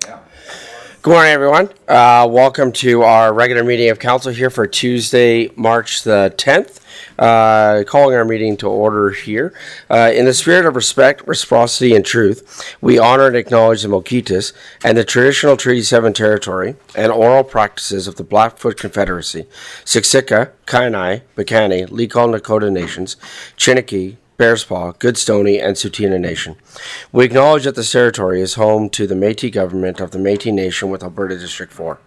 Good morning, everyone. Welcome to our regular meeting of council here for Tuesday, March the 10th. Calling our meeting to order here. In the spirit of respect, reciprocity, and truth, we honor and acknowledge the Mokitas and the traditional Treaty 7 territory and oral practices of the Blackfoot Confederacy, Siksika, Kainai, Piikani, Legal Nakota Nations, Chiniki, Bearspaw, Goodstoney, and Tsuut'ina Nation. We acknowledge that this territory is home to the Métis government of the Métis Nation with Alberta District 4.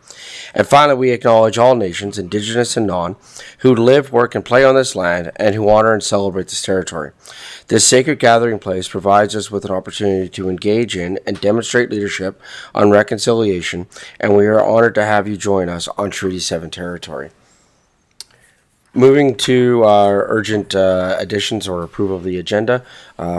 And finally, we acknowledge all nations, Indigenous and non, who live, work, and play on this land and who honor and celebrate this territory. This sacred gathering place provides us with an opportunity to engage in and demonstrate leadership on reconciliation, and we are honored to have you join us on Treaty 7 territory. Moving to our urgent additions or approval of the agenda.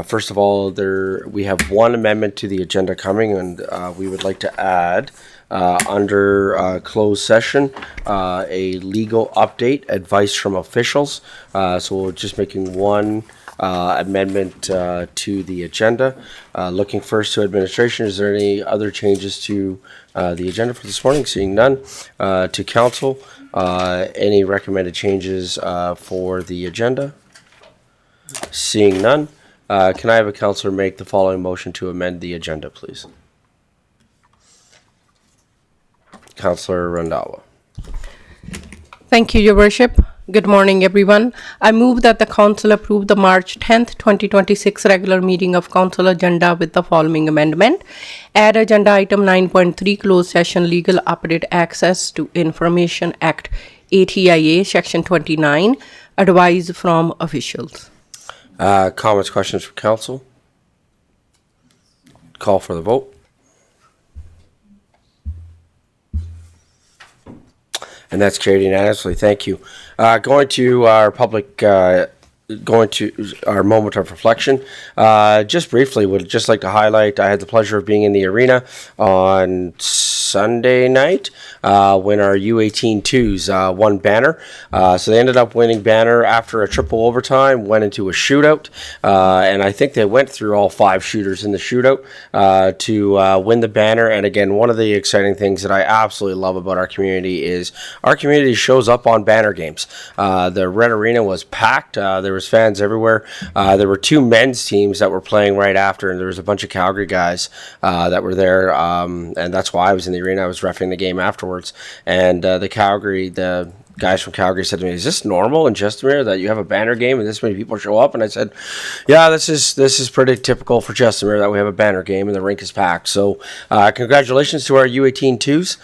First of all, we have one amendment to the agenda coming, and we would like to add under closed session a legal update, advice from officials. So we're just making one amendment to the agenda. Looking first to administration, is there any other changes to the agenda for this morning? Seeing none. To council, any recommended changes for the agenda? Seeing none. Can I have a councillor make the following motion to amend the agenda, please? Councillor Randhawa. Thank you, Your Worship. Good morning, everyone. I move that the Council approve the March 10th, 2026 regular meeting of Council agenda with the following amendment. Add agenda item 9.3, closed session legal update access to Information Act, ATIA, Section 29, advice from officials. Comments, questions from council? Call for the vote. And that's carried unanimously. Thank you. Going to our public, going to our moment of reflection. Just briefly, would just like to highlight, I had the pleasure of being in the arena on Sunday night when our U18-2s won banner. So they ended up winning banner after a triple overtime, went into a shootout, and I think they went through all 5 shooters in the shootout to win the banner. And again, one of the exciting things that I absolutely love about our community is our community shows up on banner games. The Red Arena was packed. There was fans everywhere. There were 2 men's teams that were playing right after, and there was a bunch of Calgary guys that were there, and that's why I was in the arena. I was reffing the game afterwards, and the guys from Calgary said to me, "Is this normal in Chestermere that you have a banner game and this many people show up?" And I said, "Yeah, this is pretty typical for Chestermere that we have a banner game and the rink is packed." So, congratulations to our U18-2s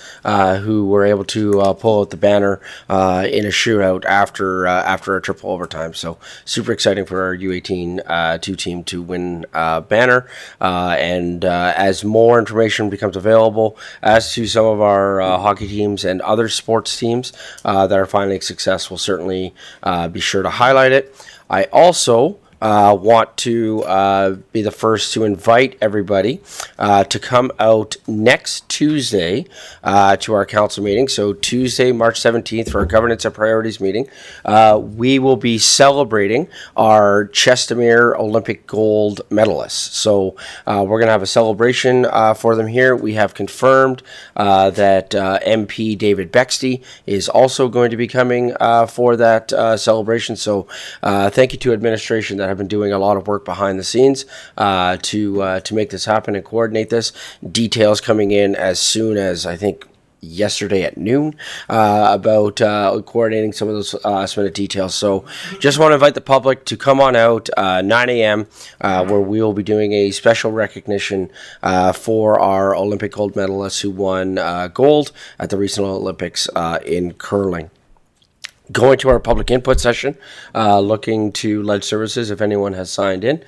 who were able to pull out the banner in a shootout after a triple overtime. So, super exciting for our U18-2 team to win banner. And as more information becomes available as to some of our hockey teams and other sports teams that are finding success, we'll certainly be sure to highlight it. I also want to be the first to invite everybody to come out next Tuesday to our council meeting. So Tuesday, March 17th, for our Governance and Priorities meeting, we will be celebrating our Chestermere Olympic gold medalists. So we're going to have a celebration for them here. We have confirmed that MP David Bexty is also going to be coming for that celebration. So thank you to administration that have been doing a lot of work behind the scenes to make this happen and coordinate this. Details coming in as soon as, I think, yesterday at noon about coordinating some of those last minute details. So just want to invite the public to come on out 9 a.m. Where we will be doing a special recognition for our Olympic gold medalists who won gold at the recent Olympics in curling. Going to our public input session, looking to ledge services if anyone has signed in.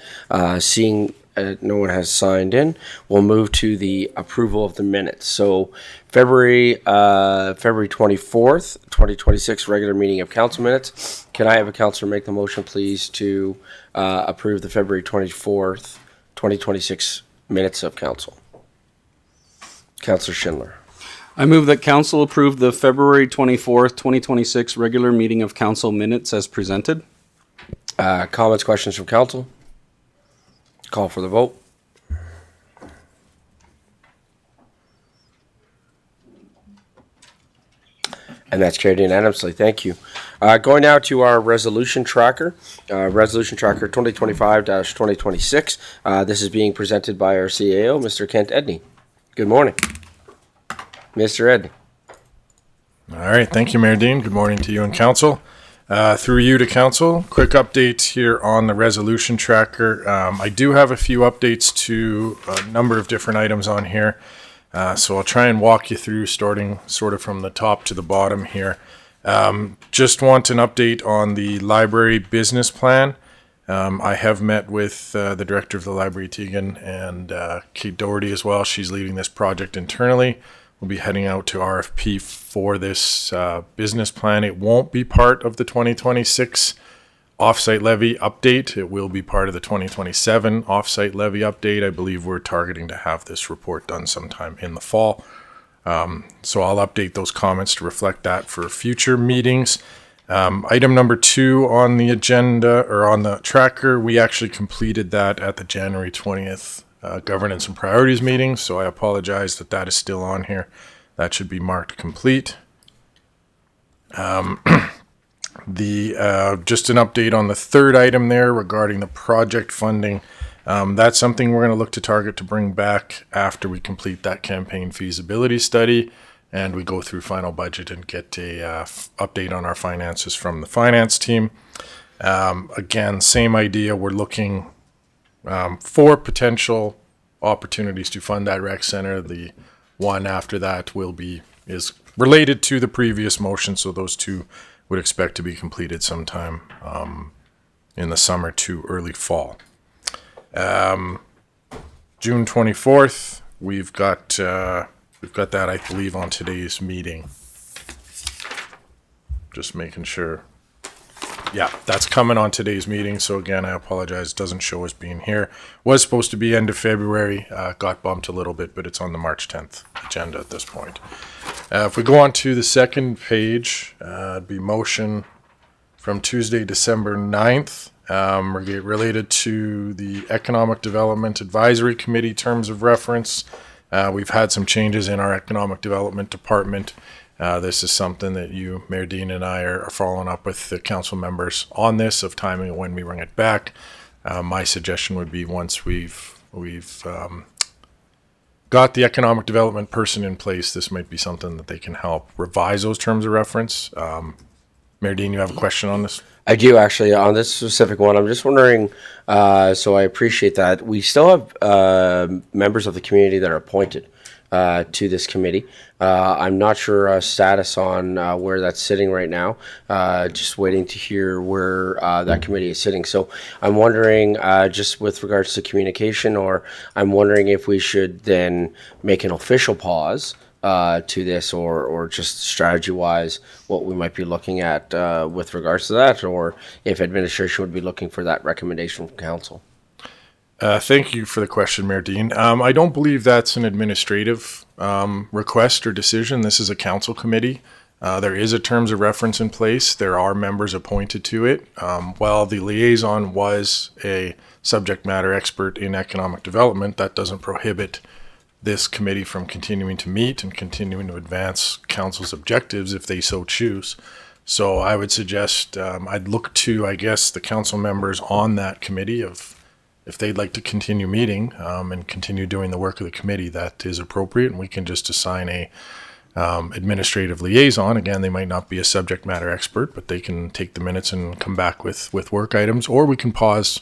Seeing no one has signed in, we'll move to the approval of the minutes. So February 24th, 2026 regular meeting of council minutes. Can I have a councillor make the motion, please, to approve the February 24th, 2026 minutes of council? Councillor Schindler. I move that council approve the February 24th, 2026 regular meeting of council minutes as presented. Comments, questions from council? Call for the vote. And that's carried unanimously. Thank you. Going now to our resolution tracker, Resolution Tracker 2025-2026. This is being presented by our CAO, Mr. Kent Edney. Good morning, Mr. Edney. All right. Thank you, Mayor Dean. Good morning to you and council. Through you to council, quick update here on the resolution tracker. I do have a few updates to a number of different items on here. So I'll try and walk you through starting sort of from the top to the bottom here. Just want an update on the library business plan. I have met with the director of the library, Tegan, and Kate Doherty as well. She's leading this project internally. We'll be heading out to RFP for this business plan. It won't be part of the 2026 offsite levy update. It will be part of the 2027 offsite levy update. I believe we're targeting to have this report done sometime in the fall. So I'll update those comments to reflect that for future meetings. Item number 2 on the agenda, or on the tracker, we actually completed that at the January 20th governance and priorities meeting, so I apologize that that is still on here. That should be marked complete. Just an update on the third item there regarding the project funding. That's something we're going to look to target to bring back after we complete that campaign feasibility study and we go through final budget and get a update on our finances from the finance team. Again, same idea. We're looking for potential opportunities to fund that rec center. The one after that is related to the previous motion, so those two would expect to be completed sometime in the summer to early fall. June 24th, we've got that, I believe, on today's meeting. Just making sure. Yeah, that's coming on today's meeting. So again, I apologize. It doesn't show as being here. Was supposed to be end of February. Got bumped a little bit, but it's on the March 10th agenda at this point. If we go on to the second page, it'd be motion from Tuesday, December 9th, related to the Economic Development Advisory Committee terms of reference. We've had some changes in our Economic Development Department. This is something that you, Mayor Dean, and I are following up with the council members on this, of timing of when we bring it back. My suggestion would be once we've got the economic development person in place, this might be something that they can help revise those terms of reference. Mayor Dean, you have a question on this? I do, actually, on this specific one. I'm just wondering, so I appreciate that. We still have members of the community that are appointed to this committee. I'm not sure status on where that's sitting right now. Just waiting to hear where that committee is sitting. So I'm wondering, just with regards to communication, or I'm wondering if we should then make an official pause to this, or just strategy-wise, what we might be looking at with regards to that, or if administration would be looking for that recommendation from council. Thank you for the question, Mayor Dean. I don't believe that's an administrative request or decision. This is a council committee. There is a terms of reference in place. There are members appointed to it. While the liaison was a subject matter expert in economic development, that doesn't prohibit this committee from continuing to meet and continuing to advance council's objectives if they so choose. So I would suggest I'd look to, I guess, the council members on that committee if they'd like to continue meeting and continue doing the work of the committee, that is appropriate, and we can just assign a administrative liaison. Again, they might not be a subject matter expert, but they can take the minutes and come back with work items, or we can pause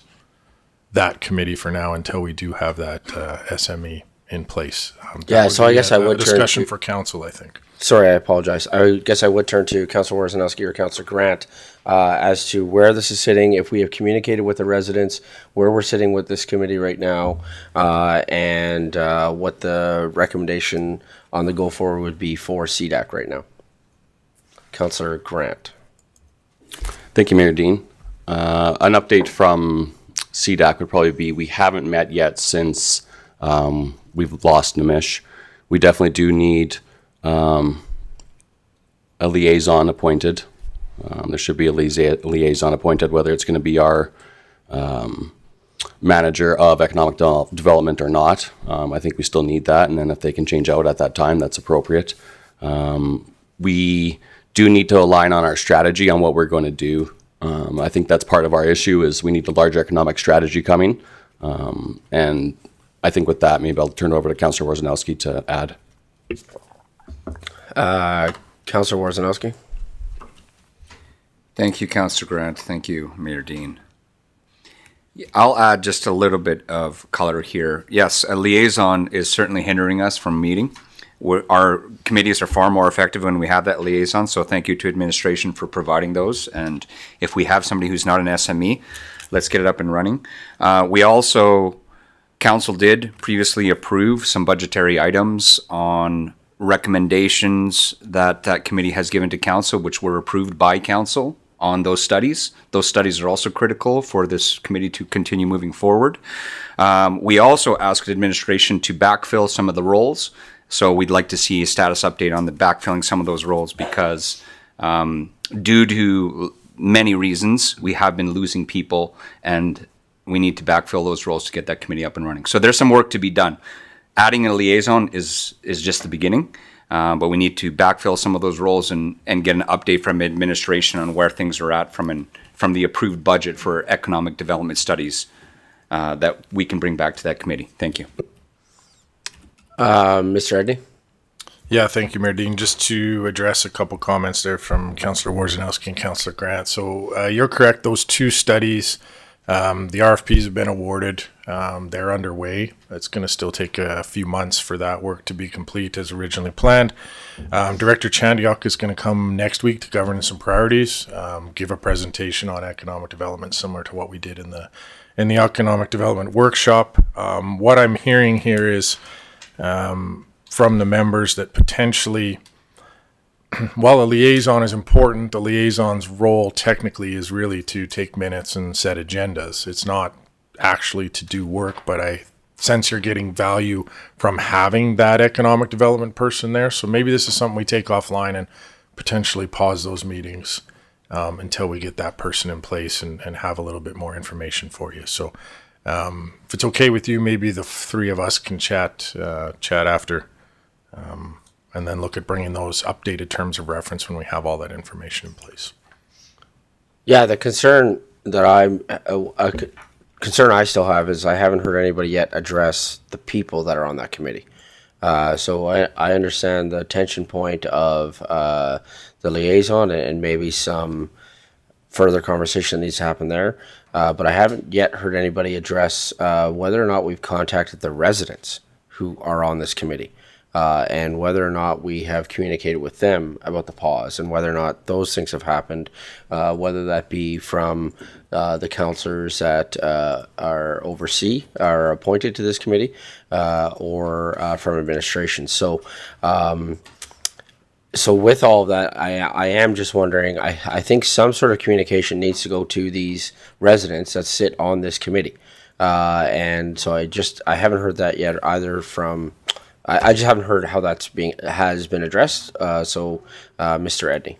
that committee for now until we do have that SME in place. Yeah, so I guess I would discussion for council, I think. Sorry, I apologize. I guess I would turn to Councilor Warzanowski or Councilor Grant as to where this is sitting, if we have communicated with the residents, where we're sitting with this committee right now, and what the recommendation on the go forward would be for CDAC right now. Councilor Grant. Thank you, Mayor Dean. An update from CDAC would probably be, we haven't met yet since we've lost Nimish. We definitely do need a liaison appointed. There should be a liaison appointed, whether it's going to be our manager of economic development or not. I think we still need that, and then if they can change out at that time, that's appropriate. We do need to align on our strategy on what we're going to do. I think that's part of our issue is we need a large economic strategy coming. And I think with that, maybe I'll turn it over to Councillor Worzanowski to add. Councillor Worzanowski. Thank you, Councillor Grant. Thank you, Mayor Dean. I'll add just a little bit of color here. Yes, a liaison is certainly hindering us from meeting. Our committees are far more effective when we have that liaison, so thank you to administration for providing those. And if we have somebody who's not an SME, let's get it up and running. We also, Council did previously approve some budgetary items on recommendations that that committee has given to Council, which were approved by Council on those studies. Those studies are also critical for this committee to continue moving forward. We also asked administration to backfill some of the roles. So we'd like to see a status update on the backfilling some of those roles because due to many reasons, we have been losing people and we need to backfill those roles to get that committee up and running. So there's some work to be done. Adding a liaison is just the beginning. But we need to backfill some of those roles and get an update from administration on where things are at from the approved budget for economic development studies that we can bring back to that committee. Thank you. Mr. Edney. Yeah, thank you, Mayor Dean. Just to address a couple comments there from Councillor Worzanowski and Councillor Grant. So you're correct. Those two studies, the RFPs have been awarded. They're underway. It's going to still take a few months for that work to be complete as originally planned. Director Chandiok is going to come next week to governance and priorities, give a presentation on economic development similar to what we did in the economic development workshop. What I'm hearing here is from the members that potentially, while a liaison is important, the liaison's role technically is really to take minutes and set agendas. It's not actually to do work, but I sense you're getting value from having that economic development person there. So maybe this is something we take offline and potentially pause those meetings until we get that person in place and have a little bit more information for you. So if it's okay with you, maybe the three of us can chat after and then look at bringing those updated terms of reference when we have all that information in place. Yeah, the concern that concern I still have is I haven't heard anybody yet address the people that are on that committee. So I understand the tension point of the liaison and maybe some further conversation needs to happen there. But I haven't yet heard anybody address whether or not we've contacted the residents who are on this committee. And whether or not we have communicated with them about the pause and whether or not those things have happened, whether that be from the councillors that are appointed to this committee, or from administration. So with all of that, I am just wondering, I think some sort of communication needs to go to these residents that sit on this committee. And so I haven't heard that yet either from... I just haven't heard how has been addressed. So, Mr. Edney.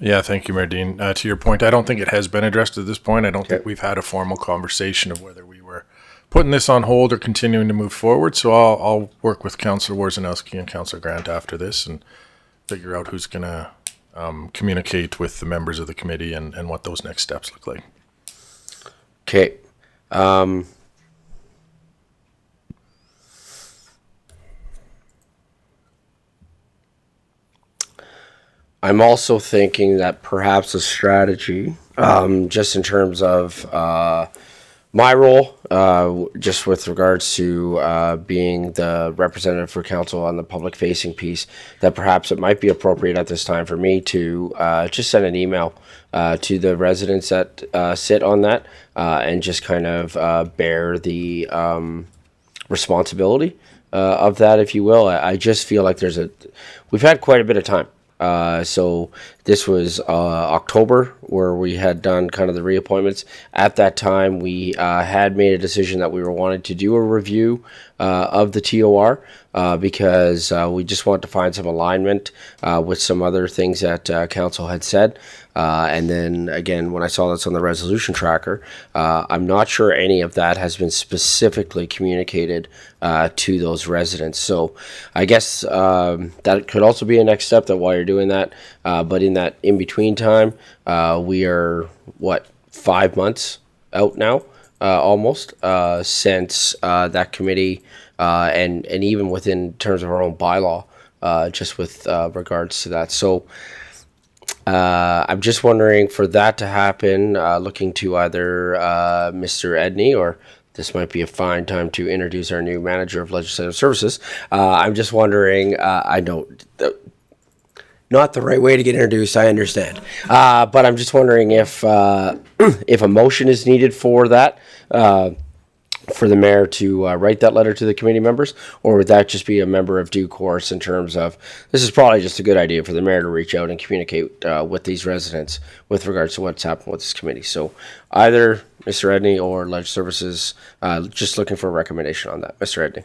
Yeah, thank you, Mayor Dean. To your point, I don't think it has been addressed at this point. I don't think we've had a formal conversation of whether we were putting this on hold or continuing to move forward. So I'll work with Councillor Worzanowski and Councillor Grant after this and figure out who's going to communicate with the members of the committee and what those next steps look like. Okay. I'm also thinking that perhaps a strategy, just in terms of my role, just with regards to being the representative for council on the public facing piece, that perhaps it might be appropriate at this time for me to just send an email to the residents that sit on that and just kind of bear the responsibility of that, if you will. I just feel like we've had quite a bit of time. So this was October where we had done kind of the reappointments. At that time, we had made a decision that we were wanting to do a review of the TOR because we just want to find some alignment with some other things that council had said. And then again, when I saw this on the resolution tracker, I'm not sure any of that has been specifically communicated to those residents. So I guess that could also be a next step, that while you're doing that, but in that in-between time, we are, 5 months out now, almost, since that committee, and even within terms of our own bylaw, just with regards to that. So I'm just wondering, for that to happen, looking to either Mr. Edney, or this might be a fine time to introduce our new manager of legislative services. I'm just wondering, I know not the right way to get introduced, I understand. But I'm just wondering if if a motion is needed for that, for the mayor to write that letter to the committee members, or would that just be a member of due course in terms of, this is probably just a good idea for the mayor to reach out and communicate with these residents with regards to what's happened with this committee. So either Mr. Edney or Ledge Services, just looking for a recommendation on that. Mr. Edney.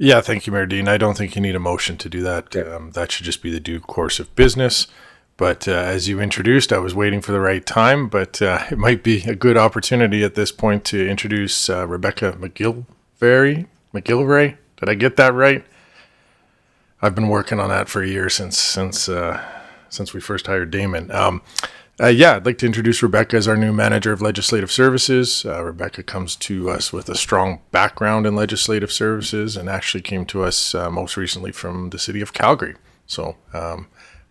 Yeah, thank you, Mayor Dean. I don't think you need a motion to do that. That should just be the due course of business. But as you introduced, I was waiting for the right time, but it might be a good opportunity at this point to introduce Rebecca McGilvray. Did I get that right? I've been working on that for a year since we first hired Damon. Yeah, I'd like to introduce Rebecca as our new manager of legislative services. Rebecca comes to us with a strong background in legislative services and actually came to us most recently from the city of Calgary. So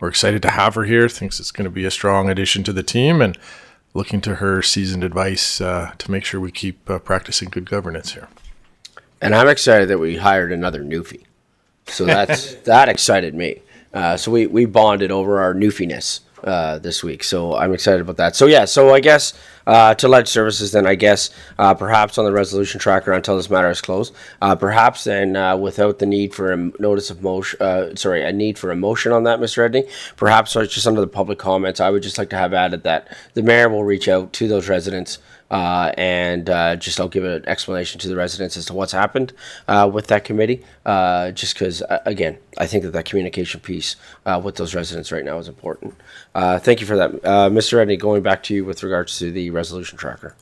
we're excited to have her here. Thinks it's going to be a strong addition to the team, and looking to her seasoned advice to make sure we keep practicing good governance here. And I'm excited that we hired another newfie. So that excited me. So we bonded over our newfiness this week. So I'm excited about that. So yeah, so I guess to Ledge Services, then I guess perhaps on the resolution tracker until this matter is closed, perhaps then without the need for a notice of motion, a need for a motion on that, Mr. Edney, perhaps just under the public comments, I would just like to have added that the mayor will reach out to those residents and just I'll give an explanation to the residents as to what's happened with that committee, just because, again, I think that communication piece with those residents right now is important. Thank you for that. Mr. Edney, going back to you with regards to the resolution tracker.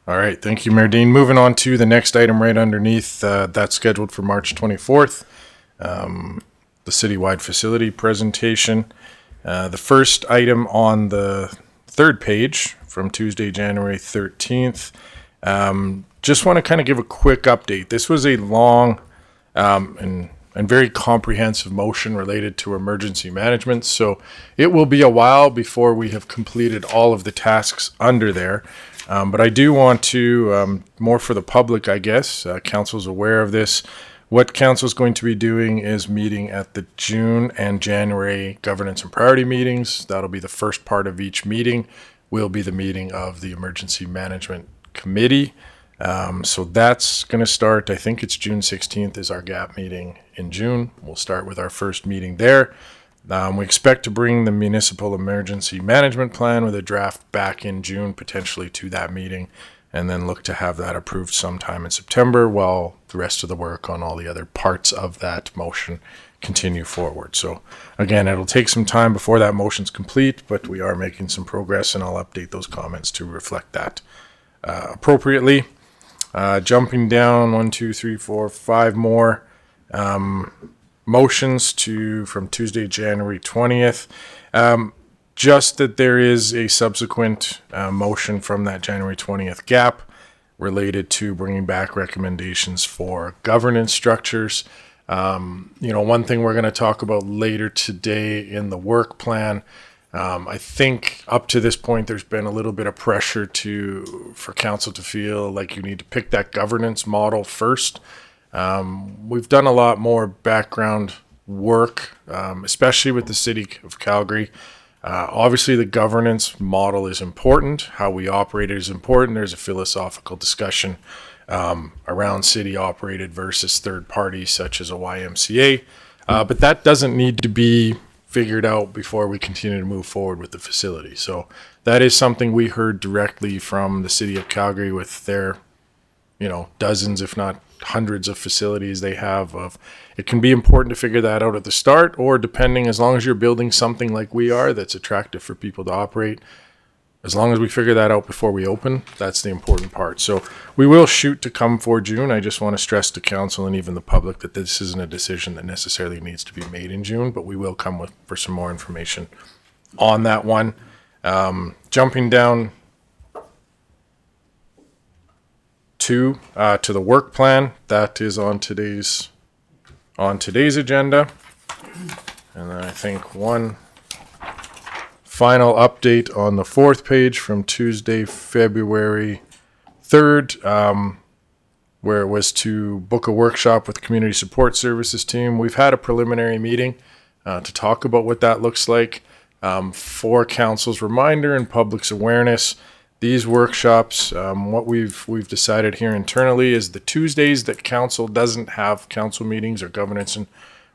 All right, thank you, Mayor Dean. Moving on to the next item right underneath, that's scheduled for March 24th, the citywide facility presentation. The first item on the third page from Tuesday, January 13th. Just want to kind of give a quick update. This was a long and very comprehensive motion related to emergency management. So it will be a while before we have completed all of the tasks under there. But I do want to, more for the public, I guess, council's aware of this. What council is going to be doing is meeting at the June and January governance and priority meetings. That'll be the first part of each meeting. Will be the meeting of the Emergency Management Committee. So that's going to start, I think it's June 16th is our GAP meeting in June. We'll start with our first meeting there. We expect to bring the Municipal Emergency Management Plan with a draft back in June, potentially to that meeting, and then look to have that approved sometime in September while the rest of the work on all the other parts of that motion continue forward. So again, it'll take some time before that motion's complete, but we are making some progress, and I'll update those comments to reflect that appropriately. Jumping down 1, 2, 3, 4, 5 more motions from Tuesday, January 20th. Just that there is a subsequent motion from that January 20th gap related to bringing back recommendations for governance structures. One thing we're going to talk about later today in the work plan, I think up to this point, there's been a little bit of pressure for council to feel like you need to pick that governance model first. We've done a lot more background work, especially with the city of Calgary. Obviously, the governance model is important. How we operate is important. There's a philosophical discussion around city operated versus third parties such as a YMCA. But that doesn't need to be figured out before we continue to move forward with the facility. So that is something we heard directly from the city of Calgary with their, dozens, if not hundreds of facilities they have. It can be important to figure that out at the start, or depending, as long as you're building something like we are that's attractive for people to operate, as long as we figure that out before we open, that's the important part. So we will shoot to come for June. I just want to stress to council and even the public that this isn't a decision that necessarily needs to be made in June, but we will come for some more information on that one. Jumping down to the work plan, that is on today's agenda. And then I think one final update on the fourth page from Tuesday, February 3rd, where it was to book a workshop with the Community Support Services team. We've had a preliminary meeting to talk about what that looks like. For council's reminder and public's awareness, these workshops, what we've decided here internally is the Tuesdays that council doesn't have council meetings or governance and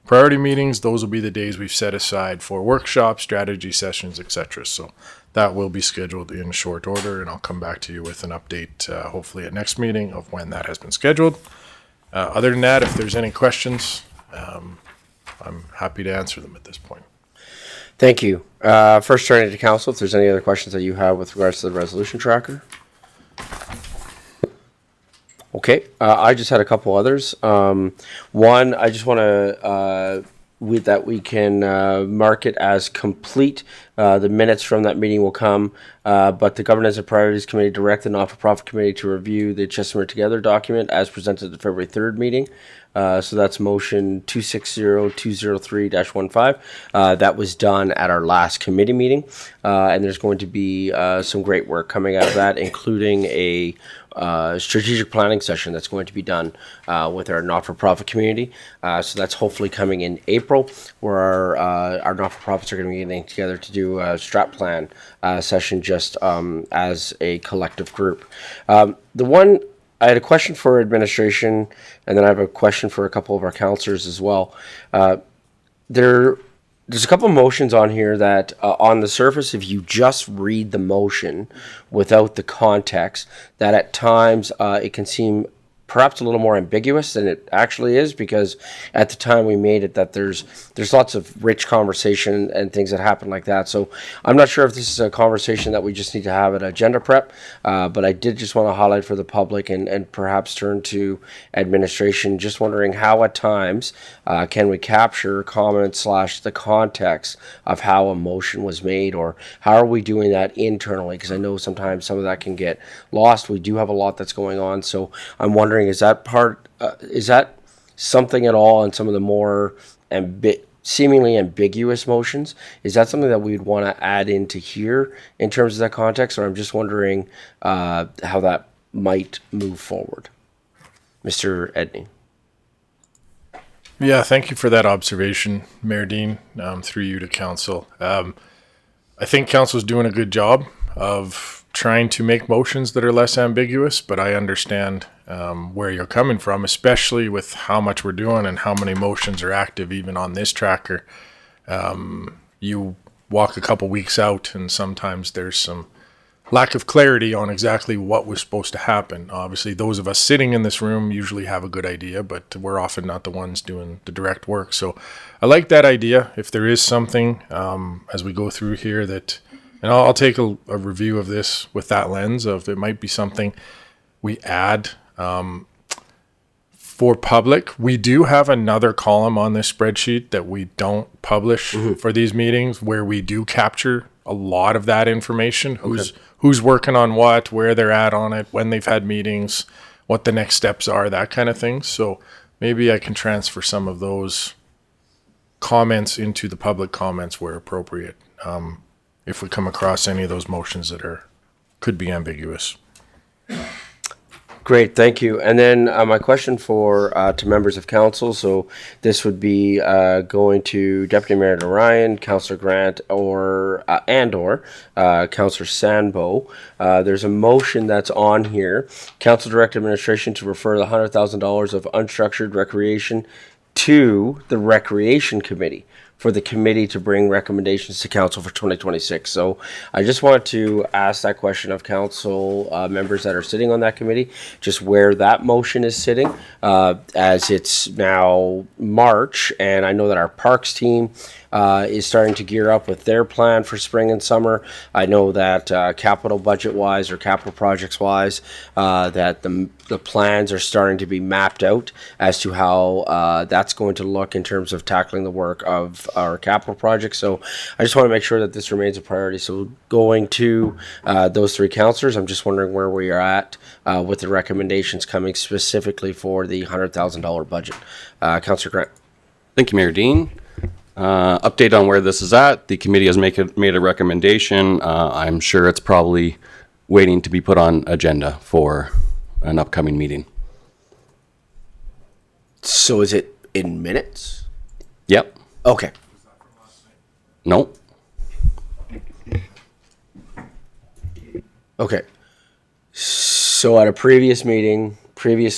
priority meetings, those will be the days we've set aside for workshops, strategy sessions, etc. So that will be scheduled in short order, and I'll come back to you with an update, hopefully at next meeting, of when that has been scheduled. Other than that, if there's any questions, I'm happy to answer them at this point. Thank you. First turning to council, if there's any other questions that you have with regards to the resolution tracker. Okay, I just had a couple others. One, I just want to, that we can mark it as complete. The minutes from that meeting will come, but the Governance and Priorities Committee direct the Not-for-Profit Committee to review the Chestermere Together document as presented at the February 3rd meeting. So that's motion 260-203-15. That was done at our last committee meeting, and there's going to be some great work coming out of that, including a strategic planning session that's going to be done with our not-for-profit community. So that's hopefully coming in April, where our not-for-profits are going to be getting together to do a strat plan session just as a collective group. The one, I had a question for administration, and then I have a question for a couple of our counselors as well. There's a couple of motions on here that on the surface, if you just read the motion without the context, that at times it can seem perhaps a little more ambiguous than it actually is, because at the time we made it, that there's lots of rich conversation and things that happen like that. So I'm not sure if this is a conversation that we just need to have at agenda prep, but I did just want to highlight for the public and perhaps turn to administration, just wondering how at times can we capture comments / the context of how a motion was made, or how are we doing that internally? Because I know sometimes some of that can get lost. We do have a lot that's going on, so I'm wondering, is that something at all in some of the more seemingly ambiguous motions? Is that something that we'd want to add into here in terms of that context? Or I'm just wondering how that might move forward. Mr. Edney. Yeah, thank you for that observation, Mayor Dean, through you to council. I think council's doing a good job of trying to make motions that are less ambiguous, but I understand where you're coming from, especially with how much we're doing and how many motions are active even on this tracker. You walk a couple weeks out and sometimes there's some lack of clarity on exactly what was supposed to happen. Obviously, those of us sitting in this room usually have a good idea, but we're often not the ones doing the direct work. So I like that idea. If there is something as we go through here that, and I'll take a review of this with that lens of, it might be something we add for public. We do have another column on this spreadsheet that we don't publish for these meetings, where we do capture a lot of that information. Who's working on what, where they're at on it, when they've had meetings, what the next steps are, that kind of thing. So maybe I can transfer some of those comments into the public comments where appropriate, if we come across any of those motions that could be ambiguous. Great, thank you. And then my question to members of council. So this would be going to Deputy Mayor Ryan, Councillor Grant, or Councillor Sandbo. There's a motion that's on here. Council direct administration to refer the $100,000 of unstructured recreation to the Recreation Committee for the committee to bring recommendations to council for 2026. So I just wanted to ask that question of council members that are sitting on that committee, just where that motion is sitting, as it's now March, and I know that our parks team is starting to gear up with their plan for spring and summer. I know that capital budget wise or capital projects wise, that the plans are starting to be mapped out as to how that's going to look in terms of tackling the work of our capital projects. So I just want to make sure that this remains a priority. So going to those three councillors, I'm just wondering where we are at with the recommendations coming specifically for the $100,000 budget. Councillor Grant. Thank you, Mayor Dean. Update on where this is at. The committee has made a recommendation. I'm sure it's probably waiting to be put on agenda for an upcoming meeting. So is it in minutes? Yep. Okay. Nope. Okay. So at a previous meeting,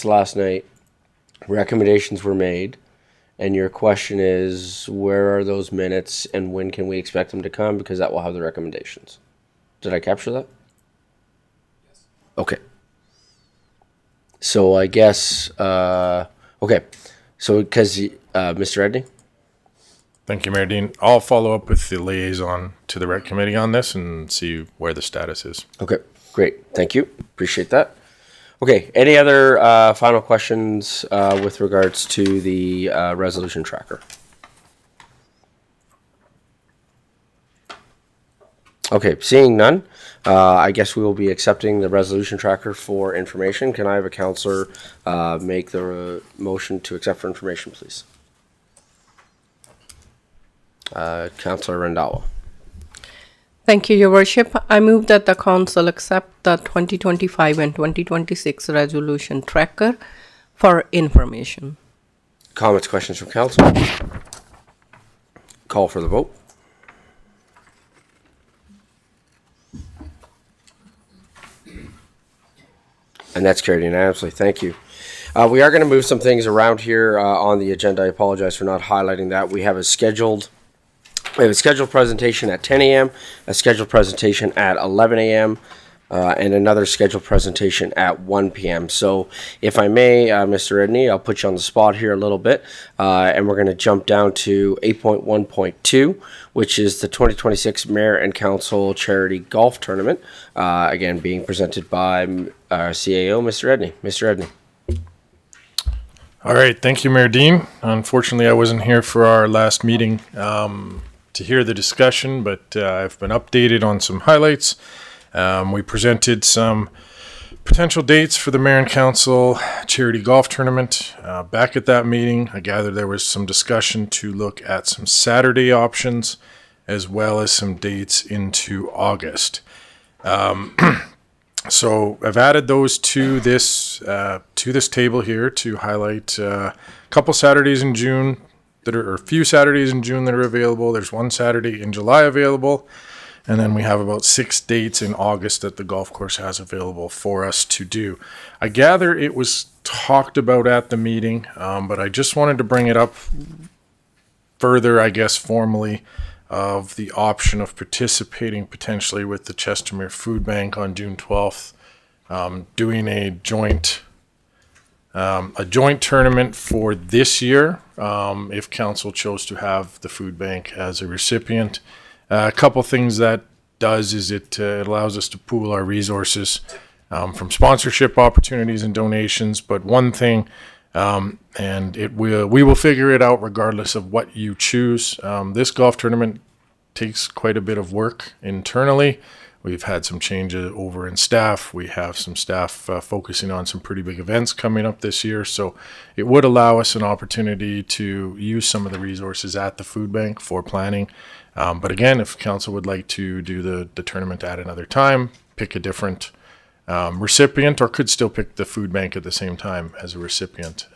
last night, recommendations were made. And your question is, where are those minutes and when can we expect them to come? Because that will have the recommendations. Did I capture that? Yes. Okay. So I guess, okay. So because, Mr. Edney? Thank you, Mayor Dean. I'll follow up with the liaison to the rec committee on this and see where the status is. Okay, great. Thank you. Appreciate that. Okay, any other final questions with regards to the resolution tracker? Okay, seeing none, I guess we will be accepting the resolution tracker for information. Can I have a councillor make the motion to accept for information, please? Councillor Rendawa. Thank you, Your Worship. I move that the Council accept the 2025 and 2026 resolution tracker for information. Comments, questions from council? Call for the vote. And that's carried unanimously. Thank you. We are going to move some things around here on the agenda. I apologize for not highlighting that. We have a scheduled presentation at 10 a.m., a scheduled presentation at 11 a.m., and another scheduled presentation at 1 p.m. So if I may, Mr. Edney, I'll put you on the spot here a little bit, and we're going to jump down to 8.1.2, which is the 2026 Mayor and Council Charity Golf Tournament, again being presented by our CAO, Mr. Edney. Mr. Edney. All right. Thank you, Mayor Dean. Unfortunately, I wasn't here for our last meeting to hear the discussion, but I've been updated on some highlights. We presented some potential dates for the Mayor and Council Charity Golf Tournament. Back at that meeting, I gather there was some discussion to look at some Saturday options as well as some dates into August. So I've added those to this table here to highlight a couple Saturdays in June or a few Saturdays in June that are available. There's one Saturday in July available. And then we have about 6 dates in August that the golf course has available for us to do. I gather it was talked about at the meeting, but I just wanted to bring it up further, I guess, formally, of the option of participating potentially with the Chestermere Food Bank on June 12th, doing a joint tournament for this year, if council chose to have the food bank as a recipient. A couple things that does is it allows us to pool our resources from sponsorship opportunities and donations. But one thing, and we will figure it out regardless of what you choose. This golf tournament takes quite a bit of work internally. We've had some changes over in staff. We have some staff focusing on some pretty big events coming up this year. So it would allow us an opportunity to use some of the resources at the food bank for planning. But again, if council would like to do the tournament at another time, pick a different recipient, or could still pick the food bank at the same time as a recipient,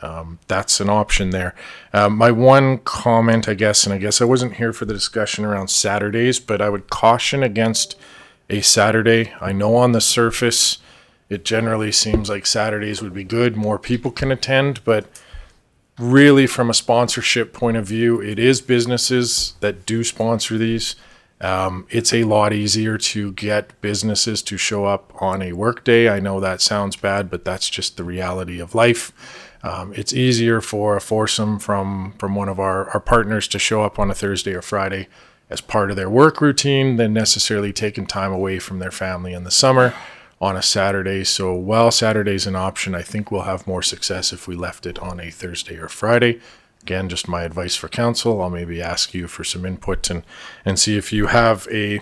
that's an option there. My one comment, I guess, and I guess I wasn't here for the discussion around Saturdays, but I would caution against a Saturday. I know on the surface, it generally seems like Saturdays would be good. More people can attend, but really, from a sponsorship point of view, it is businesses that do sponsor these. It's a lot easier to get businesses to show up on a work day. I know that sounds bad, but that's just the reality of life. It's easier for a foursome from one of our partners to show up on a Thursday or Friday as part of their work routine than necessarily taking time away from their family in the summer on a Saturday. So while Saturday's an option, I think we'll have more success if we left it on a Thursday or Friday. Again, just my advice for council. I'll maybe ask you for some input and see if you have a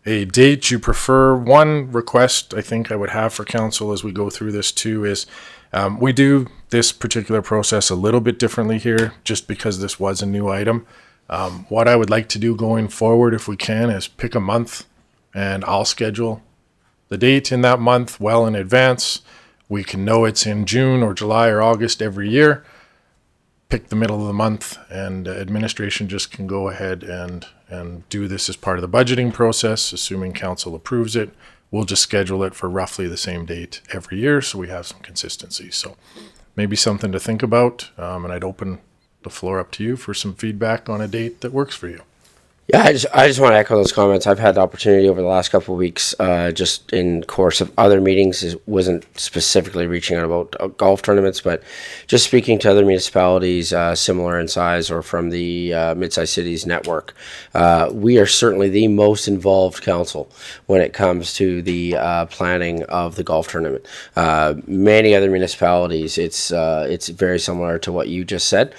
date you prefer. One request I think I would have for council as we go through this too is we do this particular process a little bit differently here just because this was a new item. What I would like to do going forward, if we can, is pick a month and I'll schedule the date in that month well in advance. We can know it's in June or July or August every year. Pick the middle of the month and administration just can go ahead and do this as part of the budgeting process, assuming council approves it. We'll just schedule it for roughly the same date every year so we have some consistency. So maybe something to think about, and I'd open the floor up to you for some feedback on a date that works for you. Yeah, I just want to echo those comments. I've had the opportunity over the last couple of weeks, just in course of other meetings, wasn't specifically reaching out about golf tournaments, but just speaking to other municipalities similar in size or from the mid-sized cities network. We are certainly the most involved council when it comes to the planning of the golf tournament. Many other municipalities, it's very similar to what you just said,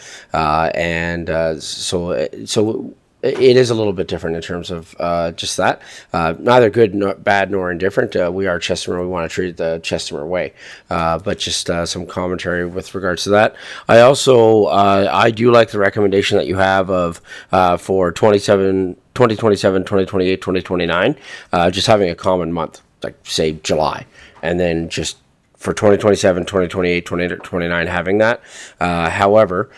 so it is a little bit different in terms of just that. Neither good, nor bad, nor indifferent. We are Chestermere. We want to treat it the Chestermere way. But just some commentary with regards to that. I also, I do like the recommendation that you have of for 2027, 2028, 2029, just having a common month, like say July, and then just for 2027, 2028, 2029 having that. However,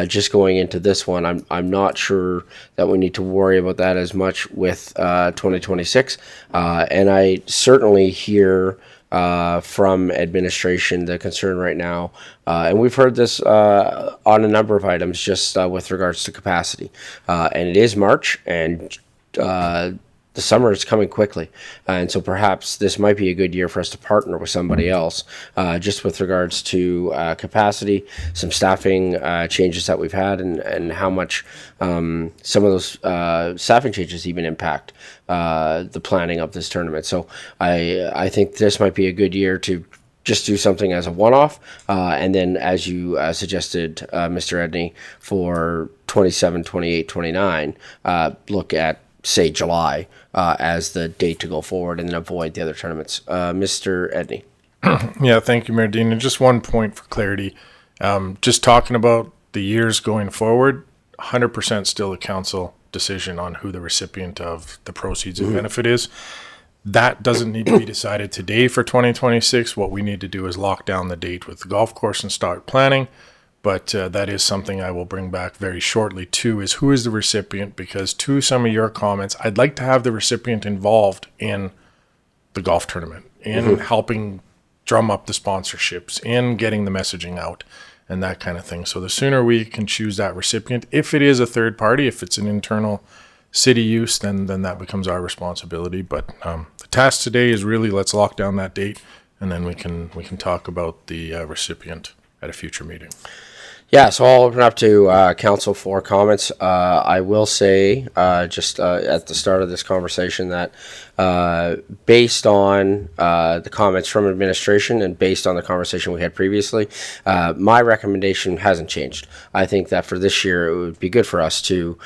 just going into this one, I'm not sure that we need to worry about that as much with 2026. And I certainly hear from administration the concern right now, and we've heard this on a number of items just with regards to capacity. And it is March, and the summer is coming quickly, and so perhaps this might be a good year for us to partner with somebody else, just with regards to capacity, some staffing changes that we've had, and how much some of those staffing changes even impact the planning of this tournament. So I think this might be a good year to just do something as a one-off, and then as you suggested, Mr. Edney, for 27, 28, 29, look at say July as the date to go forward and then avoid the other tournaments. Mr. Edney. Yeah, thank you, Mayor Dean. And just one point for clarity, just talking about the years going forward, 100% still a council decision on who the recipient of the proceeds and benefit is. That doesn't need to be decided today for 2026. What we need to do is lock down the date with the golf course and start planning. But that is something I will bring back very shortly too, is who is the recipient? Because to some of your comments, I'd like to have the recipient involved in the golf tournament, in helping drum up the sponsorships, in getting the messaging out and that kind of thing. So the sooner we can choose that recipient, if it is a third party, if it's an internal city use, then that becomes our responsibility. But the task today is really, let's lock down that date, and then we can talk about the recipient at a future meeting. Yeah, so I'll open up to council for comments. I will say just at the start of this conversation that based on the comments from administration and based on the conversation we had previously, my recommendation hasn't changed. I think that for this year, it would be good for us to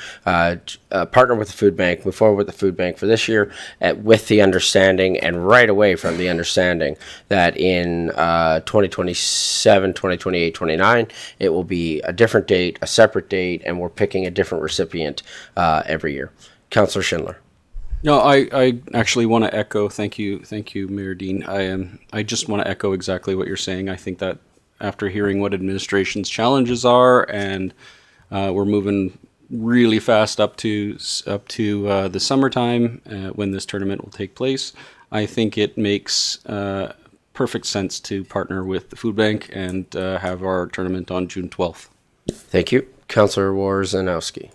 partner with the food bank, move forward with the food bank for this year with the understanding, and right away from the understanding that in 2027, 2028, 29, it will be a different date, a separate date, and we're picking a different recipient every year. Councillor Schindler. No, I actually want to echo. Thank you, Mayor Dean. I just want to echo exactly what you're saying. I think that after hearing what administration's challenges are, and we're moving really fast up to the summertime when this tournament will take place, I think it makes perfect sense to partner with the food bank and have our tournament on June 12th. Thank you. Councillor Warzanowski.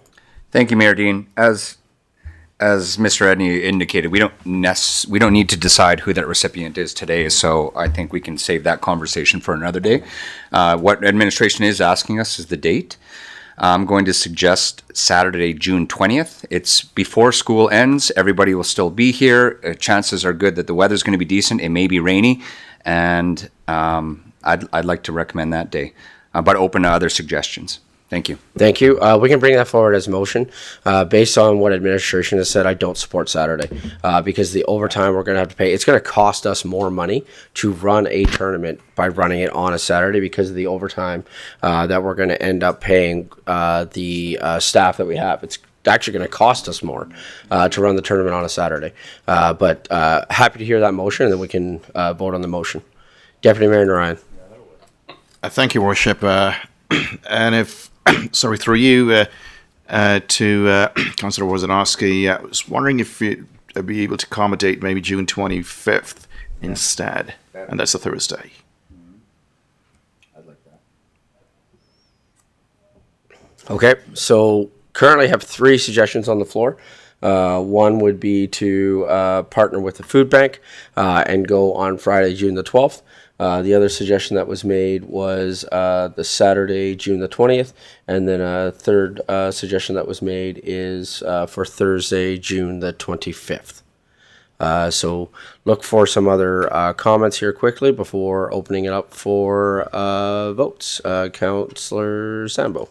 Thank you, Mayor Dean. As Mr. Edney indicated, we don't need to decide who that recipient is today, so I think we can save that conversation for another day. What administration is asking us is the date. I'm going to suggest Saturday, June 20th. It's before school ends. Everybody will still be here. Chances are good that the weather's going to be decent. It may be rainy, and I'd like to recommend that day, but open to other suggestions. Thank you. Thank you. We can bring that forward as a motion. Based on what administration has said, I don't support Saturday because the overtime we're going to have to pay, it's going to cost us more money to run a tournament by running it on a Saturday because of the overtime that we're going to end up paying the staff that we have. It's actually going to cost us more to run the tournament on a Saturday. But happy to hear that motion, and then we can vote on the motion. Deputy Mayor Narayan. Thank you, Worship. And if, sorry, through you to Councillor Warzanowski, I was wondering if you'd be able to accommodate maybe June 25th instead, and that's a Thursday. I'd like that. Okay, so currently have 3 suggestions on the floor. One would be to partner with the food bank and go on Friday, June the 12th. The other suggestion that was made was the Saturday, June the 20th. And then a third suggestion that was made is for Thursday, June the 25th. So look for some other comments here quickly before opening it up for votes. Councillor Sambo.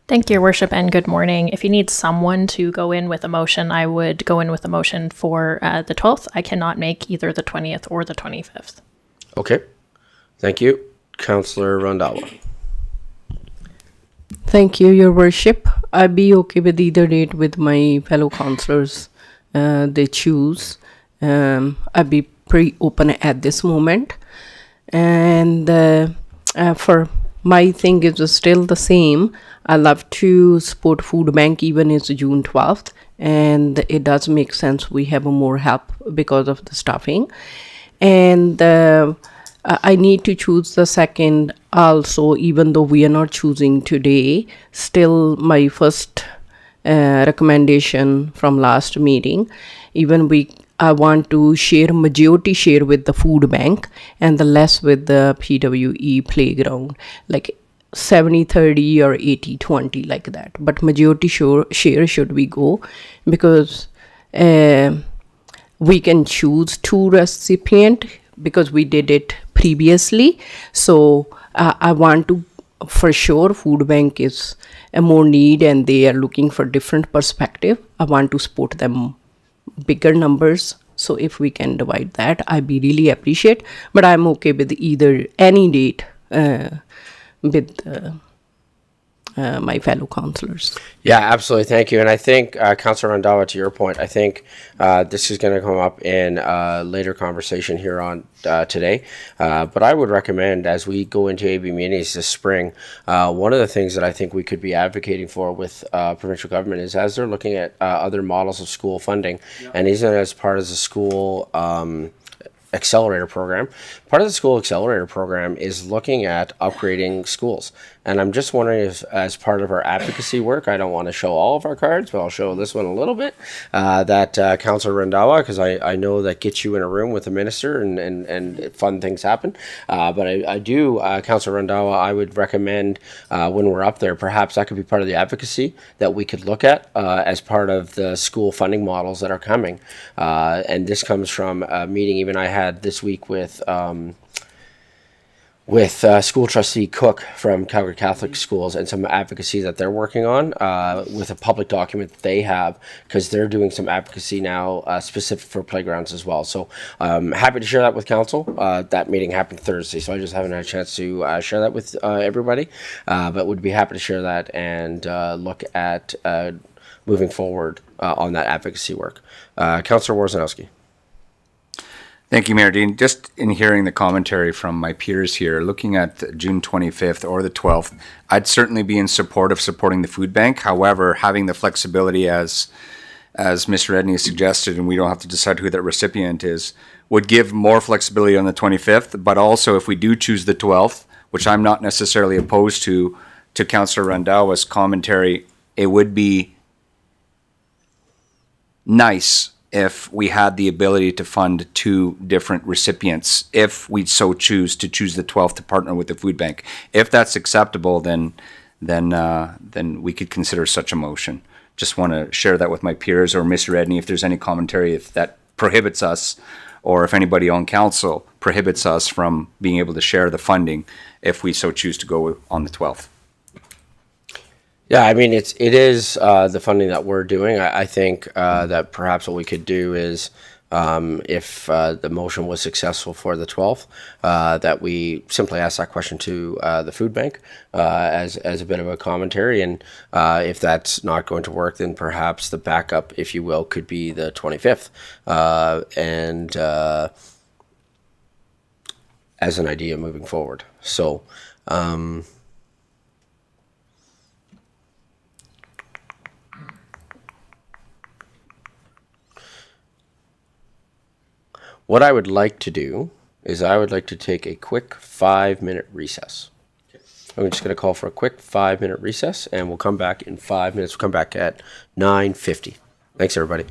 Thank you, Your Worship, and good morning. If you need someone to go in with a motion, I would go in with a motion for the 12th. I cannot make either the 20th or the 25th. Okay. Thank you. Councillor Randhawa. Thank you, Your Worship. I'd be okay with either date with my fellow councillors they choose. I'd be pretty open at this moment. And for my thing is still the same. I love to support food bank even it's June 12th. And it does make sense. We have more help because of the staffing. And I need to choose the second also, even though we are not choosing today. Still, my first recommendation from last meeting, I want to majority share with the food bank and the less with the PWE playground, like 70-30 or 80-20 like that. But majority share should we go because we can choose 2 recipient because we did it previously. So I want to, for sure, food bank is a more need and they are looking for different perspective. I want to support them bigger numbers. So if we can divide that, I'd be really appreciate. But I'm okay with any date with my fellow councillors. Yeah, absolutely. Thank you. And I think, Councillor Randhawa, to your point, I think this is going to come up in a later conversation here on today. But I would recommend, as we go into AB meetings this spring, one of the things that I think we could be advocating for with provincial government is as they're looking at other models of school funding, and even as part of the school accelerator program. Part of the school accelerator program is looking at upgrading schools. And I'm just wondering if, as part of our advocacy work, I don't want to show all of our cards, but I'll show this one a little bit, that Councillor Randhawa, because I know that gets you in a room with the minister and fun things happen. But I do, Councillor Randhawa, I would recommend when we're up there, perhaps that could be part of the advocacy that we could look at as part of the school funding models that are coming. And this comes from a meeting even I had this week with school trustee Cook from Calgary Catholic Schools and some advocacy that they're working on with a public document that they have, because they're doing some advocacy now specific for playgrounds as well. So happy to share that with council. That meeting happened Thursday, so I just haven't had a chance to share that with everybody, but would be happy to share that and look at moving forward on that advocacy work. Councillor Warzanowski. Thank you, Mayor Dean. Just in hearing the commentary from my peers here, looking at June 25th or the 12th, I'd certainly be in support of supporting the food bank. However, having the flexibility as Mr. Edney suggested, and we don't have to decide who that recipient is, would give more flexibility on the 25th. But also, if we do choose the 12th, which I'm not necessarily opposed to, to Councillor Randhawa's commentary, it would be nice if we had the ability to fund two different recipients, if we so choose to choose the 12th to partner with the food bank. If that's acceptable, then we could consider such a motion. Just want to share that with my peers, or Mr. Edney, if there's any commentary, if that prohibits us, or if anybody on council prohibits us from being able to share the funding if we so choose to go on the 12th. Yeah, I mean, it is the funding that we're doing. I think that perhaps what we could do is, if the motion was successful for the 12th, that we simply ask that question to the food bank as a bit of a commentary. And if that's not going to work, then perhaps the backup, if you will, could be the 25th. As an idea moving forward. So, what I would like to do is I would like to take a quick 5-minute recess. I'm just going to call for a quick 5-minute recess, and we'll come back in 5 minutes. We'll come back at 9:50. Thanks, everybody.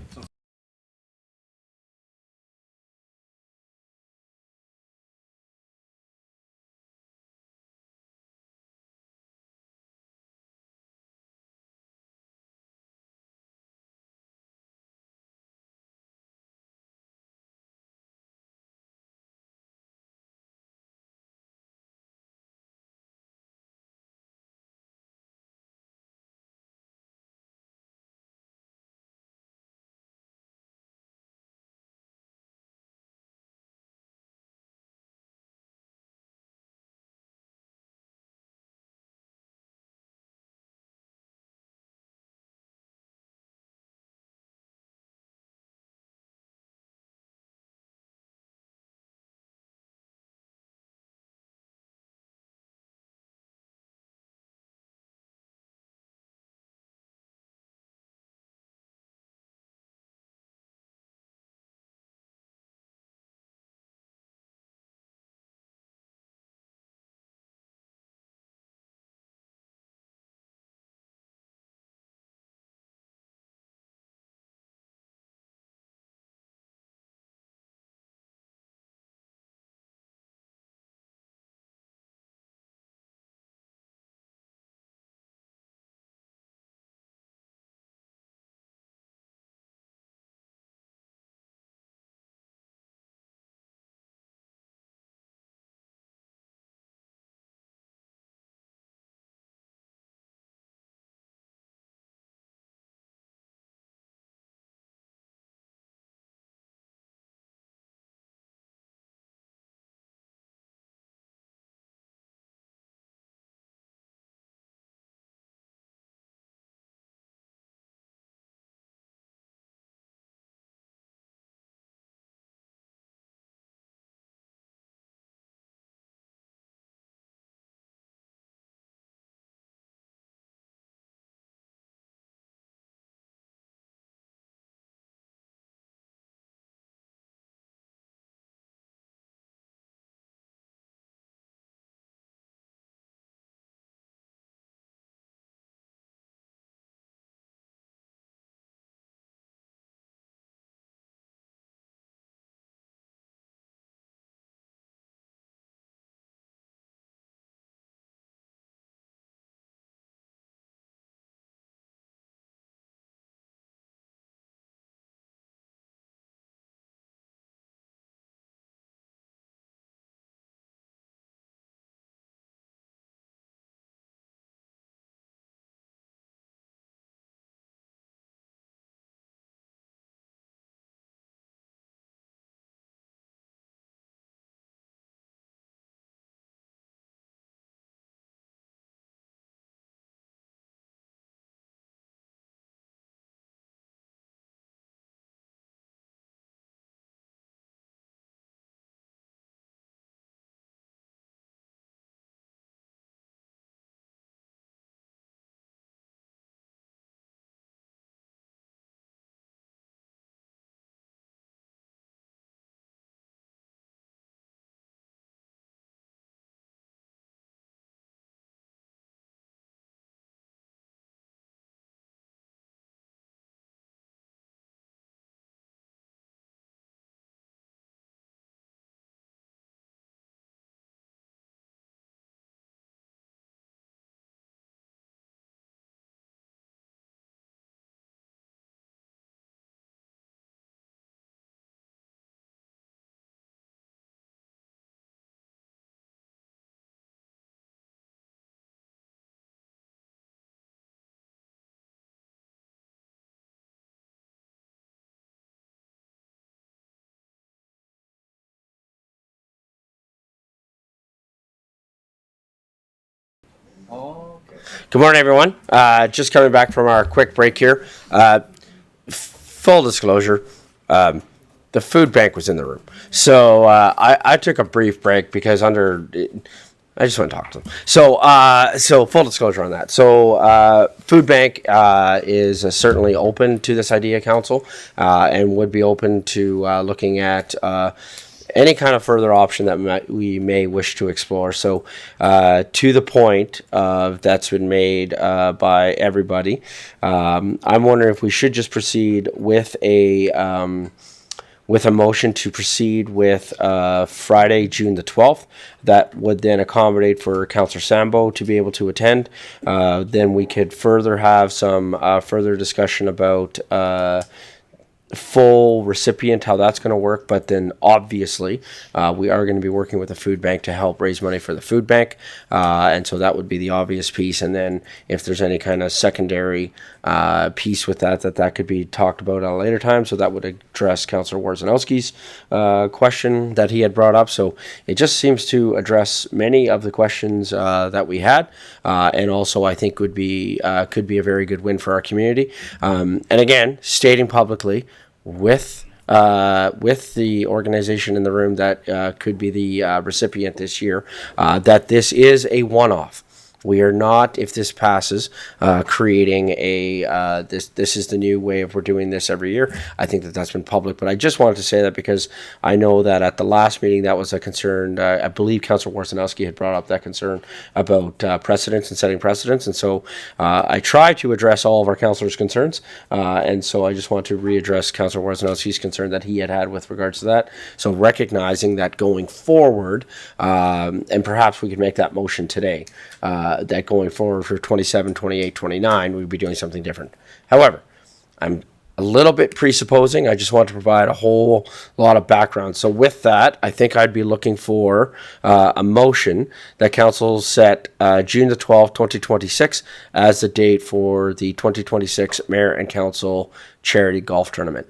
Good morning, everyone. Just coming back from our quick break here. Full disclosure, the food bank was in the room. So I took a brief break because I just went and talked to them. So full disclosure on that. So food bank is certainly open to this idea, Council, and would be open to looking at any kind of further option that we may wish to explore. So to the point that's been made by everybody, I'm wondering if we should just proceed with a motion to proceed with Friday, June the 12th. That would then accommodate for Councillor Sambo to be able to attend. Then we could further have some further discussion about full recipient, how that's going to work. But then obviously we are going to be working with the food bank to help raise money for the food bank. And so that would be the obvious piece. And then if there's any kind of secondary piece with that could be talked about at a later time. So that would address Councillor Warzanowski's question that he had brought up. So it just seems to address many of the questions that we had. And also I think could be a very good win for our community. And again, stating publicly with the organization in the room that could be the recipient this year, that this is a one-off. We are not, if this passes, creating this is the new way of we're doing this every year. I think that's been public, but I just wanted to say that because I know that at the last meeting that was a concern. I believe Councillor Warzanowski had brought up that concern about precedents and setting precedents, and so I try to address all of our councillors' concerns, and so I just want to readdress Councillor Warzanowski's concern that he had with regards to that. So recognizing that going forward, and perhaps we could make that motion today. That going forward for 27, 28, 29, we'd be doing something different. However, I'm a little bit presupposing. I just want to provide a whole lot of background. So with that, I think I'd be looking for a motion that Council set June the 12th, 2026 as the date for the 2026 Mayor and Council Charity Golf Tournament.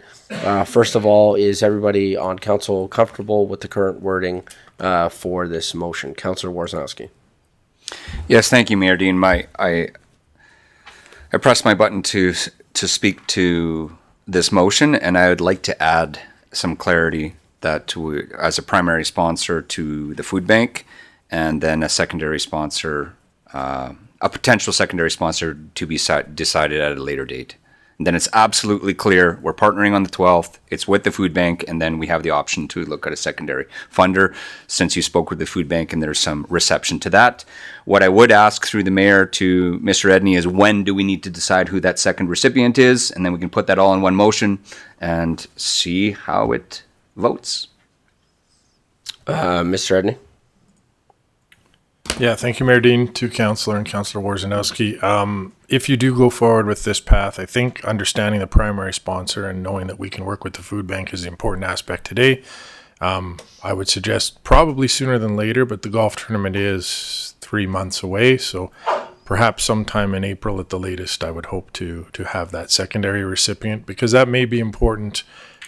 First of all, is everybody on Council comfortable with the current wording for this motion? Councillor Warzanowski. Yes, thank you, Mayor Dean. I pressed my button to speak to this motion, and I would like to add some clarity that as a primary sponsor to the food bank, and then a secondary sponsor, a potential secondary sponsor to be decided at a later date. And then it's absolutely clear we're partnering on the 12th. It's with the food bank, and then we have the option to look at a secondary funder. Since you spoke with the food bank and there's some reception to that, what I would ask through the mayor to Mr. Edney is when do we need to decide who that second recipient is, and then we can put that all in one motion and see how it votes. Mr. Edney. Yeah, thank you, Mayor Dean, to Councillor and Councillor Warzanowski. If you do go forward with this path, I think understanding the primary sponsor and knowing that we can work with the food bank is the important aspect today. I would suggest probably sooner than later, but the golf tournament is 3 months away, so perhaps sometime in April at the latest, I would hope to have that secondary recipient, because that may be important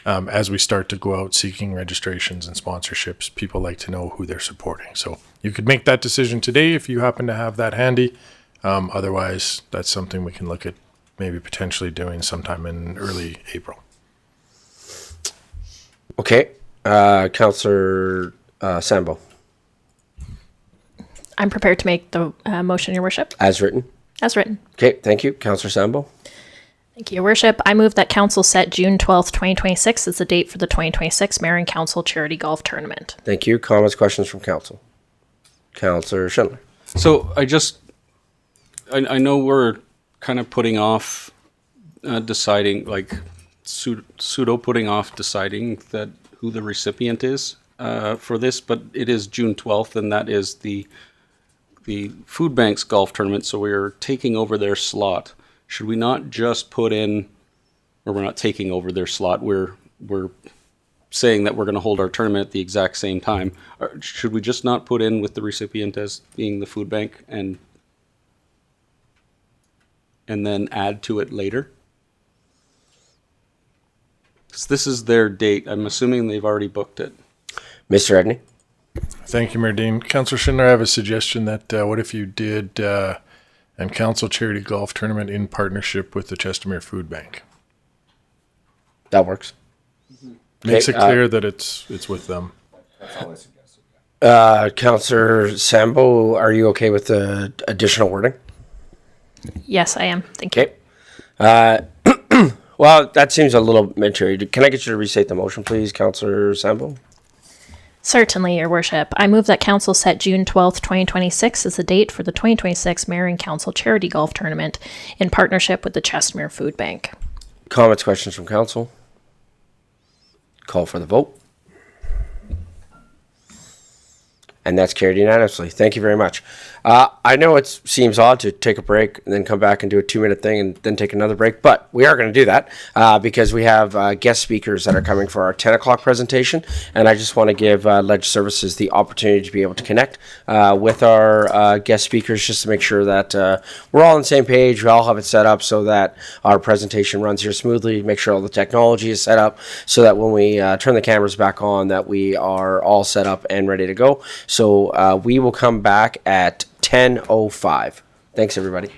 as we start to go out seeking registrations and sponsorships. People like to know who they're supporting. So you could make that decision today if you happen to have that handy. Otherwise, that's something we can look at maybe potentially doing sometime in early April. Okay. Councillor Sambo. I'm prepared to make the motion, Your Worship. As written. As written. Okay, thank you. Councillor Sambo. Thank you, Your Worship. I move that Council set June 12th, 2026 as the date for the 2026 Mayor and Council Charity Golf Tournament. Thank you. Comments, questions from Council? Councillor Schindler. So I know we're kind of putting off deciding, like pseudo putting off deciding that who the recipient is for this, but it is June 12th, and that is the food bank's golf tournament, so we're taking over their slot. Should we not just put in, or we're not taking over their slot, we're saying that we're going to hold our tournament at the exact same time. Or should we just not put in with the recipient as being the food bank and then add to it later? Because this is their date. I'm assuming they've already booked it. Mr. Edney. Thank you, Mayor Dean. Councillor Schindler, I have a suggestion that what if you did and Council Charity Golf Tournament in partnership with the Chestermere Food Bank? That works. Makes Okay, it clear that it's with them. Councillor Sambo, are you okay with the additional wording? Yes, I am. Thank you. Okay. Well, that seems a little material. Can I get you to restate the motion, please, Councillor Sambo? Certainly, Your Worship. I move that Council set June 12th, 2026 as the date for the 2026 Mayor and Council Charity Golf Tournament in partnership with the Chestermere Food Bank. Comments, questions from council? Call for the vote. And that's carried unanimously. Thank you very much. I know it seems odd to take a break and then come back and do a 2-minute thing and then take another break, but we are going to do that because we have guest speakers that are coming for our 10 o'clock presentation. And I just want to give Ledge Services the opportunity to be able to connect with our guest speakers just to make sure that we're all on the same page. We all have it set up so that our presentation runs here smoothly, make sure all the technology is set up so that when we turn the cameras back on that we are all set up and ready to go. So we will come back at 10:05. Thanks, everybody.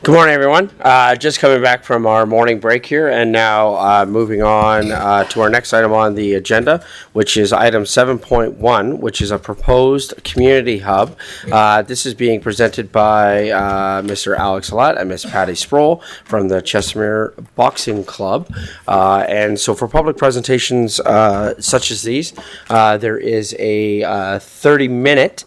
Good morning, everyone. Just coming back from our morning break here, and now moving on to our next item on the agenda, which is item 7.1, which is a proposed community hub. This is being presented by Mr. Alex Halat and Ms. Patty Sproule from the Chestermere Boxing Club. And so for public presentations such as these, there is a 30-minute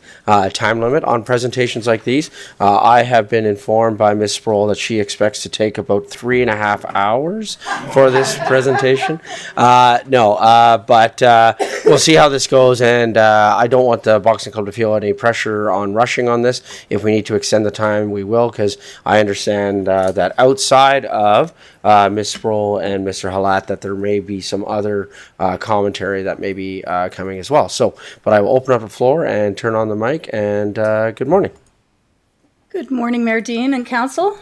time limit on presentations like these. I have been informed by Ms. Sproule that she expects to take about 3.5 hours for this presentation. But we'll see how this goes, and I don't want the boxing club to feel any pressure on rushing on this. If we need to extend the time, we will, because I understand that outside of Ms. Sproule and Mr. Halat, that there may be some other commentary that may be coming as well. So, but I will open up the floor and turn on the mic, and good morning. Good morning, Mayor Dean and Council.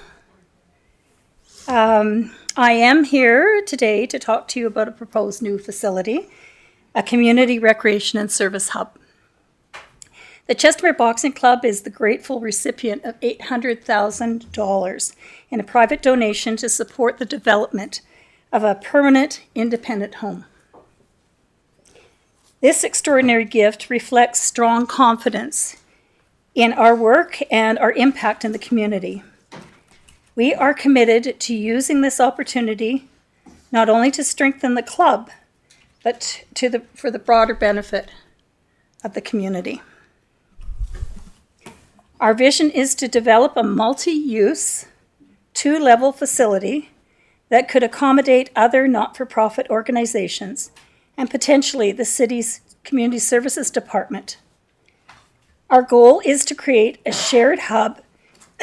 I am here today to talk to you about a proposed new facility, a community recreation and service hub. The Chestermere Boxing Club is the grateful recipient of $800,000 in a private donation to support the development of a permanent independent home. This extraordinary gift reflects strong confidence in our work and our impact in the community. We are committed to using this opportunity not only to strengthen the club, but for the broader benefit of the community. Our vision is to develop a multi-use, 2-level facility that could accommodate other not-for-profit organizations and potentially the city's Community Services Department. Our goal is to create a shared hub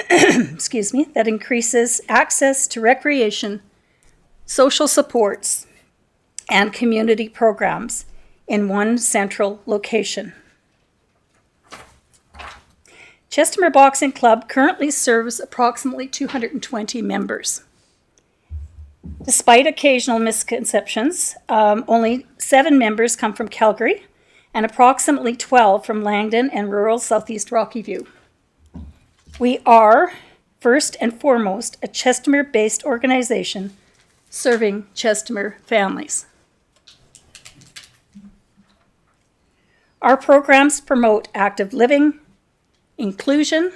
that increases access to recreation, social supports, and community programs in one central location. Chestermere Boxing Club currently serves approximately 220 members. Despite occasional misconceptions, only 7 members come from Calgary and approximately 12 from Langdon and rural Southeast Rocky View. We are, first and foremost, a Chestermere-based organization serving Chestermere families. Our programs promote active living, inclusion,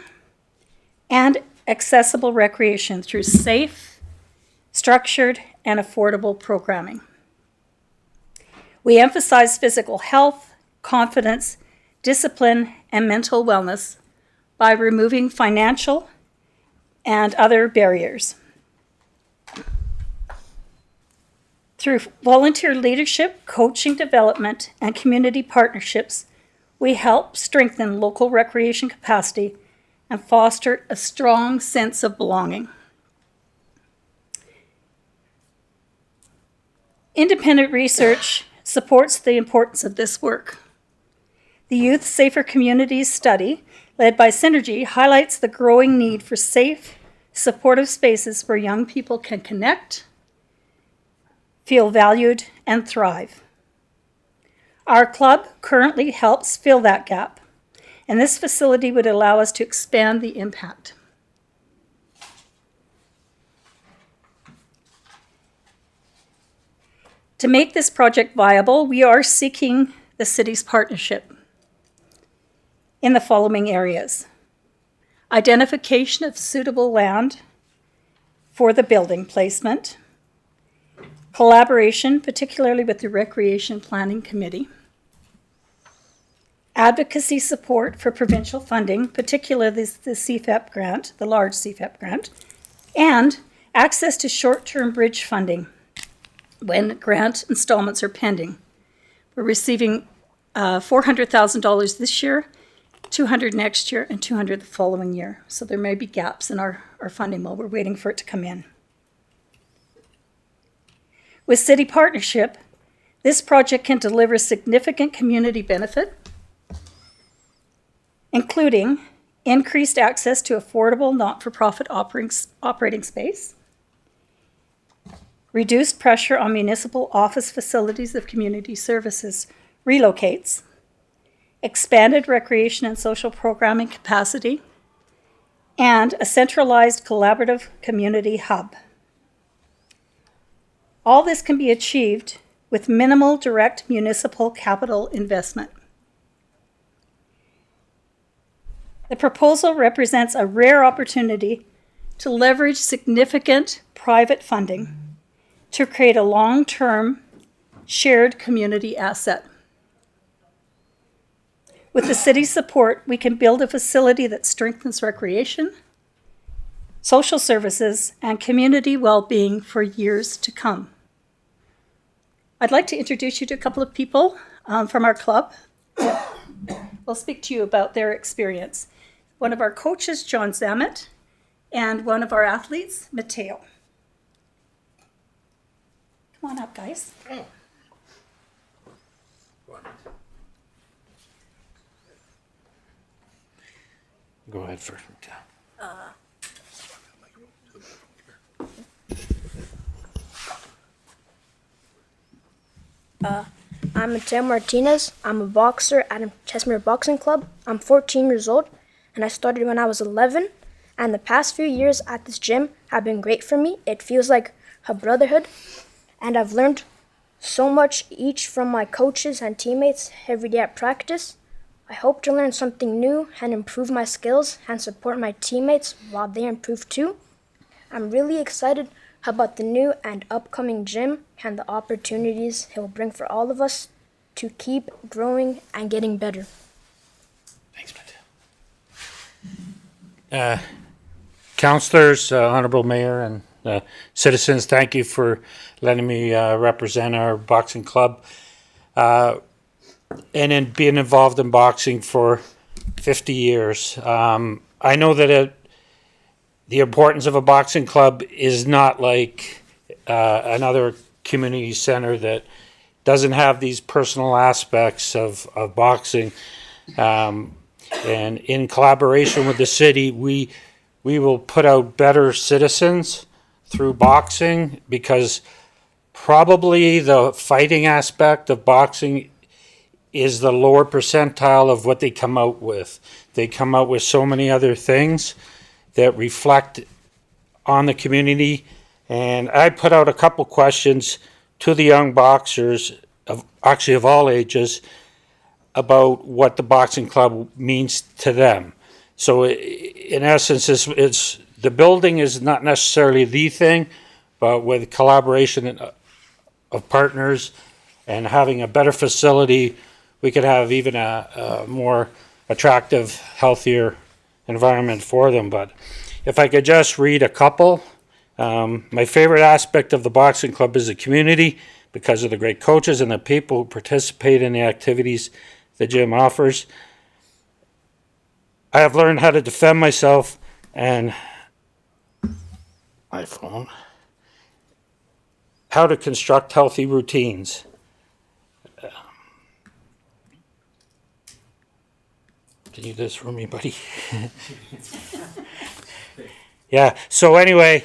and accessible recreation through safe, structured, and affordable programming. We emphasize physical health, confidence, discipline, and mental wellness by removing financial and other barriers. Through volunteer leadership, coaching development, and community partnerships, we help strengthen local recreation capacity and foster a strong sense of belonging. Independent research supports the importance of this work. The Youth Safer Communities study, led by Synergy, highlights the growing need for safe, supportive spaces where young people can connect, feel valued, and thrive. Our club currently helps fill that gap, and this facility would allow us to expand the impact. To make this project viable, we are seeking the city's partnership in the following areas: identification of suitable land for the building placement, collaboration, particularly with the Recreation Planning Committee, advocacy support for provincial funding, particularly the CFEP grant, the large CFEP grant, and access to short-term bridge funding when grant installments are pending. We're receiving $400,000 this year, $200 next year, and $200 the following year. So there may be gaps in our funding while we're waiting for it to come in. With city partnership, this project can deliver significant community benefit, including increased access to affordable not-for-profit operating space, reduced pressure on municipal office facilities of community services relocates, expanded recreation and social programming capacity, and a centralized collaborative community hub. All this can be achieved with minimal direct municipal capital investment. The proposal represents a rare opportunity to leverage significant private funding to create a long-term shared community asset. With the city's support, we can build a facility that strengthens recreation, social services, and community well-being for years to come. I'd like to introduce you to a couple of people from our club. We'll speak to you about their experience. One of our coaches, John Zammett, and one of our athletes, Mateo. Come on up, guys. Go ahead first. I'm Mateo Martinez. I'm a boxer at a Chestermere Boxing Club. I'm 14 years old, and I started when I was 11. And the past few years at this gym have been great for me. It feels like a brotherhood, and I've learned so much each from my coaches and teammates every day at practice. I hope to learn something new and improve my skills and support my teammates while they improve too. I'm really excited about the new and upcoming gym and the opportunities it will bring for all of us to keep growing and getting better. Thanks, Mateo. Councillors, Honourable Mayor, and citizens, thank you for letting me represent our boxing club. And in being involved in boxing for 50 years, I know that the importance of a boxing club is not like another community center that doesn't have these personal aspects of boxing. And in collaboration with the city, we will put out better citizens through boxing, because probably the fighting aspect of boxing is the lower percentile of what they come out with. They come out with so many other things that reflect on the community. And I put out a couple questions to the young boxers, of all ages, about what the boxing club means to them. So in essence, it's the building is not necessarily the thing, but with collaboration of partners and having a better facility, we could have even a more attractive, healthier environment for them. But if I could just read a couple, my favorite aspect of the boxing club is the community, because of the great coaches and the people who participate in the activities the gym offers. I have learned how to defend myself and how to construct healthy routines. Can you do this for me, buddy? Yeah, so anyway,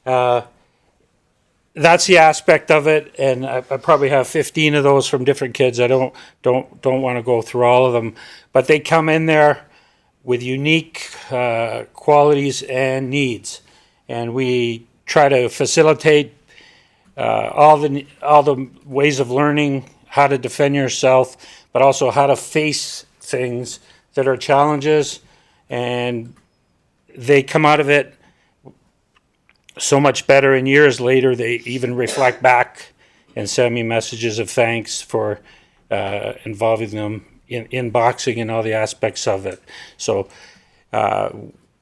that's the aspect of it, and I probably have 15 of those from different kids. I don't want to go through all of them, but they come in there with unique qualities and needs, and we try to facilitate all the ways of learning how to defend yourself, but also how to face things that are challenges, and they come out of it so much better, and years later they even reflect back and send me messages of thanks for involving them in boxing and all the aspects of it. So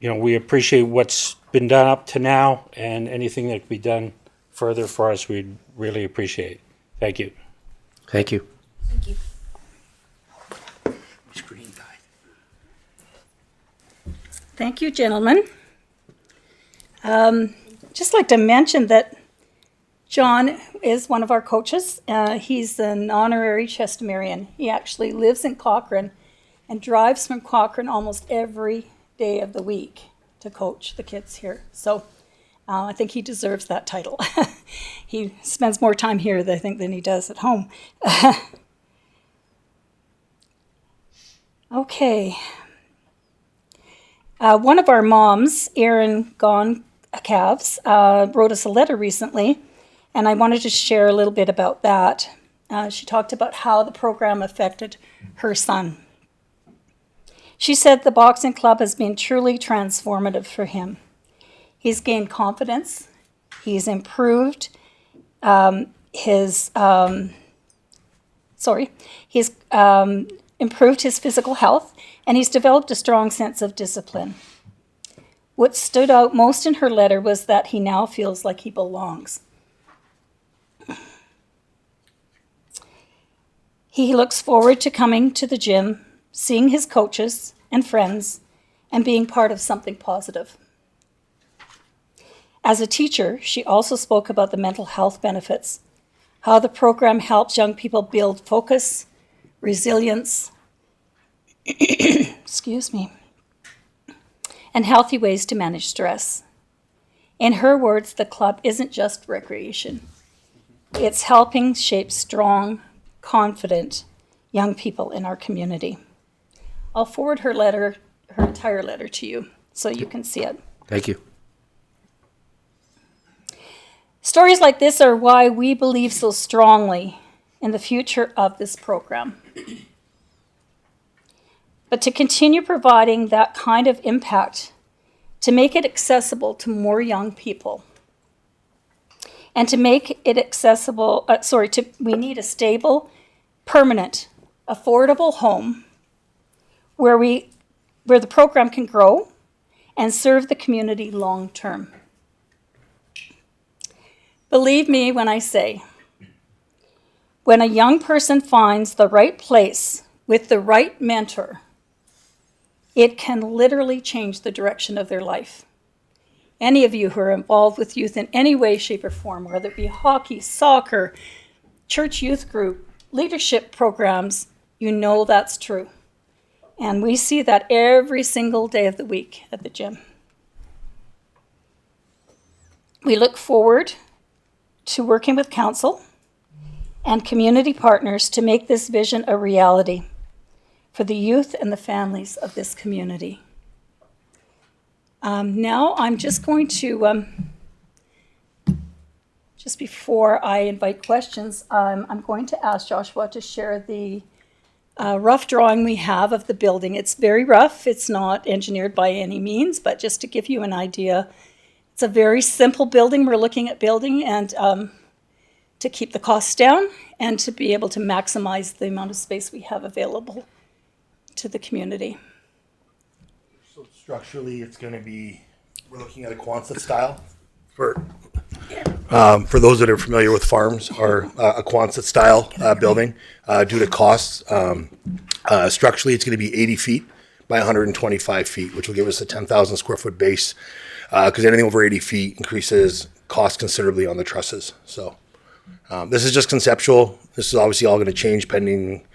we appreciate what's been done up to now, and anything that can be done further for us we'd really appreciate. Thank you. Thank you. Thank you. Thank you, gentlemen. Just like to mention that John is one of our coaches. He's an honorary Chestermerian. He actually lives in Cochrane and drives from Cochrane almost every day of the week to coach the kids here. So I think he deserves that title. He spends more time here, I think, than he does at home. Okay. One of our moms, Erin Gone Calves, wrote us a letter recently, and I wanted to share a little bit about that. She talked about how the program affected her son. She said the boxing club has been truly transformative for him. He's gained confidence. He's improved improved his physical health, and he's developed a strong sense of discipline. What stood out most in her letter was that he now feels like he belongs. He looks forward to coming to the gym, seeing his coaches and friends, and being part of something positive. As a teacher, she also spoke about the mental health benefits, how the program helps young people build focus, resilience, excuse me, and healthy ways to manage stress. In her words, the club isn't just recreation. It's helping shape strong, confident young people in our community. I'll forward her entire letter to you so you can see it. Thank you. Stories like this are why we believe so strongly in the future of this program. But to continue providing that kind of impact, to make it accessible to more young people, and to make it accessible, we need a stable, permanent, affordable home where the program can grow and serve the community long term. Believe me when I say, when a young person finds the right place with the right mentor, it can literally change the direction of their life. Any of you who are involved with youth in any way, shape, or form, whether it be hockey, soccer, church youth group, leadership programs, you know that's true. And we see that every single day of the week at the gym. We look forward to working with Council and community partners to make this vision a reality for the youth and the families of this community. Now I'm just going to, just before I invite questions, I'm going to ask Joshua to share the rough drawing we have of the building. It's very rough. It's not engineered by any means, but just to give you an idea, it's a very simple building we're looking at building, and to keep the costs down and to be able to maximize the amount of space we have available to the community. So structurally, it's going to be, we're looking at a Quonset style. For those that are familiar with farms, or a Quonset style building, due to costs. Structurally, it's going to be 80 feet by 125 feet, which will give us a 10,000 square foot base, because anything over 80 feet increases cost considerably on the trusses. So this is just conceptual. This is obviously all going to change pending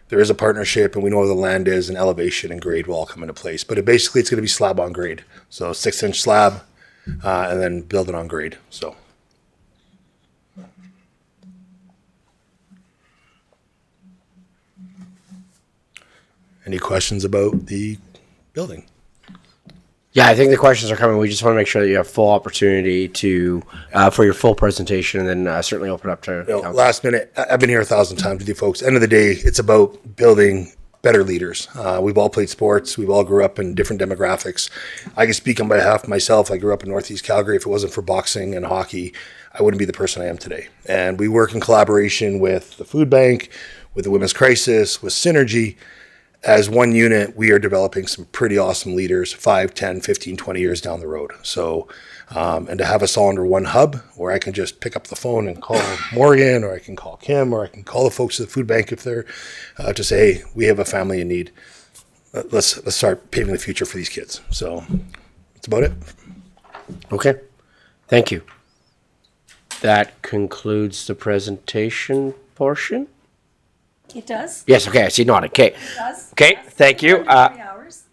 there is a partnership, and we know where the land is, and elevation and grade will all come into place. But basically, it's going to be slab on grade. So 6-inch slab, and then build it on grade. So. Any questions about the building? Yeah, I think the questions are coming. We just want to make sure that you have full opportunity to for your full presentation, and then certainly open up to council. Last minute. I've been here 1,000 times with you folks. End of the day, it's about building better leaders. We've all played sports. We've all grew up in different demographics. I can speak on behalf of myself. I grew up in Northeast Calgary. If it wasn't for boxing and hockey, I wouldn't be the person I am today. And we work in collaboration with the food bank, with the Women's Crisis, with Synergy. As one unit, we are developing some pretty awesome leaders 5, 10, 15, 20 years down the road. So, and to have us all under one hub where I can just pick up the phone and call Morgan, or I can call Kim, or I can call the folks at the food bank if they're, to say, hey, we have a family in need. Let's start paving the future for these kids. So that's about it. Okay. Thank you. That concludes the presentation portion. It does? Yes, okay, I see nodding. Okay. It does? Okay, Yes. thank you. 3 hours.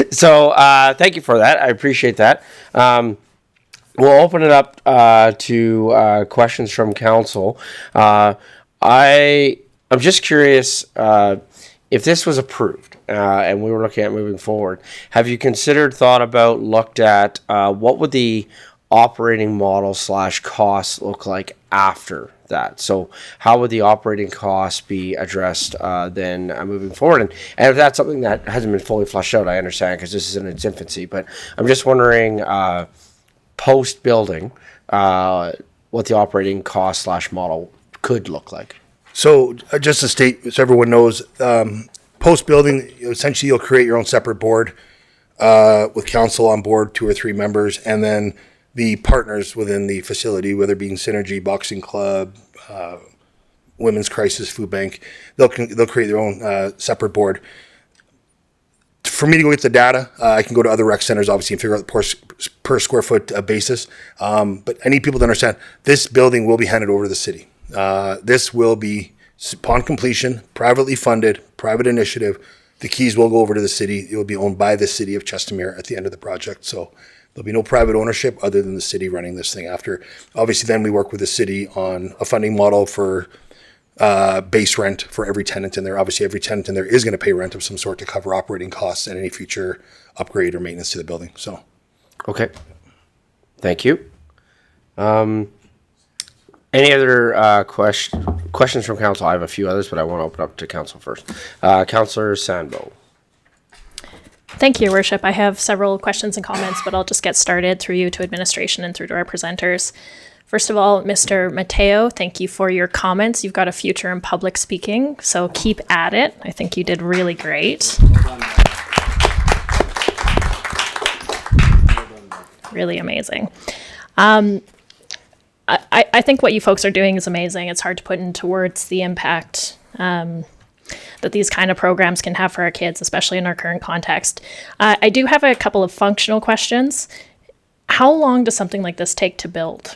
So thank you for that. I appreciate that. We'll open it up to questions from council. I'm just curious if this was approved and we were looking at moving forward, have you thought about, looked at what would the operating model / costs look like after that? So how would the operating costs be addressed then moving forward? And if that's something that hasn't been fully fleshed out, I understand because this is in its infancy, but I'm just wondering post building what the operating cost / model could look like. So just to state, so everyone knows, post building, essentially you'll create your own separate board with council on board, 2 or 3 members, and then the partners within the facility, whether it being Synergy, Boxing Club, Women's Crisis Food Bank, they'll create their own separate board. For me to go get the data, I can go to other rec centers, obviously, and figure out the per square foot basis. But I need people to understand this building will be handed over to the city. This will be, upon completion, privately funded, private initiative. The keys will go over to the city. It will be owned by the city of Chestermere at the end of the project. So there'll be no private ownership other than the city running this thing after. Obviously, then we work with the city on a funding model for base rent for every tenant in there. Obviously, every tenant in there is going to pay rent of some sort to cover operating costs and any future upgrade or maintenance to the building. So, okay, thank you. Any other questions from council? I have a few others, but I want to open up to council first. Councillor Sandbo. Thank you, Your Worship. I have several questions and comments, but I'll just get started through you to administration and through to our presenters. First of all, Mr. Mateo, thank you for your comments. You've got a future in public speaking, so keep at it. I think you did really great. Really amazing. I think what you folks are doing is amazing. It's hard to put into words the impact that these kind of programs can have for our kids, especially in our current context. I do have a couple of functional questions. How long does something like this take to build?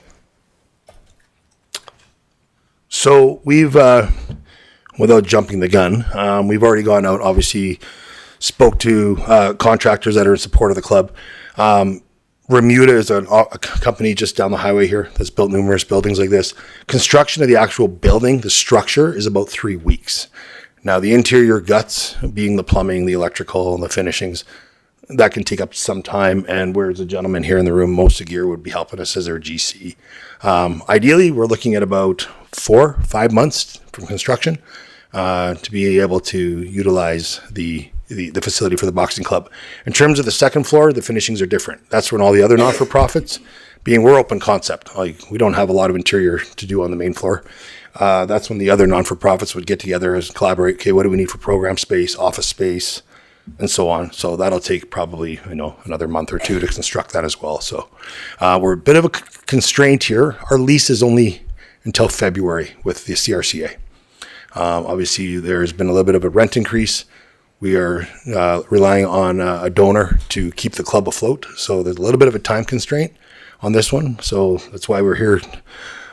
So we've, without jumping the gun, we've already gone out, obviously spoke to contractors that are in support of the club. Remuda is a company just down the highway here that's built numerous buildings like this. Construction of the actual building, the structure, is about 3 weeks. Now, the interior guts, being the plumbing, the electrical, and the finishings, that can take up some time. And whereas a gentleman here in the room, most of gear would be helping us as our GC. Ideally, we're looking at about 4 or 5 months from construction to be able to utilize the facility for the boxing club. In terms of the second floor, the finishings are different. That's when all the other not-for-profits, being we're open concept, like we don't have a lot of interior to do on the main floor. That's when the other non-for-profits would get together and collaborate. Okay, what do we need for program space, office space, and so on. So that'll take probably, another month or 2 to construct that as well. So we're a bit of a constraint here. Our lease is only until February with the CRCA. Obviously, there's been a little bit of a rent increase. We are relying on a donor to keep the club afloat. So there's a little bit of a time constraint on this one. So that's why we're here,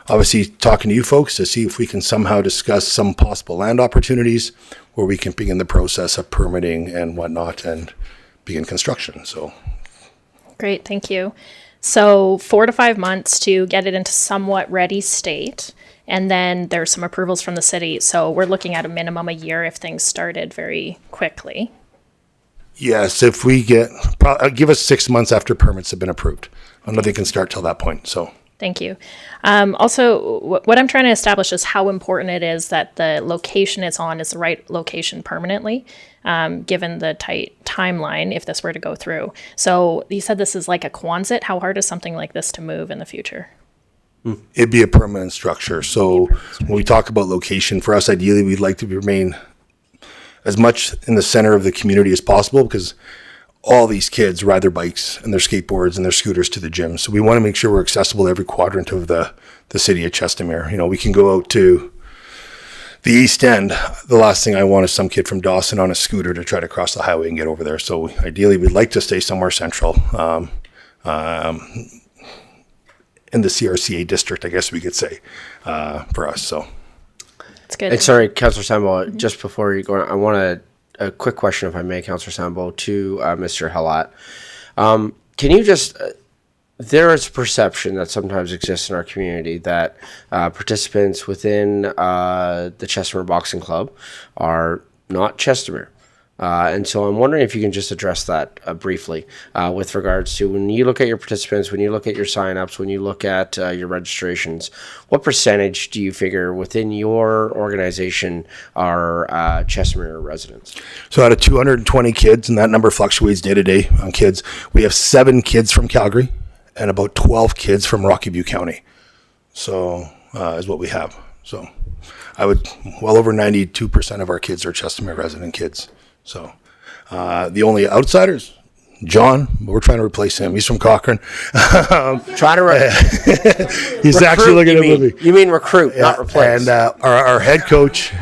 obviously, talking to you folks to see if we can somehow discuss some possible land opportunities where we can begin the process of permitting and whatnot and begin construction. So Great, thank you. So 4 to 5 months to get it into somewhat ready state. And then there's some approvals from the city. So we're looking at a minimum a year if things started very quickly. yes, if we give us 6 months after permits have been approved. Nothing can start till that point. So Thank you. Also, what I'm trying to establish is how important it is that the location it's on is the right location permanently, given the tight timeline if this were to go through. So you said this is like a Quonset. How hard is something like this to move in the future? it'd be a permanent structure. So when we talk about location, for us, ideally, we'd like to remain as much in the center of the community as possible because all these kids ride their bikes and their skateboards and their scooters to the gym. So we want to make sure we're accessible to every quadrant of the city of Chestermere. We can go out to the East End. The last thing I want is some kid from Dawson on a scooter to try to cross the highway and get over there. So ideally, we'd like to stay somewhere central in the CRCA district, I guess we could say, for us. So It's good. And sorry, Councillor Sambo, just before you go on, I want a quick question, if I may, Councillor Sambo, to Mr. Halat. Can you just, there is a perception that sometimes exists in our community that participants within the Chestermere Boxing Club are not Chestermere. And so I'm wondering if you can just address that briefly with regards to when you look at your participants, when you look at your signups, when you look at your registrations, what percentage do you figure within your organization are Chestermere residents? So out of 220 kids, and that number fluctuates day to day on kids, we have 7 kids from Calgary and about 12 kids from Rocky View County. So is what we have. So well over 92% of our kids are Chestermere resident kids. So the only outsiders, John, but we're trying to replace him. He's from Cochrane. Trying to He's actually looking at a movie. You mean recruit, not replace. And our head coach,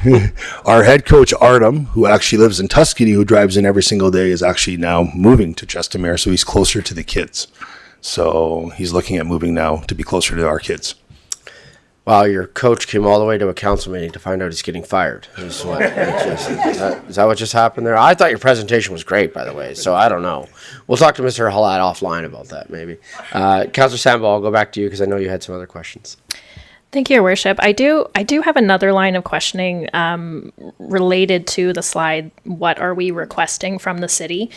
Artem, who actually lives in Tuscany, who drives in every single day, is actually now moving to Chestermere, so he's closer to the kids. So he's looking at moving now to be closer to our kids. Wow, your coach came all the way to a council meeting to find out he's getting fired. Is that what just happened there? I thought your presentation was great, by the way, so I don't know. We'll talk to Mr. Halat offline about that, maybe. Councillor Sambo, I'll go back to you because I know you had some other questions. Thank you, Your Worship. I do have another line of questioning related to the slide, what are we requesting from the city?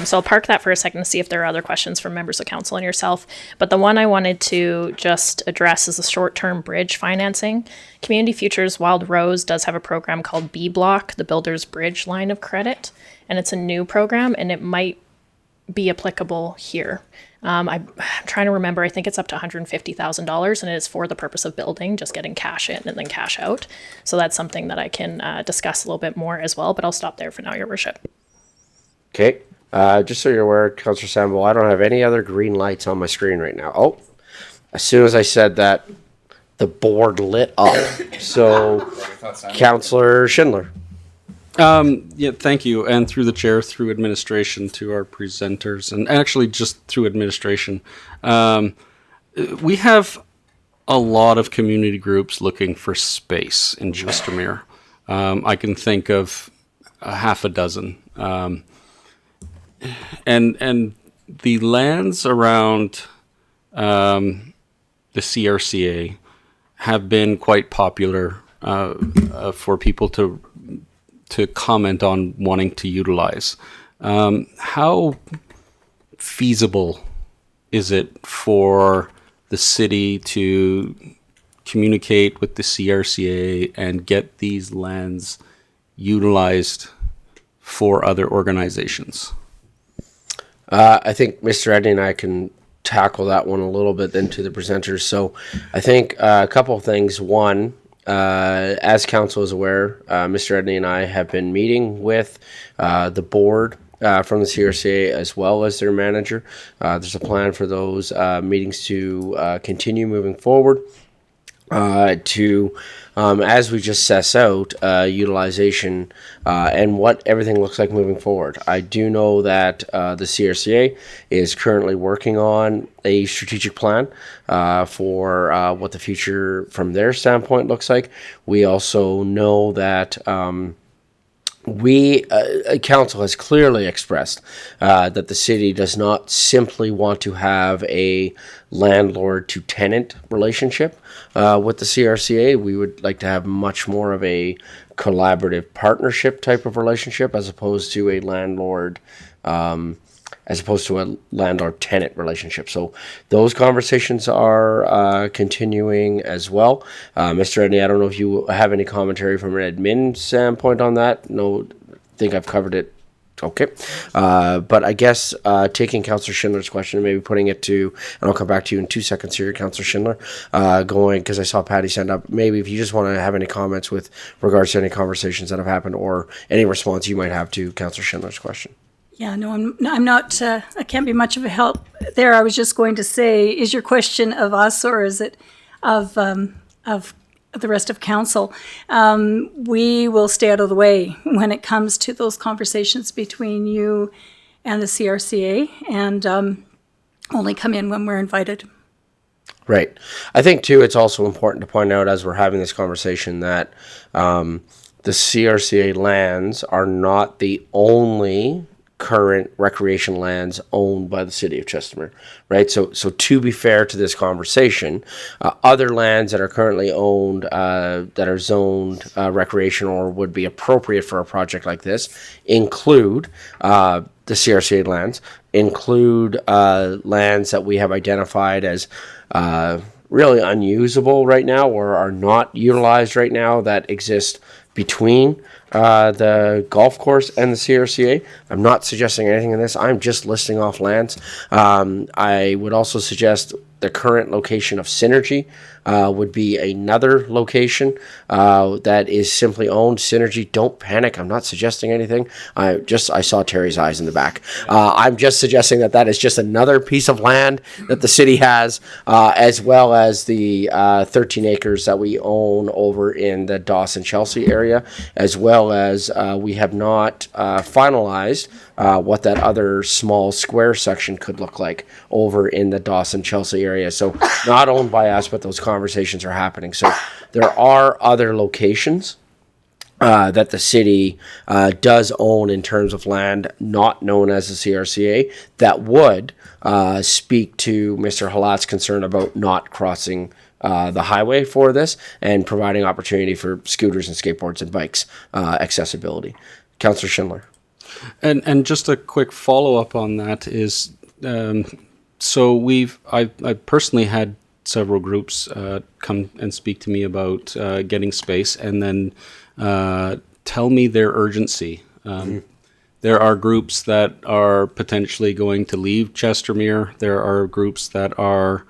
So I'll park that for a second to see if there are other questions from members of council and yourself. But the one I wanted to just address is the short-term bridge financing. Community Futures Wild Rose does have a program called B Block, the Builder's Bridge Line of Credit, and it's a new program, and it might be applicable here. I'm trying to remember, I think it's up to $150,000 and it is for the purpose of building, just getting cash in and then cash out. So that's something that I can discuss a little bit more as well, but I'll stop there for now, Your Worship. Okay. Just so you're aware, Councillor Sambo, I don't have any other green lights on my screen right now. Oh, as soon as I said that, the board lit up. So, Councillor Schindler. Yeah, thank you. And through the chair, through administration, to our presenters, and actually just through administration. We have a lot of community groups looking for space in Chestermere. I can think of a half a dozen. And the lands around the CRCA have been quite popular for people to comment on wanting to utilize. How feasible is it for the city to communicate with the CRCA and get these lands utilized for other organizations? I think Mr. Edney and I can tackle that one a little bit then to the presenters. So I think a couple of things. One, as council is aware, Mr. Edney and I have been meeting with the board from the CRCA as well as their manager. There's a plan for those meetings to continue moving forward. As we just suss out utilization and what everything looks like moving forward. I do know that the CRCA is currently working on a strategic plan for what the future from their standpoint looks like. We also know that council has clearly expressed that the city does not simply want to have a landlord to tenant relationship with the CRCA. We would like to have much more of a collaborative partnership type of relationship as opposed to a landlord tenant relationship. So those conversations are continuing as well. Mr. Edney, I don't know if you have any commentary from an admin standpoint on that. No, I think I've covered it. Okay. But I guess taking Councillor Schindler's question and maybe putting it to, and I'll come back to you in 2 seconds here, Councillor Schindler, because I saw Patty stand up. Maybe if you just want to have any comments with regards to any conversations that have happened or any response you might have to Councillor Schindler's question. Yeah, no, I'm not, I can't be much of a help there. I was just going to say, is your question of us or is it of the rest of council? We will stay out of the way when it comes to those conversations between you and the CRCA and only come in when we're invited. Right. I think, too, it's also important to point out as we're having this conversation that the CRCA lands are not the only current recreation lands owned by the city of Chestermere, right? So to be fair to this conversation, other lands that are currently owned, that are zoned recreational or would be appropriate for a project like this include the CRCA lands, include lands that we have identified as really unusable right now or are not utilized right now that exist between the golf course and the CRCA. I'm not suggesting anything in this. I'm just listing off lands. I would also suggest the current location of Synergy would be another location that is simply owned. Synergy, don't panic. I'm not suggesting anything. I saw Terry's eyes in the back. I'm just suggesting that is just another piece of land that the city has, as well as the 13 acres that we own over in the Dawson-Chelsea area, as well as we have not finalized what that other small square section could look like over in the Dawson-Chelsea area. So not owned by us, but those conversations are happening. So there are other locations that the city does own in terms of land not known as the CRCA that would speak to Mr. Halat's concern about not crossing the highway for this and providing opportunity for scooters and skateboards and bikes accessibility. Councillor Schindler. And just a quick follow-up on that is, so I personally had several groups come and speak to me about getting space and then tell me their urgency. There are groups that are potentially going to leave Chestermere. There are groups that are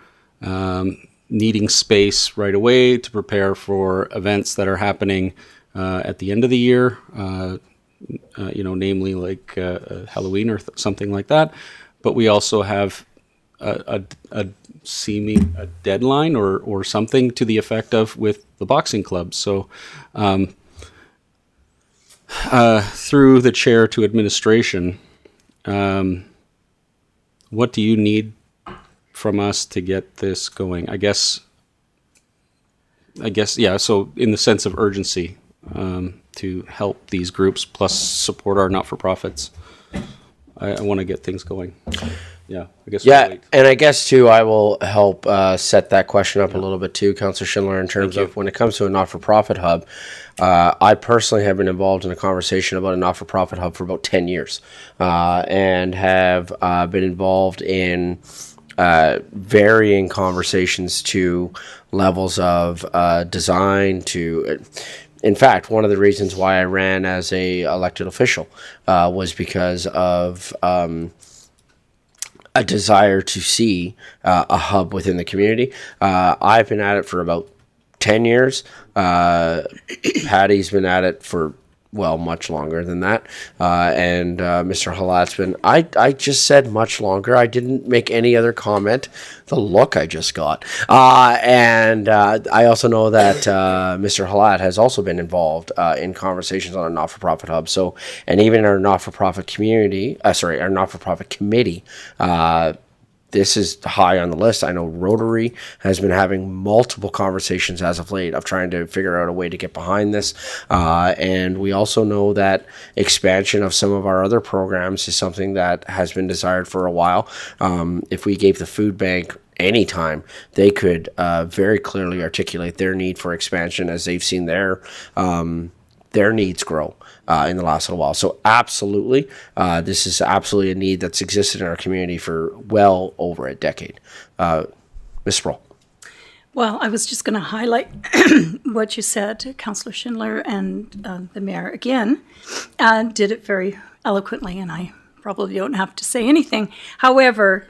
needing space right away to prepare for events that are happening at the end of the year. Namely like Halloween or something like that. But we also have a deadline or something to the effect of with the boxing club. So through the chair to administration, what do you need from us to get this going? I guess, yeah, so in the sense of urgency, to help these groups plus support our not-for-profits. I want to get things going. Yeah, I guess. Yeah, and I guess too, I will help set that question up a little bit too, Councillor Schindler, in terms of when it comes to a not-for-profit hub. I personally have been involved in a conversation about a not-for-profit hub for about 10 years, and have been involved in varying conversations to levels of design to. In fact, one of the reasons why I ran as a elected official was because of a desire to see a hub within the community. I've been at it for about 10 years. Patty's been at it for, well, much longer than that. And Mr. Halat's been, I just said much longer. I didn't make any other comment. The look I just got. And I also know that Mr. Halat has also been involved in conversations on a not-for-profit hub. So, and even our not-for-profit community, our not-for-profit committee, this is high on the list. I know Rotary has been having multiple conversations as of late of trying to figure out a way to get behind this. And we also know that expansion of some of our other programs is something that has been desired for a while. If we gave the food bank any time, they could very clearly articulate their need for expansion as they've seen their needs grow in the last little while. So absolutely, this is absolutely a need that's existed in our community for well over a decade. Ms. Sproule. Well, I was just going to highlight what you said, Councillor Schindler, and the mayor again did it very eloquently, and I probably don't have to say anything. However,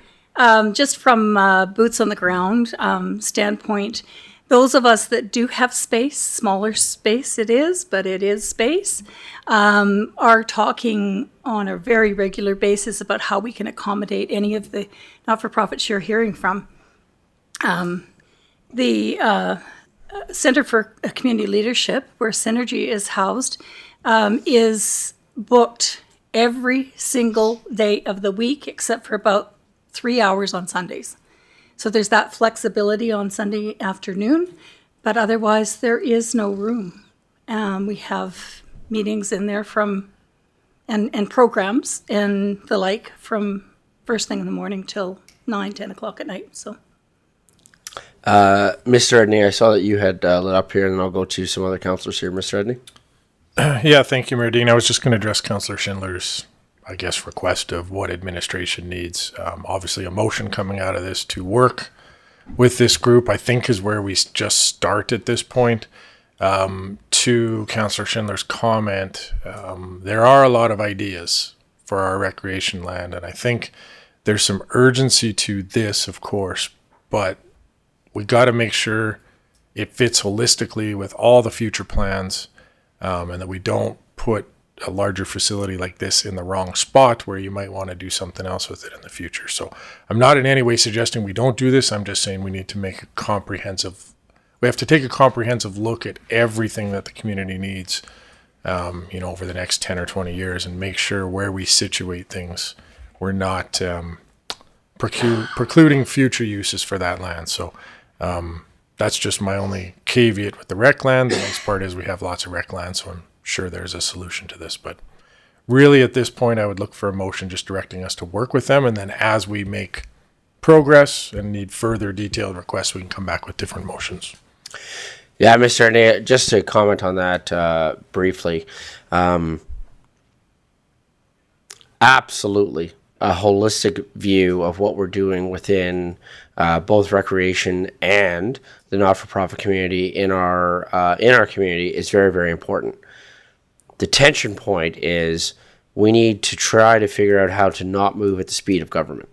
just from boots on the ground standpoint, those of us that do have space, smaller space it is, but it is space, are talking on a very regular basis about how we can accommodate any of the not-for-profits you're hearing from. The Center for Community Leadership, where Synergy is housed, is booked every single day of the week except for about 3 hours on Sundays. So there's that flexibility on Sunday afternoon, but otherwise there is no room. We have meetings in there from and programs and the like from first thing in the morning till 9, 10 o'clock at night. So. Mr. Edney, I saw that you had lit up here, and then I'll go to some other councillors here. Mr. Edney? Yeah, thank you, Mayor Dean. I was just going to address Councillor Schindler's, I guess, request of what administration needs. Obviously, a motion coming out of this to work with this group, I think, is where we just start at this point. To Councillor Schindler's comment, there are a lot of ideas for our recreation land, and I think there's some urgency to this, of course, but we got to make sure it fits holistically with all the future plans, and that we don't put a larger facility like this in the wrong spot where you might want to do something else with it in the future. So I'm not in any way suggesting we don't do this. I'm just saying we need to make a comprehensive, we have to take a comprehensive look at everything that the community needs, over the next 10 or 20 years, and make sure where we situate things, we're not precluding future uses for that land. So that's just my only caveat with the rec land. The nice part is we have lots of rec land, so I'm sure there's a solution to this. But really at this point, I would look for a motion just directing us to work with them. And then as we make progress and need further detailed requests, we can come back with different motions. Yeah, Mr. Edney, just to comment on that briefly. Absolutely. A holistic view of what we're doing within both recreation and the not-for-profit community in our community is very, very important. The tension point is we need to try to figure out how to not move at the speed of government.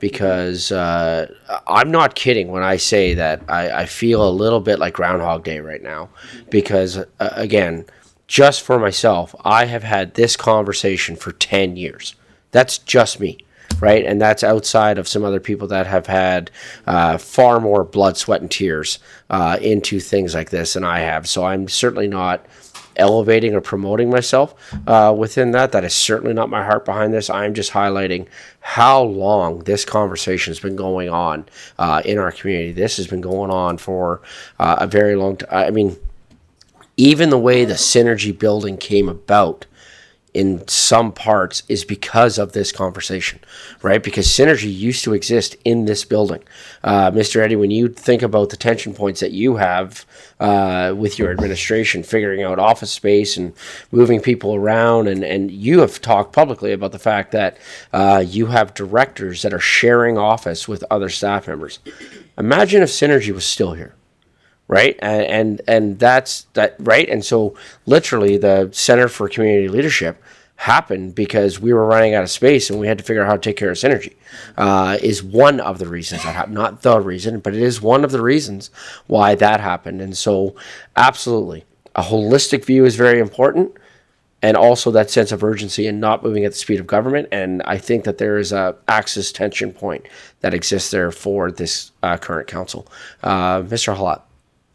Because I'm not kidding when I say that I feel a little bit like Groundhog Day right now. Because, again, just for myself, I have had this conversation for 10 years. That's just me, right? And that's outside of some other people that have had far more blood, sweat, and tears into things like this than I have. So I'm certainly not elevating or promoting myself within that. That is certainly not my heart behind this. I'm just highlighting how long this conversation has been going on in our community. This has been going on for a very long time. I mean, even the way the Synergy building came about in some parts is because of this conversation, right? Because Synergy used to exist in this building. Mr. Eddy, when you think about the tension points that you have with your administration, figuring out office space and moving people around, and you have talked publicly about the fact that you have directors that are sharing office with other staff members. Imagine if Synergy was still here. Right. And that's that. Right. And so literally the Center for Community Leadership happened because we were running out of space and we had to figure out how to take care of Synergy is one of the reasons that happened. Not the reason, but it is one of the reasons why that happened. And so absolutely a holistic view is very important. And also that sense of urgency and not moving at the speed of government. And I think that there is a axis tension point that exists there for this current council. Mr. Halat.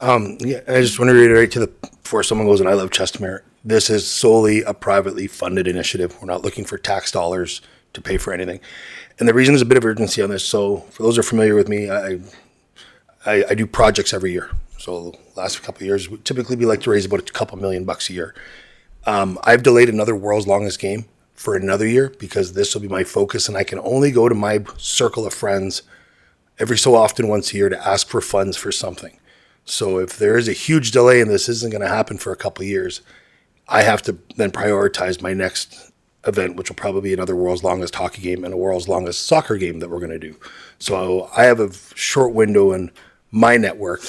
Yeah, I just want to reiterate before someone goes, and I love Chestermere, this is solely a privately funded initiative. We're not looking for tax dollars to pay for anything. And the reason there's a bit of urgency on this, so for those who are familiar with me, I do projects every year. So the last couple of years, typically we like to raise about a couple $1,000,000 a year. I've delayed another World's Longest Game for another year because this will be my focus, and I can only go to my circle of friends every so often once a year to ask for funds for something. So if there is a huge delay and this isn't going to happen for a couple of years, I have to then prioritize my next event, which will probably be another World's Longest Hockey Game and a World's Longest Soccer Game that we're going to do. So I have a short window in my network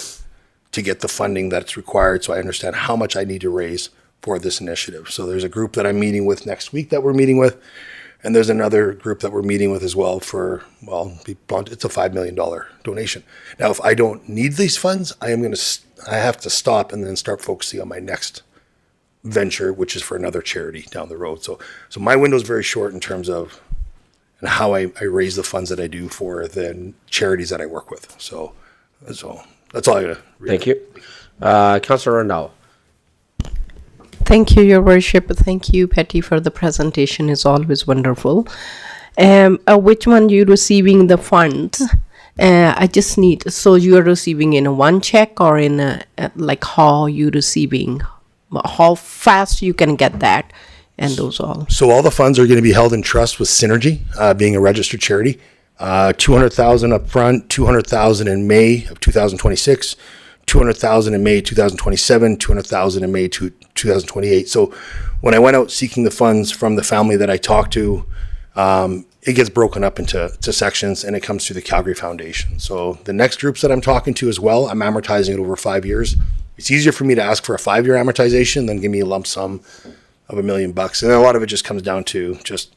to get the funding that's required so I understand how much I need to raise for this initiative. So there's a group that I'm meeting with next week that we're meeting with, and there's another group that we're meeting with as well for, well, be blunt, it's a $5 million donation. Now, if I don't need these funds, I have to stop and then start focusing on my next venture, which is for another charity down the road. So my window is very short in terms of and how I raise the funds that I do for the charities that I work with. So that's all I got to read. Thank you. Councillor Randall. Thank you, Your Worship. Thank you, Patty, for the presentation. It's always wonderful. Which one you receiving the funds? I just need, so you are receiving in a one check or in like how you receiving, how fast you can get that and those all? So all the funds are going to be held in trust with Synergy, being a registered charity. 200,000 up front, 200,000 in May of 2026, 200,000 in May 2027, 200,000 in May 2028. So when I went out seeking the funds from the family that I talked to, it gets broken up into sections, and it comes through the Calgary Foundation. So the next groups that I'm talking to as well, I'm amortizing it over 5 years. It's easier for me to ask for a 5-year amortization than give me a lump sum of $1 million. And a lot of it just comes down to just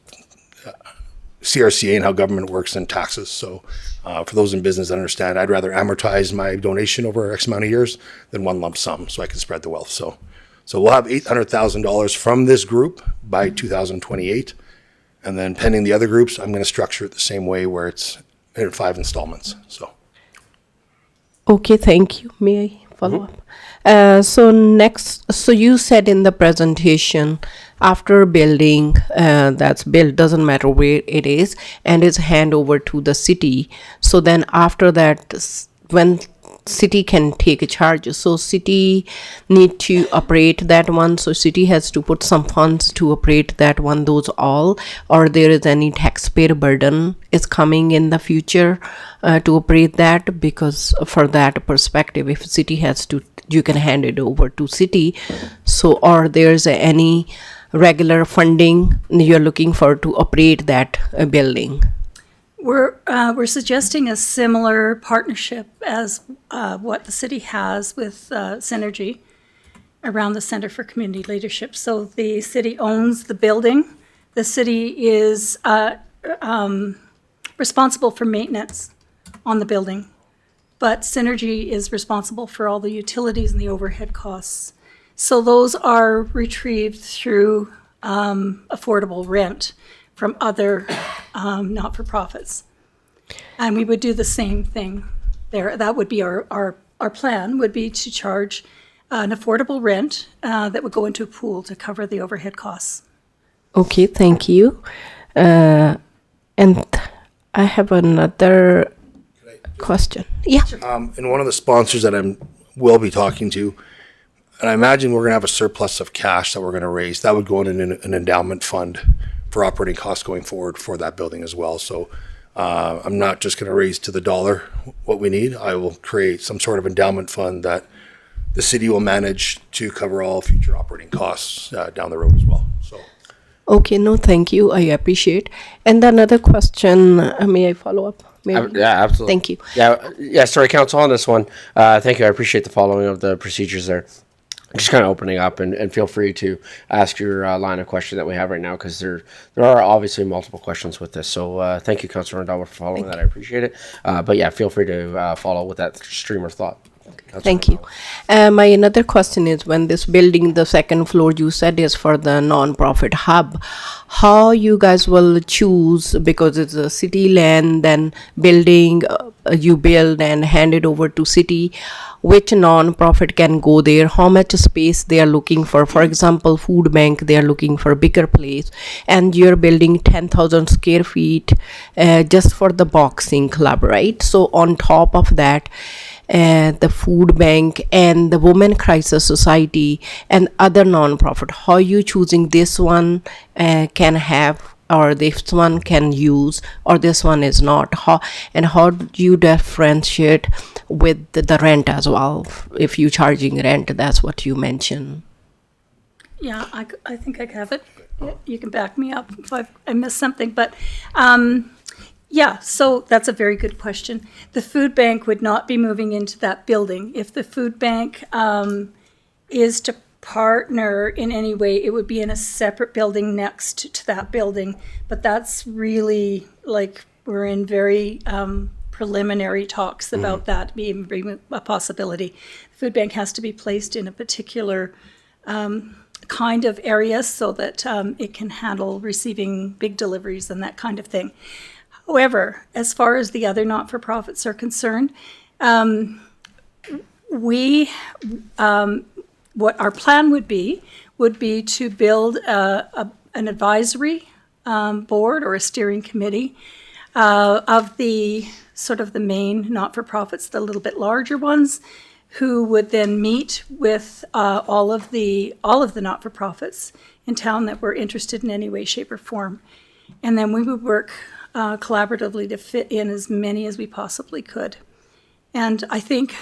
CRCA and how government works and taxes. So for those in business that understand, I'd rather amortize my donation over X amount of years than one lump sum so I can spread the wealth. So we'll have $800,000 from this group by 2028. And then pending the other groups, I'm going to structure it the same way where it's in 5 installments. So. Okay, thank you. May I follow up? So you said in the presentation, after building that's built, doesn't matter where it is, and it's hand over to the city. So then after that, when city can take a charge, so city need to operate that one, so city has to put some funds to operate that one, those all, or there is any taxpayer burden is coming in the future to operate that? Because for that perspective, if city has to, you can hand it over to city. So or there's any regular funding you're looking for to operate that building? We're suggesting a similar partnership as what the city has with Synergy around the Center for Community Leadership. So the city owns the building. The city is responsible for maintenance on the building, but Synergy is responsible for all the utilities and the overhead costs. So those are retrieved through affordable rent from other not-for-profits. And we would do the same thing there. That would be our plan, would be to charge an affordable rent that would go into a pool to cover the overhead costs. Okay, thank you. And I have another question. Yeah. And one of the sponsors that will be talking to, and I imagine we're going to have a surplus of cash that we're going to raise. That would go in an endowment fund for operating costs going forward for that building as well. So I'm not just going to raise to the dollar what we need. I will create some sort of endowment fund that the city will manage to cover all future operating costs down the road as well. So. Okay, no, thank you. I appreciate. And another question, may I follow up? Maybe? Yeah, absolutely. Thank you. Yeah, sorry, Counsel, on this one. Thank you. I appreciate the following of the procedures there. Just kind of opening up, and feel free to ask your line of question that we have right now, because there are obviously multiple questions with this. So thank you, Councilor Randall, for following that. I appreciate it. But yeah, feel free to follow with that stream of thought. Thank you. My another question is, when this building, the second floor you said is for the non-profit hub, how you guys will choose, because it's a city land, then building you build and hand it over to city, which non-profit can go there, how much space they are looking for. For example, food bank, they are looking for a bigger place, and you're building 10,000 square feet just for the boxing club, right? So on top of that, the food bank and the Women Crisis Society and other non-profit, how you choosing this one can have, or this one can use, or this one is not? How do you differentiate with the rent as well? If you charging rent, that's what you mentioned. Yeah, I think I have it. You can back me up if I missed something, but yeah, so that's a very good question. The food bank would not be moving into that building. If the food bank is to partner in any way, it would be in a separate building next to that building. But that's really, like, we're in very preliminary talks about that being a possibility. The food bank has to be placed in a particular kind of area so that it can handle receiving big deliveries and that kind of thing. However, as far as the other not-for-profits are concerned, what our plan would be to build an advisory board or a steering committee of the sort of the main not-for-profits, the little bit larger ones, who would then meet with all of the not-for-profits in town that were interested in any way, shape, or form. And then we would work collaboratively to fit in as many as we possibly could. And I think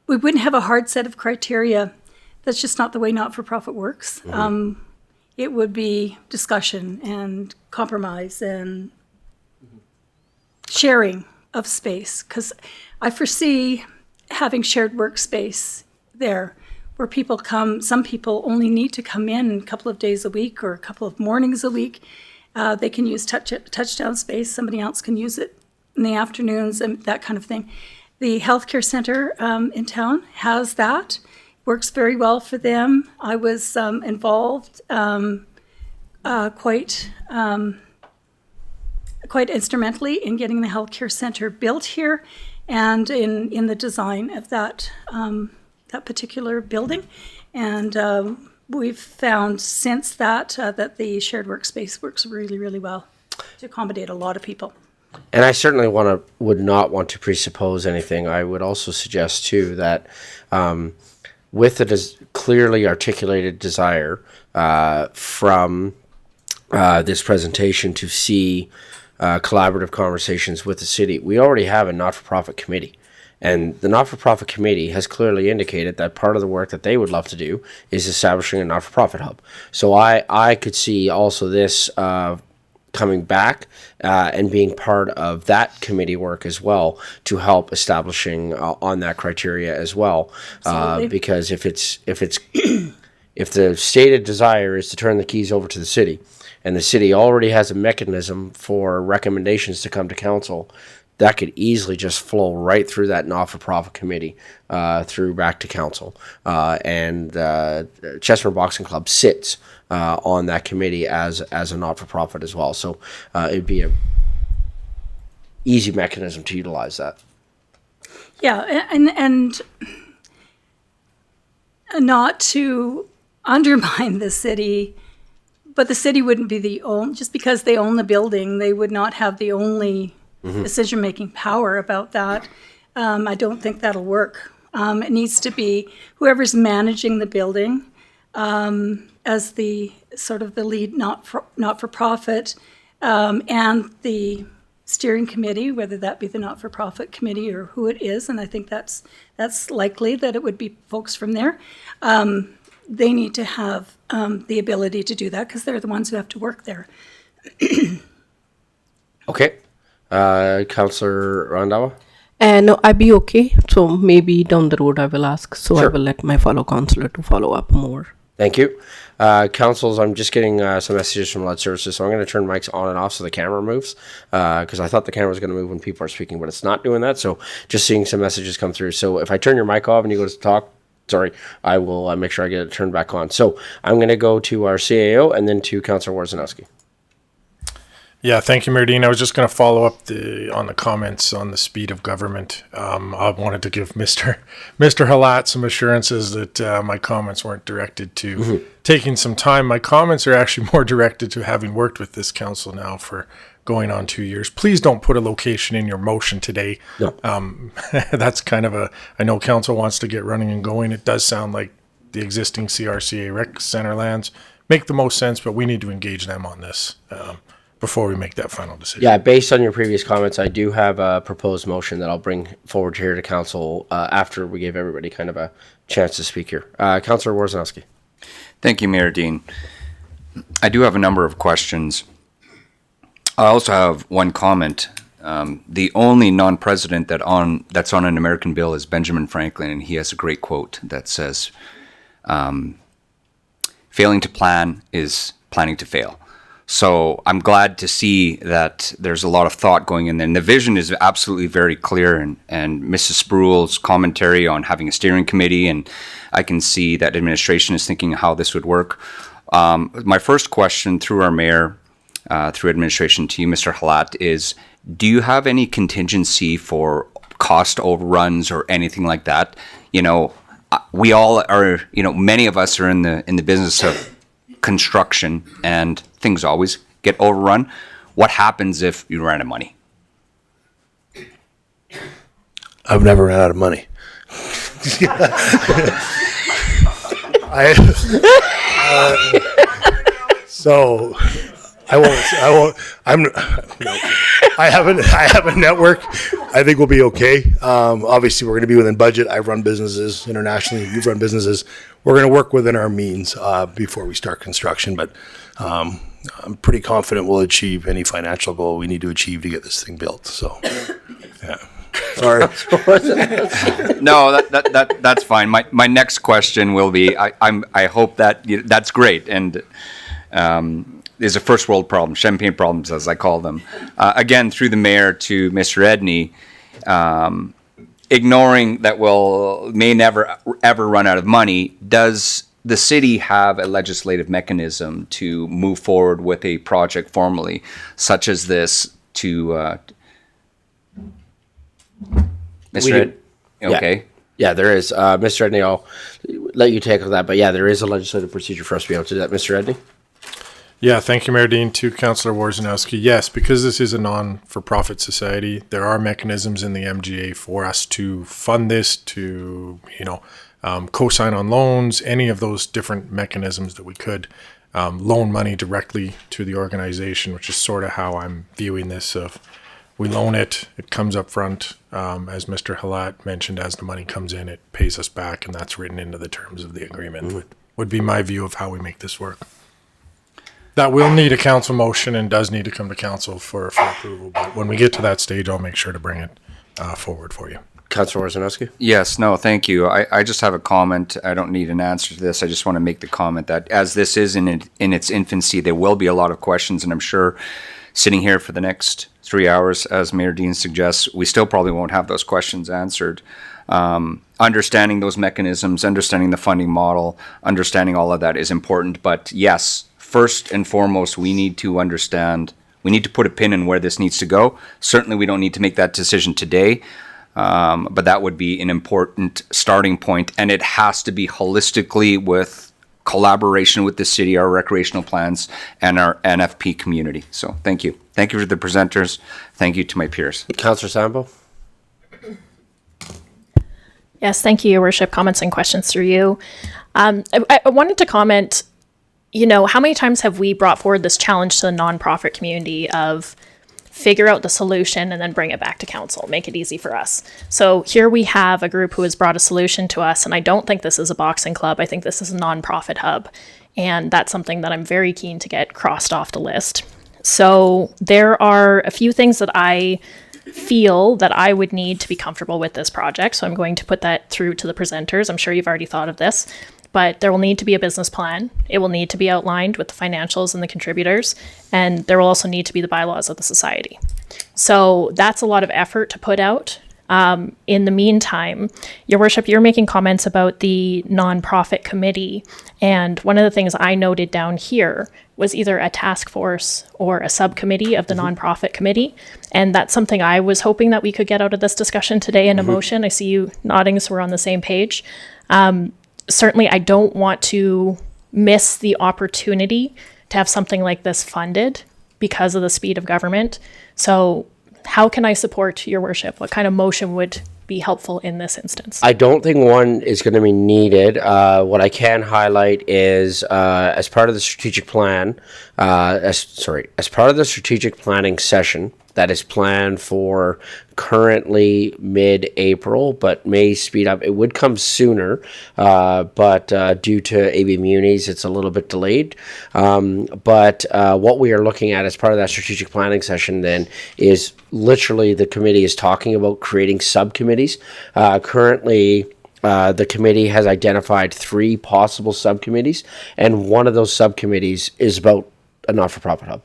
we wouldn't have a hard set of criteria. That's just not the way not-for-profit works. It would be discussion and compromise and sharing of space, because I foresee having shared workspace there where people come. Some people only need to come in a couple of days a week or a couple of mornings a week. They can use touchdown space. Somebody else can use it in the afternoons and that kind of thing. The healthcare center in town has that. Works very well for them. I was involved quite instrumentally in getting the healthcare center built here and in the design of that particular building. And we've found since that that the shared workspace works really, really well to accommodate a lot of people. And I certainly would not want to presuppose anything. I would also suggest too that with the clearly articulated desire from this presentation to see collaborative conversations with the city, we already have a not-for-profit committee. And the not-for-profit committee has clearly indicated that part of the work that they would love to do is establishing a not-for-profit hub. So I could see also this coming back and being part of that committee work as well to help establishing on that criteria as well. Because if the stated desire is to turn the keys over to the city, and the city already has a mechanism for recommendations to come to council, that could easily just flow right through that not-for-profit committee through back to council. And Chestermere Boxing Club sits on that committee as a not-for-profit as well. So it'd be a easy mechanism to utilize that. Yeah, and not to undermine the city, but the city wouldn't be the only, just because they own the building, they would not have the only decision-making power about that. I don't think that'll work. It needs to be whoever's managing the building as the sort of the lead not-for-profit, and the steering committee, whether that be the not-for-profit committee or who it is, and I think that's likely that it would be folks from there. They need to have the ability to do that because they're the ones who have to work there. Okay. Councillor Randawa? No, I'd be okay. So maybe down the road I will ask. So I Sure. will let my fellow councillor to follow up more. Thank you. Councils, I'm just getting some messages from Lead Services, so I'm going to turn mics on and off so the camera moves, because I thought the camera was going to move when people are speaking, but it's not doing that, so just seeing some messages come through. So if I turn your mic off and you go to talk, sorry, I will make sure I get it turned back on. So I'm going to go to our CAO and then to Councillor Warzanowski. Yeah, thank you, Mayor Dean. I was just going to follow up on the comments on the speed of government. I wanted to give Mr. Halat some assurances that my comments weren't directed to taking some time. My comments are actually more directed to having worked with this council now for going on 2 years. Please don't put a location in your motion today. No. That's kind of I know council wants to get running and going. It does sound like the existing CRCA rec center lands make the most sense, but we need to engage them on this before we make that final decision. Yeah, based on your previous comments, I do have a proposed motion that I'll bring forward here to council after we give everybody kind of a chance to speak here. Councillor Warzanowski. Thank you, Mayor Dean. I do have a number of questions. I also have one comment. The only non-president that's on an American bill is Benjamin Franklin, and he has a great quote that says, failing to plan is planning to fail. So I'm glad to see that there's a lot of thought going in there. And the vision is absolutely very clear. And Mrs. Sproule's commentary on having a steering committee, and I can see that administration is thinking how this would work. My first question through our mayor, through administration to you, Mr. Halat, is do you have any contingency for cost overruns or anything like that? You know, we all are, you know, many of us are in the business of construction, and things always get overrun. What happens if you run out of money? I've never ran out of money. So I won't, no. I have a network. I think we'll be okay. Obviously we're going to be within budget. I've run businesses internationally. You've run businesses. We're going to work within our means, before we start construction, but, I'm pretty confident we'll achieve any financial goal we need to achieve to get this thing built. So, yeah. Sorry. No, that's fine. My next question will be, I hope that's great, and is a first world problem, champagne problems as I call them. Again, through the mayor to Mr. Edney, ignoring that may never ever run out of money, does the city have a legislative mechanism to move forward with a project formally, such as this, to Mr. Ed? Okay. Yeah, there is. Mr. Edney, I'll let you tackle that. But yeah, there is a legislative procedure for us to be able to do that. Mr. Edney? Yeah, thank you, Mayor Dean. To Councillor Warzanowski, yes, because this is a non-for-profit society, there are mechanisms in the MGA for us to fund this, to, co-sign on loans, any of those different mechanisms that we could loan money directly to the organization, which is sort of how I'm viewing this. Of we loan it, it comes up front, as Mr. Halat mentioned, as the money comes in, it pays us back, and that's written into the terms of the agreement. Would be my view of how we make this work. That will need a council motion and does need to come to council for approval. But when we get to that stage, I'll make sure to bring it forward for you. Councillor Warzanowski? Yes, no, thank you. I just have a comment. I don't need an answer to this. I just want to make the comment that as this is in its infancy, there will be a lot of questions, and I'm sure sitting here for the next 3 hours, as Mayor Dean suggests, we still probably won't have those questions answered. Understanding those mechanisms, understanding the funding model, understanding all of that is important. But yes, first and foremost, we need to understand, we need to put a pin in where this needs to go. Certainly, we don't need to make that decision today, but that would be an important starting point, and it has to be holistically with collaboration with the city, our recreational plans, and our NFP community. So thank you. Thank you to the presenters. Thank you to my peers. Councillor Sambo? Yes, thank you, Your Worship. Comments and questions through you. I wanted to comment, how many times have we brought forward this challenge to the nonprofit community of figure out the solution and then bring it back to council, make it easy for us. So here we have a group who has brought a solution to us, and I don't think this is a boxing club. I think this is a nonprofit hub, and that's something that I'm very keen to get crossed off the list. So there are a few things that I feel that I would need to be comfortable with this project. So I'm going to put that through to the presenters. I'm sure you've already thought of this, but there will need to be a business plan. It will need to be outlined with the financials and the contributors, and there will also need to be the bylaws of the society. So that's a lot of effort to put out. In the meantime, Your Worship, you're making comments about the nonprofit committee, and one of the things I noted down here was either a task force or a subcommittee of the nonprofit committee, and that's something I was hoping that we could get out of this discussion today in a motion. I see you nodding, so we're on the same page. Certainly, I don't want to miss the opportunity to have something like this funded because of the speed of government. So how can I support Your Worship? What kind of motion would be helpful in this instance? I don't think one is going to be needed. What I can highlight is as part of the strategic plan, as part of the strategic planning session that is planned for currently mid-April, but may speed up. It would come sooner, but due to AB Munis, it's a little bit delayed. But what we are looking at as part of that strategic planning session then is literally the committee is talking about creating subcommittees. Currently, the committee has identified 3 possible subcommittees, and one of those subcommittees is about a not-for-profit hub.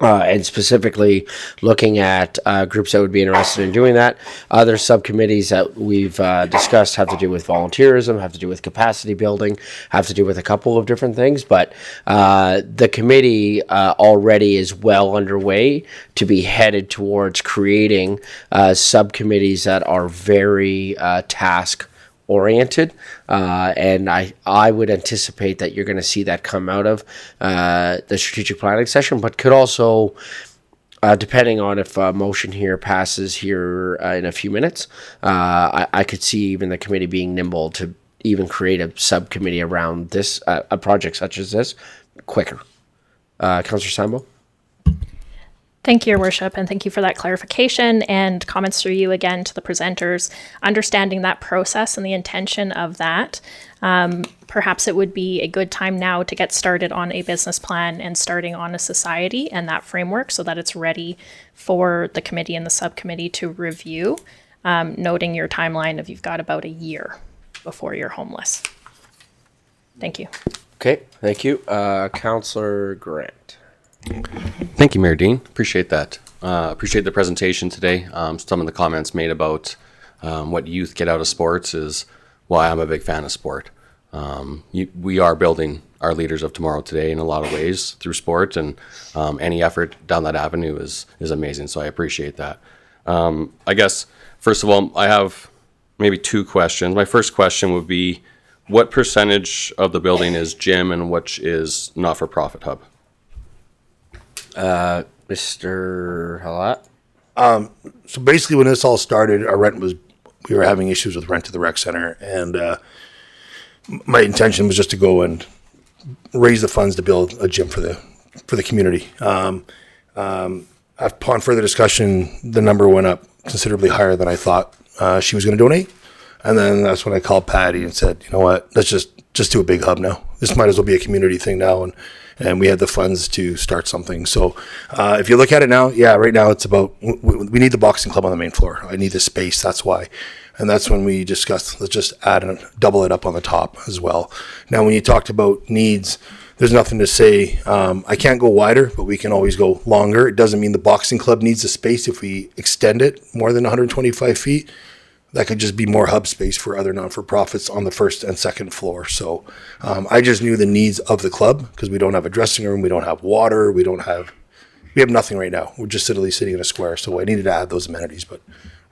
And specifically looking at groups that would be interested in doing that. Other subcommittees that we've discussed have to do with volunteerism, have to do with capacity building, have to do with a couple of different things. But the committee already is well underway to be headed towards creating subcommittees that are very task-oriented, and I would anticipate that you're going to see that come out of the strategic planning session, but could also depending on if a motion here passes here in a few minutes, I could see even the committee being nimble to even create a subcommittee around this, a project such as this, quicker. Councillor Sambo? Thank you, Your Worship, and thank you for that clarification and comments through you again to the presenters. Understanding that process and the intention of that, perhaps it would be a good time now to get started on a business plan and starting on a society and that framework so that it's ready for the committee and the subcommittee to review, noting your timeline of you've got about a year before you're homeless. Thank you. Okay, thank you. Councillor Grant. Thank you, Mayor Dean. Appreciate that. Appreciate the presentation today. Some of the comments made about what youth get out of sports is why I'm a big fan of sport. We are building our leaders of tomorrow today in a lot of ways through sport, and any effort down that avenue is amazing. So I appreciate that. I guess, first of all, I have maybe two questions. My first question would be, what percentage of the building is gym and which is not-for-profit hub? Mr. Halat? So basically, when this all started, we were having issues with rent to the rec center, and my intention was just to go and raise the funds to build a gym for the community. Upon further discussion, the number went up considerably higher than I thought she was going to donate, and then that's when I called Patty and said, you know what, let's just do a big hub now. This might as well be a community thing now, and we had the funds to start something. So if you look at it now, yeah, right now it's about, we need the boxing club on the main floor. I need the space, that's why. And that's when we discussed, let's just add and double it up on the top as well. Now, when you talked about needs, there's nothing to say, I can't go wider, but we can always go longer. It doesn't mean the boxing club needs the space if we extend it more than 125 feet. That could just be more hub space for other non-for-profits on the first and second floor. So I just knew the needs of the club because we don't have a dressing room, we don't have water, we have nothing right now. We're just literally sitting in a square. So I needed to add those amenities. But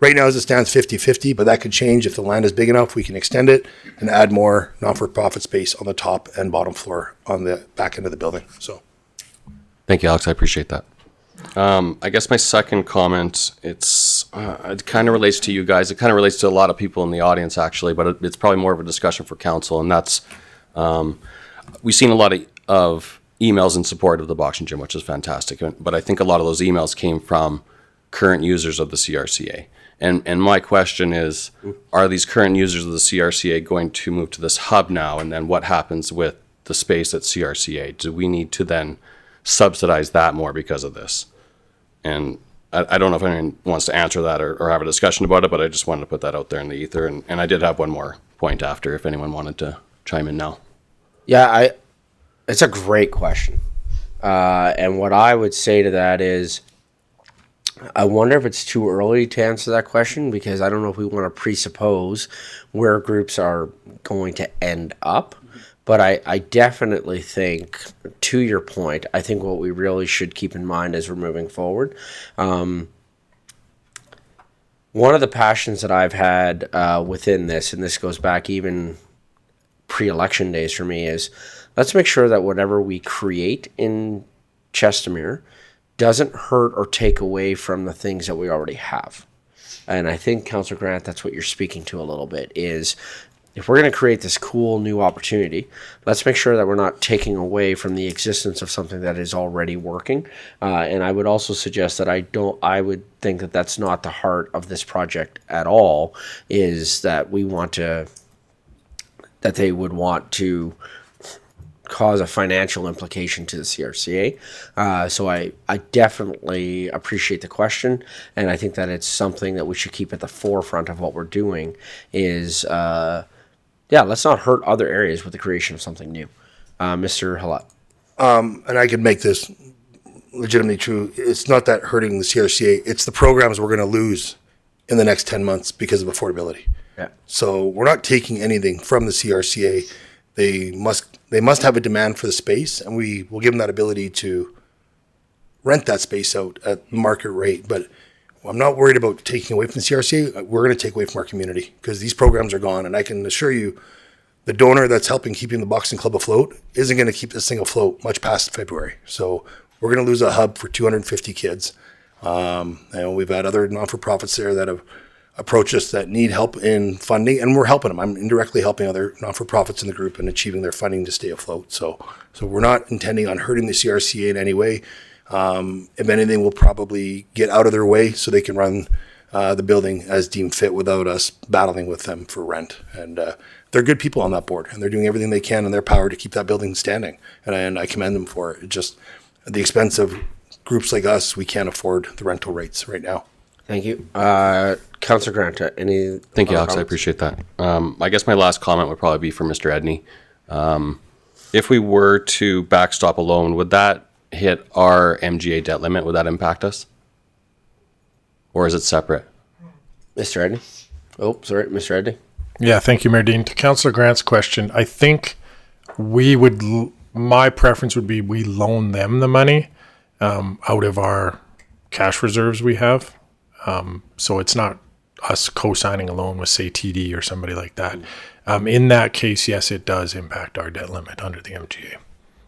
right now as it stands 50-50, but that could change if the land is big enough. We can extend it and add more non-for-profit space on the top and bottom floor on the back end of the building. So Thank you, Alex. I appreciate that. I guess my second comment, it kind of relates to you guys. It kind of relates to a lot of people in the audience, actually, but it's probably more of a discussion for council, and that's we've seen a lot of emails in support of the boxing gym, which is fantastic. But I think a lot of those emails came from current users of the CRCA. And my question is, are these current users of the CRCA going to move to this hub now? And then what happens with the space at CRCA? Do we need to then subsidize that more because of this? And I don't know if anyone wants to answer that or have a discussion about it, but I just wanted to put that out there in the ether. And I did have one more point after, if anyone wanted to chime in now. Yeah, it's a great question. And what I would say to that is, I wonder if it's too early to answer that question, because I don't know if we want to presuppose where groups are going to end up. But I definitely think, to your point, I think what we really should keep in mind as we're moving forward, one of the passions that I've had within this, and this goes back even pre-election days for me, is let's make sure that whatever we create in Chestermere doesn't hurt or take away from the things that we already have. And I think, Councillor Grant, that's what you're speaking to a little bit, is if we're going to create this cool new opportunity, let's make sure that we're not taking away from the existence of something that is already working. And I would also suggest that I would think that that's not the heart of this project at all, is that that they would want to cause a financial implication to the CRCA. So I definitely appreciate the question, and I think that it's something that we should keep at the forefront of what we're doing is, let's not hurt other areas with the creation of something new. Mr. Halat. And I could make this legitimately true. It's not that hurting the CRCA, it's the programs we're going to lose in the next 10 months because of affordability. Yeah. So we're not taking anything from the CRCA. They must have a demand for the space, and we will give them that ability to rent that space out at market rate. But I'm not worried about taking away from the CRCA. We're going to take away from our community because these programs are gone. And I can assure you, the donor that's helping keeping the boxing club afloat isn't going to keep this thing afloat much past February. So we're going to lose a hub for 250 kids. And we've had other non-for-profits there that have approached us that need help in funding, and we're helping them. I'm indirectly helping other non-for-profits in the group in achieving their funding to stay afloat. So we're not intending on hurting the CRCA in any way. If anything, we'll probably get out of their way so they can run the building as deemed fit without us battling with them for rent. And they're good people on that board, and they're doing everything they can in their power to keep that building standing. And I commend them for it. It's just at the expense of groups like us, we can't afford the rental rates right now. Thank you. Councillor Grant, any? Thank you, other Alex. I comments? appreciate that. I guess my last comment would probably be for Mr. Edney. If we were to backstop a loan, would that hit our MGA debt limit? Would that impact us? Or is it separate? Mr. Edney? Oh, sorry, Mr. Edney. Yeah, thank you, Mayor Dean. To Councillor Grant's question, I think we would, my preference would be we loan them the money out of our cash reserves we have. So it's not us co-signing a loan with, say, TD or somebody like that. In that case, yes, it does impact our debt limit under the MGA.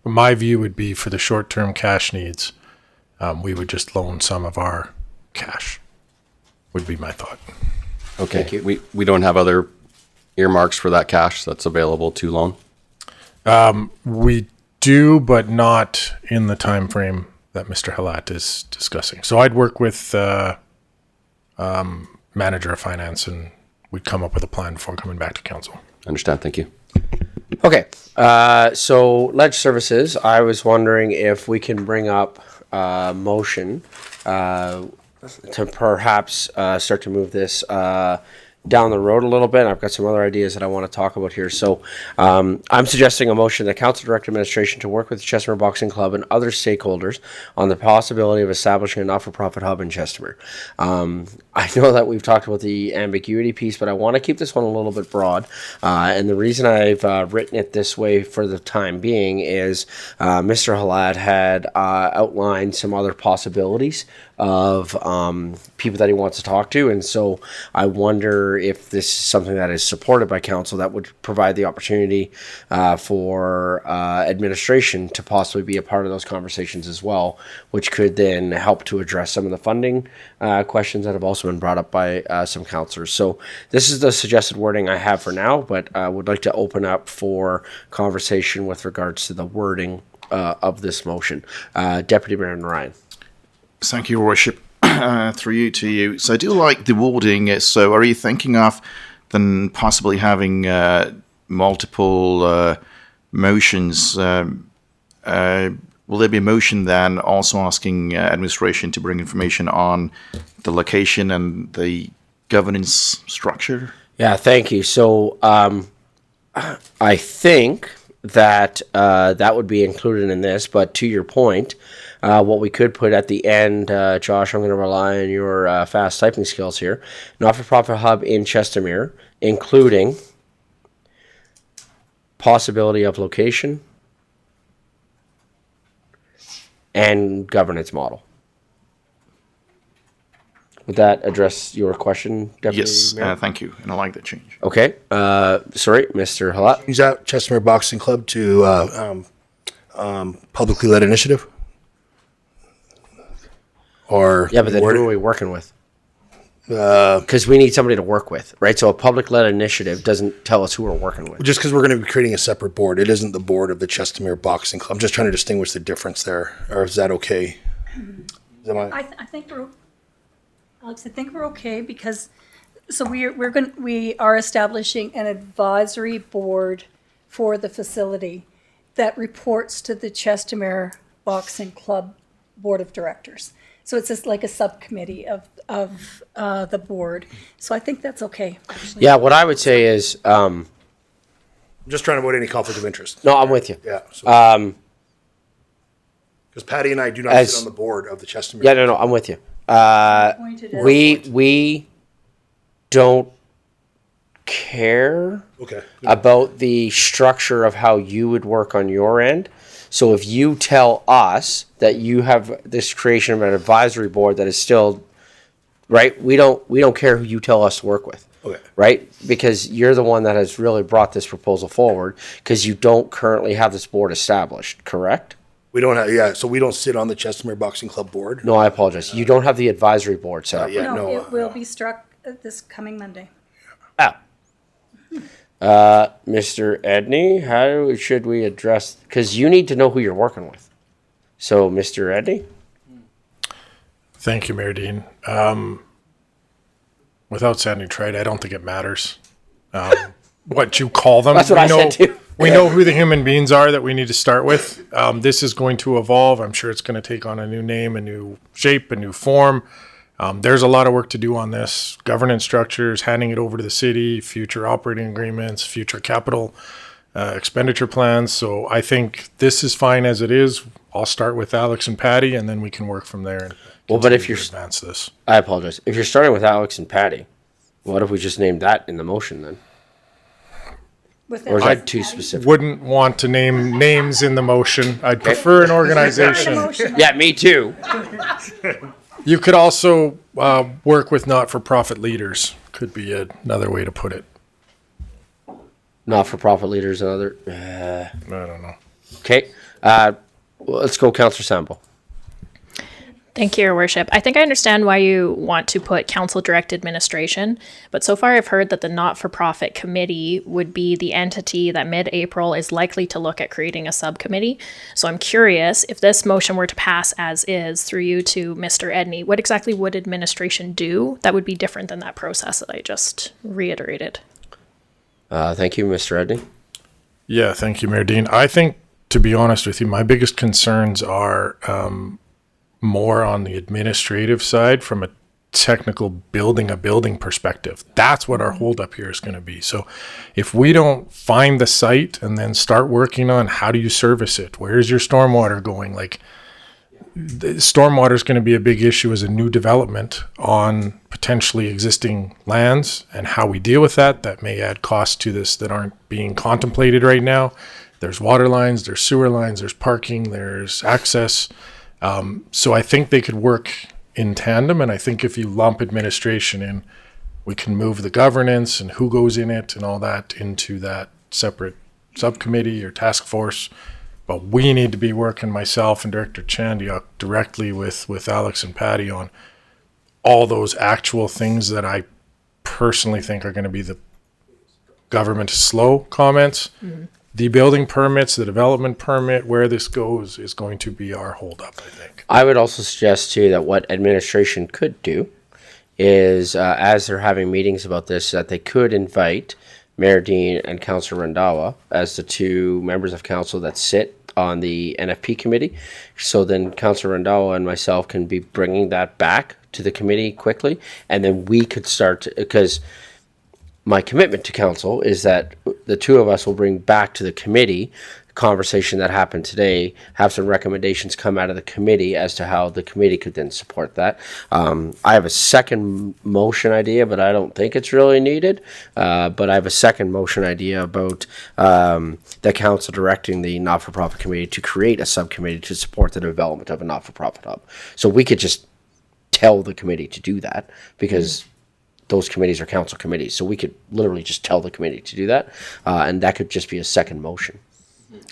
My view would be for the short-term cash needs, we would just loan some of our cash, would be my thought. Okay. Thank you. We don't have other earmarks for that cash that's available to loan? We do, but not in the time frame that Mr. Halat is discussing. So I'd work with manager of finance, and we'd come up with a plan before coming back to council. Understand. Thank you. Okay, so Ledge Services, I was wondering if we can bring up a motion to perhaps start to move this down the road a little bit. I've got some other ideas that I want to talk about here. So I'm suggesting a motion that Council Director Administration to work with the Chestermere Boxing Club and other stakeholders on the possibility of establishing a not-for-profit hub in Chestermere. I know that we've talked about the ambiguity piece, but I want to keep this one a little bit broad. And the reason I've written it this way for the time being is Mr. Halat had outlined some other possibilities of people that he wants to talk to. And so I wonder if this is something that is supported by council that would provide the opportunity for administration to possibly be a part of those conversations as well, which could then help to address some of the funding questions that have also been brought up by some councillors. So this is the suggested wording I have for now, but I would like to open up for conversation with regards to the wording of this motion. Deputy Mayor Ryan. Thank you, Your Worship. Through you to you. So I do like the wording. So are you thinking of then possibly having multiple motions? Will there be a motion then also asking administration to bring information on the location and the governance structure? Yeah, thank you. So I think that that would be included in this, but to your point, what we could put at the end, Josh, I'm going to rely on your fast typing skills here. Not-for-profit hub in Chestermere, including possibility of location and governance model. Would that address your question, Deputy Yes, Mayor? thank you. And I like that change. Okay. Sorry, Mr. Halat. Is that Chestermere Boxing Club to publicly led initiative? Or Yeah, but then who word- are we working with? Because we need somebody to work with, right? So a public-led initiative doesn't tell us who we're working with. just because we're going to be creating a separate board, it isn't the board of the Chestermere Boxing Club. I'm just trying to distinguish the difference there. Or is that okay? I think we're, Alex, I think we're okay because, so we are establishing an advisory board for the facility that reports to the Chestermere Boxing Club Board of Directors. So it's just like a subcommittee of the board. So I think that's okay, actually. Yeah, what I would say is, I'm just trying to avoid any conflict of interest. no, I'm with you. Yeah. Because Patty and I do not As- sit on the board of the Chestermere. Yeah, no, I'm with you. Appointed as- We don't care Okay. about the structure of how you would work on your end. So if you tell us that you have this creation of an advisory board that is still, right, we don't care who you tell us to work with. Okay. Right? Because you're the one that has really brought this proposal forward because you don't currently have this board established, correct? We don't have, yeah, so we don't sit on the Chestermere Boxing Club board. No, I apologize. You don't have the advisory board set up. Yeah, No, no. it will be struck this coming Monday. Ah. Mr. Edney, how should we address, because you need to know who you're working with. So, Mr. Edney? Thank you, Mayor Dean. Without sounding trite, I don't think it matters what you call them. That's what I said too. We know who the human beings are that we need to start with. This is going to evolve. I'm sure it's going to take on a new name, a new shape, a new form. There's a lot of work to do on this. Governance structures, handing it over to the city, future operating agreements, future capital expenditure plans. So I think this is fine as it is. I'll start with Alex and Patty, and then we can work from there. And Well, but if continue you're, to advance this. I apologize. If you're starting with Alex and Patty, what if we just named that in the motion then? With Or is that- that too specific? Wouldn't want to name names in the motion. I'd prefer an organization. Yeah, me too. You could also work with not-for-profit leaders. Could be another way to put it. Not-for-profit leaders and other. I don't know. Okay. Well, let's go, Councillor Sample. Thank you, Your Worship. I think I understand why you want to put council direct administration, but so far I've heard that the not-for-profit committee would be the entity that mid-April is likely to look at creating a subcommittee. So I'm curious, if this motion were to pass as is through you to Mr. Edney, what exactly would administration do that would be different than that process that I just reiterated? Thank you, Mr. Edney. Yeah, thank you, Mayor Dean. I think, to be honest with you, my biggest concerns are more on the administrative side from a technical building a building perspective. That's what our holdup here is going to be. So if we don't find the site and then start working on how do you service it, where's your stormwater going? Like, the stormwater is going to be a big issue as a new development on potentially existing lands, and how we deal with that. That may add costs to this that aren't being contemplated right now. There's water lines, there's sewer lines, there's parking, there's access. So I think they could work in tandem, and I think if you lump administration in, we can move the governance and who goes in it and all that into that separate subcommittee or task force. But we need to be working, myself and Director Chandiok, directly with Alex and Patty on all those actual things that I personally think are going to be the government is slow comments. Mm-hmm. The building permits, the development permit, where this goes is going to be our holdup, I think. I would also suggest too that what administration could do is, as they're having meetings about this, that they could invite Mayor Dean and Councillor Randawa as the two members of council that sit on the NFP committee. So then Councillor Randawa and myself can be bringing that back to the committee quickly, and then we could start, because my commitment to council is that the two of us will bring back to the committee the conversation that happened today, have some recommendations come out of the committee as to how the committee could then support that. I have a second motion idea, but I don't think it's really needed. But I have a second motion idea about the council directing the not-for-profit committee to create a subcommittee to support the development of a not-for-profit hub. So we could just tell the committee to do that, because those committees are council committees. So we could literally just tell the committee to do that. And that could just be a second motion.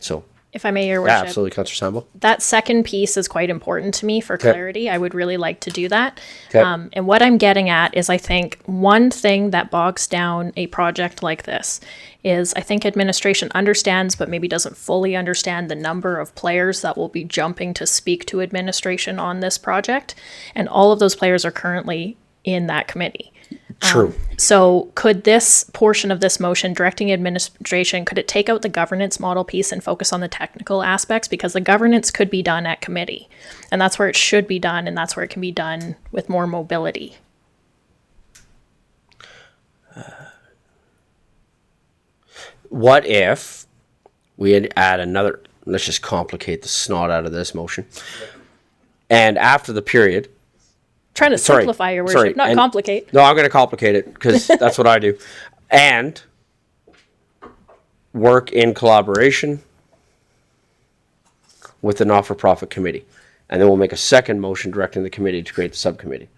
So, If I may, Your yeah, Worship. absolutely, Councillor Sample. That second piece is quite important to me for clarity. I would really like to do that. Okay. And what I'm getting at is, I think one thing that bogs down a project like this is, I think administration understands, but maybe doesn't fully understand the number of players that will be jumping to speak to administration on this project. And all of those players are currently in that committee. True. So could this portion of this motion directing administration, could it take out the governance model piece and focus on the technical aspects? Because the governance could be done at committee, and that's where it should be done, and that's where it can be done with more mobility. What if we had add another, let's just complicate the snot out of this motion. And after the period, Trying to simplify, Your Worship, not complicate. No, I'm going to complicate it because that's what I do. And work in collaboration with the not-for-profit committee. And then we'll make a second motion directing the committee to create the subcommittee.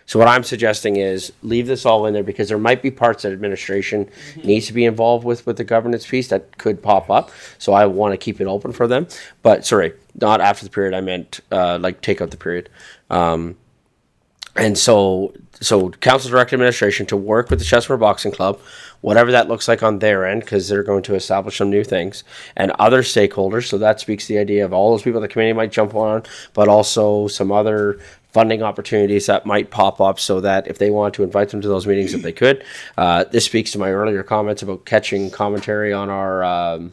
So what I'm suggesting is leave this all in there because there might be parts that administration needs to be involved with the governance piece that could pop up. So I want to keep it open for them. But sorry, not after the period. I meant like take out the period. And so council direct administration to work with the Chestermere Boxing Club, whatever that looks like on their end, because they're going to establish some new things, and other stakeholders. So that speaks to the idea of all those people the committee might jump on, but also some other funding opportunities that might pop up so that if they want to invite them to those meetings, if they could. This speaks to my earlier comments about catching commentary on our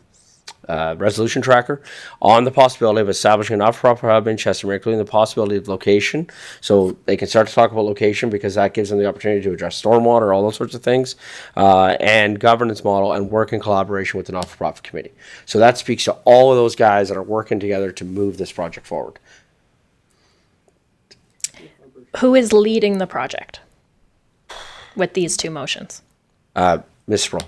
resolution tracker on the possibility of establishing a not-for-profit hub in Chestermere, including the possibility of location. So they can start to talk about location because that gives them the opportunity to address stormwater, all those sorts of things, and governance model and work in collaboration with the not-for-profit committee. So that speaks to all of those guys that are working together to move this project forward. Who is leading the project with these two motions? Ms. Sproule.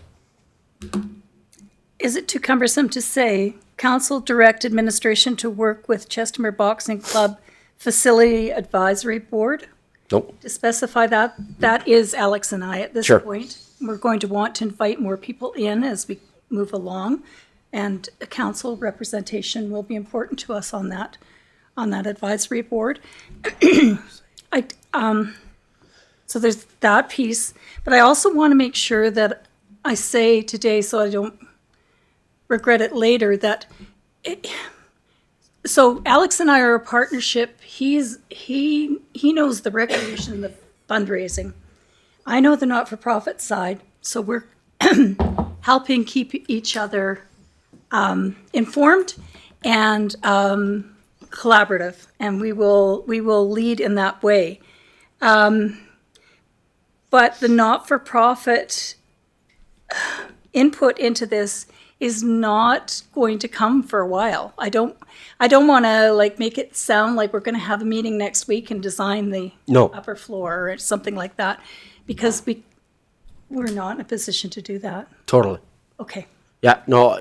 Is it too cumbersome to say, council direct administration to work with Chestermere Boxing Club Facility Advisory Board? Nope. To specify that, that is Alex and I at this Sure. point. We're going to want to invite more people in as we move along, and a council representation will be important to us on that advisory board. So there's that piece, but I also want to make sure that I say today, so I don't regret it later, that so Alex and I are a partnership. He knows the recreation and the fundraising. I know the not-for-profit side, so we're helping keep each other informed and collaborative, and we will lead in that way. But the not-for-profit input into this is not going to come for a while. I don't want to like make it sound like we're going to have a meeting next week and design the upper floor or something like that, because we're not in a position to do that. Totally. Okay. Yeah, no,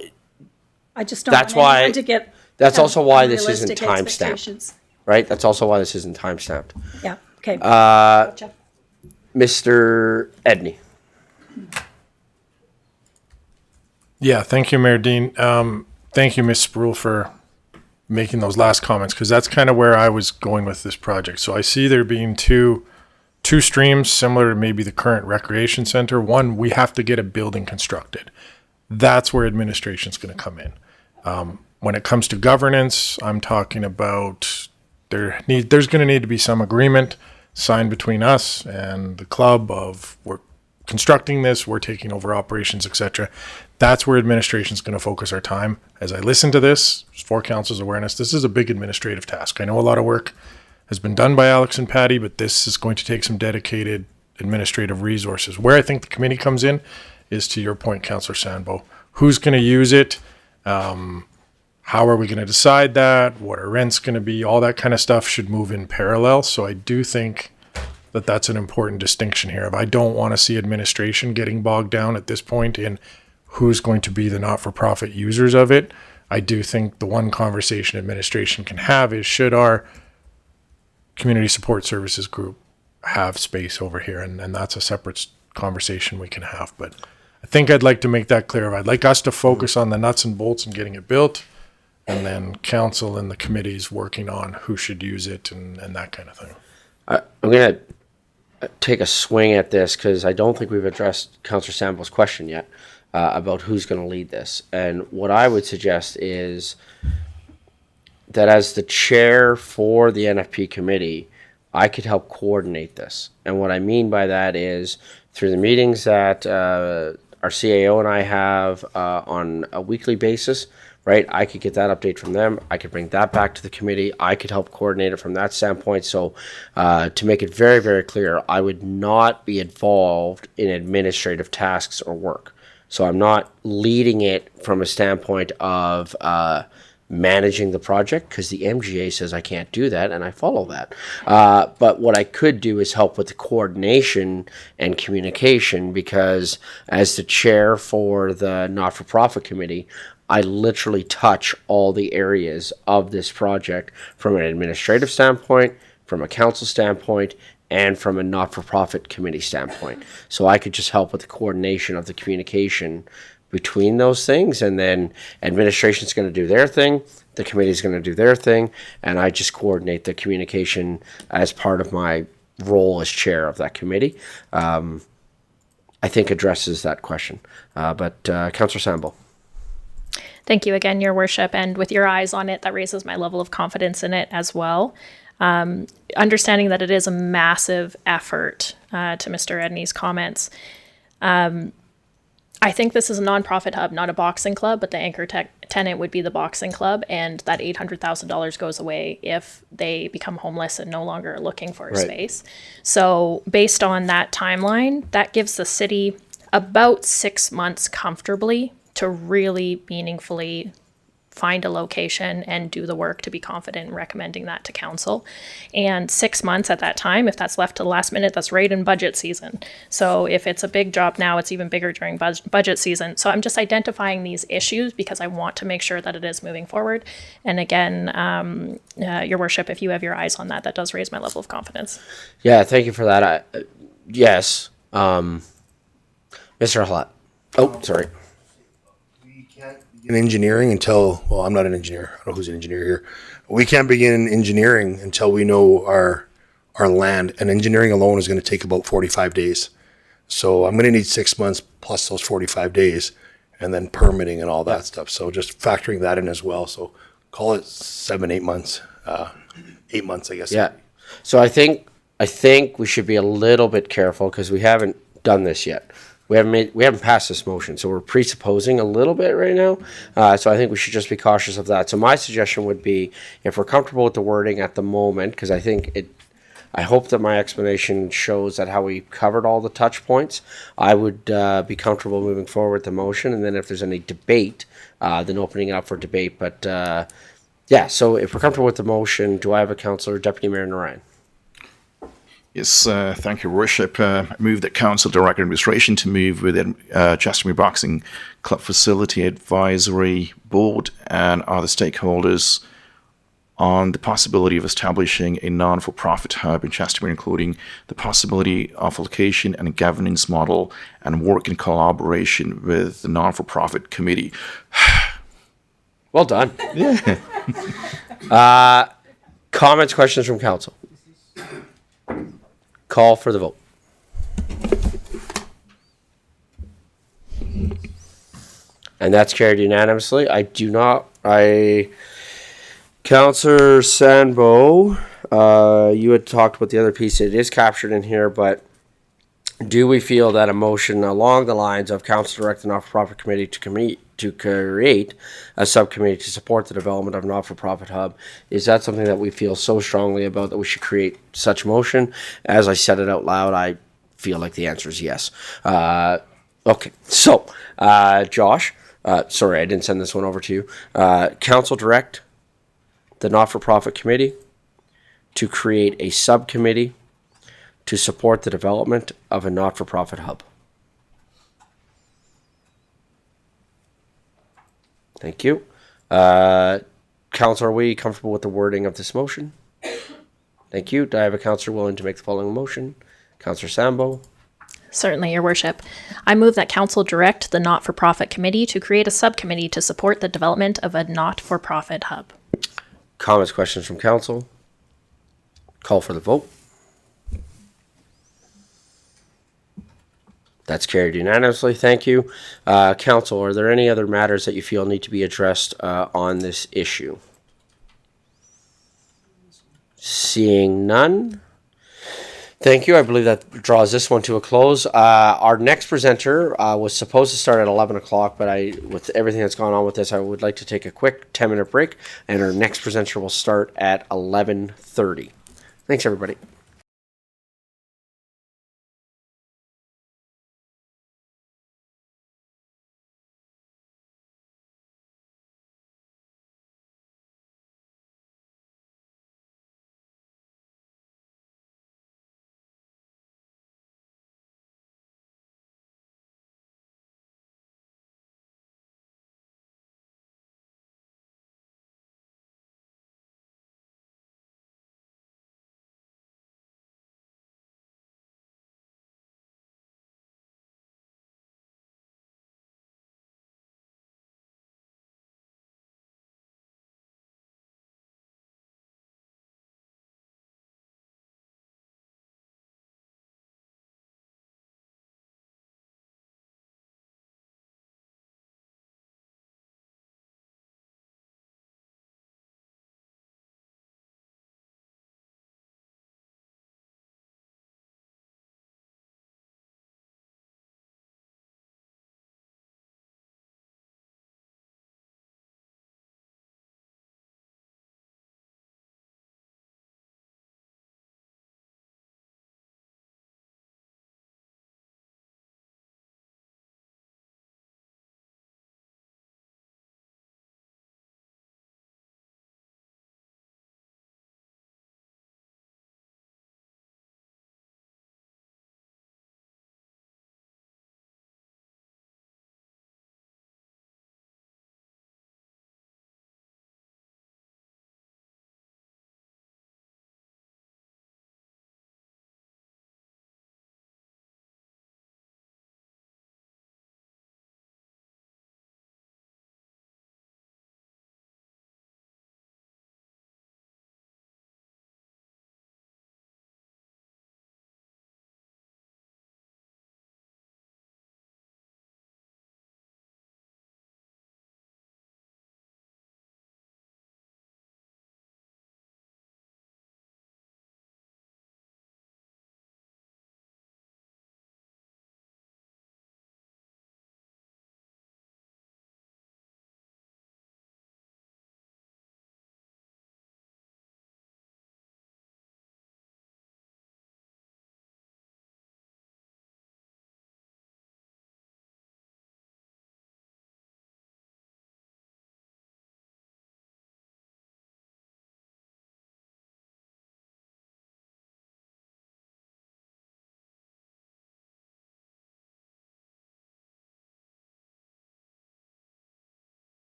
I just don't That's want why- anyone to get that's also why this unrealistic isn't time stamped, expectations. right? That's also why this isn't time stamped. Yeah, okay. Gotcha. Mr. Edney. Yeah, thank you, Mayor Dean. Thank you, Ms. Sproule, for making those last comments, because that's kind of where I was going with this project. So I see there being two streams similar to maybe the current recreation center. One, we have to get a building constructed. That's where administration's going to come in. When it comes to governance, I'm talking about there's going to need to be some agreement signed between us and the club of we're constructing this, we're taking over operations, etc. That's where administration's going to focus our time. As I listen to this, for council's awareness, this is a big administrative task. I know a lot of work has been done by Alex and Patty, but this is going to take some dedicated administrative resources. Where I think the committee comes in is to your point, Councillor Sandbo. Who's going to use it? How are we going to decide that? What are rents going to be? All that kind of stuff should move in parallel. So I do think that that's an important distinction here. I don't want to see administration getting bogged down at this point in who's going to be the not-for-profit users of it. I do think the one conversation administration can have is, should our community support services group have space over here? And that's a separate conversation we can have. But I think I'd like to make that clear. I'd like us to focus on the nuts and bolts and getting it built, and then council and the committees working on who should use it and that kind of thing. I'm going to take a swing at this because I don't think we've addressed Councillor Sambo's question yet about who's going to lead this. And what I would suggest is that as the chair for the NFP committee, I could help coordinate this. And what I mean by that is through the meetings that our CAO and I have on a weekly basis, right? I could get that update from them. I could bring that back to the committee. I could help coordinate it from that standpoint. So to make it very, very clear, I would not be involved in administrative tasks or work. So I'm not leading it from a standpoint of managing the project, because the MGA says I can't do that, and I follow that. But what I could do is help with the coordination and communication, because as the chair for the not-for-profit committee, I literally touch all the areas of this project from an administrative standpoint, from a council standpoint, and from a not-for-profit committee standpoint. So I could just help with the coordination of the communication between those things, and then administration's going to do their thing, the committee's going to do their thing, and I just coordinate the communication as part of my role as chair of that committee. I think addresses that question. But Councillor Sambo. Thank you again, Your Worship. And with your eyes on it, that raises my level of confidence in it as well. Understanding that it is a massive effort, to Mr. Edney's comments. I think this is a nonprofit hub, not a boxing club, but the anchor tenant would be the boxing club, and that $800,000 goes away if they become homeless and no longer are looking for a space. So based on that timeline, that gives the city about 6 months comfortably to really meaningfully find a location and do the work to be confident in recommending that to council. And 6 months at that time, if that's left to the last minute, that's right in budget season. So if it's a big job now, it's even bigger during budget season. So I'm just identifying these issues because I want to make sure that it is moving forward. And again, Your Worship, if you have your eyes on that, that does raise my level of confidence. Yeah, thank you for that. Yes. Mr. Halat. Oh, sorry. In engineering until, well, I'm not an engineer. I don't know who's an engineer here. We can't begin engineering until we know our land, and engineering alone is going to take about 45 days. So I'm going to need 6 months plus those 45 days, and then permitting and all that stuff. So just factoring that in as well. So call it 7, 8 months, 8 months, I guess. Yeah. So I think we should be a little bit careful because we haven't done this yet. We haven't passed this motion, so we're presupposing a little bit right now. So I think we should just be cautious of that. So my suggestion would be, if we're comfortable with the wording at the moment, because I hope that my explanation shows that how we covered all the touch points, I would be comfortable moving forward with the motion, and then if there's any debate, then opening it up for debate. But yeah, so if we're comfortable with the motion, do I have a councillor, Deputy Mayor Narayan? Yes, thank you, Worship. I move that Council direct administration to move with Chestermere Boxing Club Facility Advisory Board and other stakeholders on the possibility of establishing a non-for-profit hub in Chestermere, including the possibility of location and governance model and work in collaboration with the non-for-profit committee. Well done. Yeah. Comments, questions from council? Call for the vote. And that's carried unanimously. Councillor Sandbo, you had talked about the other piece. It is captured in here, but do we feel that a motion along the lines of council direct the not-for-profit committee to create a subcommittee to support the development of not-for-profit hub, is that something that we feel so strongly about that we should create such motion? As I said it out loud, I feel like the answer is yes. Okay, so Josh, sorry, I didn't send this one over to you. Council direct the not-for-profit committee to create a subcommittee to support the development of a not-for-profit hub. Thank you. Councillor, are we comfortable with the wording of this motion? Thank you. Do I have a councillor willing to make the following motion? Councillor Sambo. Certainly, Your Worship. I move that Council direct the not-for-profit committee to create a subcommittee to support the development of a not-for-profit hub. Comments, questions from council? Call for the vote. That's carried unanimously. Thank you. Council, are there any other matters that you feel need to be addressed on this issue? Seeing none. Thank you. I believe that draws this one to a close. Our next presenter was supposed to start at 11 o'clock, but with everything that's gone on with this, I would like to take a quick 10-minute break, and our next presenter will start at 11:30. Thanks, everybody.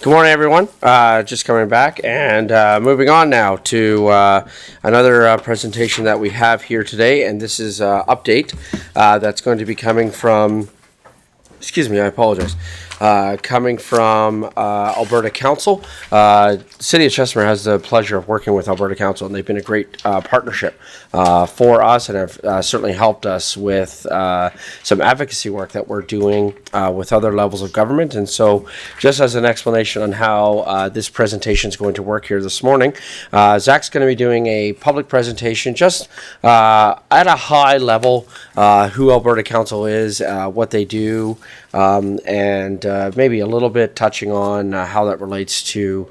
Good morning, everyone. Just coming back and moving on now to another presentation that we have here today, and this is update that's going to be coming from. Excuse me, I apologize. Coming from Alberta Council. City of Chestermere has the pleasure of working with Alberta Council, and they've been a great partnership for us and have certainly helped us with some advocacy work that we're doing with other levels of government. And so just as an explanation on how this presentation is going to work here this morning, Zack's going to be doing a public presentation just at a high level, who Alberta Council is, what they do, and maybe a little bit touching on how that relates to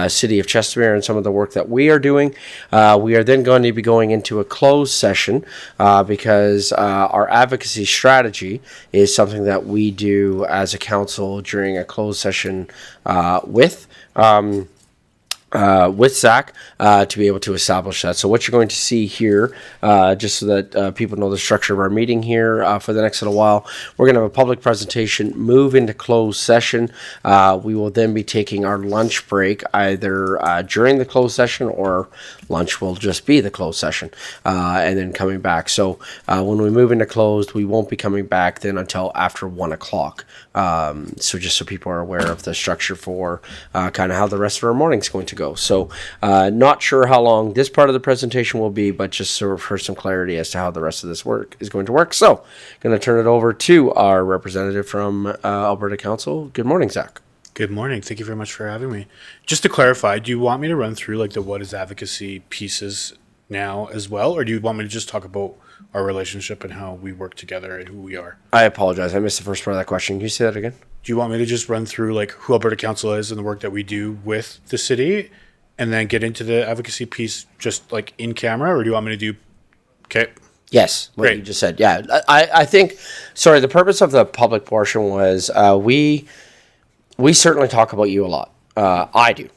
City of Chestermere and some of the work that we are doing. We are then going to be going into a closed session because our advocacy strategy is something that we do as a council during a closed session with Zack to be able to establish that. So what you're going to see here, just so that people know the structure of our meeting here for the next little while, we're going to have a public presentation, move into closed session. We will then be taking our lunch break either during the closed session, or lunch will just be the closed session, and then coming back. So when we move into closed, we won't be coming back then until after 1 o'clock. So just so people are aware of the structure for kind of how the rest of our morning is going to go. So not sure how long this part of the presentation will be, but just sort of for some clarity as to how the rest of this work is going to work. So going to turn it over to our representative from Alberta Council. Good morning, Zack. Good morning. Thank you very much for having me. Just to clarify, do you want me to run through like the what is advocacy pieces now as well, or do you want me to just talk about our relationship and how we work together and who we are? I apologize. I missed the first part of that question. Can you say that again? Do you want me to just run through like who Alberta Council is and the work that we do with the city, and then get into the advocacy piece just like in camera, or do you want me to do? Okay. Yes, what Great. you just said. Yeah, I think. Sorry, the purpose of the public portion was we certainly talk about you a lot. I do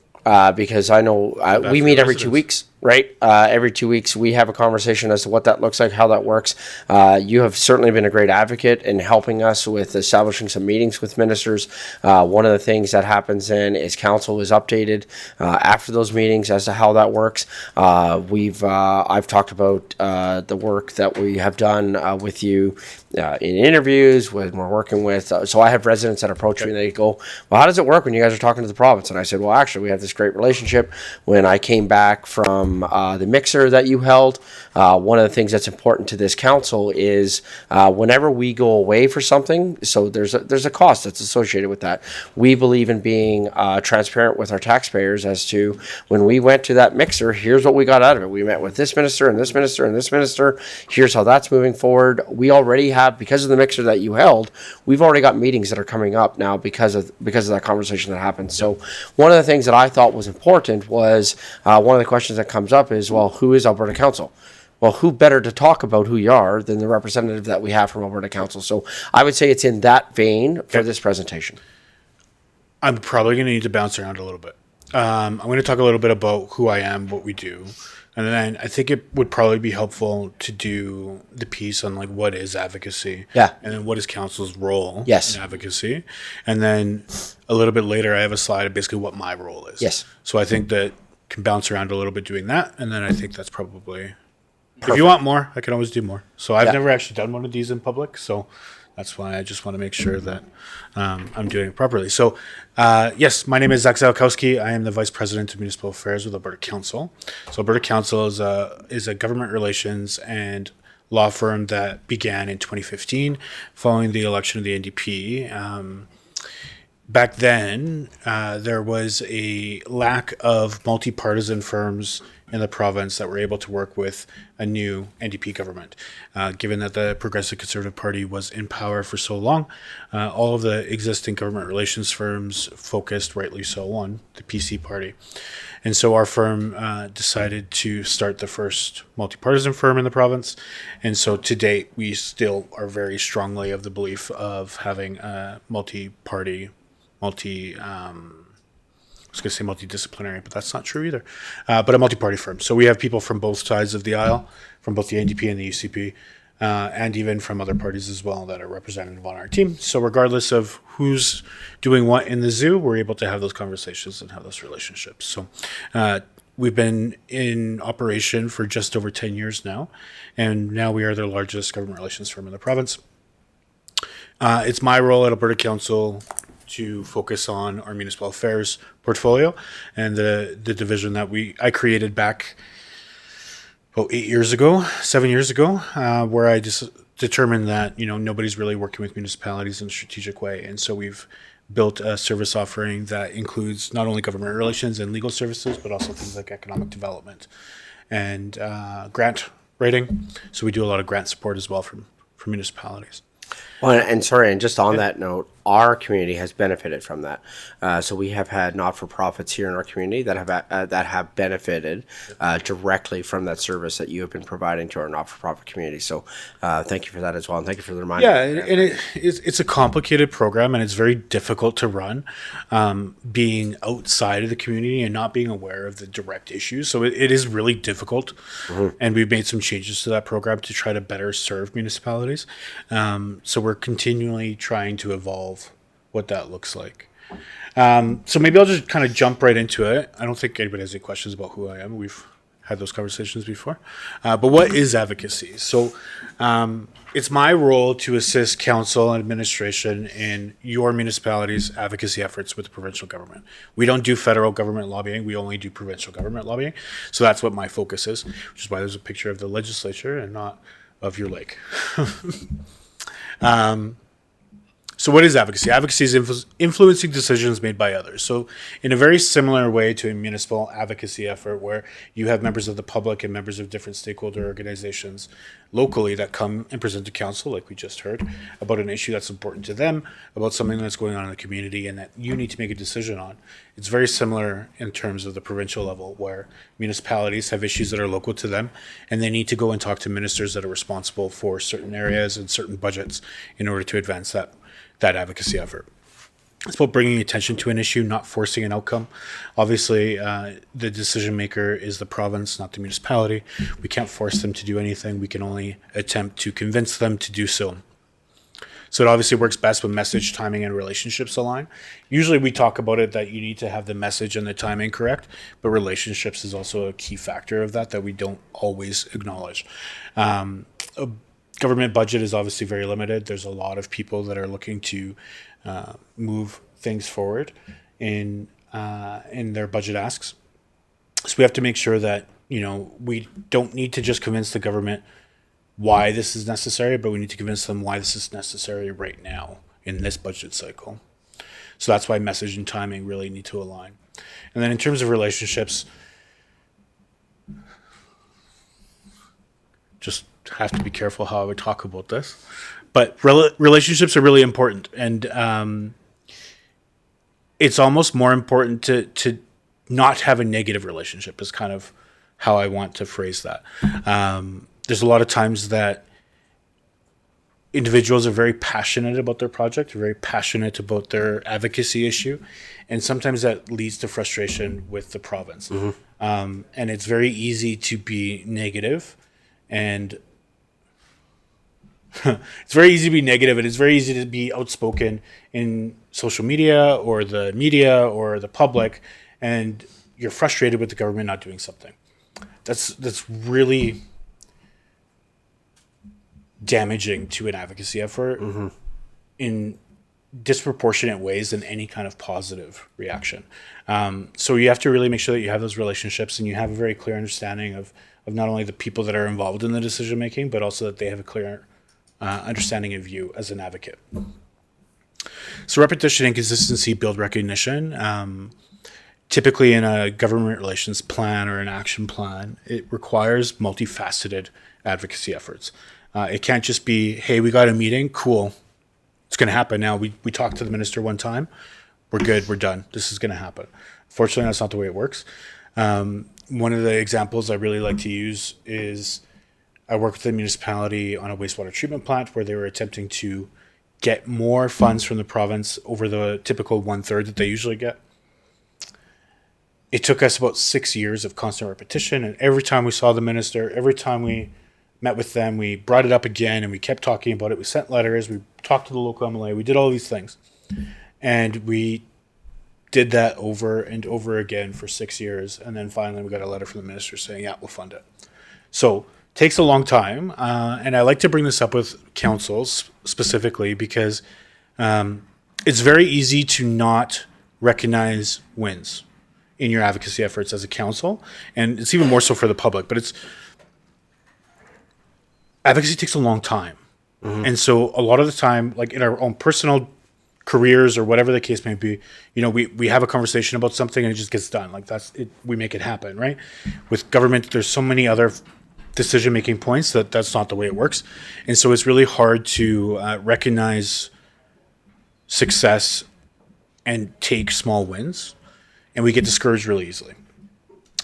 because I know we meet every 2 weeks. Right? Every 2 weeks, we have a conversation as to what that looks like, how that works. You have certainly been a great advocate in helping us with establishing some meetings with ministers. One of the things that happens then is council is updated after those meetings as to how that works. I've talked about the work that we have done with you in interviews when we're working with. So I have residents that approach me and they go, "Well, how does it work when you guys are talking to the province?" And I said, "Well, actually, we have this great relationship. When I came back from the mixer that you held, one of the things that's important to this council is whenever we go away for something, so there's a cost that's associated with that. We believe in being transparent with our taxpayers as to when we went to that mixer, here's what we got out of it. We met with this minister and this minister and this minister. Here's how that's moving forward. We already have, because of the mixer that you held, we've already got meetings that are coming up now because of that conversation that happened." So one of the things that I thought was important was one of the questions that comes up is, well, who is Alberta Council? Well, who better to talk about who you are than the representative that we have from Alberta Council? So I would say it's in that vein for this presentation. I'm probably going to need to bounce around a little bit. I'm going to talk a little bit about who I am, what we do, and then I think it would probably be helpful to do the piece on like what is advocacy, Yeah. and then what is council's role Yes. in advocacy, and then a little bit later I have a slide of basically what my role is. Yes. So I think that can bounce around a little bit doing that, and then I think that's probably. If you want more, I can always do more. So I've never actually done one of these in public, so that's why I just want to make sure that I'm doing it properly. So, yes, my name is Zack Ziolkowski. I am the Vice President of Municipal Affairs with Alberta Council. So Alberta Council is a government relations and law firm that began in 2015 following the election of the NDP. Back then, there was a lack of multi-partisan firms in the province that were able to work with a new NDP government. Given that the Progressive Conservative Party was in power for so long, all of the existing government relations firms focused, rightly so, on the PC party. And so our firm decided to start the first multi-partisan firm in the province. And so to date, we still are very strongly of the belief of having a multi-party, I was going to say multidisciplinary, but that's not true either. But a multi-party firm. So we have people from both sides of the aisle, from both the NDP and the UCP, and even from other parties as well that are representative on our team. So regardless of who's doing what in the zoo, we're able to have those conversations and have those relationships. So we've been in operation for just over 10 years now, and now we are the largest government relations firm in the province. It's my role at Alberta Council to focus on our municipal affairs portfolio and the division that I created back about 7 years ago, where I just determined that, nobody's really working with municipalities in a strategic way. And so we've built a service offering that includes not only government relations and legal services, but also things like economic development and grant writing. So we do a lot of grant support as well from municipalities. Well, and sorry, and just on that note, our community has benefited from that. So we have had not-for-profits here in our community that have benefited directly from that service that you have been providing to our not-for-profit community. So thank you for that as well, and thank you for the reminder. Yeah, and it's a complicated program, and it's very difficult to run, being outside of the community and not being aware of the direct issues. So it is really difficult, and we've made some changes to that program to try to better serve municipalities. So we're continually trying to evolve what that looks like. So maybe I'll just kind of jump right into it. I don't think anybody has any questions about who I am. We've had those conversations before. But what is advocacy? So it's my role to assist council and administration in your municipality's advocacy efforts with the provincial government. We don't do federal government lobbying. We only do provincial government lobbying. So that's what my focus is, which is why there's a picture of the legislature and not of your lake. So what is advocacy? Advocacy is influencing decisions made by others. So in a very similar way to a municipal advocacy effort where you have members of the public and members of different stakeholder organizations locally that come and present to council, like we just heard, about an issue that's important to them, about something that's going on in the community and that you need to make a decision on. It's very similar in terms of the provincial level where municipalities have issues that are local to them and they need to go and talk to ministers that are responsible for certain areas and certain budgets in order to advance that advocacy effort. It's about bringing attention to an issue, not forcing an outcome. Obviously, the decision maker is the province, not the municipality. We can't force them to do anything. We can only attempt to convince them to do so. So it obviously works best when message, timing, and relationships align. Usually we talk about it that you need to have the message and the timing correct, but relationships is also a key factor of that we don't always acknowledge. Government budget is obviously very limited. There's a lot of people that are looking to move things forward in their budget asks. So we have to make sure that, we don't need to just convince the government why this is necessary, but we need to convince them why this is necessary right now in this budget cycle. So that's why message and timing really need to align. And then in terms of relationships, just have to be careful how I would talk about this, but relationships are really important, and it's almost more important to not have a negative relationship is kind of how I want to phrase that. There's a lot of times that individuals are very passionate about their project, very passionate about their advocacy issue, and sometimes that leads to frustration with the province. And it's very easy to be negative, and it's very easy to be negative, and it's very easy to be outspoken in social media or the public, and you're frustrated with the government not doing something. That's really damaging to an advocacy effort in disproportionate ways than any kind of positive reaction. So you have to really make sure that you have those relationships and you have a very clear understanding of not only the people that are involved in the decision making, but also that they have a clear understanding of you as an advocate. So repetition and consistency build recognition. Typically in a government relations plan or an action plan, it requires multifaceted advocacy efforts. It can't just be, hey, we got a meeting, cool, it's going to happen now. We talked to the minister one time, we're good, we're done, this is going to happen. Fortunately, that's not the way it works. One of the examples I really like to use is I worked with a municipality on a wastewater treatment plant where they were attempting to get more funds from the province over the typical 1/3 that they usually get. It took us about 6 years of constant repetition, and every time we saw the minister, every time we met with them, we brought it up again, and we kept talking about it. We sent letters, we talked to the local MLA, we did all these things. And we did that over and over again for 6 years. And then finally we got a letter from the minister saying, yeah, we'll fund it. So takes a long time. And I like to bring this up with councils specifically because it's very easy to not recognize wins in your advocacy efforts as a council. And it's even more so for the public, but advocacy takes a long time. And so a lot of the time, like in our own personal careers or whatever the case may be, we have a conversation about something and it just gets done. Like that's it, we make it happen, right? With government, there's so many other decision-making points that's not the way it works. And so it's really hard to recognize success and take small wins. And we get discouraged really easily.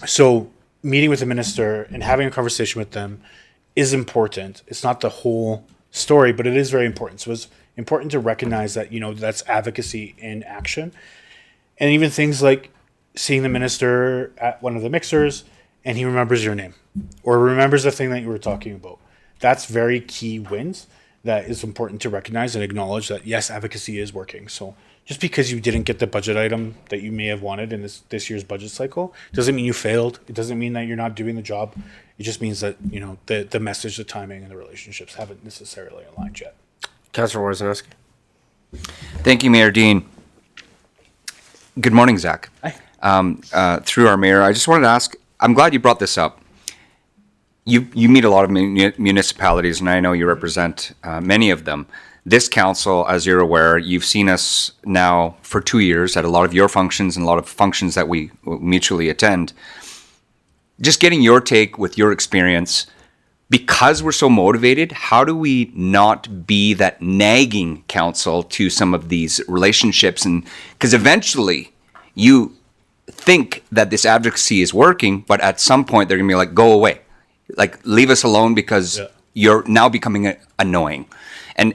So meeting with the minister and having a conversation with them is important. It's not the whole story, but it is very important. So it's important to recognize that, that's advocacy in action. And even things like seeing the minister at one of the mixers and he remembers your name or remembers the thing that you were talking about. That's very key wins that is important to recognize and acknowledge that, yes, advocacy is working. So just because you didn't get the budget item that you may have wanted in this year's budget cycle doesn't mean you failed. It doesn't mean that you're not doing the job. It just means that, the message, the timing, and the relationships haven't necessarily aligned yet. Councillor Wojciechowski. Thank you, Mayor Dean. Good morning, Zack. Hi. Through our mayor, I just wanted to ask, I'm glad you brought this up. You meet a lot of municipalities, and I know you represent many of them. This council, as you're aware, you've seen us now for 2 years at a lot of your functions and a lot of functions that we mutually attend. Just getting your take with your experience, because we're so motivated, how do we not be that nagging council to some of these relationships? And because eventually you think that this advocacy is working, but at some point they're gonna be like, go away, like leave us alone because you're now becoming annoying. And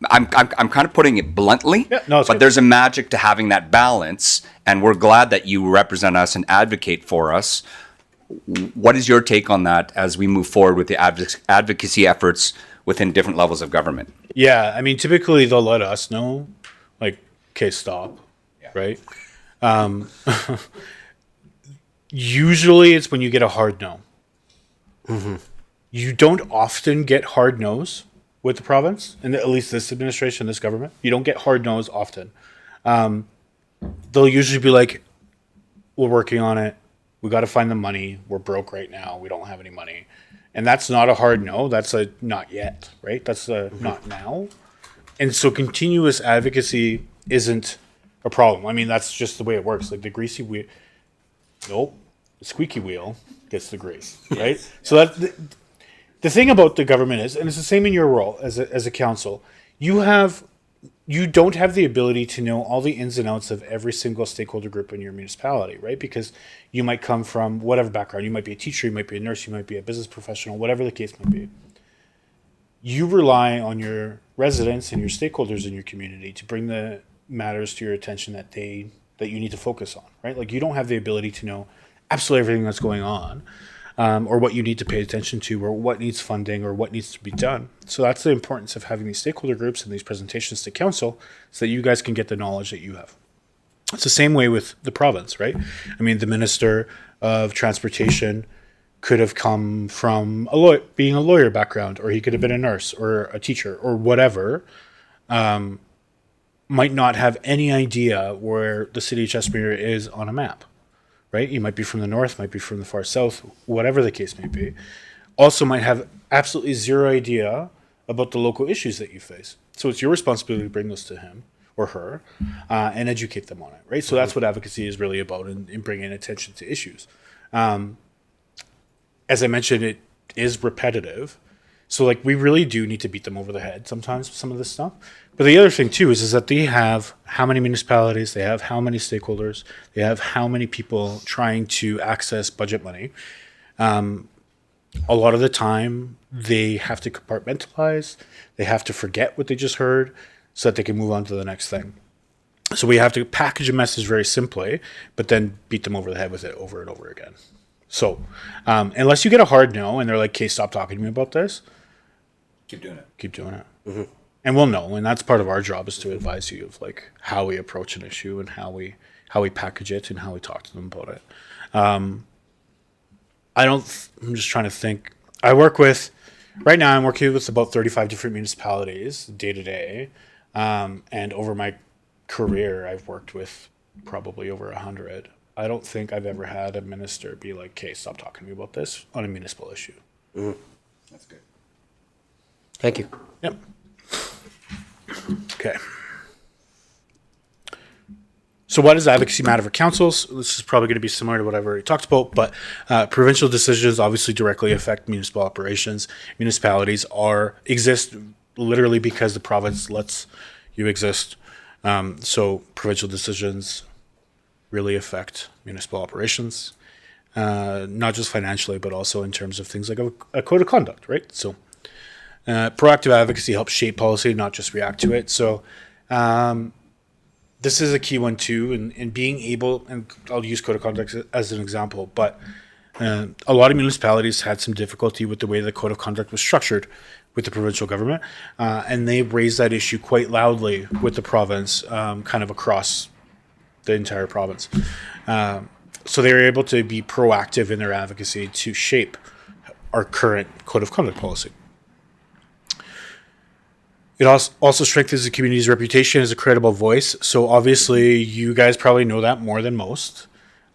I'm kind of putting it bluntly, but good. There's a magic to having that balance, and we're glad that you represent us and advocate for us. What is your take on that as we move forward with the advocacy efforts within different levels of government? Yeah, I mean, typically they'll let us know, like, okay, stop, right? Usually it's when you get a hard no. You don't often get hard no's with the province, and at least this administration, this government. You don't get hard no's often. They'll usually be like, we're working on it. We got to find the money. We're broke right now. We don't have any money. And that's not a hard no. That's a not yet, right? That's a not now. And so continuous advocacy isn't a problem. I mean, that's just the way it works. Like the greasy wheel, the squeaky wheel gets the grease, right? So that the thing about the government is, and it's the same in your role as a council, you don't have the ability to know all the ins and outs of every single stakeholder group in your municipality, right? Because you might come from whatever background. You might be a teacher, you might be a nurse, you might be a business professional, whatever the case may be. You rely on your residents and your stakeholders in your community to bring the matters to your attention that you need to focus on, right? Like you don't have the ability to know absolutely everything that's going on, or what you need to pay attention to, or what needs funding, or what needs to be done. So that's the importance of having these stakeholder groups and these presentations to council so that you guys can get the knowledge that you have. It's the same way with the province, right? I mean, the Minister of Transportation could have come from being a lawyer background, or he could have been a nurse or a teacher or whatever, might not have any idea where the city of Chestermere is on a map. Right? You might be from the north, might be from the far south, whatever the case may be. Also might have absolutely zero idea about the local issues that you face. So it's your responsibility to bring those to him or her and educate them on it, right? So that's what advocacy is really about in bringing attention to issues. As I mentioned, it is repetitive. So like we really do need to beat them over the head sometimes with some of this stuff. But the other thing too is that they have how many municipalities, they have how many stakeholders, they have how many people trying to access budget money. A lot of the time they have to compartmentalize, they have to forget what they just heard so that they can move on to the next thing. So we have to package a message very simply, but then beat them over the head with it over and over again. So unless you get a hard no and they're like, okay, stop talking to me about this, keep doing it. And we'll know. And that's part of our job, is to advise you of like how we approach an issue and how we package it and how we talk to them about it. I'm just trying to think. Right now I'm working with about 35 different municipalities day to day. And over my career, I've worked with probably over 100. I don't think I've ever had a minister be like, okay, stop talking to me about this on a municipal issue. That's good. Thank you. Yep. Okay. So what does advocacy matter for councils? This is probably going to be similar to what I've already talked about, but provincial decisions obviously directly affect municipal operations. Municipalities exist literally because the province lets you exist. So provincial decisions really affect municipal operations, not just financially, but also in terms of things like a code of conduct, right? So proactive advocacy helps shape policy, not just react to it. So this is a key one too, and being able, and I'll use code of conduct as an example, but a lot of municipalities had some difficulty with the way the code of conduct was structured with the provincial government, and they raised that issue quite loudly with the province, kind of across the entire province. So they were able to be proactive in their advocacy to shape our current code of conduct policy. It also strengthens the community's reputation as a credible voice. So obviously you guys probably know that more than most.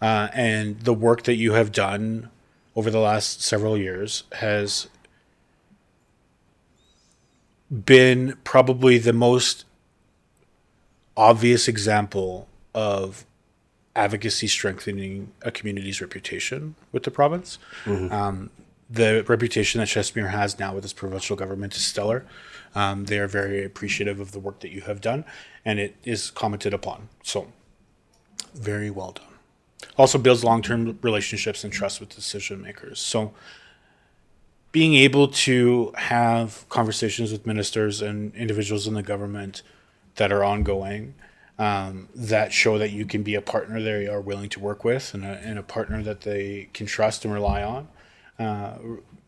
And the work that you have done over the last several years has been probably the most obvious example of advocacy strengthening a community's reputation with the province. The reputation that Chestermere has now with its provincial government is stellar. They are very appreciative of the work that you have done, and it is commented upon. So, very well done. Also builds long-term relationships and trust with decision makers. So, being able to have conversations with ministers and individuals in the government that are ongoing, that show that you can be a partner they are willing to work with, and a partner that they can trust and rely on,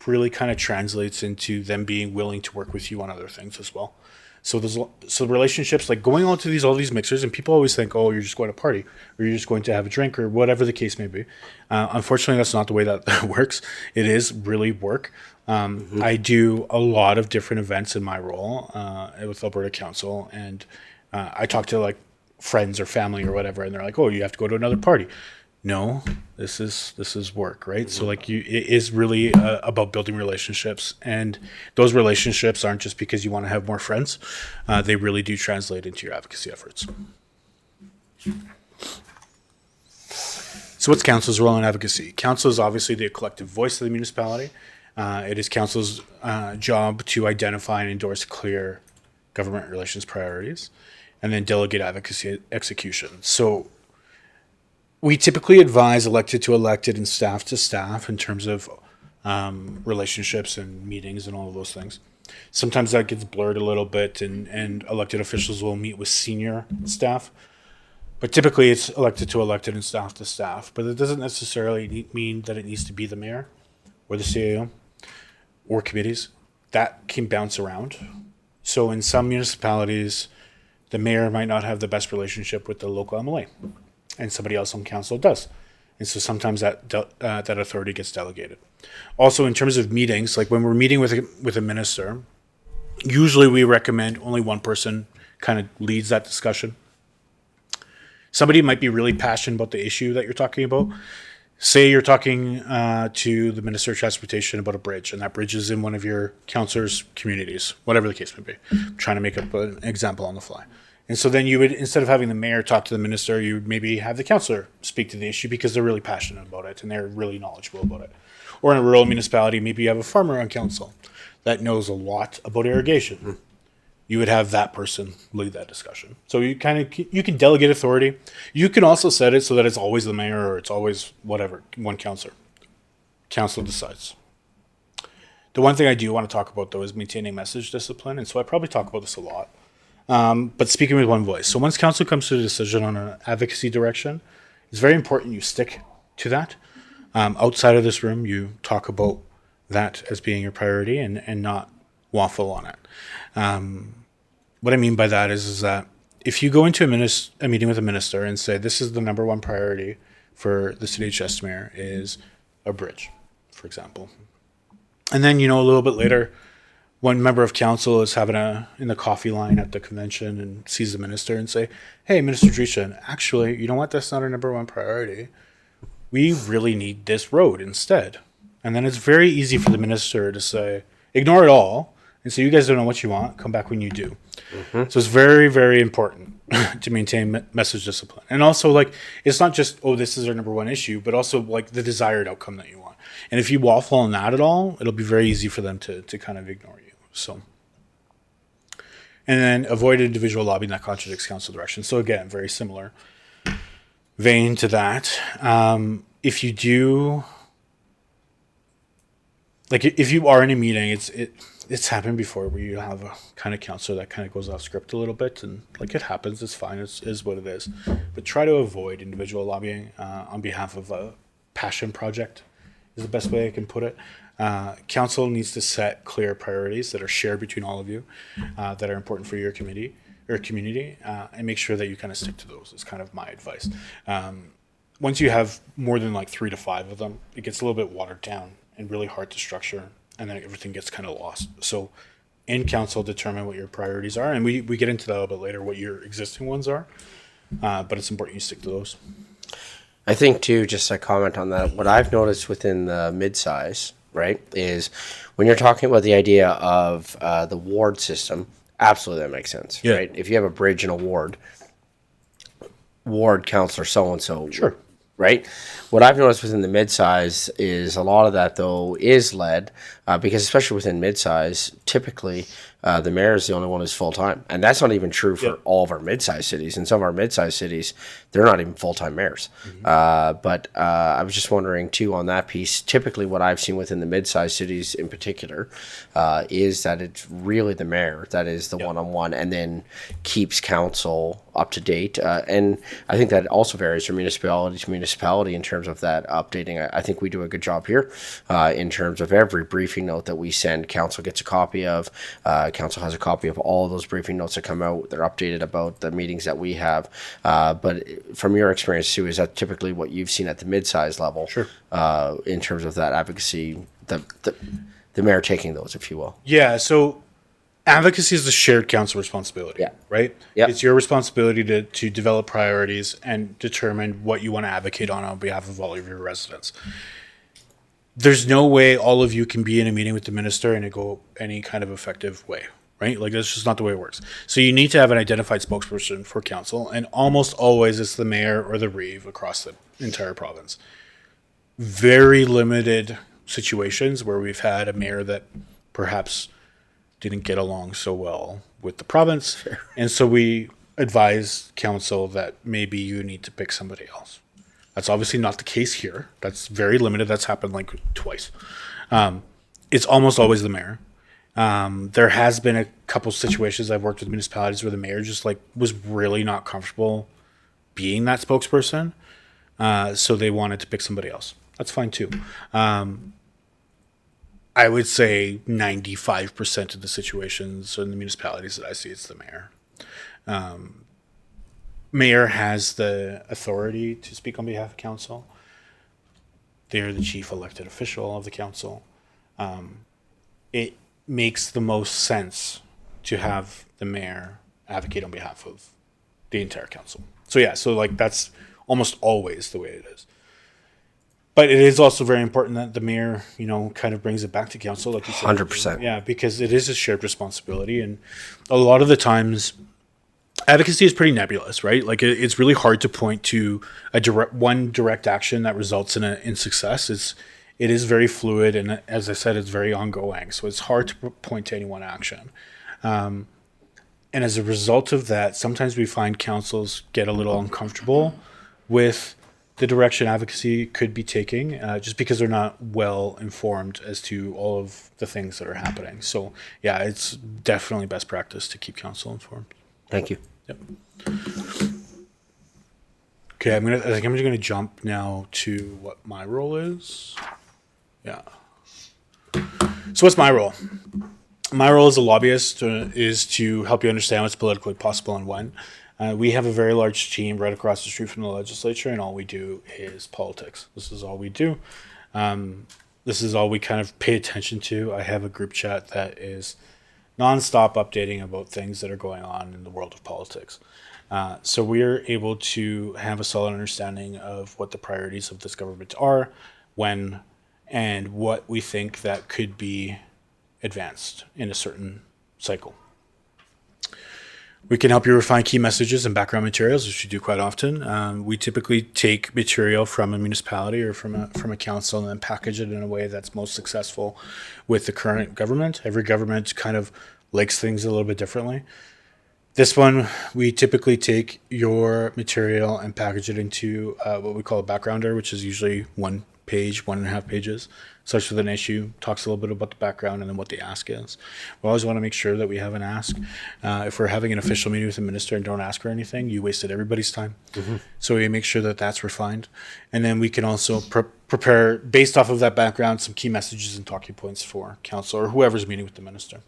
really kind of translates into them being willing to work with you on other things as well. So relationships, like going on to all these mixers, and people always think, oh, you're just going to party, or you're just going to have a drink, or whatever the case may be. Unfortunately, that's not the way that works. It is really work. I do a lot of different events in my role with Alberta Council, and I talk to like friends or family or whatever, and they're like, oh, you have to go to another party. No, this is work, right? So like it is really about building relationships, and those relationships aren't just because you want to have more friends. They really do translate into your advocacy efforts. So what's council's role in advocacy? Council is obviously the collective voice of the municipality. It is council's job to identify and endorse clear government relations priorities, and then delegate advocacy execution. So we typically advise elected to elected and staff to staff in terms of relationships and meetings and all of those things. Sometimes that gets blurred a little bit, and elected officials will meet with senior staff. But typically it's elected to elected and staff to staff. But it doesn't necessarily mean that it needs to be the mayor or the CAO or committees. That can bounce around. So in some municipalities, the mayor might not have the best relationship with the local MLA, and somebody else on council does. And so sometimes that authority gets delegated. Also, in terms of meetings, like when we're meeting with a minister, usually we recommend only one person kind of leads that discussion. Somebody might be really passionate about the issue that you're talking about. Say you're talking to the Minister of Transportation about a bridge, and that bridge is in one of your councillors' communities, whatever the case may be. I'm trying to make up an example on the fly. And so then you would, instead of having the mayor talk to the minister, you would maybe have the councillor speak to the issue because they're really passionate about it and they're really knowledgeable about it. Or in a rural municipality, maybe you have a farmer on council that knows a lot about irrigation. You would have that person lead that discussion. So you can delegate authority. You can also set it so that it's always the mayor or it's always whatever, one councillor. Council decides. The one thing I do want to talk about though is maintaining message discipline. And so I probably talk about this a lot. But speaking with one voice. So once council comes to a decision on an advocacy direction, it's very important you stick to that. outside of this room, you talk about that as being your priority and not waffle on it. What I mean by that is that if you go into a meeting with a minister and say, this is the number one priority for the city of Chestermere is a bridge, for example. And then, a little bit later, one member of council is having in the coffee line at the convention and sees the minister and say, hey, Minister Drisha, actually, you know what? That's not our number one priority. We really need this road instead. And then it's very easy for the minister to say, ignore it all and say, you guys don't know what you want. Come back when you do. So it's very, very important to maintain message discipline. And also, it's not just, this is our number one issue, but also, the desired outcome that you want. And if you waffle on that at all, it'll be very easy for them to kind of ignore you. So, and then avoid individual lobbying that contradicts council direction. So again, very similar vein to that. If you do, if you are in a meeting, it's happened before where you have a kind of counselor that kind of goes off script a little bit, and it happens. It's fine. It is what it is. But try to avoid individual lobbying on behalf of a passion project. Is the best way I can put it. Council needs to set clear priorities that are shared between all of you, that are important for your committee or community, and make sure that you kind of stick to those. Is kind of my advice. Once you have more than 3 to 5 of them, it gets a little bit watered down and really hard to structure, and then everything gets kind of lost. So, in council, determine what your priorities are, and we get into that a little bit later, what your existing ones are. But it's important you stick to those. I think too, just a comment on that, what I've noticed within the mid-size, right, is when you're talking about the idea of the ward system, absolutely that makes sense, right? If you have a bridge in a ward councillor so-and-so, sure, right? What I've noticed within the mid-size is a lot of that, though, is led, because especially within mid-size, typically the mayor is the only one who's full-time. And that's not even true for all of our mid-size cities. In some of our mid-size cities, they're not even full-time mayors. But I was just wondering, too, on that piece, typically what I've seen within the mid-size cities in particular is that it's really the mayor that is the one-on-one and then keeps council up to date. And I think that also varies from municipality to municipality in terms of that updating. I think we do a good job here in terms of every briefing note that we send, council gets a copy of. Council has a copy of all of those briefing notes that come out. They're updated about the meetings that we have. But from your experience too, is that typically what you've seen at the mid-size level? Sure. In terms of that advocacy, the mayor taking those, if you will. Yeah. So advocacy is the shared council responsibility. Yeah. Right. Yep. It's your responsibility to develop priorities and determine what you want to advocate on behalf of all of your residents. There's no way all of you can be in a meeting with the minister and it go any kind of effective way, right? That's just not the way it works. So you need to have an identified spokesperson for council, and almost always it's the mayor or the reeve across the entire province. Very limited situations where we've had a mayor that perhaps didn't get along so well with the province, and so we advise council that maybe you need to pick somebody else. That's obviously not the case here. That's very limited. That's happened twice. It's almost always the mayor. There has been a couple situations I've worked with municipalities where the mayor just was really not comfortable being that spokesperson. So they wanted to pick somebody else. That's fine too. I would say 95% of the situations in the municipalities that I see, it's the mayor. Mayor has the authority to speak on behalf of council. They're the chief elected official of the council. It makes the most sense to have the mayor advocate on behalf of the entire council. So that's almost always the way it is. But it is also very important that the mayor, kind of brings it back to council, like you said. 100%. Yeah, because it is a shared responsibility, and a lot of the times, advocacy is pretty nebulous, right? It's really hard to point to one direct action that results in success. It is very fluid, and as I said, it's very ongoing. So it's hard to point to any one action. And as a result of that, sometimes we find councils get a little uncomfortable with the direction advocacy could be taking, just because they're not well informed as to all of the things that are happening. So yeah, it's definitely best practice to keep council informed. Thank you. Yep. Okay, I think I'm just gonna jump now to what my role is. Yeah. So what's my role? My role as a lobbyist is to help you understand what's politically possible and when. We have a very large team right across the street from the legislature, and all we do is politics. This is all we do. This is all we kind of pay attention to. I have a group chat that is nonstop updating about things that are going on in the world of politics. So we're able to have a solid understanding of what the priorities of this government are, when, and what we think that could be advanced in a certain cycle. We can help you refine key messages and background materials, which we do quite often. We typically take material from a municipality or from a council and then package it in a way that's most successful with the current government. Every government kind of likes things a little bit differently. This one, we typically take your material and package it into what we call a backgrounder, which is usually 1 page, 1.5 pages. Starts with an issue, talks a little bit about the background and then what the ask is. We always want to make sure that we have an ask. If we're having an official meeting with the minister and don't ask her anything, you wasted everybody's time. So we make sure that that's refined. And then we can also prepare, based off of that background, some key messages and talking points for council or whoever's meeting with the minister.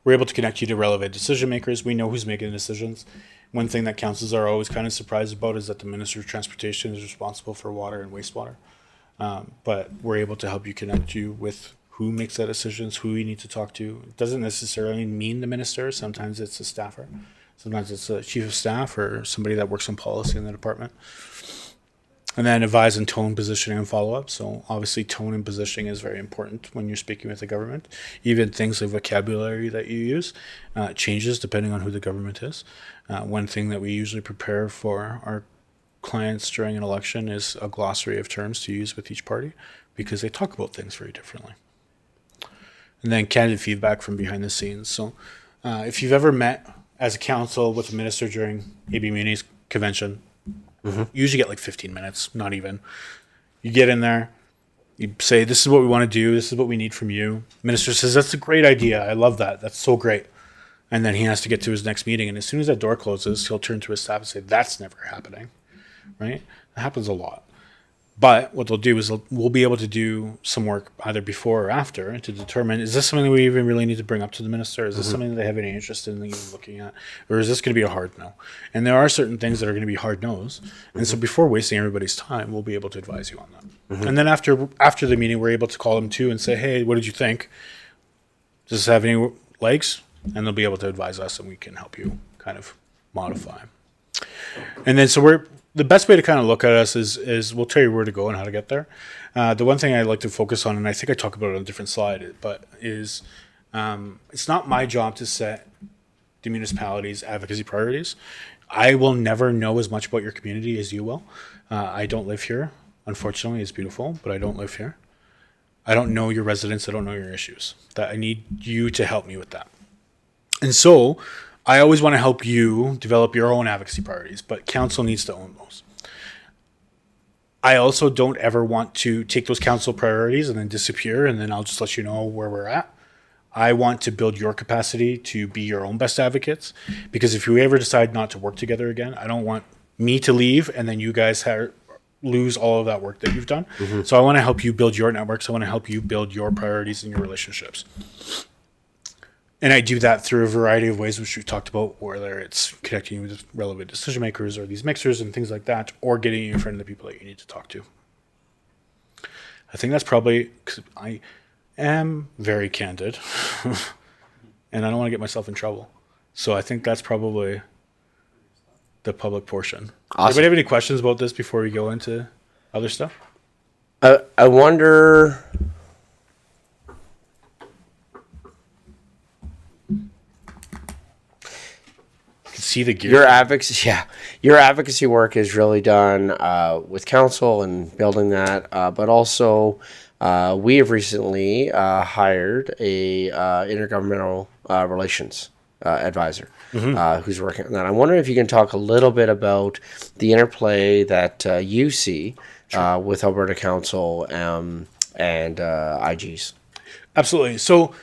We're able to connect you to relevant decision makers. We know who's making the decisions. One thing that councils are always kind of surprised about is that the Minister of Transportation is responsible for water and wastewater. But we're able to help you connect you with who makes that decisions, who you need to talk to. It doesn't necessarily mean the minister. Sometimes it's a staffer. Sometimes it's a chief of staff or somebody that works on policy in the department. And then advise on tone, positioning, and follow-up. So obviously tone and positioning is very important when you're speaking with the government. Even things like vocabulary that you use changes depending on who the government is. One thing that we usually prepare for our clients during an election is a glossary of terms to use with each party because they talk about things very differently. And then candid feedback from behind the scenes. So if you've ever met as a council with a minister during AB Muni's convention, you usually get like 15 minutes, not even. You get in there, you say, this is what we want to do, this is what we need from you. Minister says, that's a great idea, I love that, that's so great. And then he has to get to his next meeting, and as soon as that door closes, he'll turn to his staff and say, that's never happening, right? That happens a lot. But what they'll do is we'll be able to do some work either before or after to determine, is this something that we even really need to bring up to the minister? Is this something that they have any interest in even looking at? Or is this going to be a hard no? And there are certain things that are going to be hard no's. And so before wasting everybody's time, we'll be able to advise you on that. And then after the meeting, we're able to call them too and say, hey, what did you think? Does this have any legs? And they'll be able to advise us and we can help you kind of modify. And then so the best way to kind of look at us is we'll tell you where to go and how to get there. The one thing I like to focus on, and I think I talk about it on a different slide, but is it's not my job to set the municipality's advocacy priorities. I will never know as much about your community as you will. I don't live here. Unfortunately, it's beautiful, but I don't live here. I don't know your residents. I don't know your issues. That I need you to help me with that. And so I always want to help you develop your own advocacy priorities, but council needs to own those. I also don't ever want to take those council priorities and then disappear and then I'll just let you know where we're at. I want to build your capacity to be your own best advocates, because if you ever decide not to work together again, I don't want me to leave and then you guys lose all of that work that you've done. So I want to help you build your networks. I want to help you build your priorities and your relationships. And I do that through a variety of ways, which we've talked about, whether it's connecting you with relevant decision makers or these mixers and things like that, or getting you in front of the people that you need to talk to. I think that's probably, because I am very candid, and I don't want to get myself in trouble. So I think that's probably the public portion. Awesome. Anybody have any questions about this before we go into other stuff? I wonder... See the gear. Your advocacy work is really done with council and building that, but also we have recently hired a intergovernmental relations advisor who's working on that. I wonder if you can talk a little bit about the interplay that you see with Alberta Council and IGs. Absolutely. So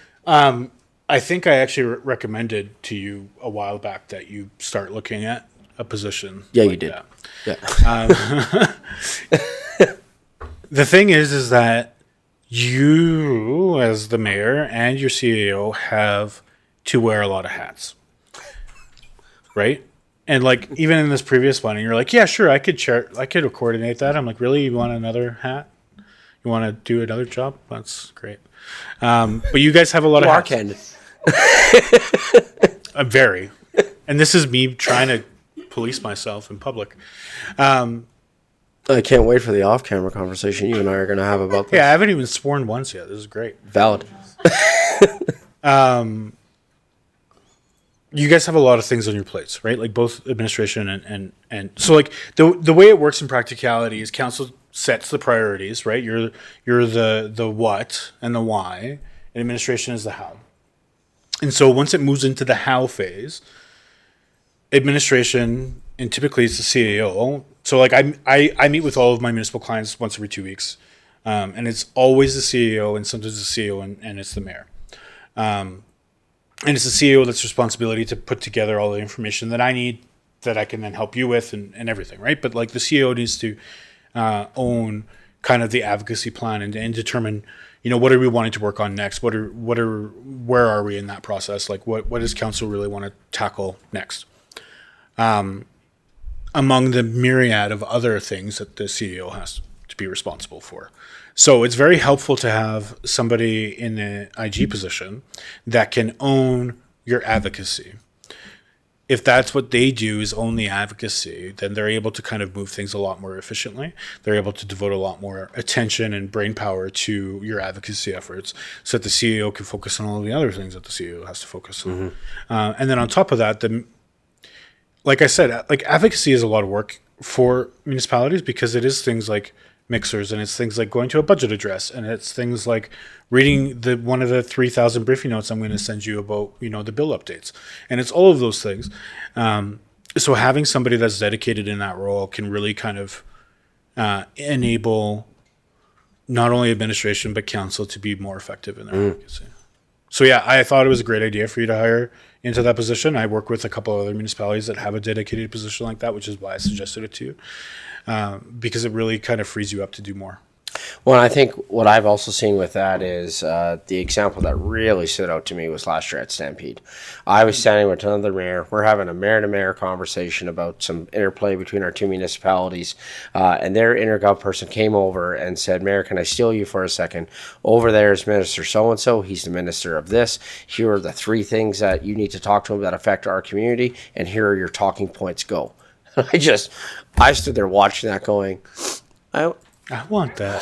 I think I actually recommended to you a while back that you start looking at a position. Yeah, you like did. that. Yeah. The thing is that you, as the mayor and your CAO, have to wear a lot of hats, right? And like even in this previous one, and you're like, yeah, sure, I could coordinate that. I'm like, really, you want another hat? You want to do another job? That's great. But you guys have a lot of hats. Candid. Very, and this is me trying to police myself in public. I can't wait for the off-camera conversation you and I are going to have about this. Yeah, I haven't even sworn once yet. This is great. Valid. You guys have a lot of things on your plates, right? Like both administration and so like the way it works in practicality is council sets the priorities, right? You're the what and the why, and administration is the how. And so once it moves into the how phase, administration, and typically it's the CAO. So like I meet with all of my municipal clients once every 2 weeks, and it's always the CAO and sometimes the CAO and it's the mayor. And it's the CEO that's responsibility to put together all the information that I need that I can then help you with and everything, right? But like the CEO needs to own kind of the advocacy plan and determine, you know, what are we wanting to work on next? Where are we in that process? Like what does council really want to tackle next? Among the myriad of other things that the CEO has to be responsible for. So it's very helpful to have somebody in the IG position that can own your advocacy. If that's what they do is own the advocacy, then they're able to kind of move things a lot more efficiently. They're able to devote a lot more attention and brain power to your advocacy efforts so that the CEO can focus on all the other things that the CEO has to focus on. And then on top of that, like I said, like advocacy is a lot of work for municipalities because it is things like mixers, and it's things like going to a budget address, and it's things like reading one of the 3,000 briefing notes I'm going to send you about, you know, the bill updates, and it's all of those things. So having somebody that's dedicated in that role can really kind of enable not only administration but council to be more effective in their advocacy. So yeah, I thought it was a great idea for you to hire into that position. I work with a couple of other municipalities that have a dedicated position like that, which is why I suggested it to you. Because it really kind of frees you up to do more. Well, I think what I've also seen with that is the example that really stood out to me was last year at Stampede. I was standing with another mayor. We're having a mayor-to-mayor conversation about some interplay between our two municipalities, and their intergov person came over and said, Mayor, can I steal you for a second? Over there is Minister so-and-so. He's the minister of this. Here are the 3 things that you need to talk to him that affect our community, and here are your talking points. Go. I stood there watching that going, I want that.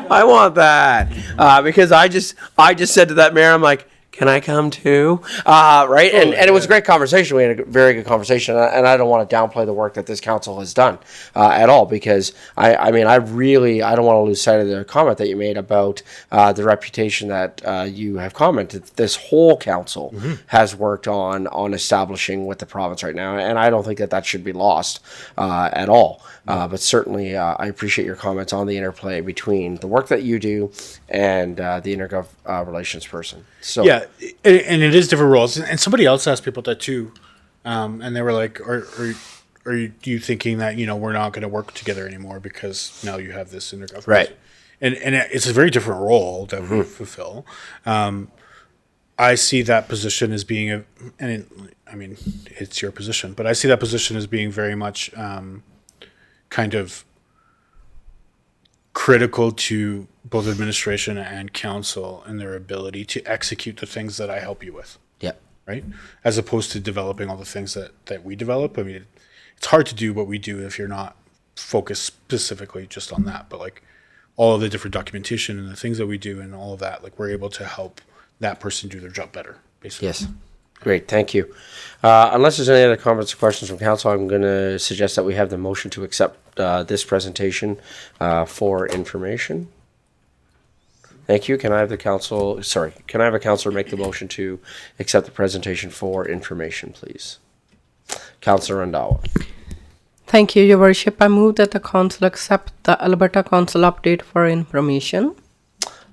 I want that. Because I just said to that mayor, I'm like, can I come too? Right? And it was a great conversation. We had a very good conversation. And I don't want to downplay the work that this council has done at all, because I mean, I don't want to lose sight of the comment that you made about the reputation that you have commented. This whole council has worked on establishing with the province right now. And I don't think that should be lost at all. But certainly, I appreciate your comments on the interplay between the work that you do and the intergov relations person. So yeah, and it is different roles. And somebody else asked people that too, and they were like, "Are you thinking that, you know, we're not going to work together anymore because now you have this intergov?" Right. And it's a very different role that we fulfill. I see that position as being I mean, it's your position, but I see that position as being very much kind of critical to both administration and council and their ability to execute the things that I help you with. Yeah. Right? As opposed to developing all the things that we develop. I mean, it's hard to do what we do if you're not focused specifically just on that. But like all of the different documentation and the things that we do and all of that, like we're able to help that person do their job better, basically. Yes. Great, thank you. Unless there's any other comments or questions from council, I'm going to suggest that we have the motion to accept this presentation for information. Thank you. Can I have a councillor make the motion to accept the presentation for information, please? Councillor Randawa. Thank you, Your Worship. I move that the council accept the Alberta Council update for information.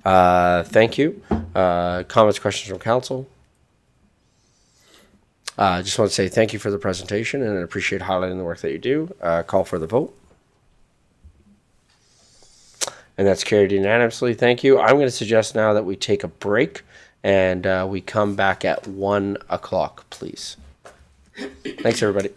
Thank you. Comments, questions from council? Just want to say thank you for the presentation and I appreciate highlighting the work that you do. Call for the vote. And that's carried unanimously. Thank you. I'm going to suggest now that we take a break and we come back at 1 o'clock, please. Thanks, everybody.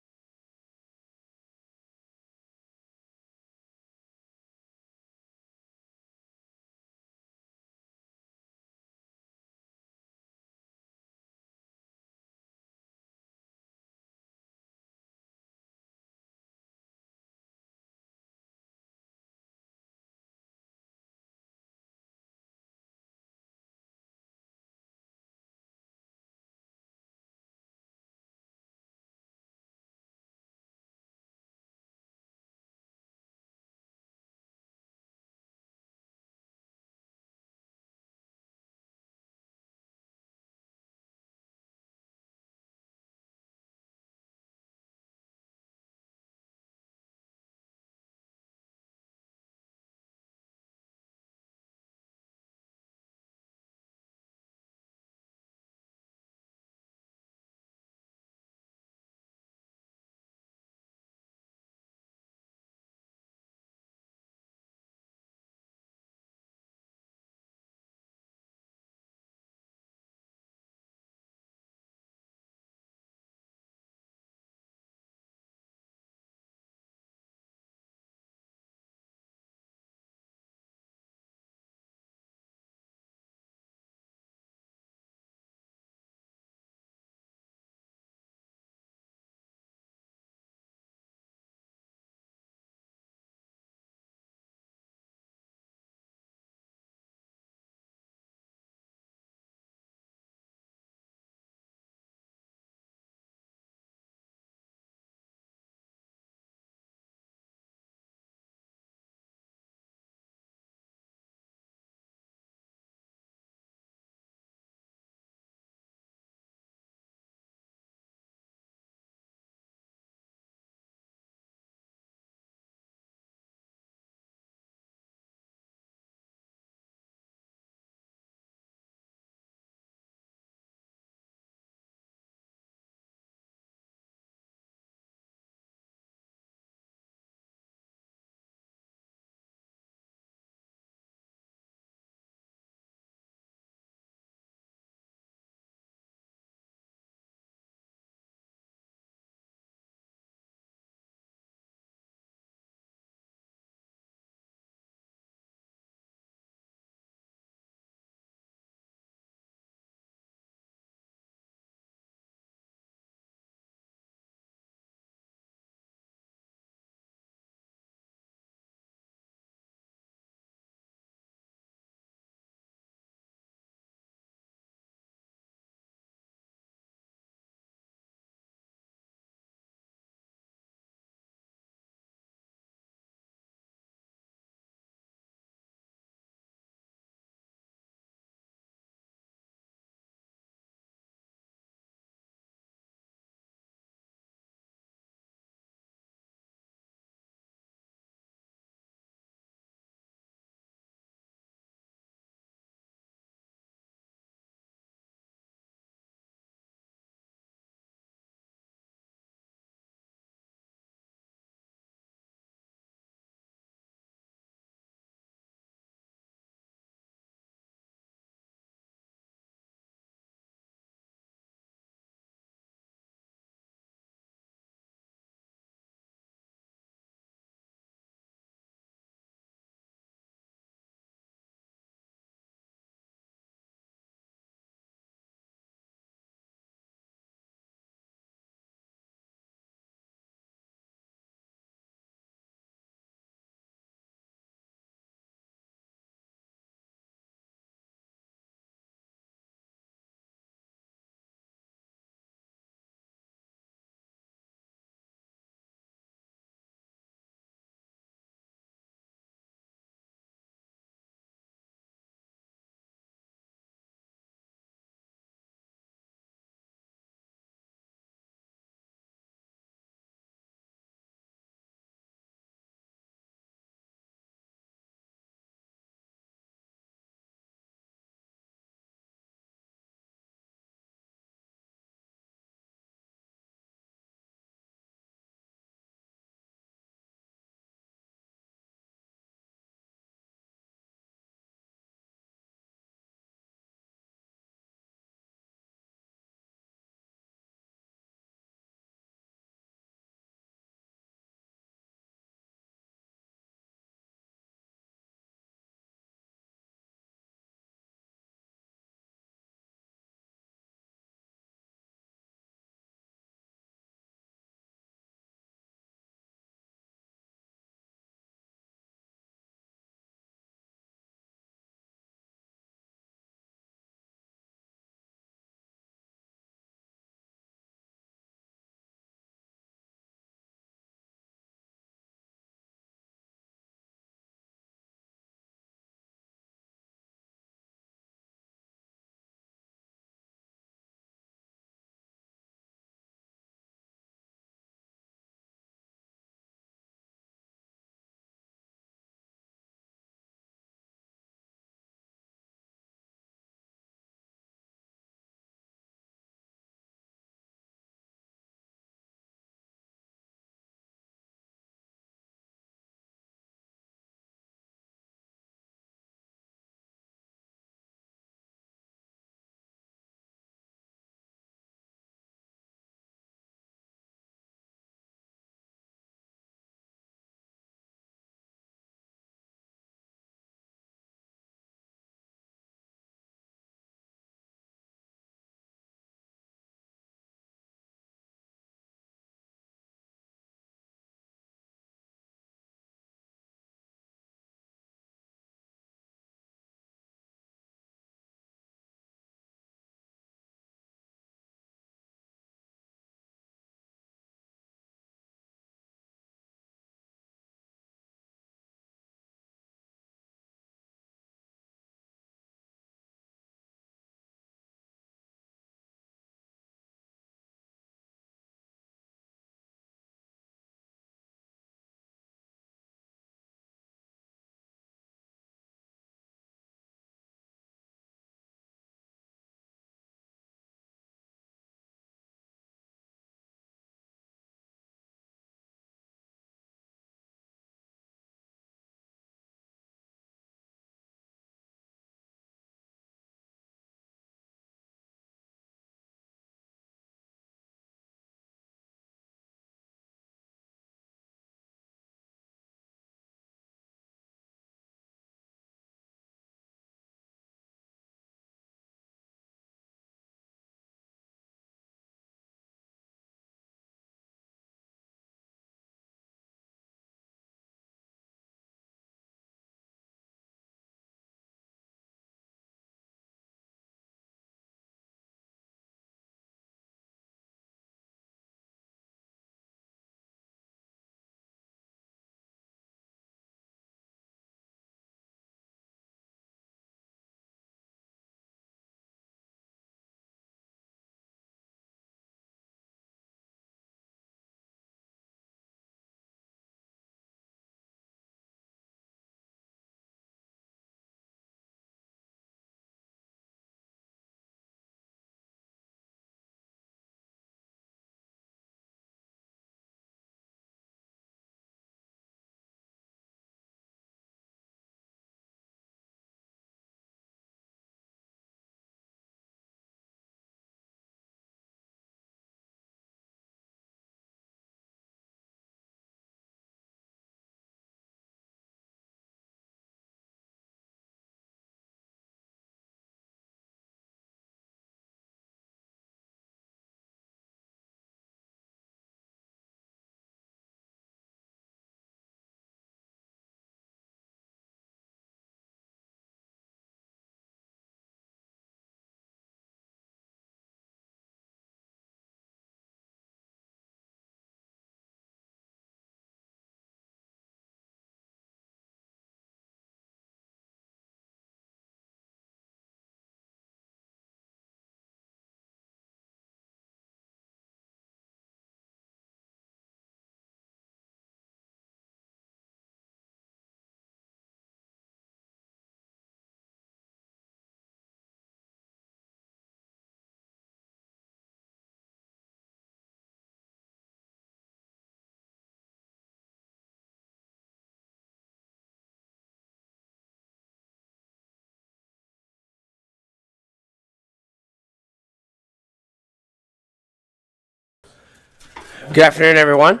Good afternoon, everyone.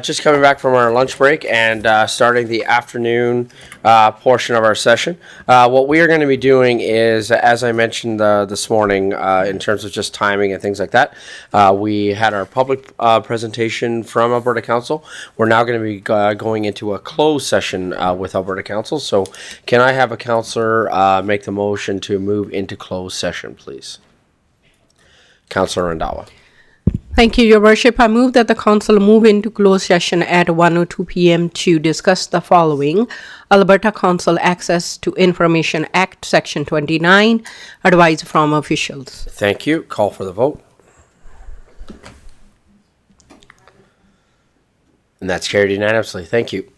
Just coming back from our lunch break and starting the afternoon portion of our session. What we are going to be doing is, as I mentioned this morning, in terms of just timing and things like that, we had our public presentation from Alberta Council. We're now going to be going into a closed session with Alberta Council. So can I have a councillor make the motion to move into closed session, please? Councillor Randawa. Thank you, Your Worship. I move that the council move into closed session at 1:02 p.m. to discuss the following: Alberta Council Access to Information Act, Section 29, advice from officials. Thank you. Call for the vote. And that's carried unanimously. Thank you.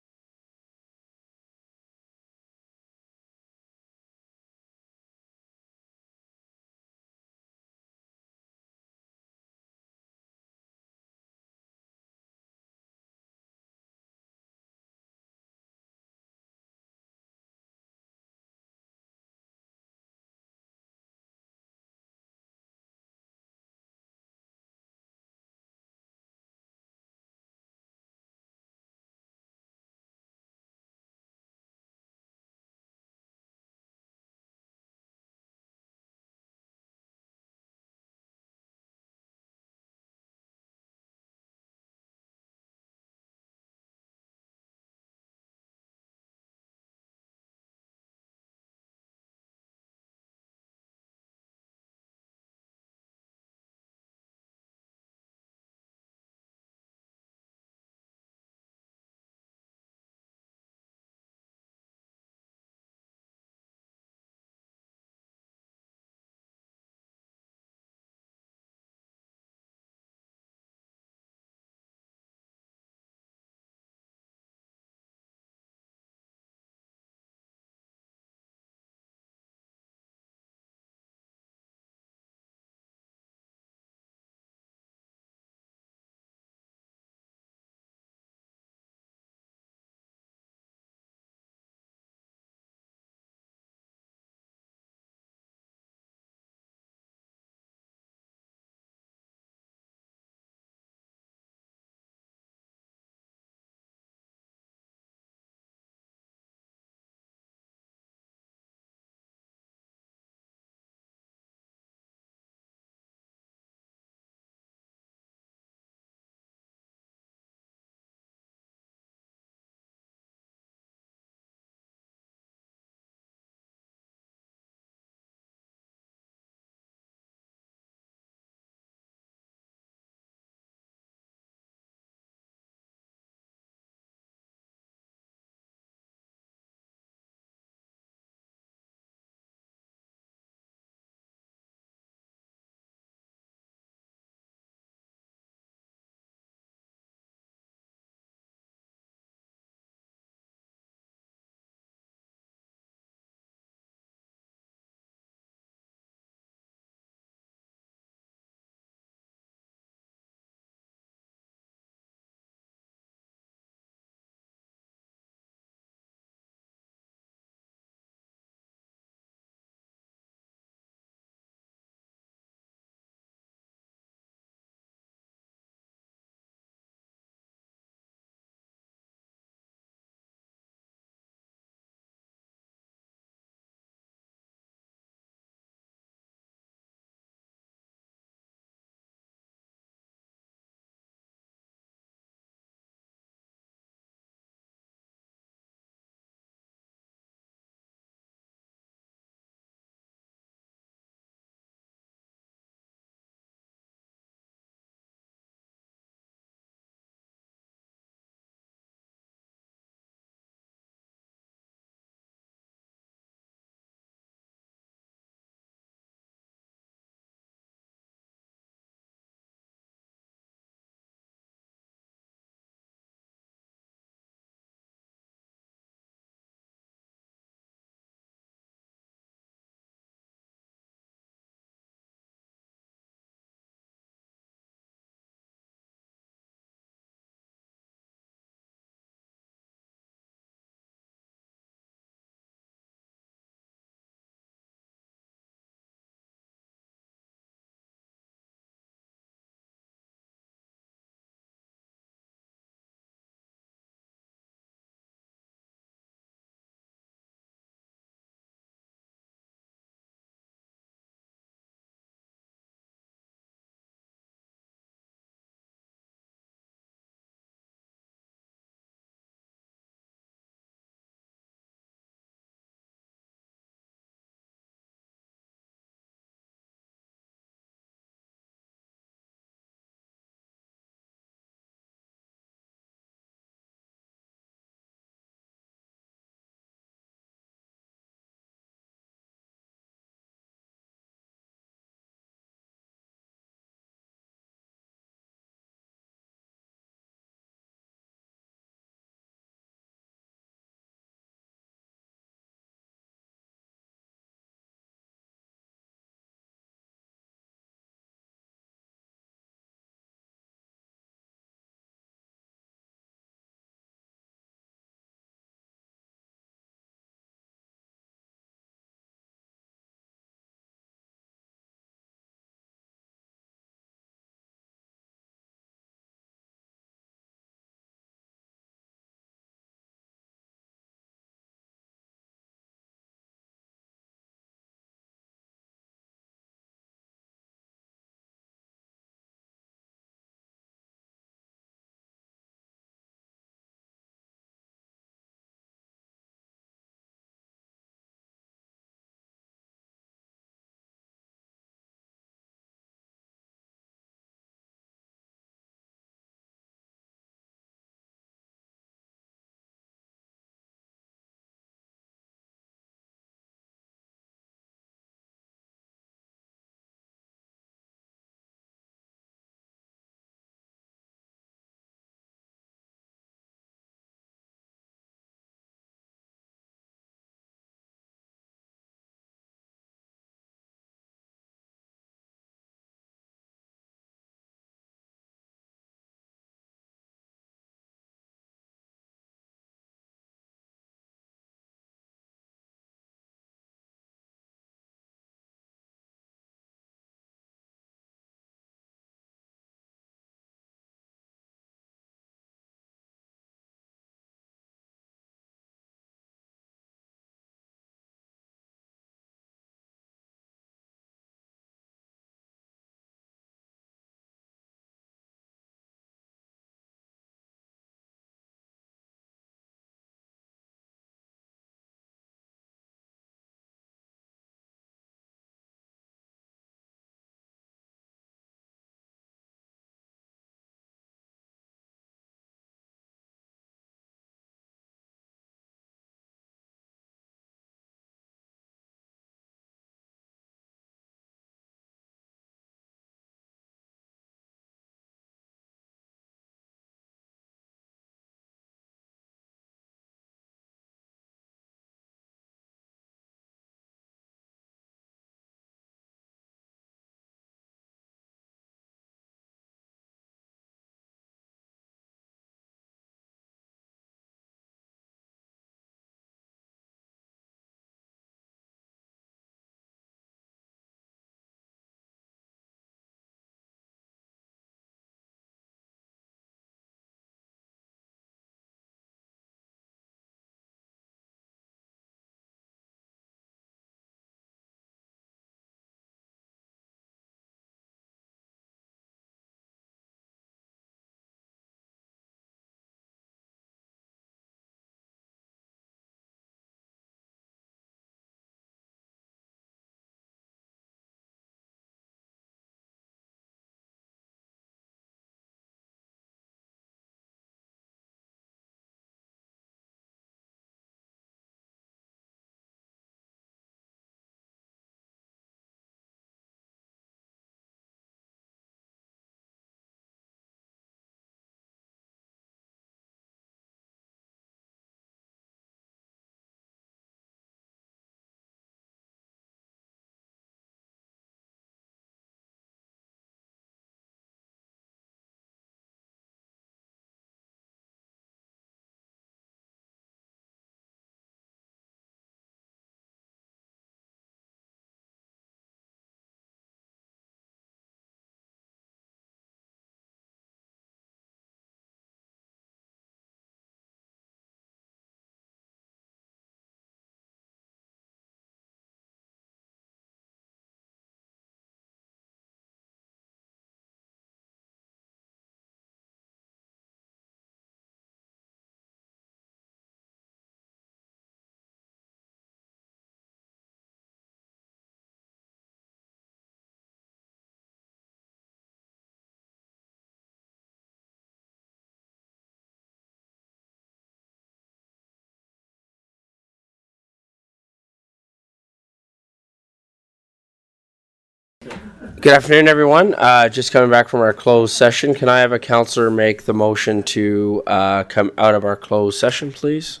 Good afternoon, everyone. Just coming back from our closed session. Can I have a counselor make the motion to come out of our closed session, please?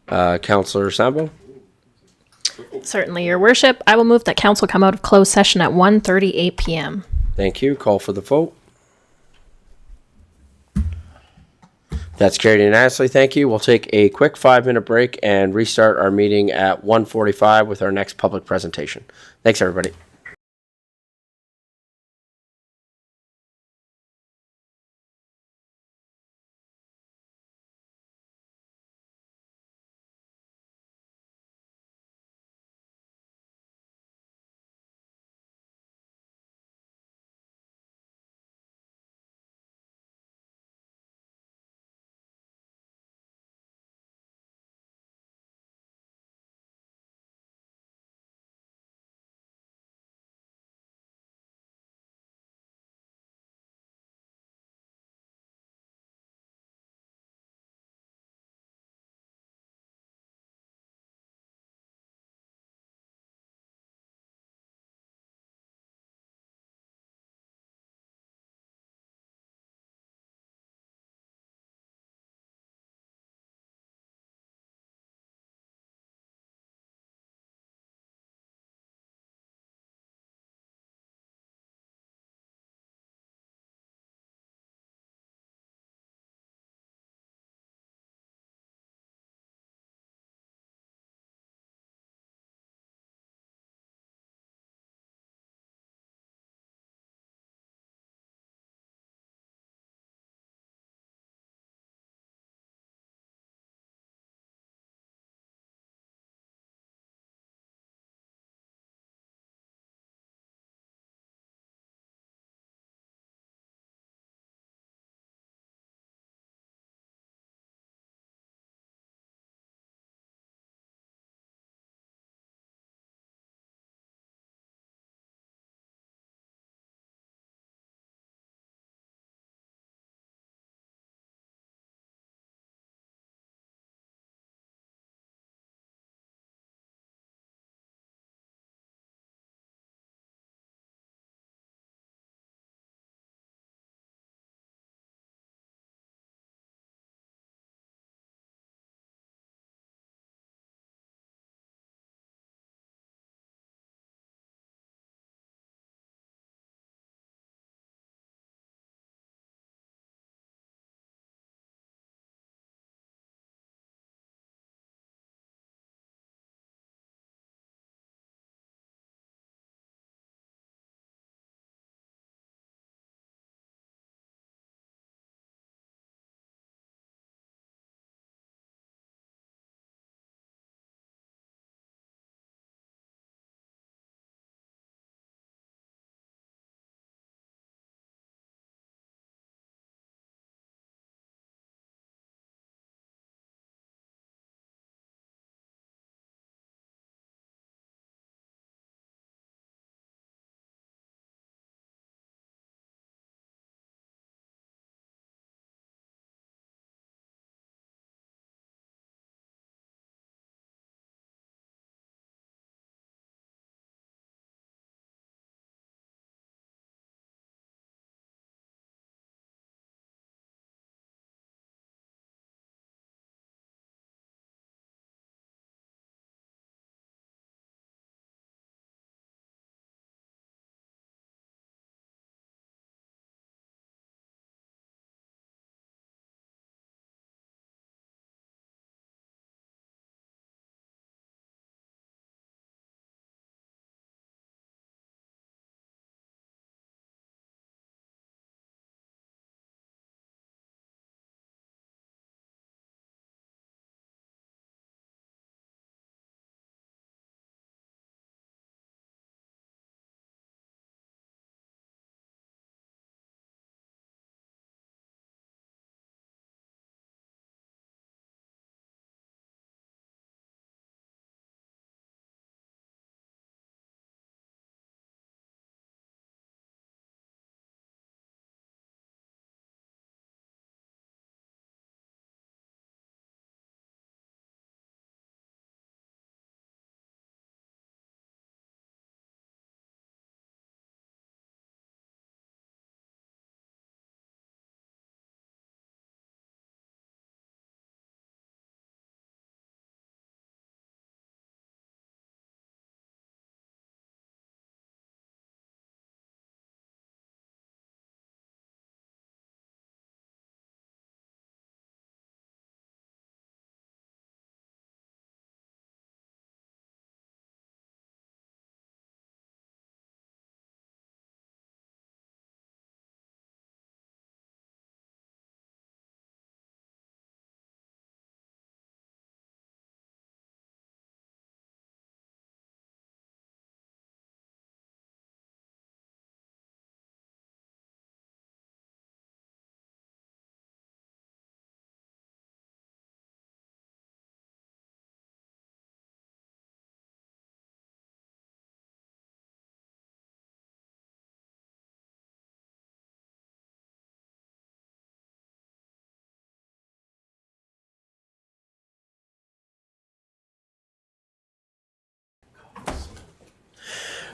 Counselor Sambo? Certainly, Your Worship. I will move that council come out of closed session at 1:38 p.m. Thank you. Call for the vote. That's carried unanimously. Thank you. We'll take a quick 5-minute break and restart our meeting at 1:45 with our next public presentation. Thanks, everybody.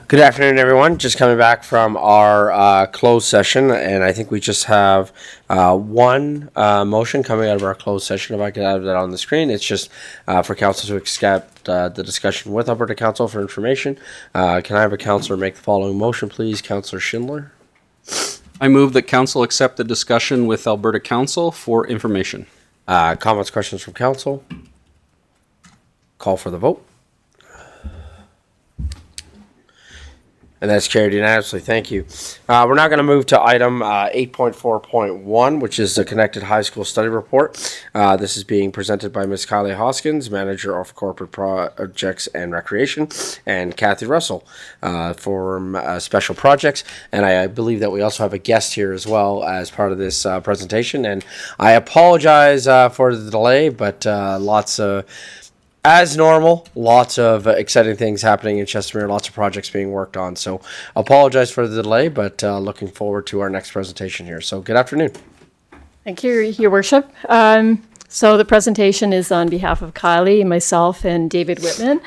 Good afternoon, everyone. Just coming back from our closed session, and I think we just have one motion coming out of our closed session. If I could have that on the screen, it's just for council to accept the discussion with Alberta Council for information. Can I have a councillor make the following motion, please? Councillor Schindler. I move that council accept the discussion with Alberta Council for information. Comments, questions from council? Call for the vote. And that's carried unanimously. Thank you. We're now going to move to item 8.4.1, which is the Connected High School Study Report. This is being presented by Ms. Kylie Hoskins, Manager of Corporate Projects and Recreation, and Kathy Russell for Special Projects. And I believe that we also have a guest here as well as part of this presentation. And I apologize for the delay, but as normal, lots of exciting things happening in Chestermere, lots of projects being worked on. So apologize for the delay, but looking forward to our next presentation here. So good afternoon. Thank you, Your Worship. So the presentation is on behalf of Kylie, myself, and David Whitman.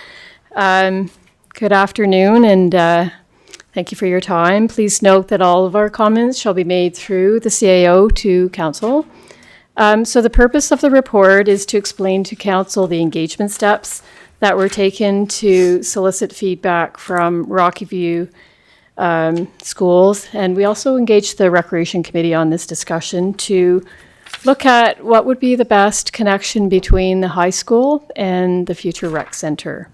Good afternoon, and thank you for your time. Please note that all of our comments shall be made through the CAO to Council. So the purpose of the report is to explain to Council the engagement steps that were taken to solicit feedback from Rocky View schools. And we also engaged the Recreation Committee on this discussion to look at what would be the best connection between the high school and the future rec center.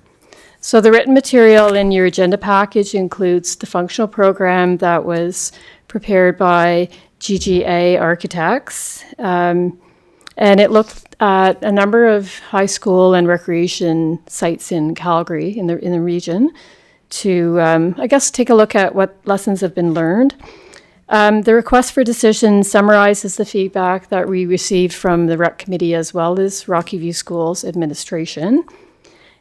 So the written material in your agenda package includes the functional program that was prepared by GGA Architects, and it looked at a number of high school and recreation sites in Calgary, in the region, to, I guess, take a look at what lessons have been learned. The request for decision summarizes the feedback that we received from the Rec Committee as well as Rocky View Schools administration.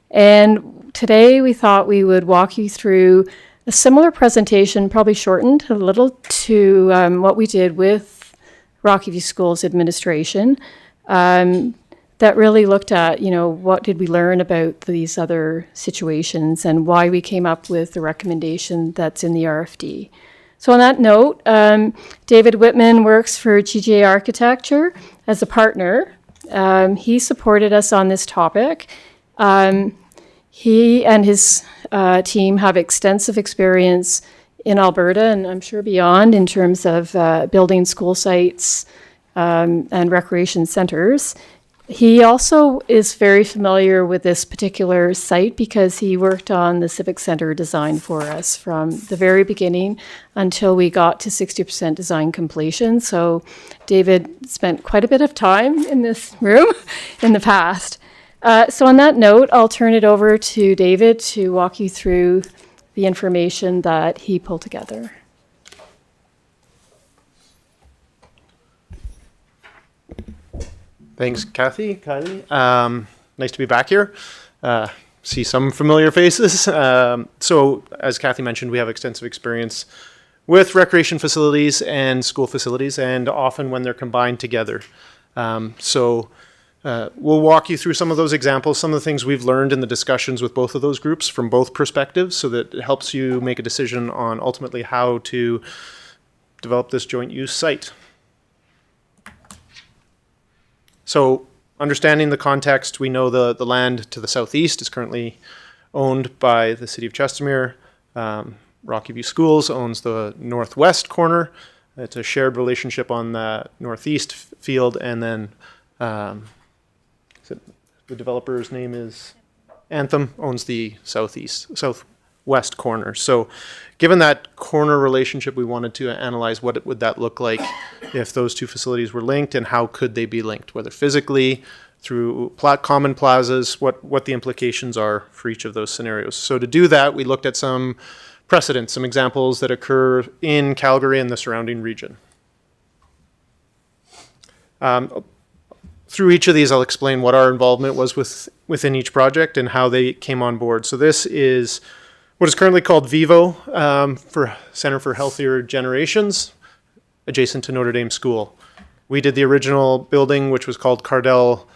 And today we thought we would walk you through a similar presentation, probably shortened a little, to what we did with Rocky View Schools administration, that really looked at, what did we learn about these other situations and why we came up with the recommendation that's in the RFD. So on that note, David Whitman works for GGA Architecture as a partner. He supported us on this topic. He and his team have extensive experience in Alberta and I'm sure beyond in terms of building school sites and recreation centers. He also is very familiar with this particular site because he worked on the Civic Center design for us from the very beginning until we got to 60% design completion. So David spent quite a bit of time in this room in the past. So on that note, I'll turn it over to David to walk you through the information that he pulled together. Thanks, Kathy, Kylie. Nice to be back here. See some familiar faces. So as Kathy mentioned, we have extensive experience with recreation facilities and school facilities, and often when they're combined together. We'll walk you through some of those examples, some of the things we've learned in the discussions with both of those groups from both perspectives, so that it helps you make a decision on ultimately how to develop this joint use site. So understanding the context, we know the land to the southeast is currently owned by the City of Chestermere. Rocky View Schools owns the northwest corner. It's a shared relationship on the northeast field, and then the developer's name is Anthem, owns the southwest corner. So given that corner relationship, we wanted to analyze what would that look like if those two facilities were linked, and how could they be linked, whether physically, through common plazas, what the implications are for each of those scenarios. So to do that, we looked at some precedents, some examples that occur in Calgary and the surrounding region. Through each of these, I'll explain what our involvement was within each project and how they came on board. So this is what is currently called VIVO, for Center for Healthier Generations, adjacent to Notre Dame School. We did the original building, which was called Cardell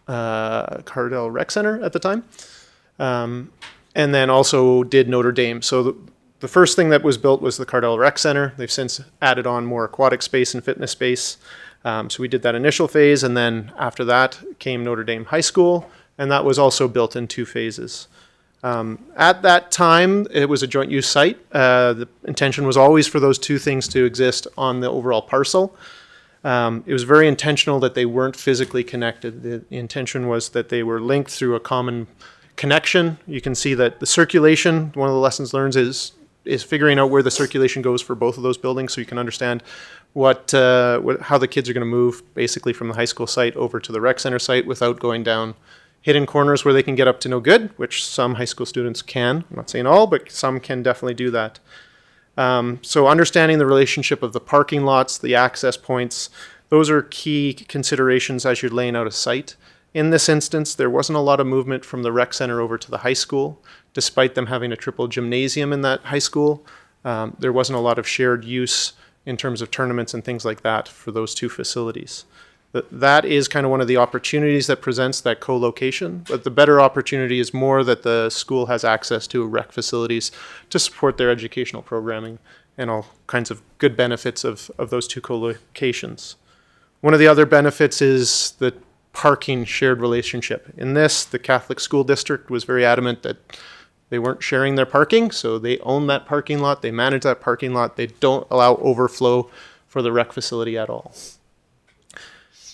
Rec Center at the time, and then also did Notre Dame. So the first thing that was built was the Cardell Rec Center. They've since added on more aquatic space and fitness space. So we did that initial phase, and then after that came Notre Dame High School, and that was also built in 2 phases. At that time, it was a joint use site. The intention was always for those 2 things to exist on the overall parcel. It was very intentional that they weren't physically connected. The intention was that they were linked through a common connection. You can see that the circulation, one of the lessons learned is figuring out where the circulation goes for both of those buildings, so you can understand how the kids are going to move basically from the high school site over to the rec center site without going down hidden corners where they can get up to no good, which some high school students can. I'm not saying all, but some can definitely do that. So understanding the relationship of the parking lots, the access points, those are key considerations as you're laying out a site. In this instance, there wasn't a lot of movement from the rec center over to the high school, despite them having a triple gymnasium in that high school. There wasn't a lot of shared use in terms of tournaments and things like that for those 2 facilities. That is kind of one of the opportunities that presents that co-location, but the better opportunity is more that the school has access to rec facilities to support their educational programming and all kinds of good benefits of those 2 co-locations. One of the other benefits is the parking shared relationship. In this, the Catholic School District was very adamant that they weren't sharing their parking, so they own that parking lot, they manage that parking lot, they don't allow overflow for the rec facility at all.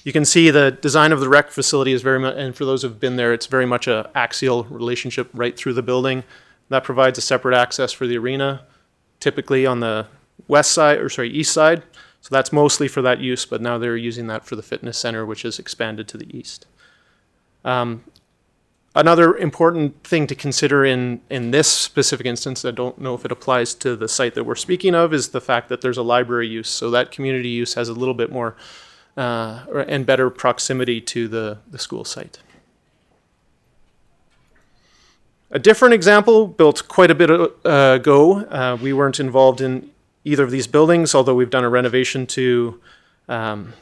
You can see the design of the rec facility is very much, and for those who've been there, it's very much an axial relationship right through the building. That provides a separate access for the arena, typically on the east side. So that's mostly for that use, but now they're using that for the fitness center, which is expanded to the east. Another important thing to consider in this specific instance, I don't know if it applies to the site that we're speaking of, is the fact that there's a library use. So that community use has a little bit more and better proximity to the school site. A different example built quite a bit ago. We weren't involved in either of these buildings, although we've done a renovation to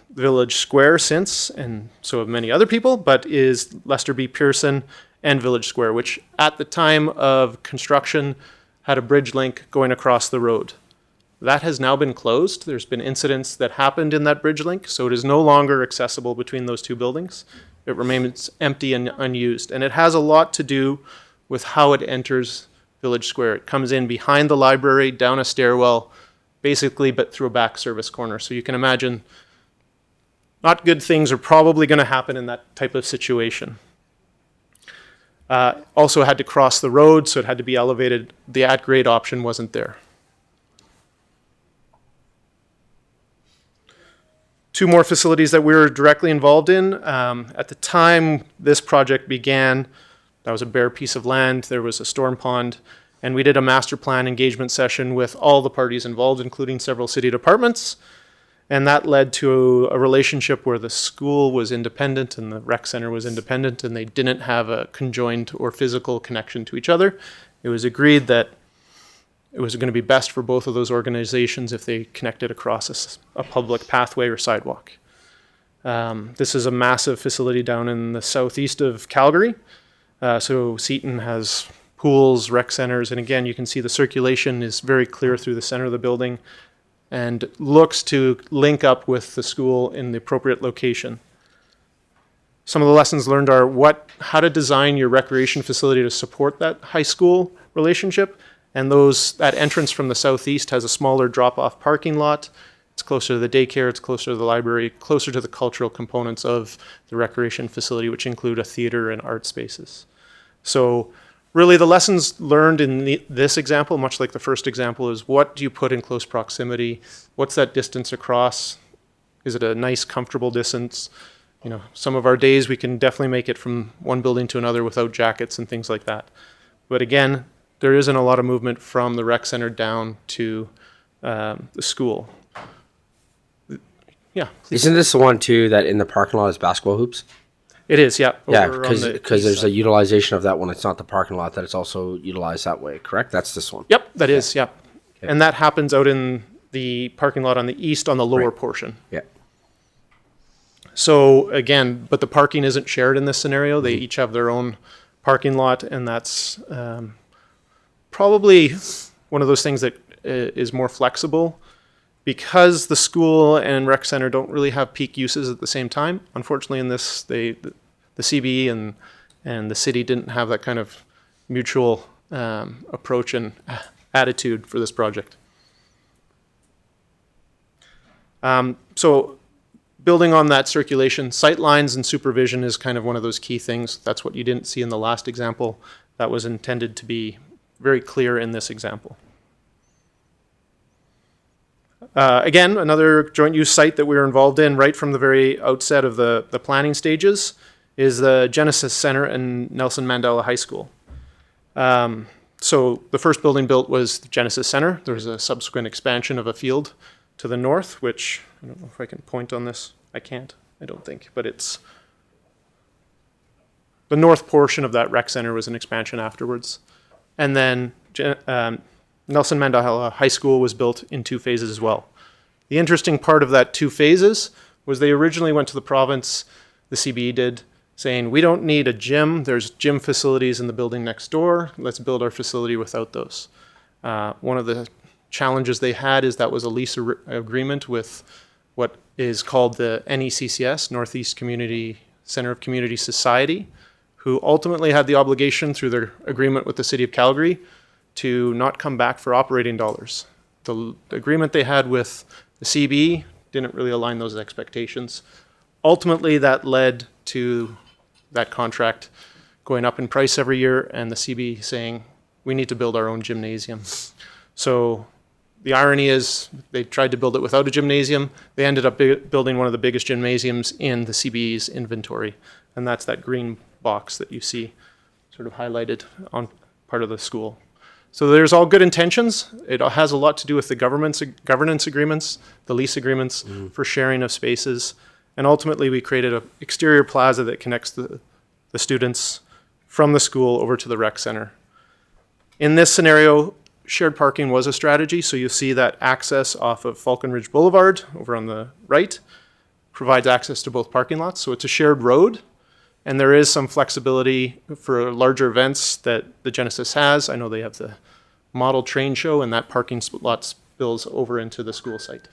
Village Square since, and so have many other people, but is Lester B. Pearson and Village Square, which at the time of construction had a bridge link going across the road. That has now been closed. There's been incidents that happened in that bridge link, so it is no longer accessible between those 2 buildings. It remains empty and unused, and it has a lot to do with how it enters Village Square. It comes in behind the library, down a stairwell, basically, but through a back service corner. So you can imagine not good things are probably going to happen in that type of situation. Also had to cross the road, so it had to be elevated. The at-grade option wasn't there. 2 more facilities that we were directly involved in. At the time this project began, that was a bare piece of land. There was a storm pond, and we did a master plan engagement session with all the parties involved, including several city departments. And that led to a relationship where the school was independent and the rec center was independent, and they didn't have a conjoined or physical connection to each other. It was agreed that it was going to be best for both of those organizations if they connected across a public pathway or sidewalk. This is a massive facility down in the southeast of Calgary. So Seton has pools, rec centers, and again, you can see the circulation is very clear through the center of the building and looks to link up with the school in the appropriate location. Some of the lessons learned are how to design your recreation facility to support that high school relationship. And that entrance from the southeast has a smaller drop-off parking lot. It's closer to the daycare, it's closer to the library, closer to the cultural components of the recreation facility, which include a theater and art spaces. So really the lessons learned in this example, much like the first example, is what do you put in close proximity? What's that distance across? Is it a nice, comfortable distance? You know, some of our days we can definitely make it from one building to another without jackets and things like that. But again, there isn't a lot of movement from the rec center down to the school. Yeah. Please. Isn't this the one too that in the parking lot is basketball hoops? It is, yeah. Yeah, because there's a utilization of that when it's not the parking lot, that it's also utilized that way, correct? That's this one. Yep, that is, yeah. Okay. And that happens out in the parking lot on the east on the lower portion. Yeah. So again, but the parking isn't shared in this scenario. They each have their own parking lot, and that's probably one of those things that is more flexible. Because the school and rec center don't really have peak uses at the same time, unfortunately in this, the CBE and the city didn't have that kind of mutual approach and attitude for this project. So building on that circulation, sight lines and supervision is kind of one of those key things. That's what you didn't see in the last example. That was intended to be very clear in this example. Again, another joint use site that we were involved in right from the very outset of the planning stages is the Genesis Center in Nelson Mandela High School. So the first building built was the Genesis Center. There was a subsequent expansion of a field to the north, which I don't know if I can point on this. I can't, I don't think, but it's the north portion of that rec center was an expansion afterwards. And then Nelson Mandela High School was built in 2 phases as well. The interesting part of that 2 phases was they originally went to the province, the CBE did, saying, we don't need a gym. There's gym facilities in the building next door. Let's build our facility without those. One of the challenges they had is that was a lease agreement with what is called the NECCS, Northeast Community Center of Community Society, who ultimately had the obligation through their agreement with the City of Calgary to not come back for operating dollars. The agreement they had with the CBE didn't really align those expectations. Ultimately, that led to that contract going up in price every year and the CBE saying, we need to build our own gymnasium. So the irony is they tried to build it without a gymnasium. They ended up building one of the biggest gymnasiums in the CBE's inventory. And that's that green box that you see sort of highlighted on part of the school. So there's all good intentions. It has a lot to do with the governance agreements, the lease agreements for sharing of spaces. And ultimately we created an exterior plaza that connects the students from the school over to the rec center. In this scenario, shared parking was a strategy. So you see that access off of Falcon Ridge Boulevard over on the right provides access to both parking lots. So it's a shared road. And there is some flexibility for larger events that the Genesis has. I know they have the model train show and that parking lot spills over into the school site.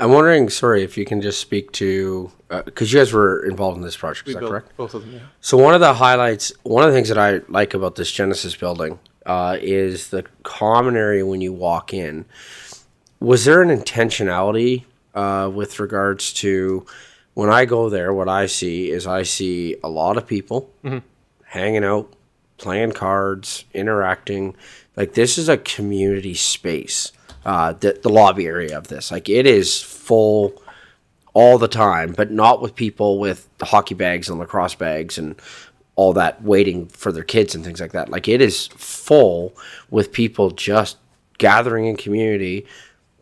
I'm wondering, sorry, if you can just speak to, because you guys were involved in this project, is that correct? Both of them, yeah. So one of the highlights, one of the things that I like about this Genesis building is the common area when you walk in. Was there an intentionality with regards to, when I go there, what I see is I see a lot of people hanging out, playing cards, interacting. Like, this is a community space, the lobby area of this. Like, it is full all the time, but not with people with the hockey bags and lacrosse bags and all that waiting for their kids and things like that. Like, it is full with people just gathering in community,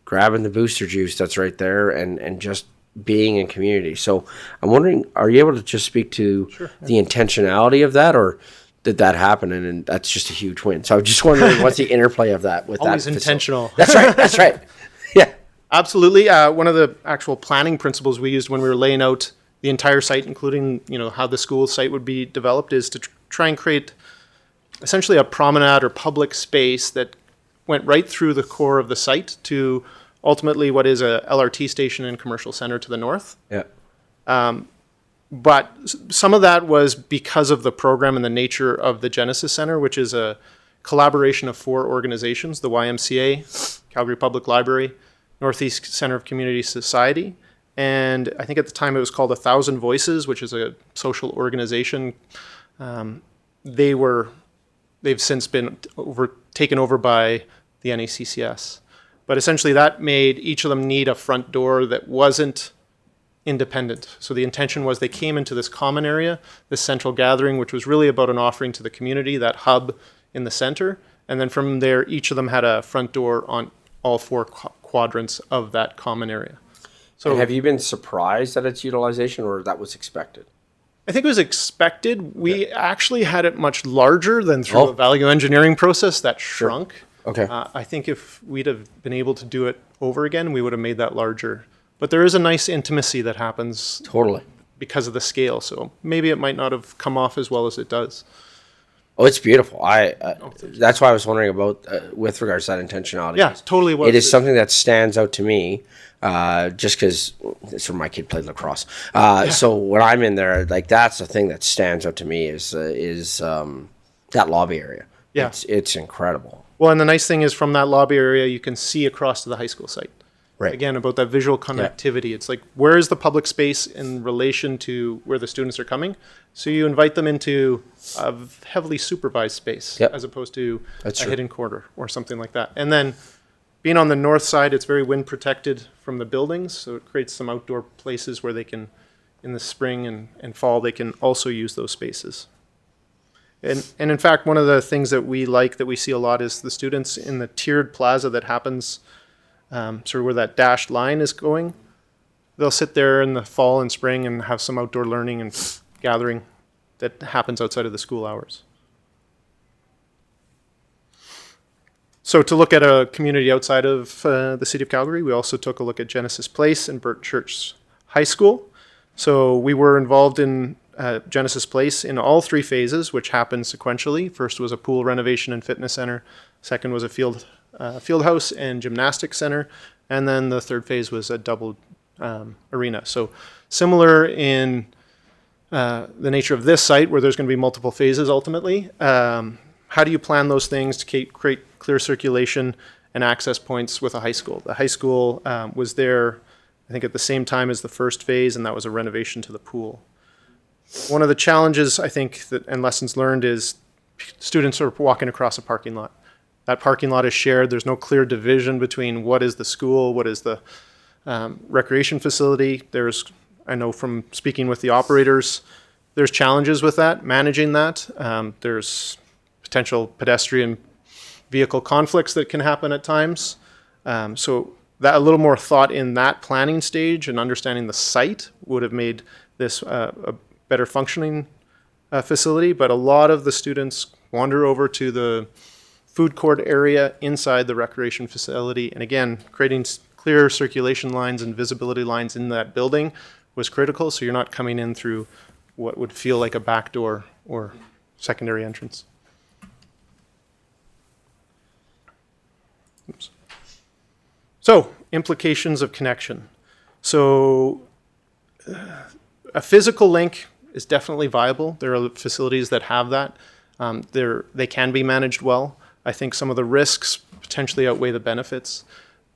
grabbing the booster juice that's right there and just being in community. So I'm wondering, are you able to just speak to the intentionality of that, or did that happen and that's just a huge win? So I'm just wondering what's the interplay of that with Always that intentional. That's right. That's right. Yeah. Absolutely. One of the actual planning principles we used when we were laying out the entire site, including how the school site would be developed, is to try and create essentially a promenade or public space that went right through the core of the site to ultimately what is a LRT station and commercial center to the north. Yeah. But some of that was because of the program and the nature of the Genesis Center, which is a collaboration of 4 organizations, the YMCA, Calgary Public Library, Northeast Center of Community Society, and I think at the time it was called 1,000 Voices, which is a social organization. They've since been taken over by the NECCS. But essentially that made each of them need a front door that wasn't independent. So the intention was they came into this common area, this central gathering, which was really about an offering to the community, that hub in the center. And then from there, each of them had a front door on all 4 quadrants of that common area. So And have you been surprised at its utilization, or that was expected? I think it was expected. We actually had it much larger than through a value engineering process that shrunk. Okay. I think if we'd have been able to do it over again, we would have made that larger. But there is a nice intimacy that happens Totally. because of the scale. So maybe it might not have come off as well as it does. Oh, it's beautiful. That's why I was wondering about with regards to that intentionality. Yeah, totally was. It is something that stands out to me, just because it's where my kid played lacrosse. So when I'm in there, like that's the thing that stands out to me is that lobby area. Yeah. It's incredible. Well, and the nice thing is from that lobby area, you can see across to the high school site. Right. Again, about that visual connectivity. It's like, where is the public space in relation to where the students are coming? So you invite them into a heavily supervised space as opposed to That's a true. hidden corner or something like that. And then being on the north side, it's very wind protected from the buildings. So it creates some outdoor places where they can, in the spring and fall, they can also use those spaces. And in fact, one of the things that we like, that we see a lot, is the students in the tiered plaza that happens sort of where that dashed line is going. They'll sit there in the fall and spring and have some outdoor learning and gathering that happens outside of the school hours. So to look at a community outside of the city of Calgary, we also took a look at Genesis Place and Burt Church High School. So we were involved in Genesis Place in all three phases, which happened sequentially. First was a pool renovation and fitness center. Second was a field house and gymnastics center. And then the third phase was a double arena. So similar in the nature of this site, where there's going to be multiple phases ultimately. How do you plan those things to create clear circulation and access points with a high school? The high school was there, I think, at the same time as the first phase, and that was a renovation to the pool. One of the challenges, I think, and lessons learned is students are walking across a parking lot. That parking lot is shared. There's no clear division between what is the school, what is the recreation facility. I know from speaking with the operators, there's challenges with that, managing that. There's potential pedestrian vehicle conflicts that can happen at times. So that a little more thought in that planning stage and understanding the site would have made this a better functioning facility. But a lot of the students wander over to the food court area inside the recreation facility. And again, creating clear circulation lines and visibility lines in that building was critical, so you're not coming in through what would feel like a back door or secondary entrance. Oops. So, implications of connection. So, a physical link is definitely viable. There are facilities that have that. They can be managed well. I think some of the risks potentially outweigh the benefits.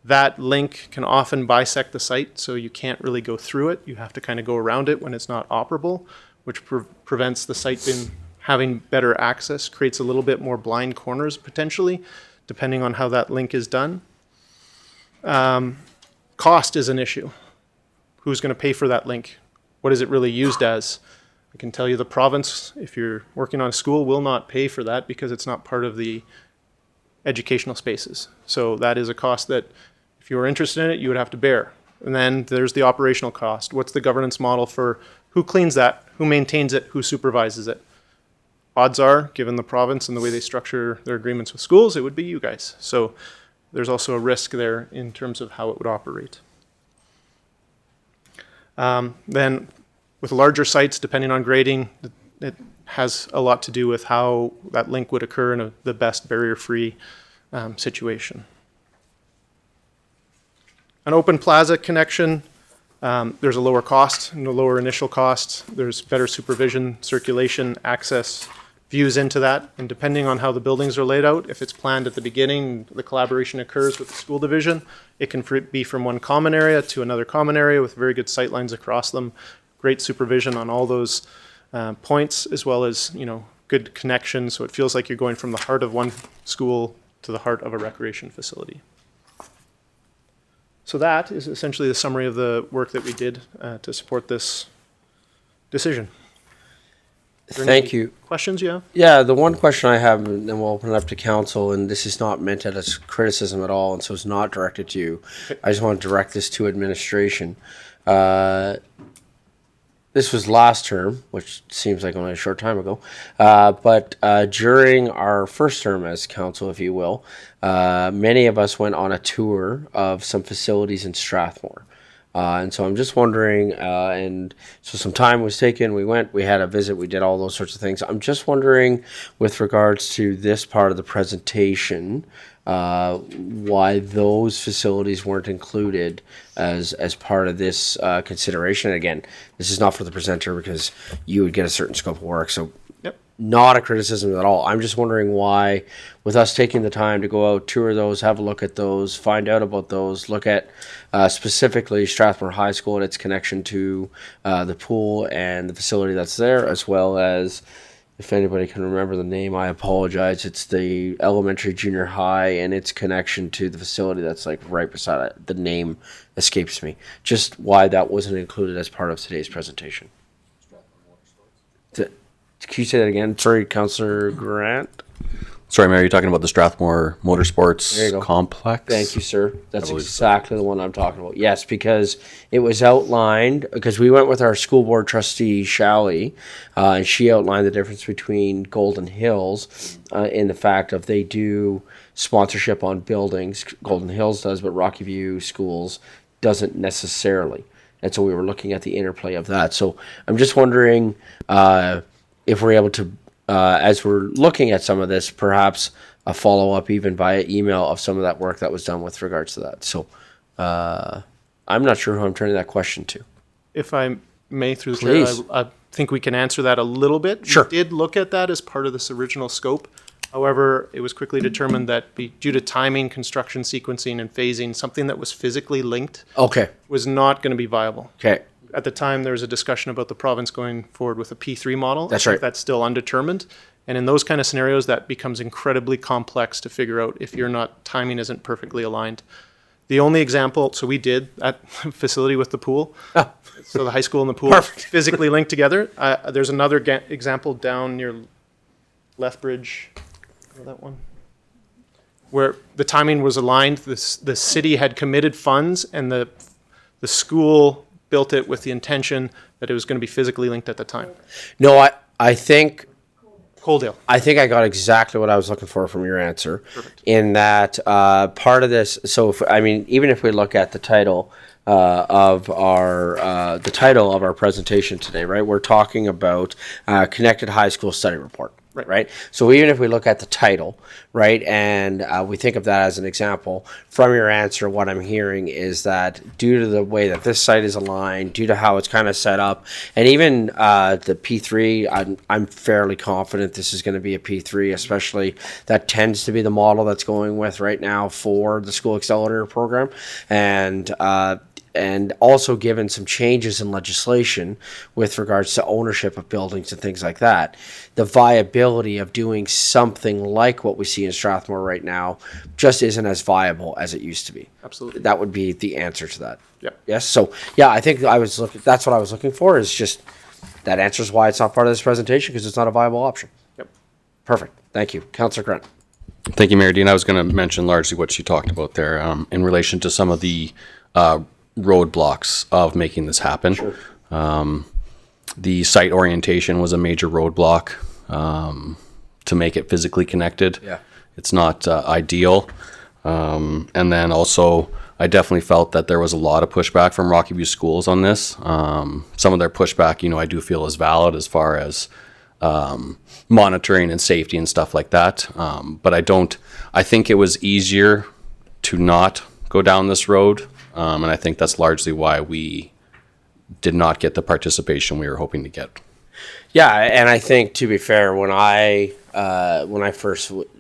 That link can often bisect the site, so you can't really go through it. You have to kind of go around it when it's not operable, which prevents the site having better access, creates a little bit more blind corners potentially, depending on how that link is done. Cost is an issue. Who's going to pay for that link? What is it really used as? I can tell you the province, if you're working on a school, will not pay for that because it's not part of the educational spaces. So that is a cost that if you were interested in it, you would have to bear. And then there's the operational cost. What's the governance model for who cleans that, who maintains it, who supervises it? Odds are, given the province and the way they structure their agreements with schools, it would be you guys. So there's also a risk there in terms of how it would operate. Then with larger sites, depending on grading, it has a lot to do with how that link would occur in the best barrier-free situation. An open plaza connection, there's a lower cost and a lower initial cost. There's better supervision, circulation, access, views into that. And depending on how the buildings are laid out, if it's planned at the beginning, the collaboration occurs with the school division. It can be from one common area to another common area with very good sight lines across them. Great supervision on all those points, as well as, good connection. So it feels like you're going from the heart of one school to the heart of a recreation facility. So that is essentially the summary of the work that we did to support this decision. Thank you. Questions you have? Yeah, the one question I have, and then we'll open it up to council, and this is not meant as criticism at all, and so it's not directed to you. Okay. I just want to direct this to administration. This was last term, which seems like only a short time ago, but during our first term as council, if you will, many of us went on a tour of some facilities in Strathmore. And so I'm just wondering, and so some time was taken, we went, we had a visit, we did all those sorts of things. I'm just wondering, with regards to this part of the presentation, why those facilities weren't included as part of this consideration. And again, this is not for the presenter because you would get a certain scope of work, so not a criticism at all. I'm just wondering why, with us taking the time to go out, tour those, have a look at those, find out about those, look at specifically Strathmore High School and its connection to the pool and the facility that's there, as well as, if anybody can remember the name, I apologize, it's the elementary junior high and its connection to the facility that's like right beside it. The name escapes me. Just why that wasn't included as part of today's presentation. Can you say that again? Sorry, Councillor Grant. Sorry, Mayor, you're talking about the Strathmore There you Motorsports go. Complex? Thank you, sir. That's believe so. exactly the one I'm talking about. Yes, because it was outlined, because we went with our school board trustee, Shally, and she outlined the difference between Golden Hills in the fact of they do sponsorship on buildings. Golden Hills does, but Rocky View Schools doesn't necessarily. And so we were looking at the interplay of that. So I'm just wondering if we're able to, as we're looking at some of this, perhaps a follow-up even via email of some of that work that was done with regards to that. So I'm not sure who I'm turning that question to. If I may, through the Please. chair, I think we can answer that a little bit. Sure. We did look at that as part of this original scope. However, it was quickly determined that due to timing, construction sequencing, and phasing, something that was physically linked Okay. was not going to be viable. Okay. At the time, there was a discussion about the province going forward with a P3 model. That's I think right. That's still undetermined. And in those kind of scenarios, that becomes incredibly complex to figure out if timing isn't perfectly aligned. The only example, so we did at facility with the pool. So the high school and the pool Perfect. physically linked together. There's another example down near Lethbridge, that one, where the timing was aligned. The city had committed funds and the school built it with the intention that it was going to be physically linked at the time. No, I think Coaldale. I think I got exactly what I was looking for from your answer. Perfect. In that part of this, so even if we look at the title of our presentation today, right? We're talking about Connected High School Study Report. Right. So even if we look at the title, right, and we think of that as an example, from your answer, what I'm hearing is that due to the way that this site is aligned, due to how it's kind of set up, and even the P3, I'm fairly confident this is going to be a P3, especially that tends to be the model that's going with right now for the School Accelerator program. And also given some changes in legislation with regards to ownership of buildings and things like that, the viability of doing something like what we see in Strathmore right now just isn't as viable as it used to be. Absolutely. That would be the answer to that. Yep. Yes. So yeah, I think that's what I was looking for, is just that answers why it's not part of this presentation, because it's not a viable option. Yep. Perfect. Thank you. Councillor Grant. Thank you, Mayor Dean. I was going to mention largely what she talked about there in relation to some of the roadblocks of making this happen. Sure. The site orientation was a major roadblock to make it physically connected. Yeah. It's not ideal. And then also, I definitely felt that there was a lot of pushback from Rocky View schools on this. Some of their pushback, I do feel is valid as far as monitoring and safety and stuff like that. But I think it was easier to not go down this road. And I think that's largely why we did not get the participation we were hoping to get. Yeah, and I think, to be fair, when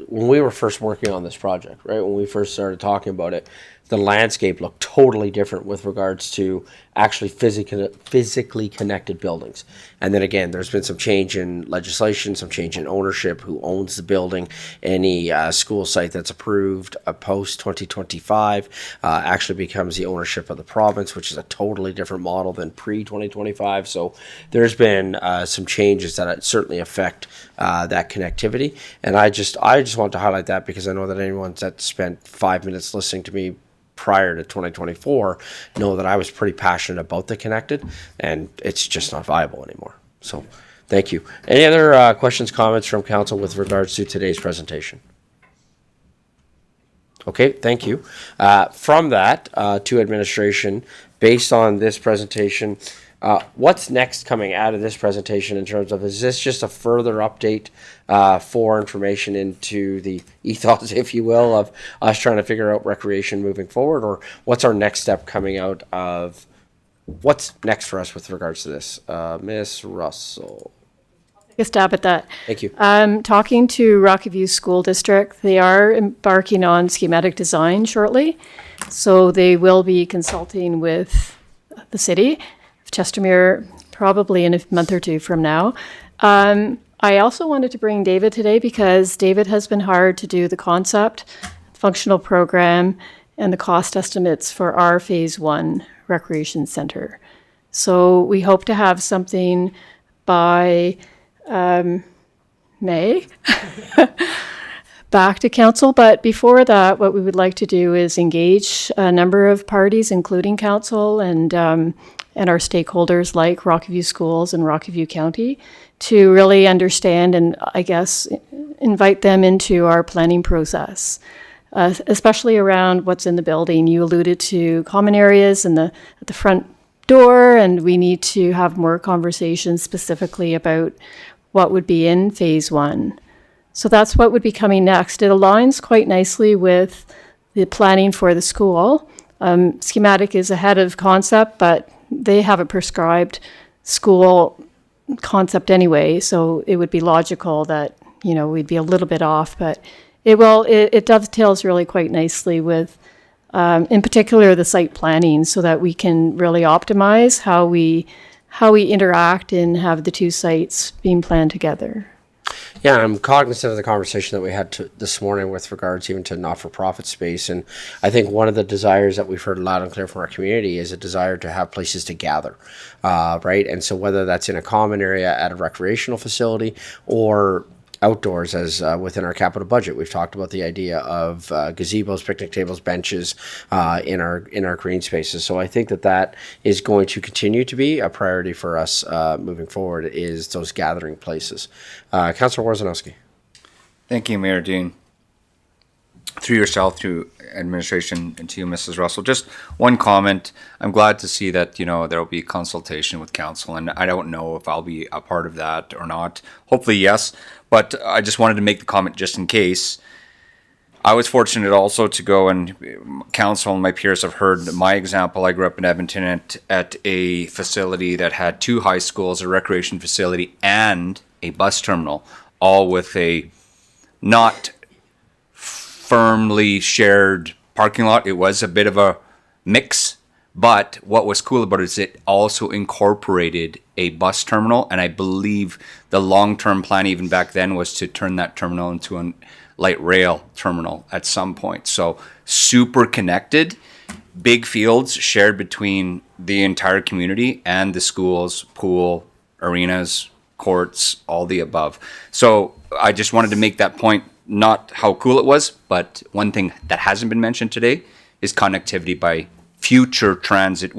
we were first working on this project, right, when we first started talking about it, the landscape looked totally different with regards to actually physically connected buildings. And then again, there's been some change in legislation, some change in ownership, who owns the building. Any school site that's approved post 2025 actually becomes the ownership of the province, which is a totally different model than pre-2025. So there's been some changes that certainly affect that connectivity. And I just want to highlight that, because I know that anyone that spent 5 minutes listening to me prior to 2024 know that I was pretty passionate about the connected, and it's just not viable anymore. So thank you. Any other questions, comments from council with regards to today's presentation? Okay, thank you. From that to administration, based on this presentation, what's next coming out of this presentation in terms of, is this just a further update for information into the ethos, if you will, of us trying to figure out recreation moving forward, or what's our next step coming out of, what's next for us with regards to this? Ms. Russell. Take a stab at that. Thank you. Talking to Rocky View School District, they are embarking on schematic design shortly. So they will be consulting with the city of Chestermere probably in a month or two from now. I also wanted to bring David today because David has been hired to do the concept, functional program, and the cost estimates for our Phase 1 Recreation Center. So we hope to have something by May back to council. But before that, what we would like to do is engage a number of parties, including council and our stakeholders like Rocky View Schools and Rocky View County, to really understand and, I guess, invite them into our planning process, especially around what's in the building. You alluded to common areas and at the front door, and we need to have more conversations specifically about what would be in Phase 1. So that's what would be coming next. It aligns quite nicely with the planning for the school. Schematic is ahead of concept, but they have a prescribed school concept anyway, so it would be logical that, we'd be a little bit off, but it dovetails really quite nicely with, in particular, the site planning, so that we can really optimize how we interact and have the two sites being planned together. Yeah, I'm cognizant of the conversation that we had this morning with regards even to not-for-profit space. And I think one of the desires that we've heard loud and clear from our community is a desire to have places to gather, right? And so whether that's in a common area at a recreational facility or outdoors, as within our capital budget, we've talked about the idea of gazebos, picnic tables, benches in our green spaces. So I think that is going to continue to be a priority for us moving forward, is those gathering places. Councillor Warzanowski. Thank you, Mayor Dean. Through yourself, through administration, and to you, Mrs. Russell, just one comment. I'm glad to see that, there will be consultation with council, and I don't know if I'll be a part of that or not. Hopefully, yes. But I just wanted to make the comment just in case. I was fortunate also to go, and council and my peers have heard my example. I grew up in Edmonton at a facility that had 2 high schools, a recreation facility, and a bus terminal, all with a not firmly shared parking lot. It was a bit of a mix, but what was cool about it is it also incorporated a bus terminal, and I believe the long-term plan even back then was to turn that terminal into a light rail terminal at some point. So super connected, big fields shared between the entire community and the schools, pool, arenas, courts, all the above. So I just wanted to make that point, not how cool it was, but one thing that hasn't been mentioned today is connectivity by future transit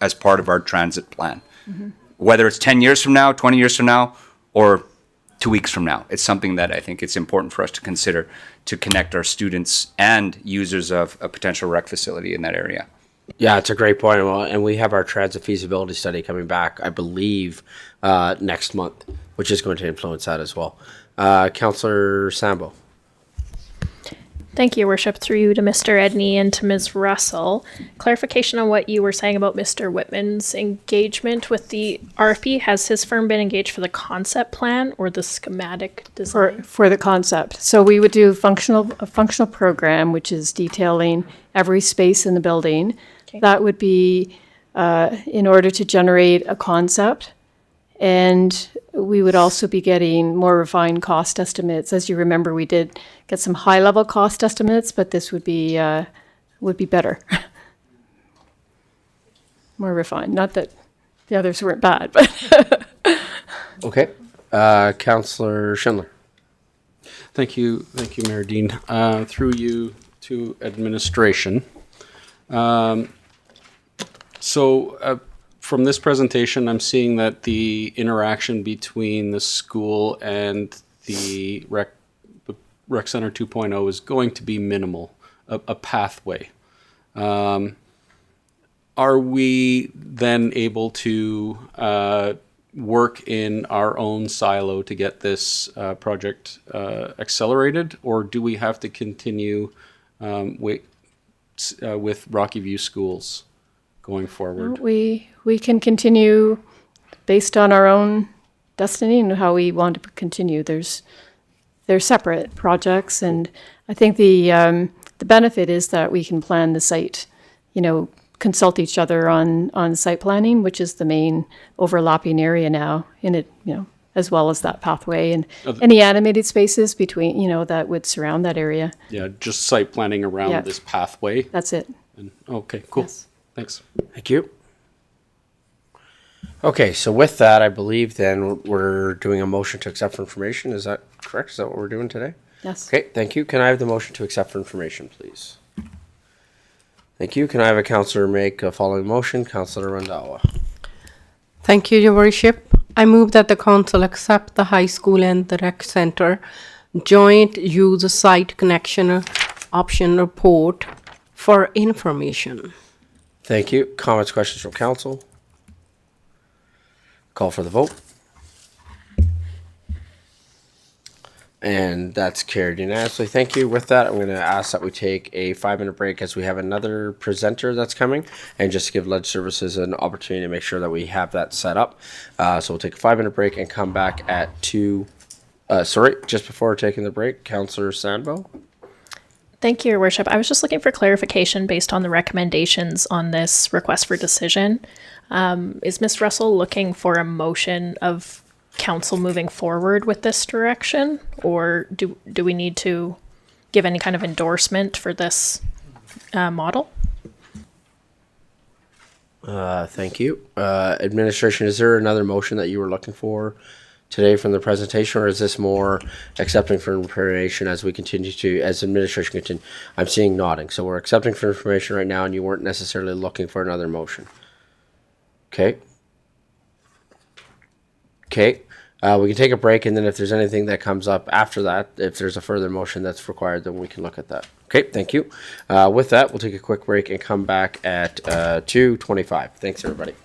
as part of our transit plan. Mm-hmm. Whether it's 10 years from now, 20 years from now, or 2 weeks from now, it's something that I think it's important for us to consider to connect our students and users of a potential rec facility in that area. Yeah, it's a great point. Well, and we have our transit feasibility study coming back, I believe, next month, which is going to influence that as well. Councillor Sambo. Thank you, Worship. Through you to Mr. Edney and to Ms. Russell. Clarification on what you were saying about Mr. Whitman's engagement with the RFP. Has his firm been engaged for the concept plan or the schematic design? For the concept. So we would do a functional program, which is detailing every space in the building. Okay. That would be in order to generate a concept. And we would also be getting more refined cost estimates. As you remember, we did get some high-level cost estimates, but this would be better, more refined. Not that the others weren't bad, but okay. Councillor Schindler. Thank you, Mayor Dean. Through you to administration. From this presentation, I'm seeing that the interaction between the school and the Rec Center 2.0 is going to be minimal. a pathway. Are we then able to work in our own silo to get this project accelerated, or do we have to continue with Rocky View Schools going forward? We can continue based on our own destiny and how we want to continue. They're separate projects, and I think the benefit is that we can plan the site, consult each other on site planning, which is the main overlapping area now in it, as well as that pathway and any animated spaces between, that would surround that area. Yeah, just site planning around Yeah. this pathway. That's it. Okay, cool. Yes. Thanks. Thank you. Okay, so with that, I believe then we're doing a motion to accept for information. Is that correct? Is that what we're doing today? Yes. Okay, thank you. Can I have the motion to accept for information, please? Thank you. Can I have a councillor make a following motion? Councillor Randawa. Thank you, Your Worship. I move that the council accept the high school and the rec center joint use site connection option report for information. Thank you. Comments, questions from council? Call for the vote. And that's carried unanimously. Thank you. With that, I'm going to ask that we take a 5-minute break as we have another presenter that's coming, and just give Ledge Services an opportunity to make sure that we have that set up. So we'll take a 5-minute break and come back at 2. Just before taking the break, Councillor Sandbo. Thank you, Your Worship. I was just looking for clarification based on the recommendations on this request for decision. Is Ms. Russell looking for a motion of council moving forward with this direction, or do we need to give any kind of endorsement for this model? Thank you. Administration, is there another motion that you were looking for today from the presentation, or is this more accepting for information as we continue to, as administration continue? I'm seeing nodding. So we're accepting for information right now, and you weren't necessarily looking for another motion. Okay. Okay. We can take a break, and then if there's anything that comes up after that, if there's a further motion that's required, then we can look at that. Okay, thank you. With that, we'll take a quick break and come back at 2:25. Thanks, everybody.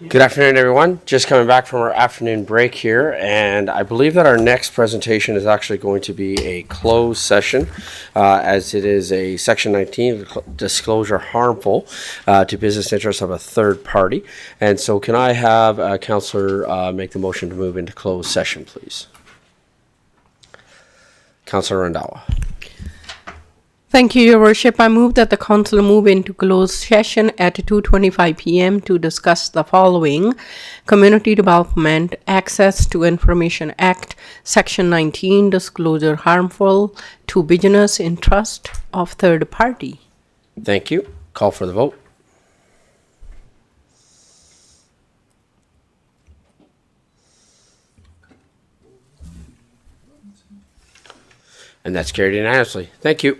Good afternoon, everyone. Just coming back from our afternoon break here, and I believe that our next presentation is actually going to be a closed session, as it is a Section 19 disclosure harmful to business interests of a third party. And so can I have Councillor make the motion to move into closed session, please? Councillor Randawa. Thank you, Your Worship. I move that the council move into closed session at 2:25 p.m. to discuss the following: Community Development Access to Information Act, Section 19, disclosure harmful to business interest of third party. Thank you. Call for the vote. And that's carried unanimously. Thank you.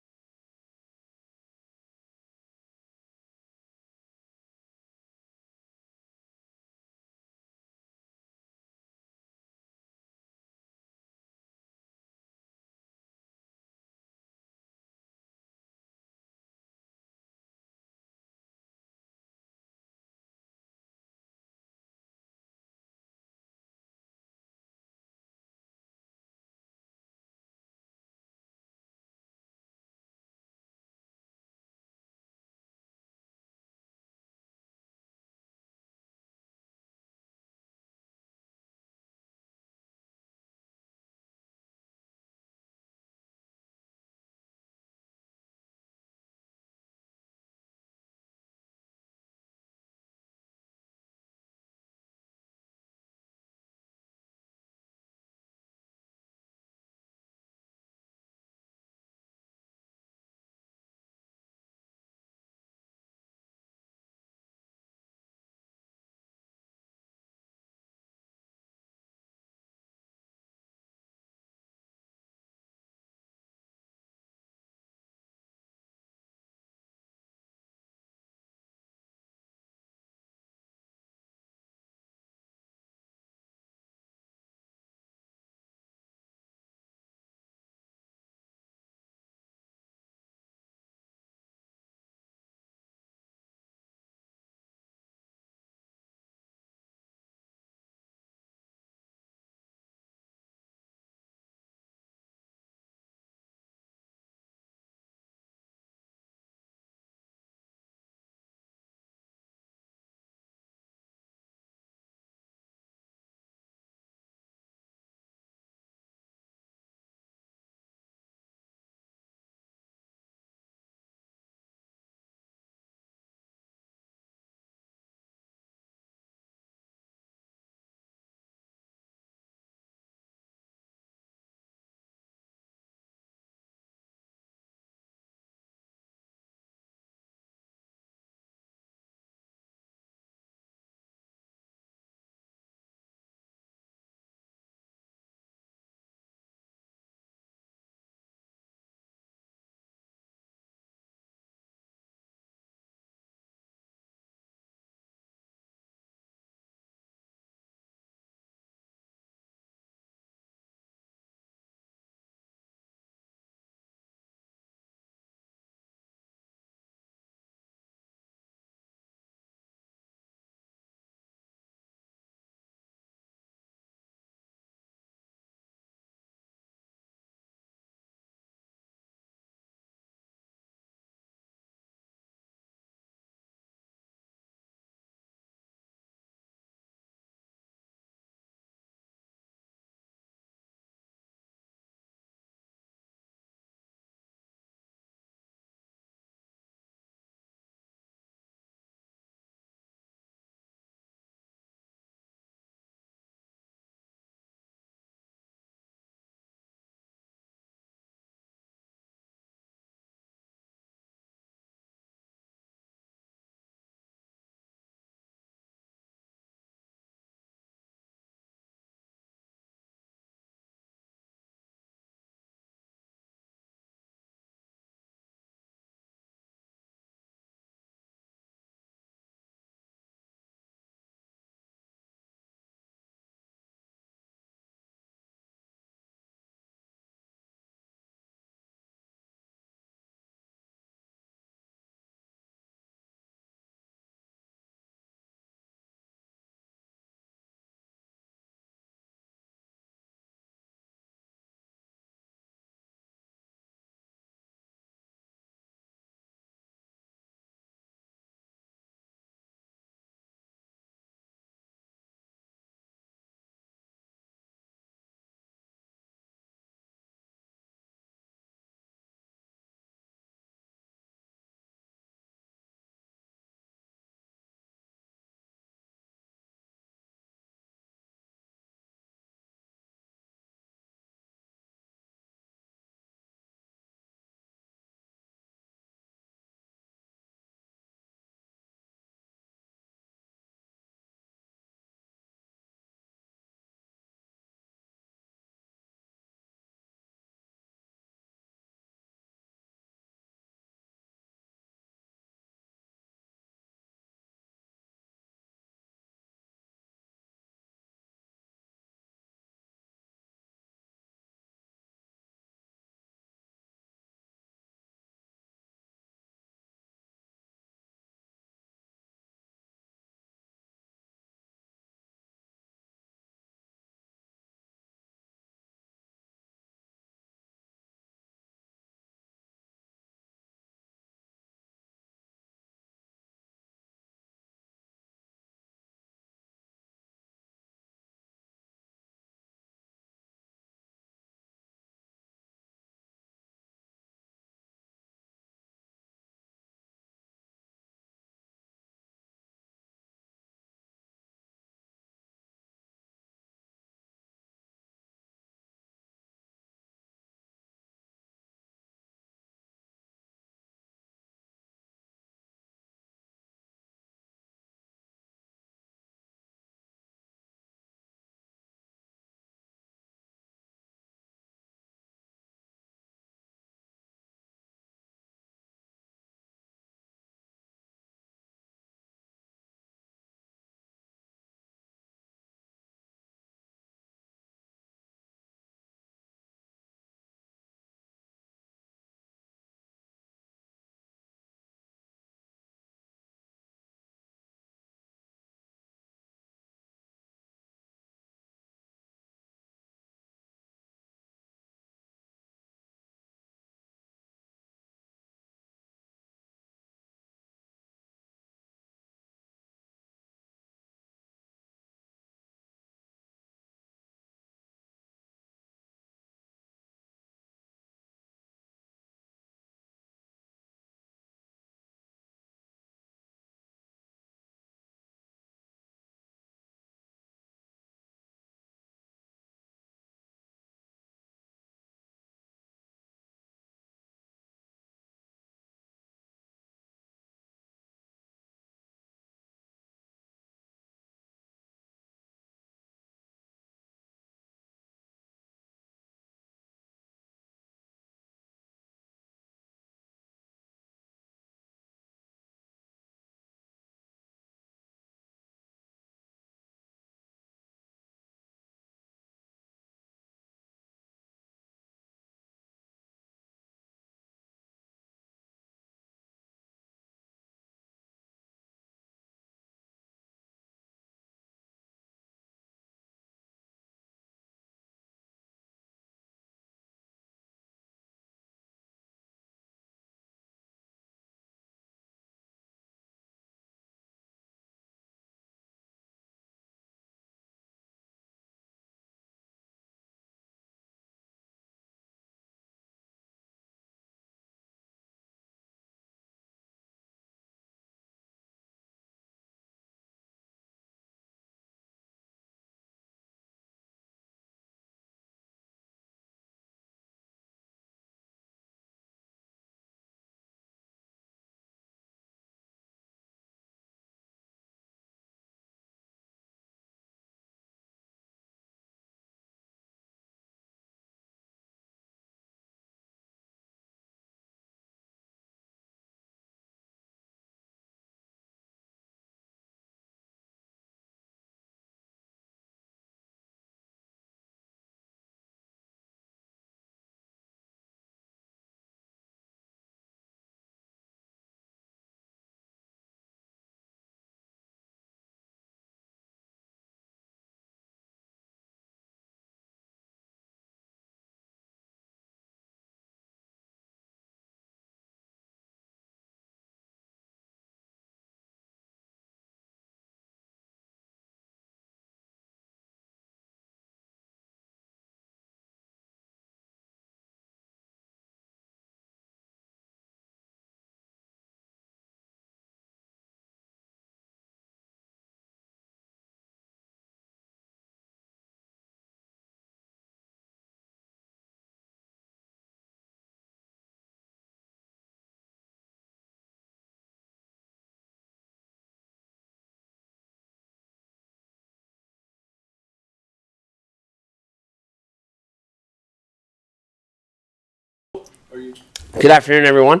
Good afternoon, everyone.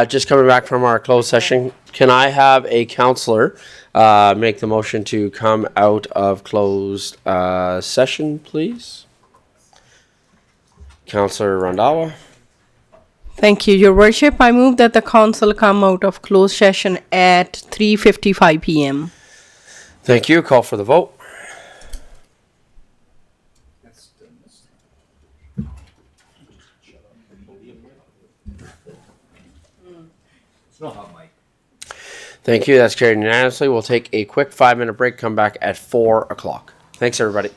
Just coming back from our closed session. Can I have a counselor make the motion to come out of closed session, please? Counselor Rondawa. Thank you, Your Worship. I move that the council come out of closed session at 3:55 p.m. Thank you. Call for the vote. Thank you. That's carried unanimously. We'll take a quick 5-minute break. Come back at 4 o'clock. Thanks, everybody.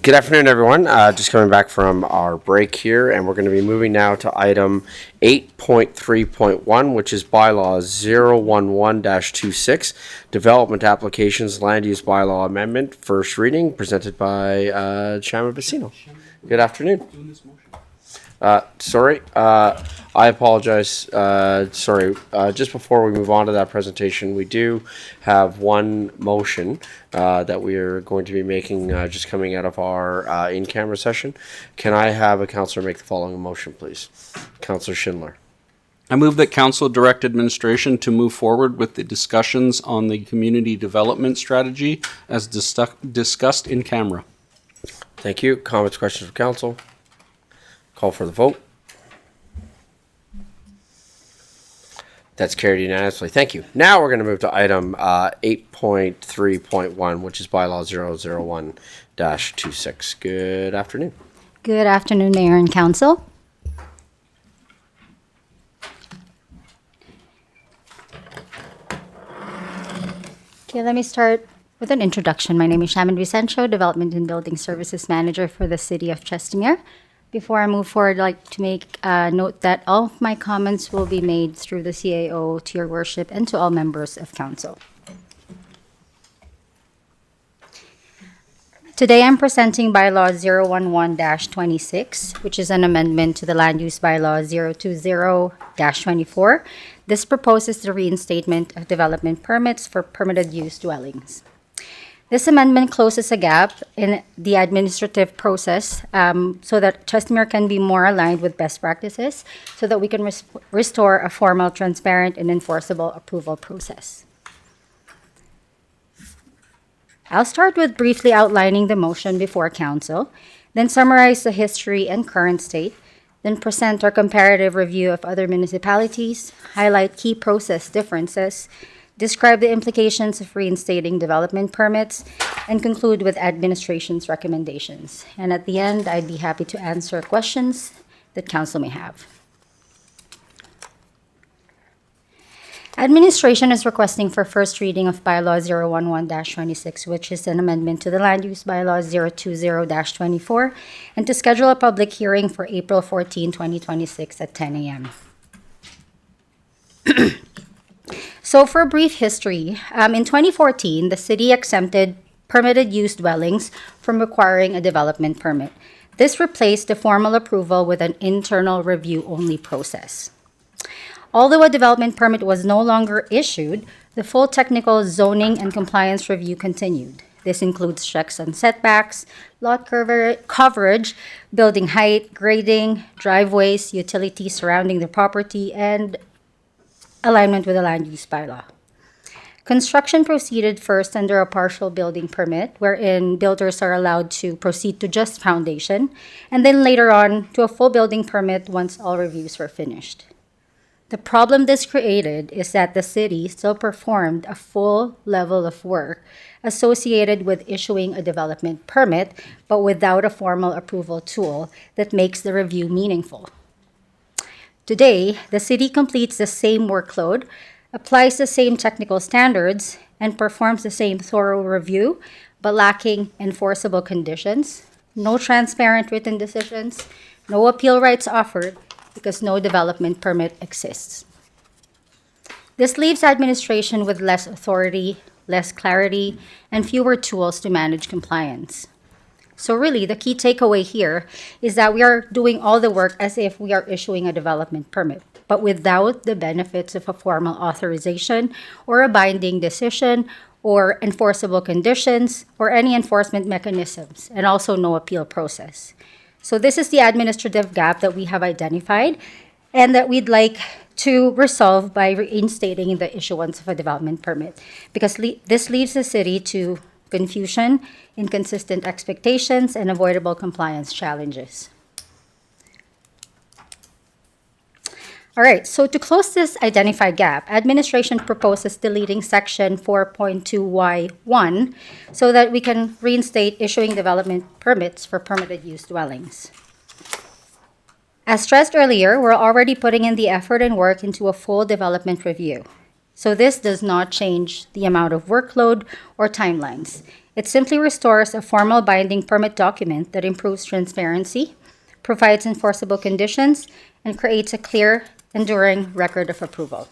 Good afternoon, everyone. Just coming back from our break here, and we're going to be moving now to item 8.3.1, which is Bylaw 011-26, Development Applications Land Use Bylaw Amendment, first reading, presented by Chairman Vecino. Good afternoon. Sorry, I apologize. Just before we move on to that presentation, we do have one motion that we are going to be making just coming out of our in-camera session. Can I have a councillor make the following motion, please? Councillor Schindler. I move that council direct administration to move forward with the discussions on the community development strategy as discussed in camera. Thank you. Comments, questions from council? Call for the vote. That's carried unanimously. Thank you. Now we're going to move to item 8.3.1, which is Bylaw 001-26. Good afternoon. Good afternoon, Mayor and Council. Okay, let me start with an introduction. My name is Shaman Vicencio, Development and Building Services Manager for the City of Chestermere. Before I move forward, I'd like to make note that all of my comments will be made through the CAO to your worship and to all members of council. Today I'm presenting Bylaw 011-26, which is an amendment to the Land Use Bylaw 020-24. This proposes the reinstatement of development permits for permitted use dwellings. This amendment closes a gap in the administrative process so that Chestermere can be more aligned with best practices so that we can restore a formal, transparent, and enforceable approval process. I'll start with briefly outlining the motion before council, then summarize the history and current state, then present our comparative review of other municipalities, highlight key process differences, describe the implications of reinstating development permits, and conclude with administration's recommendations. And at the end, I'd be happy to answer questions that council may have. Administration is requesting for first reading of Bylaw 011-26, which is an amendment to the Land Use Bylaw 020-24, and to schedule a public hearing for April 14, 2026 at 10 a.m. So for a brief history, in 2014, the city exempted permitted use dwellings from requiring a development permit. This replaced the formal approval with an internal review-only process. Although a development permit was no longer issued, the full technical zoning and compliance review continued. This includes checks on setbacks, lot coverage, building height, grading, driveways, utilities surrounding the property, and alignment with the land use bylaw. Construction proceeded first under a partial building permit, wherein builders are allowed to proceed to just foundation, and then later on to a full building permit once all reviews were finished. The problem this created is that the city still performed a full level of work associated with issuing a development permit, but without a formal approval tool that makes the review meaningful. Today, the city completes the same workload, applies the same technical standards, and performs the same thorough review, but lacking enforceable conditions, no transparent written decisions, no appeal rights offered, because no development permit exists. This leaves administration with less authority, less clarity, and fewer tools to manage compliance. So really, the key takeaway here is that we are doing all the work as if we are issuing a development permit, but without the benefits of a formal authorization or a binding decision or enforceable conditions or any enforcement mechanisms, and also no appeal process. So this is the administrative gap that we have identified and that we'd like to resolve by reinstating the issuance of a development permit, because this leaves the city to confusion, inconsistent expectations, and avoidable compliance challenges. All right, so to close this identified gap, administration proposes deleting section 4.2Y1 so that we can reinstate issuing development permits for permitted use dwellings. As stressed earlier, we're already putting in the effort and work into a full development review. So this does not change the amount of workload or timelines. It simply restores a formal binding permit document that improves transparency, provides enforceable conditions, and creates a clear, enduring record of approval.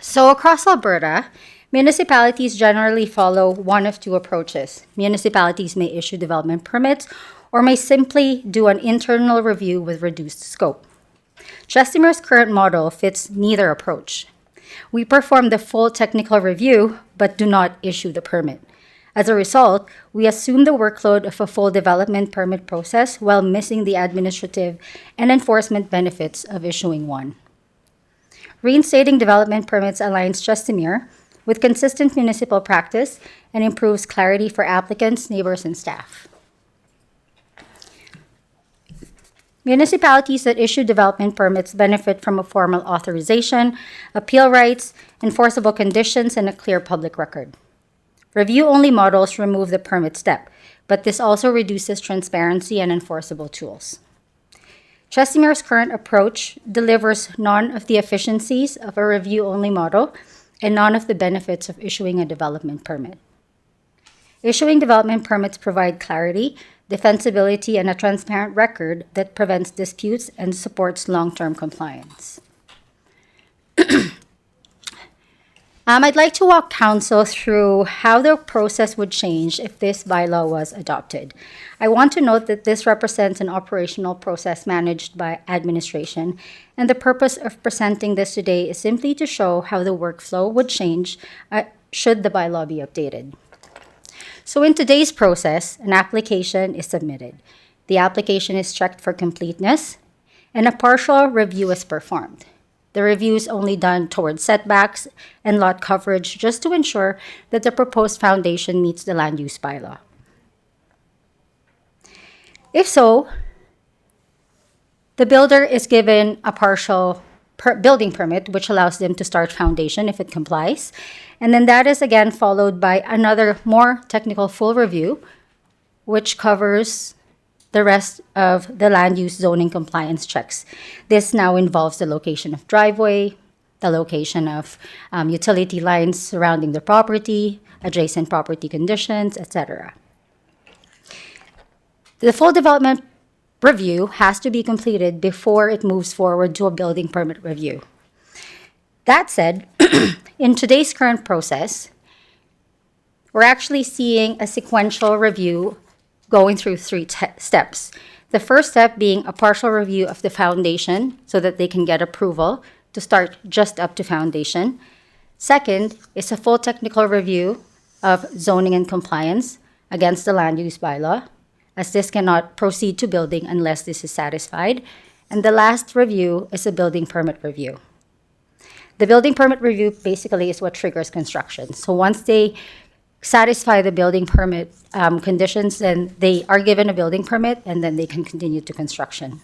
So across Alberta, municipalities generally follow one of two approaches. Municipalities may issue development permits or may simply do an internal review with reduced scope. Chestermere's current model fits neither approach. We perform the full technical review, but do not issue the permit. As a result, we assume the workload of a full development permit process while missing the administrative and enforcement benefits of issuing one. Reinstating development permits aligns Chestermere with consistent municipal practice and improves clarity for applicants, neighbors, and staff. Municipalities that issue development permits benefit from a formal authorization, appeal rights, enforceable conditions, and a clear public record. Review-only models remove the permit step, but this also reduces transparency and enforceable tools. Chestermere's current approach delivers none of the efficiencies of a review-only model and none of the benefits of issuing a development permit. Issuing development permits provide clarity, defensibility, and a transparent record that prevents disputes and supports long-term compliance. I'd like to walk Council through how the process would change if this bylaw was adopted. I want to note that this represents an operational process managed by administration, and the purpose of presenting this today is simply to show how the workflow would change should the bylaw be updated. So in today's process, an application is submitted. The application is checked for completeness, and a partial review is performed. The review is only done towards setbacks and lot coverage just to ensure that the proposed foundation meets the land use bylaw. If so, the builder is given a partial building permit, which allows them to start foundation if it complies. And then that is again followed by another more technical full review, which covers the rest of the land use zoning compliance checks. This now involves the location of driveway, the location of utility lines surrounding the property, adjacent property conditions, etc. The full development review has to be completed before it moves forward to a building permit review. That said, in today's current process, we're actually seeing a sequential review going through three steps. The first step being a partial review of the foundation so that they can get approval to start just up to foundation. Second is a full technical review of zoning and compliance against the land use bylaw, as this cannot proceed to building unless this is satisfied. And the last review is a building permit review. The building permit review basically is what triggers construction. So once they satisfy the building permit conditions, then they are given a building permit and then they can continue to construction.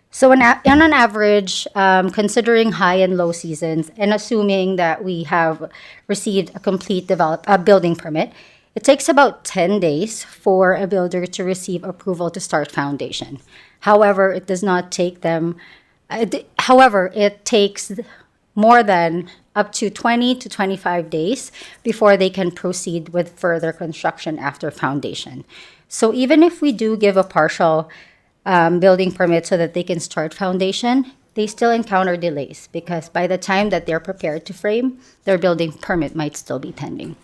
So on an average, considering high and low seasons and assuming that we have received a complete building permit, it takes about 10 days for a builder to receive approval to start foundation. However, it does not take them, it takes more than up to 20 to 25 days before they can proceed with further construction after foundation. So even if we do give a partial building permit so that they can start foundation, they still encounter delays because by the time that they're prepared to frame, their building permit might still be pending.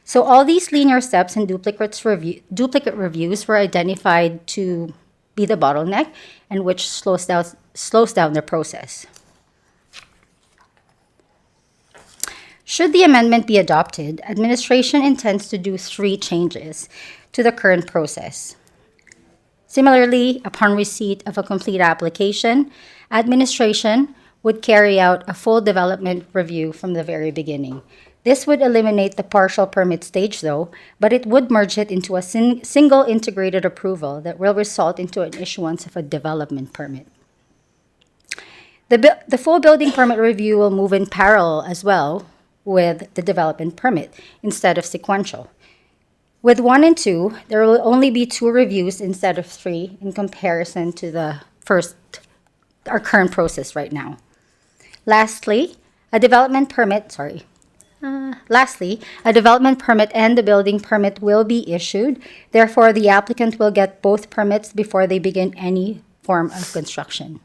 So all these linear steps and duplicate reviews were identified to be the bottleneck and which slows down the process. Should the amendment be adopted, administration intends to do 3 changes to the current process. Similarly, upon receipt of a complete application, administration would carry out a full development review from the very beginning. This would eliminate the partial permit stage though, but it would merge it into a single integrated approval that will result into an issuance of a development permit. The full building permit review will move in parallel as well with the development permit instead of sequential. With 1 and 2, there will only be 2 reviews instead of 3 in comparison to our current process right now. Lastly, a development permit and the building permit will be issued. Therefore, the applicant will get both permits before they begin any form of construction.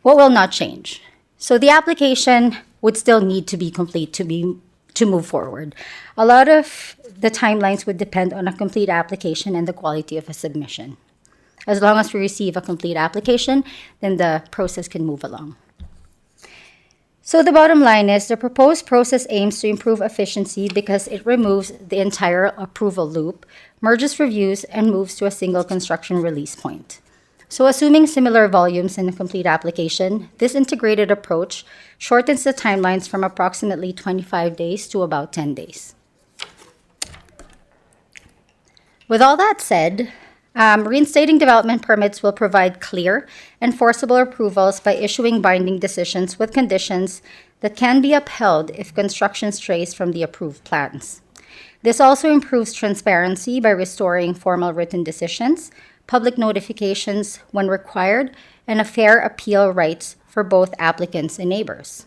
What will not change? So the application would still need to be complete to move forward. A lot of the timelines would depend on a complete application and the quality of a submission. As long as we receive a complete application, then the process can move along. So the bottom line is the proposed process aims to improve efficiency because it removes the entire approval loop, merges reviews, and moves to a single construction release point. So assuming similar volumes in a complete application, this integrated approach shortens the timelines from approximately 25 days to about 10 days. With all that said, reinstating development permits will provide clear, enforceable approvals by issuing binding decisions with conditions that can be upheld if construction strays from the approved plans. This also improves transparency by restoring formal written decisions, public notifications when required, and a fair appeal rights for both applicants and neighbors.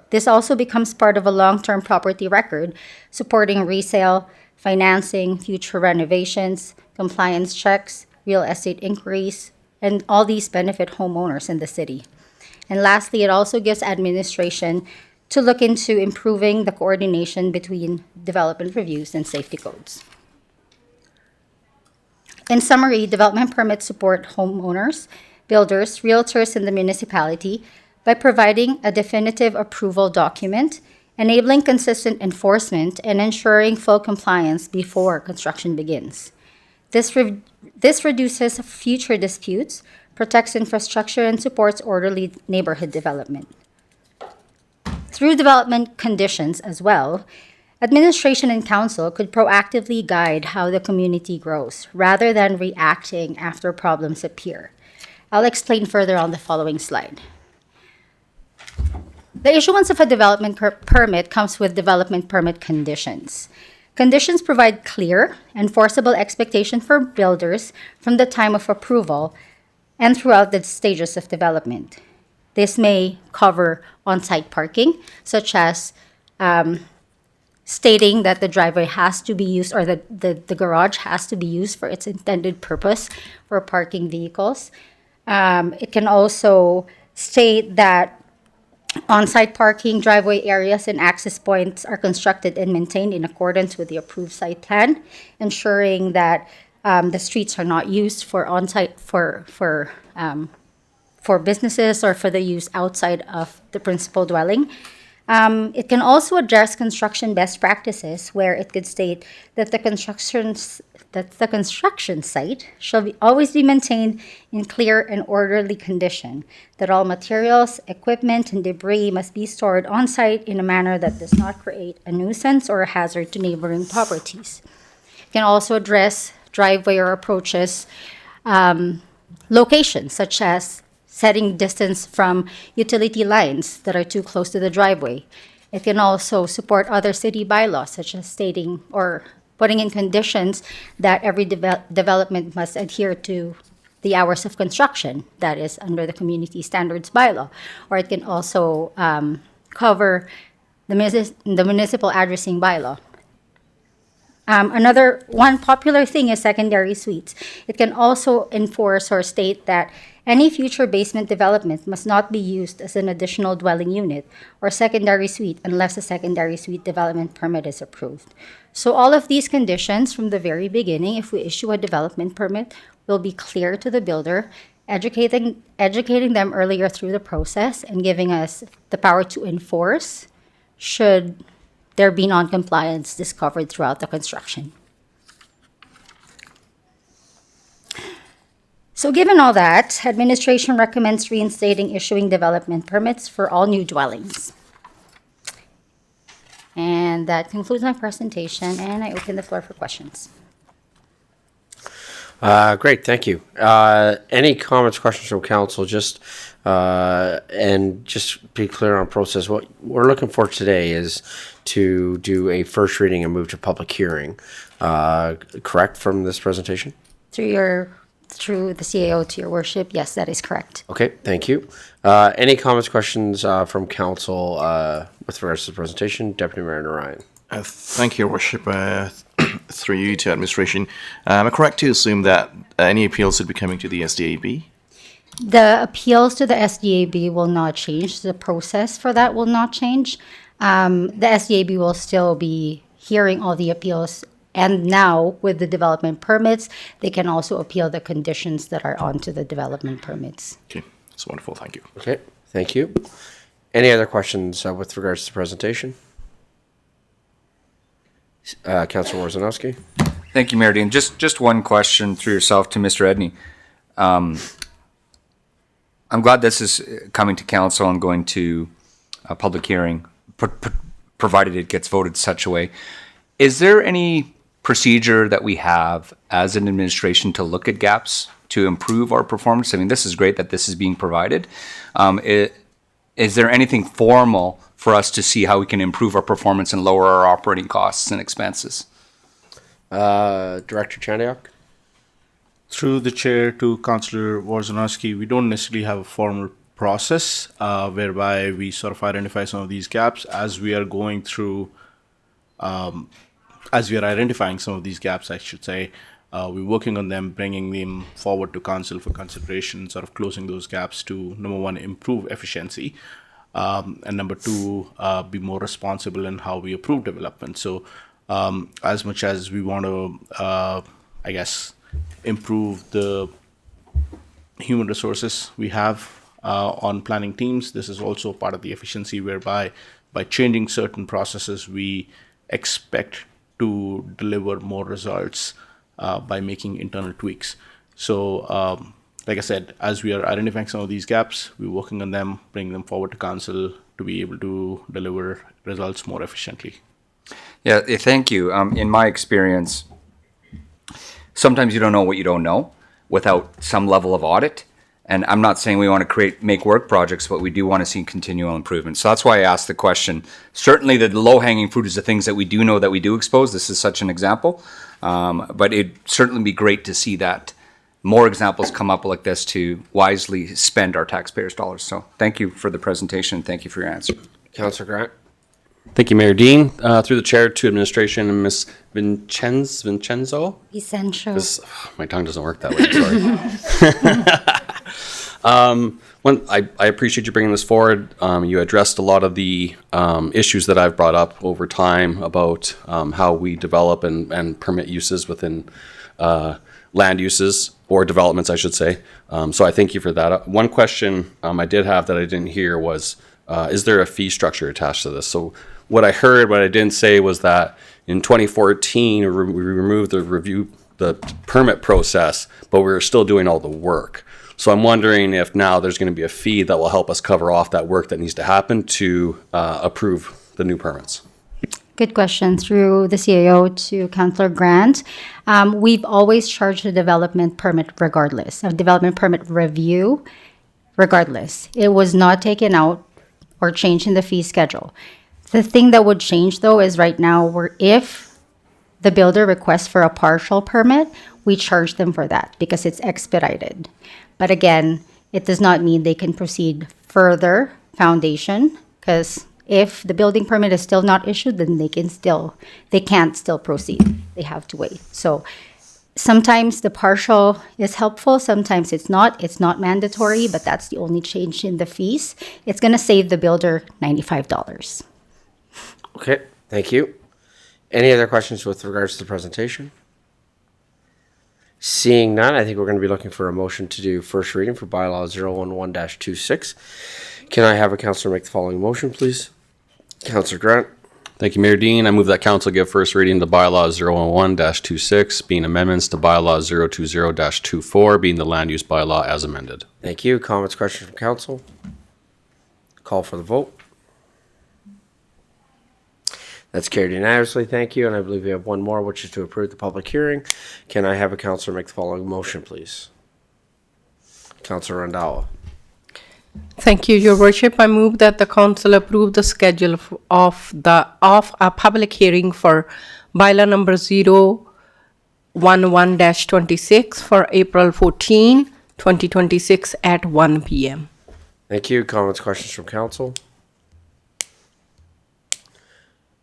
This also becomes part of a long-term property record supporting resale, financing, future renovations, compliance checks, real estate inquiries, and all these benefit homeowners in the city. And lastly, it also gives administration to look into improving the coordination between development reviews and safety codes. In summary, development permits support homeowners, builders, realtors, and the municipality by providing a definitive approval document, enabling consistent enforcement, and ensuring full compliance before construction begins. This reduces future disputes, protects infrastructure, and supports orderly neighborhood development. Through development conditions as well, administration and council could proactively guide how the community grows rather than reacting after problems appear. I'll explain further on the following slide. The issuance of a development permit comes with development permit conditions. Conditions provide clear, enforceable expectation for builders from the time of approval and throughout the stages of development. This may cover on-site parking, such as stating that the driveway has to be used or the garage has to be used for its intended purpose for parking vehicles. It can also state that on-site parking, driveway areas, and access points are constructed and maintained in accordance with the approved site plan, ensuring that the streets are not used for on-site for businesses or for the use outside of the principal dwelling. It can also address construction best practices, where it could state that the construction site shall always be maintained in clear and orderly condition, that all materials, equipment, and debris must be stored on site in a manner that does not create a nuisance or a hazard to neighboring properties. It can also address driveway or approaches locations, such as setting distance from utility lines that are too close to the driveway. It can also support other city bylaws, such as stating or putting in conditions that every development must adhere to the hours of construction that is under the community standards bylaw. Or it can also cover the municipal addressing bylaw. Another one popular thing is secondary suites. It can also enforce or state that any future basement development must not be used as an additional dwelling unit or secondary suite unless a secondary suite development permit is approved. So all of these conditions from the very beginning, if we issue a development permit, will be clear to the builder, educating them earlier through the process and giving us the power to enforce should there be non-compliance discovered throughout the construction. So given all that, administration recommends reinstating issuing development permits for all new dwellings. And that concludes my presentation, and I open the floor for questions. Great, thank you. Any comments, questions from council? And just be clear on process. What we're looking for today is to do a first reading and move to public hearing. Correct from this presentation? Through your Through the CAO to your worship, yes, that is correct. Okay, thank you. Any comments, questions from council with regards to the presentation? Deputy Mayor Narayan. Thank you, Your Worship. Through you to administration. Am I correct to assume that any appeals would be coming to the SDAB? The appeals to the SDAB will not change. The process for that will not change. The SDAB will still be hearing all the appeals. And now, with the development permits, they can also appeal the conditions that are onto the development permits. Okay, that's wonderful. Thank you. Okay, thank you. Any other questions with regards to the presentation? Councilor Worzanowski. Thank you, Mayor Dean. Just one question through yourself to Mr. Edney. I'm glad this is coming to council and going to a public hearing, provided it gets voted such a way. Is there any procedure that we have as an administration to look at gaps to improve our performance? I mean, this is great that this is being provided. Is there anything formal for us to see how we can improve our performance and lower our operating costs and expenses? Director Chandiak. Through the chair to Councillor Worzanowski, we don't necessarily have a formal process whereby we sort of identify some of these gaps as we are going through, as we are identifying some of these gaps, I should say. We're working on them, bringing them forward to council for consideration, sort of closing those gaps to, number one, improve efficiency, and number two, be more responsible in how we approve development. So as much as we want to, I guess, improve the human resources we have on planning teams, this is also part of the efficiency whereby by changing certain processes, we expect to deliver more results by making internal tweaks. So, like I said, as we are identifying some of these gaps, we're working on them, bringing them forward to council to be able to deliver results more efficiently. Yeah, thank you. In my experience, sometimes you don't know what you don't know without some level of audit. And I'm not saying we want to make work projects, but we do want to see continual improvement. So that's why I asked the question. Certainly the low-hanging fruit is the things that we do know that we do expose. This is such an example. But it'd certainly be great to see that more examples come up like this to wisely spend our taxpayers' dollars. So thank you for the presentation. Thank you for your answer. Councillor Grant. Thank you, Mayor Dean. Through the chair to administration and Ms. Vincenzo. My tongue doesn't work that way, sorry. I appreciate you bringing this forward. You addressed a lot of the issues that I've brought up over time about how we develop and permit uses within land uses or developments, I should say. So I thank you for that. One question I did have that I didn't hear was, is there a fee structure attached to this? So what I heard, what I didn't say was that in 2014, we removed the permit process, but we were still doing all the work. So I'm wondering if now there's going to be a fee that will help us cover off that work that needs to happen to approve the new permits. Good question. Through the CAO to Councillor Grant, we've always charged a development permit regardless, a development permit review regardless. It was not taken out or changed in the fee schedule. The thing that would change though is right now if the builder requests for a partial permit, we charge them for that because it's expedited. But again, it does not mean they can proceed further foundation because if the building permit is still not issued, then they can't still proceed. They have to wait. So sometimes the partial is helpful, sometimes it's not. It's not mandatory, but that's the only change in the fees. It's going to save the builder $95. Okay, thank you. Any other questions with regards to the presentation? Seeing none, I think we're going to be looking for a motion to do first reading for Bylaw 011-26. Can I have a councillor make the following motion, please? Councillor Grant. Thank you, Mayor Dean. I move that council give first reading to Bylaw 011-26, being amendments to Bylaw 020-24, being the land use bylaw as amended. Thank you. Comments, questions from council? Call for the vote. That's carried unanimously. Thank you. And I believe we have one more, which is to approve the public hearing. Can I have a councillor make the following motion, please? Councillor Randhawa. Thank you, Your Worship. I move that the council approve the schedule of a public hearing for bylaw number 11-26 for April 14, 2026 at 1 p.m. Thank you. Comments, questions from council?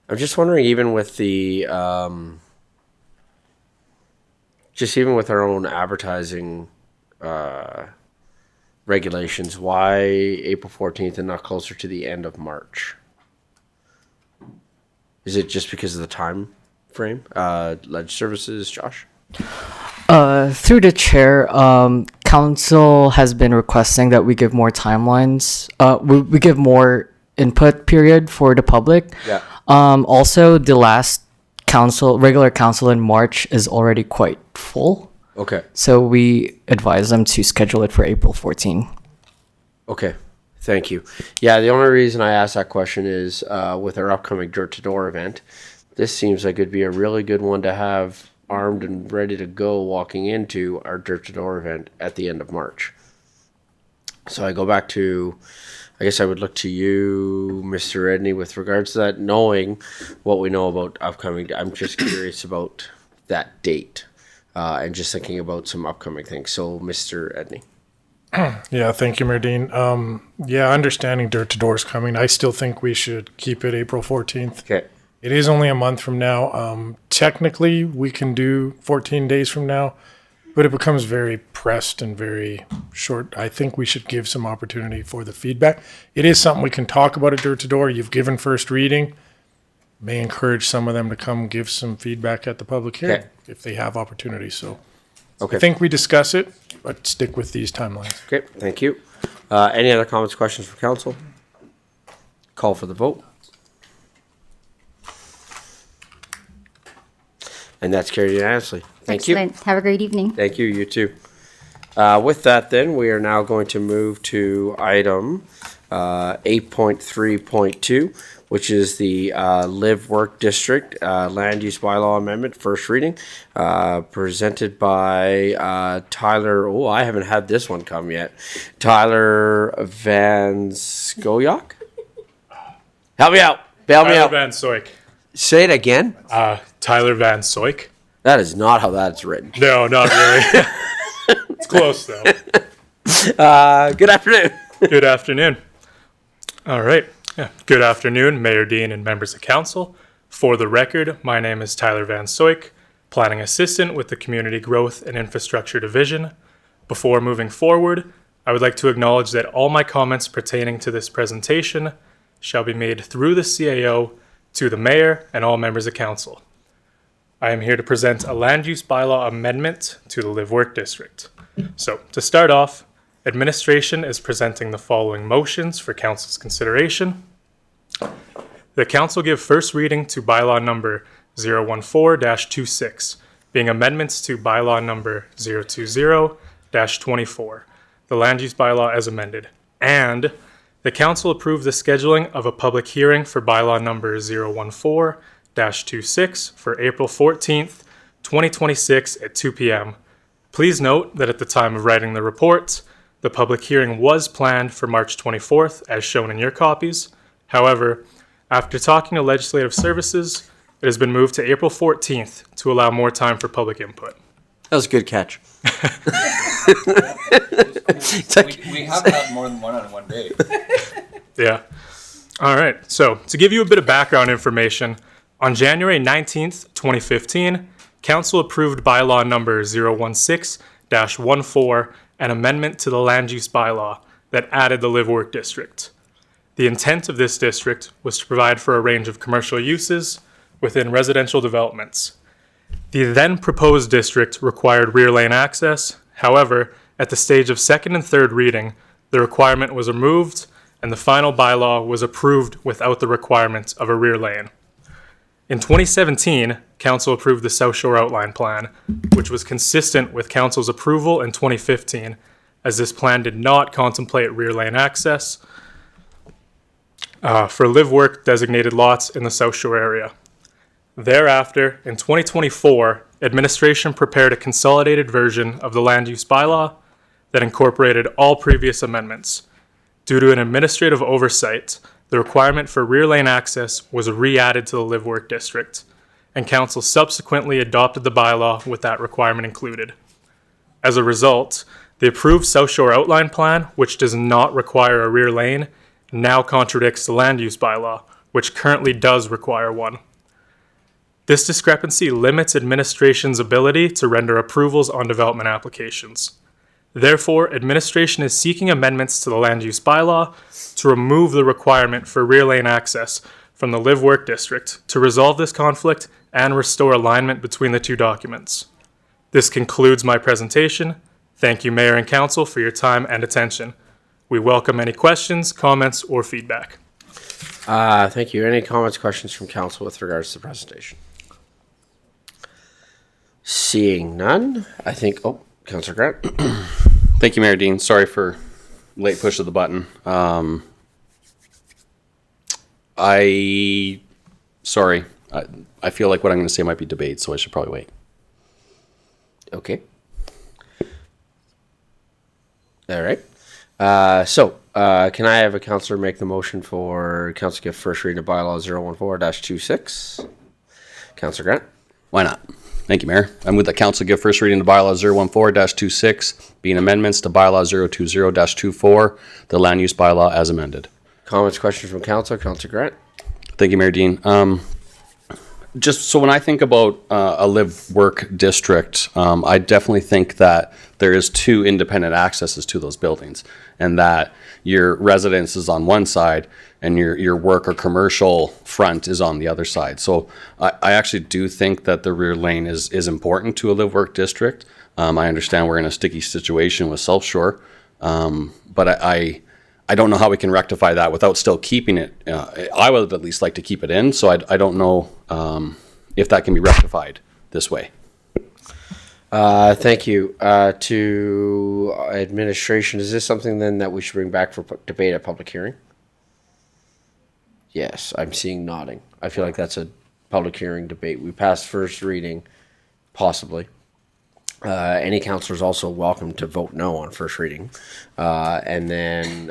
I'm just wondering, even with the, just even with our own advertising regulations, why April 14th and not closer to the end of March? Is it just because of the time frame? Ledge Services, Josh? Through the chair, council has been requesting that we give more timelines. We give more input period for the public. Yeah. Also, the last regular council in March is already quite full. Okay. So we advise them to schedule it for April 14. Okay. Thank you. Yeah, the only reason I asked that question is with our upcoming Dirt to Door event, this seems like it'd be a really good one to have armed and ready to go walking into our Dirt to Door event at the end of March. So I go back to, I guess I would look to you, Mr. Edney, with regards to that, knowing what we know about upcoming. I'm just curious about that date and just thinking about some upcoming things. So, Mr. Edney. Yeah, thank you, Merdine. Yeah, understanding Dirt to Door is coming. I still think we should keep it April 14th. Okay. It is only a month from now. Technically, we can do 14 days from now, but it becomes very pressed and very short. I think we should give some opportunity for the feedback. It is something we can talk about at Dirt to Door. You've given first reading. May encourage some of them to come give some feedback at the public hearing Okay. if they have opportunity. So Okay. I think we discuss it, but stick with these timelines. Okay, thank you. Any other comments, questions from council? Call for the vote. And that's carried unanimously. Thank you. Excellent. Have a great evening. Thank you, you too. With that then, we are now going to move to item 8.3.2, which is the Live Work District Land Use Bylaw Amendment, first reading, presented by Tyler, oh, I haven't had this one come yet, Tyler Van Scoyoc? Help me out. Bail me Tyler out. Van Soik. Say it again. Tyler Van Soik. That is not how that's written. No, not really. It's close though. Good afternoon. Good afternoon. All right. Yeah. Good afternoon, Mayor Dean and members of council. For the record, my name is Tyler Van Soik, Planning Assistant with the Community Growth and Infrastructure Division. Before moving forward, I would like to acknowledge that all my comments pertaining to this presentation shall be made through the CAO to the mayor and all members of council. I am here to present a land use bylaw amendment to the Live Work District. So, to start off, administration is presenting the following motions for council's consideration. The council give first reading to bylaw number 014-26, being amendments to bylaw number 020-24, the land use bylaw as amended, and the council approved the scheduling of a public hearing for bylaw number 014-26 for April 14th, 2026 at 2 p.m. Please note that at the time of writing the report, the public hearing was planned for March 24th, as shown in your copies. However, after talking to Legislative Services, it has been moved to April 14th to allow more time for public input. That was a good catch. We have had more than one on one day. Yeah. All right. So, to give you a bit of background information, on January 19th, 2015, Council approved bylaw number 016-14, an amendment to the land use bylaw that added the Live Work District. The intent of this district was to provide for a range of commercial uses within residential developments. The then proposed district required rear lane access. However, at the stage of second and third reading, the requirement was removed and the final bylaw was approved without the requirement of a rear lane. In 2017, Council approved the South Shore Outline Plan, which was consistent with Council's approval in 2015, as this plan did not contemplate rear lane access for live work designated lots in the South Shore area. Thereafter, in 2024, administration prepared a consolidated version of the land use bylaw that incorporated all previous amendments. Due to an administrative oversight, the requirement for rear lane access was re-added to the Live Work District. and Council subsequently adopted the bylaw with that requirement included. As a result, the approved South Shore Outline Plan, which does not require a rear lane, now contradicts the land use bylaw, which currently does require one. This discrepancy limits administration's ability to render approvals on development applications. Therefore, administration is seeking amendments to the land use bylaw to remove the requirement for rear lane access from the Live Work District to resolve this conflict and restore alignment between the two documents. This concludes my presentation. Thank you, Mayor and Council, for your time and attention. We welcome any questions, comments, or feedback. Thank you. Any comments, questions from Council with regards to the presentation? Seeing none, I think, Councillor Grant. Thank you, Mayor Dean. Sorry for late push of the button. I feel like what I'm going to say might be debate, so I should probably wait. Okay. All right. Can I have a councillor make the motion for council to give first reading of bylaw 014-26? Councillor Grant. Why not? Thank you, Mayor. I move that council give first reading to bylaw 014-26, being amendments to bylaw 020-24, the land use bylaw as amended. Comments, questions from council? Councillor Grant. Thank you, Mayor Dean. Just so when I think about a live work district, I definitely think that there is two independent accesses to those buildings, and that your residence is on one side and your work or commercial front is on the other side. So I actually do think that the rear lane is important to a live work district. I understand we're in a sticky situation with South Shore, but I don't know how we can rectify that without still keeping it. I would at least like to keep it in, so I don't know if that can be rectified this way. Thank you. To administration, is this something then that we should bring back for debate at public hearing? Yes, I'm seeing nodding. I feel like that's a public hearing debate. We passed first reading, possibly. Any councillor is also welcome to vote no on first reading, and then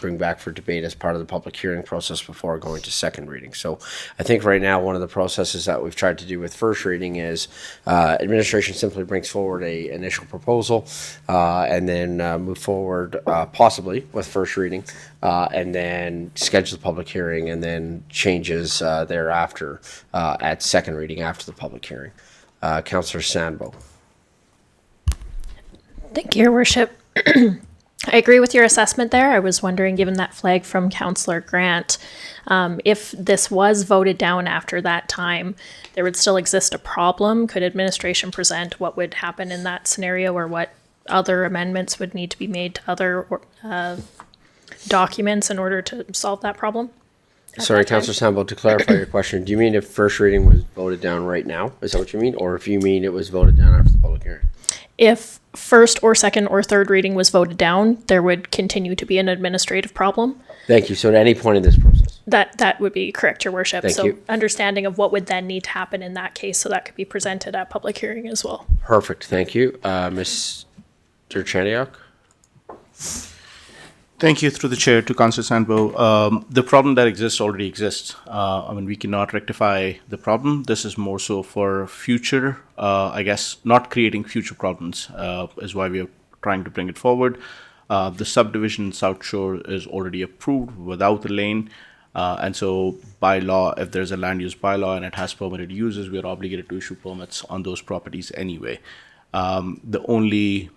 bring back for debate as part of the public hearing process before going to second reading. So I think right now one of the processes that we've tried to do with first reading is administration simply brings forward a initial proposal and then move forward possibly with first reading and then schedule the public hearing and then changes thereafter at second reading after the public hearing. Councillor Sandbo. Thank you, Your Worship. I agree with your assessment there. I was wondering, given that flag from Councillor Grant, if this was voted down after that time, there would still exist a problem. Could administration present what would happen in that scenario, or what other amendments would need to be made to other documents in order to solve that problem? Sorry, Councillor Sambo, to clarify your question, do you mean if first reading was voted down right now? Is that what you mean? Or if you mean it was voted down after the public hearing? If first or second or third reading was voted down, there would continue to be an administrative problem. Thank you. So at any point in this process? That would be correct, Your Worship. Thank you. Understanding of what would then need to happen in that case, so that could be presented at public hearing as well. Perfect. Thank you. Mr. Chandiok? Thank you, through the chair, to Councillor Sandbo. The problem that exists already exists. We cannot rectify the problem. This is more so for future, not creating future problems is why we are trying to bring it forward. The subdivision in South Shore is already approved without the lane. And so by law, if there's a land use bylaw and it has permitted uses, we are obligated to issue permits on those properties anyway. The only,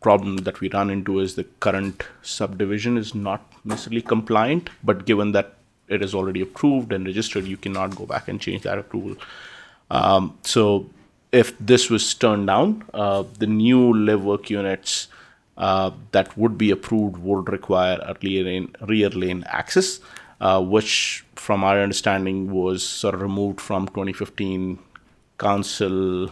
problem that we run into is the current subdivision is not necessarily compliant, but given that it is already approved and registered, you cannot go back and change that approval. So if this was turned down, the new live work units that would be approved would require a rear lane access, which from our understanding was sort of removed from 2015 council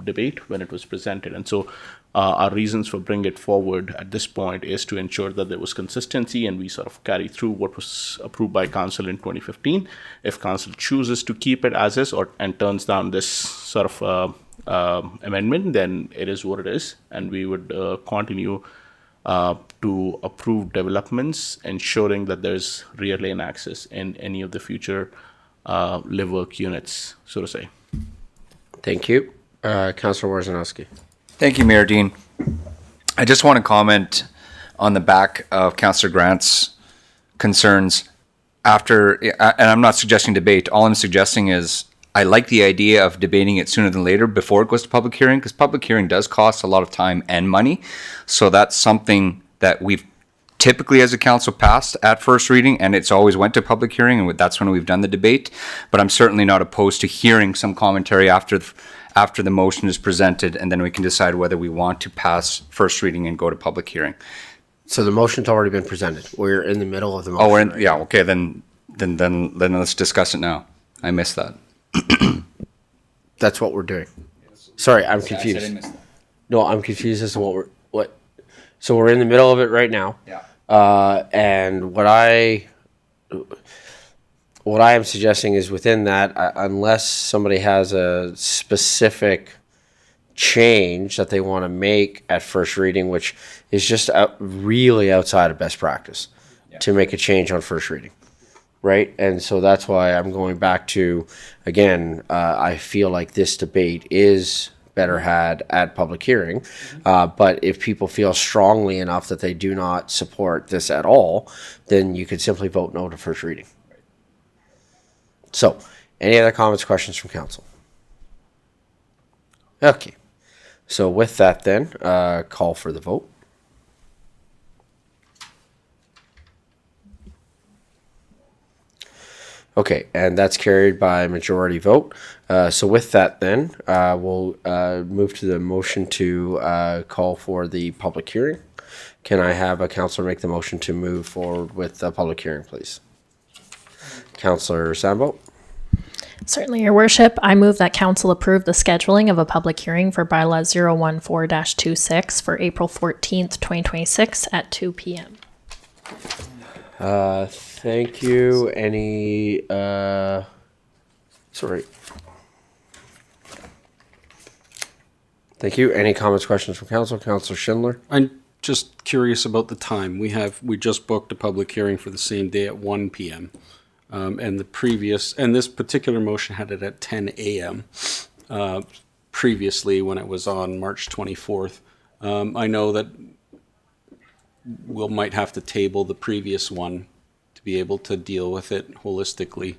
debate when it was presented. And so our reasons for bringing it forward at this point is to ensure that there was consistency and we sort of carry through what was approved by council in 2015. If council chooses to keep it as is and turns down this sort of amendment, then it is what it is, and we would continue to approve developments, ensuring that there's rear lane access in any of the future live work units, so to say. Thank you. Councillor Worzanowski. Thank you, Mayor Dean. I just want to comment on the back of Councillor Grant's concerns after, and I'm not suggesting debate. All I'm suggesting is I like the idea of debating it sooner than later before it goes to public hearing, because public hearing does cost a lot of time and money. So that's something that we've typically as a council passed at first reading, and it's always went to public hearing, and that's when we've done the debate. But I'm certainly not opposed to hearing some commentary after the motion is presented, and then we can decide whether we want to pass first reading and go to public hearing. So the motion's already been presented. We're in the middle of the motion. Oh, we're in, right yeah, now. okay, then let's discuss it now. I missed that. That's what we're doing. Sorry, I'm confused. No, I'm confused as to what. So we're in the middle of it right now. Yeah. And what I am suggesting is within that, unless somebody has a specific change that they want to make at first reading, which is just really outside of best practice to make a change on first reading. Right. And so that's why I'm going back to, again, I feel like this debate is better had at public hearing. But if people feel strongly enough that they do not support this at all, then you could simply vote no to first reading. So, any other comments, questions from council? Okay. So with that then, call for the vote. Okay, and that's carried by majority vote. So with that then, we'll move to the motion to call for the public hearing. Can I have a councillor make the motion to move forward with the public hearing, please? Councillor Sambo. Certainly, Your Worship. I move that Council approve the scheduling of a public hearing for Bylaw 014-26 for April 14th, 2026 at 2 p.m. Thank you. Any, sorry. Thank you. Any comments, questions from council? Councillor Schindler? I'm just curious about the time. We just booked a public hearing for the same day at 1 p.m. And this particular motion had it at 10 a.m. Previously when it was on March 24th. I know that we might have to table the previous one to be able to deal with it holistically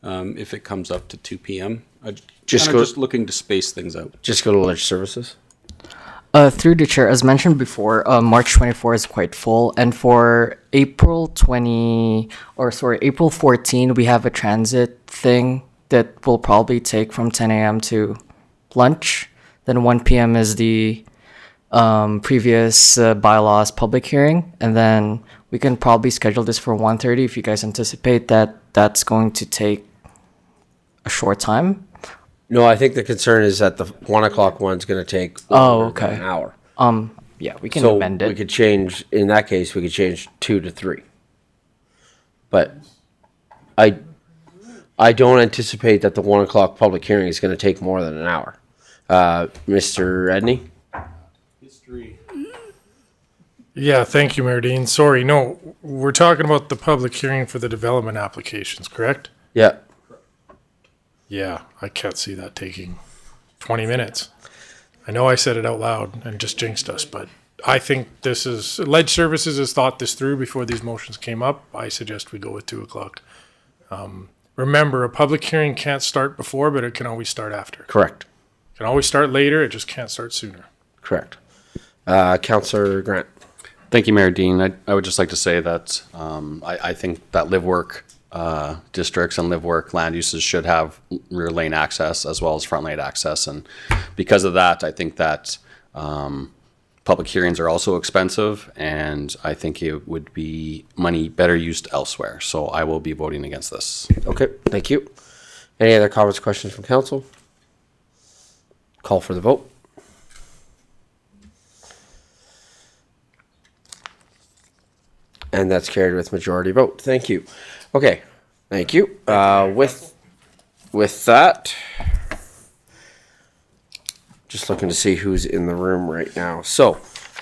if it comes up to 2 p.m. Just looking to space things out. Just go to Ledge Services. Through the chair, as mentioned before, March 24 is quite full, and for April 14, we have a transit thing that will probably take from 10 a.m. to lunch. Then 1 p.m. is the previous bylaws public hearing, and then we can probably schedule this for 1:30 if you guys anticipate that that's going to take a short time. No, I think the concern is that the 1 o'clock one's going to take an hour. Yeah, we can amend it. We could change, in that case, we could change 2 to 3. But I don't anticipate that the 1 o'clock public hearing is going to take more than an hour. Mr. Edney? Yeah, thank you, Mayor Dean. Sorry, no, we're talking about the public hearing for the development applications, correct? Yeah. Yeah, I can't see that taking 20 minutes. I know I said it out loud and just jinxed us, but I think Ledge Services has thought this through before these motions came up. I suggest we go with 2 o'clock. Remember, a public hearing can't start before, but it can always start after. Correct. It can always start later, it just can't start sooner. Correct. Councillor Grant. Thank you, Mayor Dean. I would just like to say that I think that live-work districts and live-work land uses should have rear lane access as well as front lane access. And because of that, I think that public hearings are also expensive, and I think it would be money better used elsewhere. So I will be voting against this. Okay, thank you. Any other comments, questions from council? Call for the vote. And that's carried with majority vote. Thank you. Okay, thank you. With that, just looking to see who's in the room right now. So,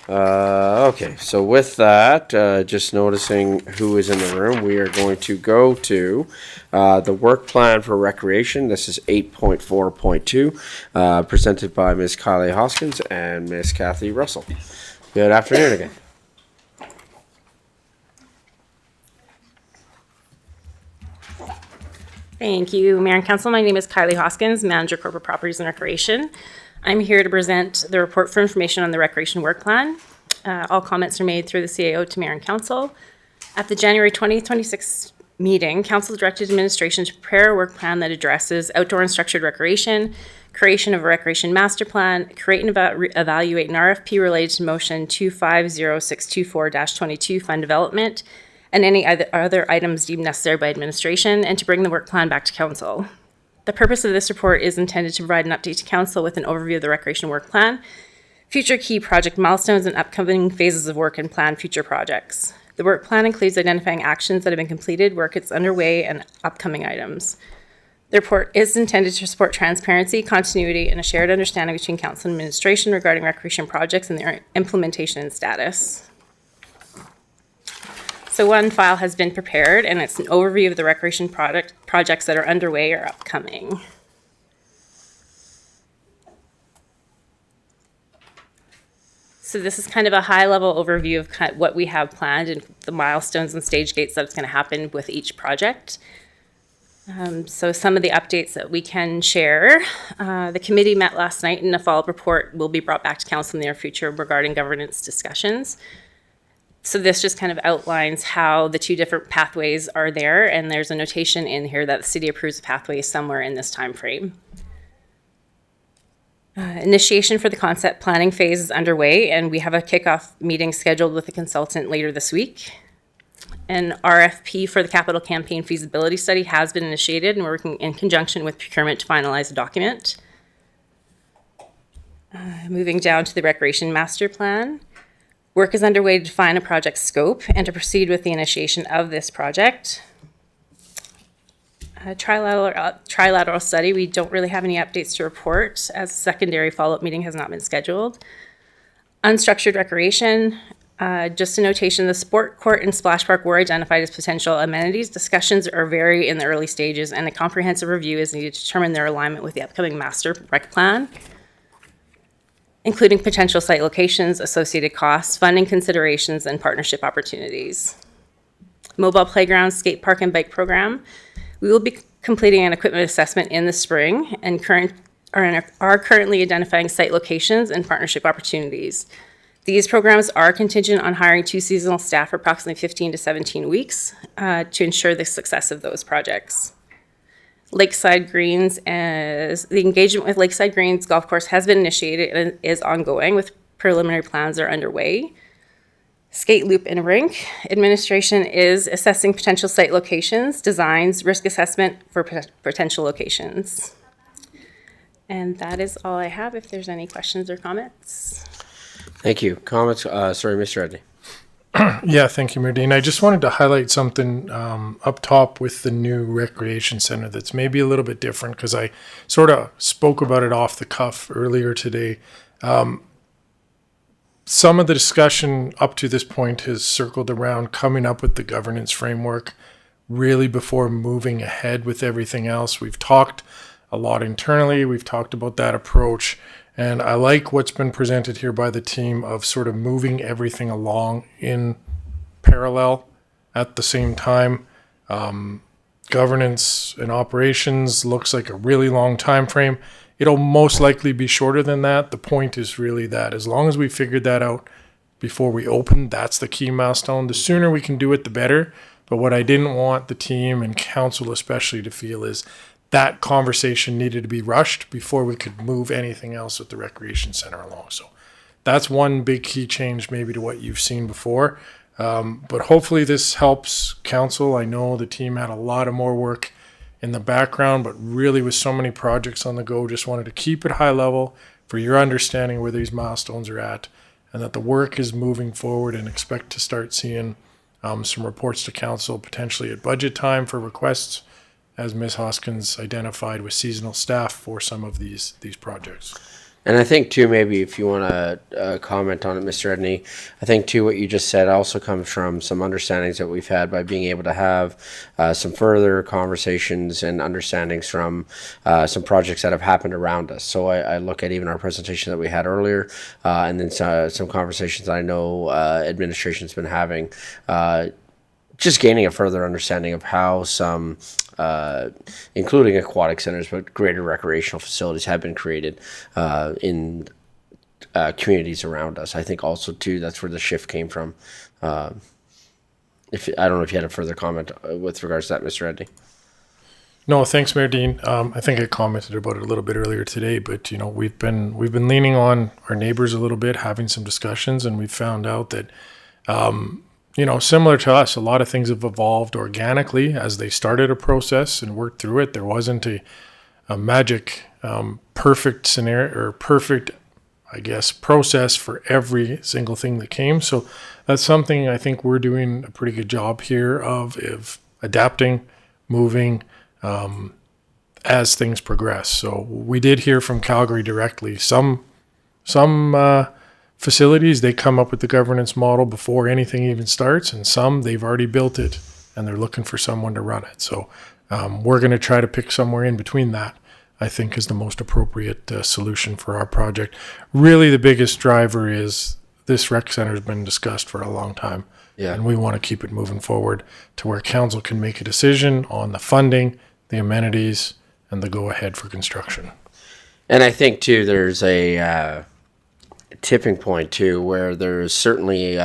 Okay, so with that, just noticing who is in the room, we are going to go to the work plan for recreation. This is 8.4.2, presented by Ms. Kylie Hoskins and Ms. Kathy Russell. Good afternoon again. Thank you, Mayor and Council. My name is Kylie Hoskins, Manager Corporate Properties and Recreation. I'm here to present the report for information on the Recreation Work Plan. All comments are made through the CAO to Mayor and Council. At the January 2026 meeting, Council directed administration to prepare a work plan that addresses outdoor and structured recreation, creation of a recreation master plan, create and evaluate an RFP related to motion 250624-22 fund development, and any other items deemed necessary by administration, and to bring the work plan back to Council. The purpose of this report is intended to provide an update to Council with an overview of the Recreation Work Plan, future key project milestones, and upcoming phases of work and plan future projects. The work plan includes identifying actions that have been completed, work that's underway, and upcoming items. The report is intended to support transparency, continuity, and a shared understanding between Council and administration regarding recreation projects and their implementation and status. So one file has been prepared, and it's an overview of the recreation projects that are underway or upcoming. So this is kind of a high-level overview of what we have planned and the milestones and stage gates that's going to happen with each project. So some of the updates that we can share. The committee met last night, and a follow-up report will be brought back to Council in the near future regarding governance discussions. So this just kind of outlines how the two different pathways are there, and there's a notation in here that the city approves a pathway somewhere in this time frame. Initiation for the concept planning phase is underway, and we have a kickoff meeting scheduled with the consultant later this week. An RFP for the capital campaign feasibility study has been initiated, and we're working in conjunction with procurement to finalize a document. Moving down to the recreation master plan. Work is underway to define a project scope and to proceed with the initiation of this project. Trilateral study, we don't really have any updates to report as a secondary follow-up meeting has not been scheduled. Unstructured recreation, just a notation, the sport court and splash park were identified as potential amenities. Discussions are very in the early stages, and a comprehensive review is needed to determine their alignment with the upcoming master rec plan, including potential site locations, associated costs, funding considerations, and partnership opportunities. Mobile playground, skate park, and bike program. We will be completing an equipment assessment in the spring and are currently identifying site locations and partnership opportunities. These programs are contingent on hiring 2 seasonal staff for approximately 15 to 17 weeks to ensure the success of those projects. Lakeside Greens, as the engagement with Lakeside Greens Golf Course has been initiated and is ongoing with preliminary plans are underway. Skate Loop and Rink, administration is assessing potential site locations, designs, risk assessment for potential locations. And that is all I have. If there's any questions or comments. Thank you. Comments? Sorry, Mr. Edney. Yeah, thank you, Merdine. I just wanted to highlight something up top with the new recreation center that's maybe a little bit different because I sort of spoke about it off the cuff earlier today. Some of the discussion up to this point has circled around coming up with the governance framework really before moving ahead with everything else. We've talked a lot internally. We've talked about that approach. And I like what's been presented here by the team of sort of moving everything along in parallel at the same time. Governance and operations looks like a really long time frame. It'll most likely be shorter than that. The point is really that as long as we figured that out before we open, that's the key milestone. The sooner we can do it, the better. But what I didn't want the team and council especially to feel is that conversation needed to be rushed before we could move anything else with the recreation center along. So that's one big key change maybe to what you've seen before. But hopefully this helps council. I know the team had a lot of more work in the background, but really with so many projects on the go, just wanted to keep it high level for your understanding where these milestones are at and that the work is moving forward, and expect to start seeing some reports to council potentially at budget time for requests, as Ms. Hoskins identified with seasonal staff for some of these projects. And I think too, maybe if you want to comment on it, Mr. Edney, I think too what you just said also comes from some understandings that we've had by being able to have some further conversations and understandings from some projects that have happened around us. So I look at even our presentation that we had earlier, and then some conversations I know administration's been having. Just gaining a further understanding of how some, including aquatic centers, but greater recreational facilities have been created in communities around us. I think also too that's where the shift came from. If I don't know if you had a further comment with regards to that, Mr. Edney. No, thanks, Mayor Dean. I think I commented about it a little bit earlier today, but we've been leaning on our neighbors a little bit, having some discussions, and we found out that. Similar to us, a lot of things have evolved organically as they started a process and worked through it. There wasn't a magic, perfect scenario or perfect, I guess, process for every single thing that came. So that's something I think we're doing a pretty good job here of adapting, moving as things progress. So we did hear from Calgary directly. Some facilities, they come up with the governance model before anything even starts, and some they've already built it and they're looking for someone to run it. So we're going to try to pick somewhere in between that, I think, is the most appropriate solution for our project. Really, the biggest driver is this rec center has been discussed for a long time. Yeah. And we want to keep it moving forward to where council can make a decision on the funding, the amenities, and the go ahead for construction. And I think too, there's a tipping point too, where there's certainly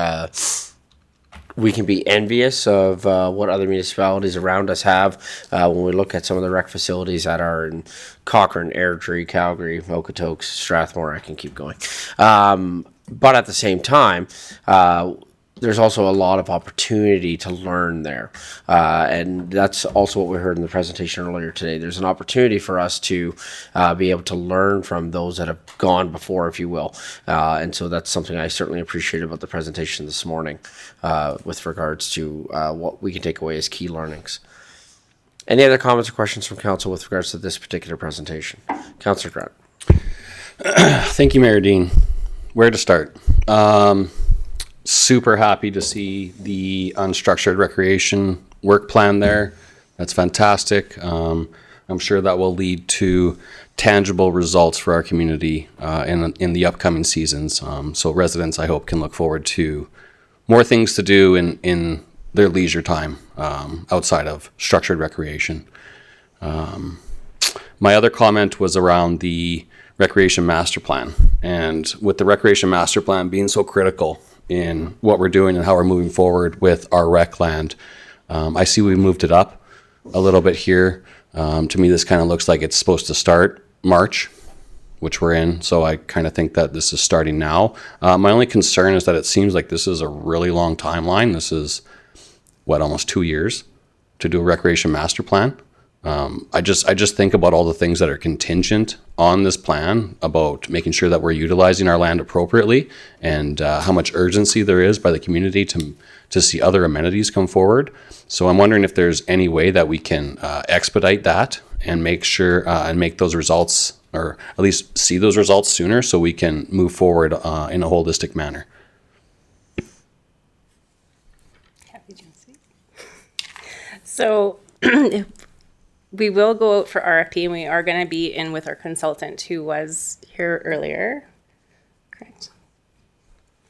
we can be envious of what other municipalities around us have when we look at some of the rec facilities that are in Cochrane, Airdrie, Calgary, Okotoks, Strathmore. I can keep going, but at the same time, there's also a lot of opportunity to learn there. And that's also what we heard in the presentation earlier today. There's an opportunity for us to be able to learn from those that have gone before, if you will. And so that's something I certainly appreciate about the presentation this morning with regards to what we can take away as key learnings. Any other comments or questions from council with regards to this particular presentation? Councillor Grant. Thank you, Mayor Dean. Where to start? Super happy to see the unstructured recreation work plan there. That's fantastic. I'm sure that will lead to tangible results for our community in the upcoming seasons. So residents, I hope, can look forward to more things to do in their leisure time outside of structured recreation. My other comment was around the recreation master plan. And with the recreation master plan being so critical in what we're doing and how we're moving forward with our rec land, I see we moved it up a little bit here. To me, this kind of looks like it's supposed to start March, which we're in. So I kind of think that this is starting now. My only concern is that it seems like this is a really long timeline. This is, almost 2 years to do a recreation master plan. I just think about all the things that are contingent on this plan, about making sure that we're utilizing our land appropriately, and how much urgency there is by the community to see other amenities come forward. So I'm wondering if there's any way that we can expedite that and make sure and make those results, or at least see those results sooner, so we can move forward in a holistic manner. So we will go out for RFP, and we are going to be in with our consultant who was here earlier. Correct.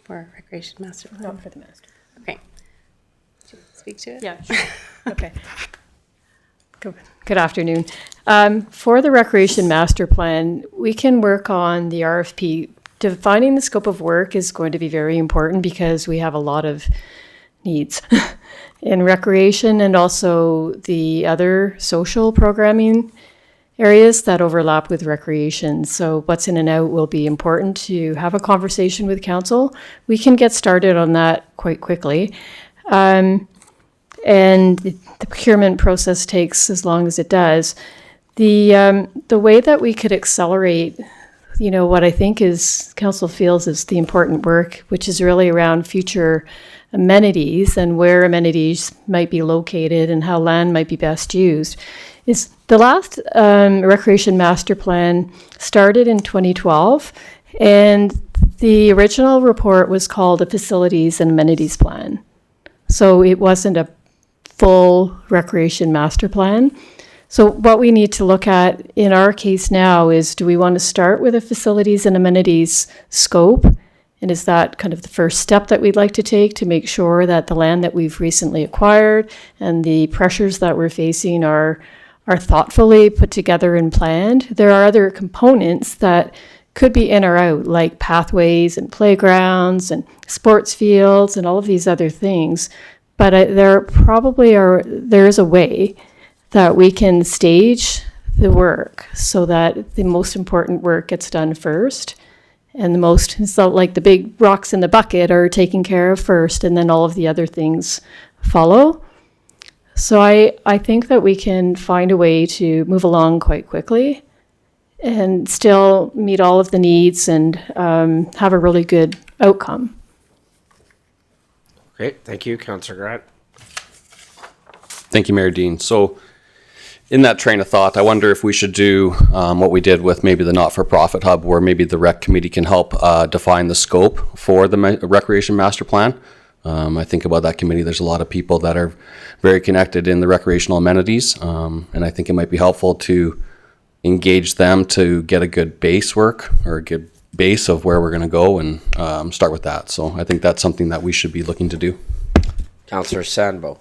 For recreation master plan. Not for the master. Okay. Do you want to speak to it? Yeah, sure. Okay. Good afternoon. For the recreation master plan, we can work on the RFP. Defining the scope of work is going to be very important because we have a lot of needs in recreation and also the other social programming areas that overlap with recreation. So what's in and out will be important to have a conversation with council. We can get started on that quite quickly. And the procurement process takes as long as it does. The way that we could accelerate, what I think is council feels is the important work, which is really around future amenities and where amenities might be located and how land might be best used is the last recreation master plan started in 2012, and the original report was called a facilities and amenities plan. So it wasn't a full recreation master plan. So what we need to look at in our case now is, do we want to start with a facilities and amenities scope? And is that kind of the first step that we'd like to take to make sure that the land that we've recently acquired and the pressures that we're facing are thoughtfully put together and planned? There are other components that could be in or out, like pathways and playgrounds and sports fields and all of these other things. But there is a way that we can stage the work so that the most important work gets done first, and like the big rocks in the bucket are taken care of first, and then all of the other things follow. So I think that we can find a way to move along quite quickly and still meet all of the needs and have a really good outcome. Great, thank you, Councillor Grant. Thank you, Mayor Dean. So in that train of thought, I wonder if we should do what we did with maybe the not-for-profit hub, where maybe the rec committee can help define the scope for the recreation master plan. I think about that committee, there's a lot of people that are very connected in the recreational amenities, and I think it might be helpful to engage them to get a good base work or a good base of where we're going to go and start with that. So I think that's something that we should be looking to do. Councillor Sandbo.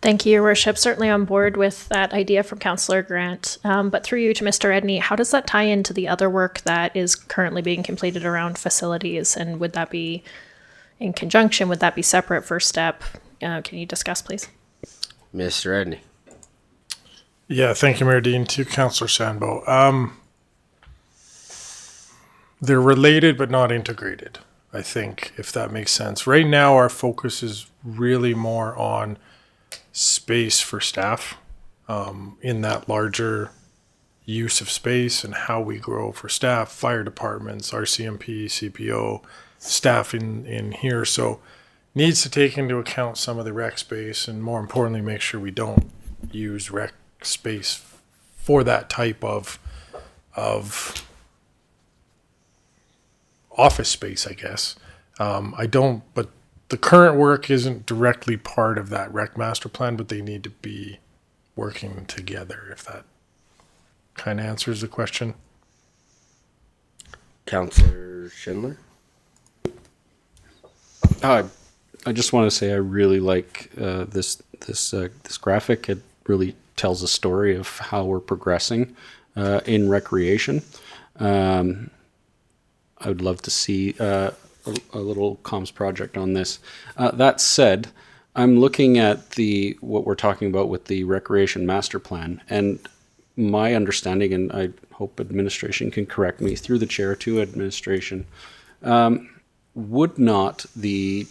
Thank you, Your Worship. Certainly on board with that idea from Councillor Grant. But through you to Mr. Edney, how does that tie into the other work that is currently being completed around facilities? And would that be in conjunction? Would that be separate first step? Can you discuss, please? Mr. Edney. Yeah, thank you, Mayor Dean. To Councillor Sandbo. They're related but not integrated, I think, if that makes sense. Right now, our focus is really more on space for staff in that larger use of space and how we grow for staff, fire departments, RCMP, CPO, staff in here. So needs to take into account some of the rec space and more importantly, make sure we don't use rec space for that type of office space, I guess. But the current work isn't directly part of that rec master plan, but they need to be working together, if that kind of answers the question. Councillor Schindler. I just want to say I really like this graphic. It really tells a story of how we're progressing in recreation. I would love to see a little comms project on this. That said, I'm looking at what we're talking about with the recreation master plan, and my understanding, and I hope administration can correct me through the chair to administration, would not the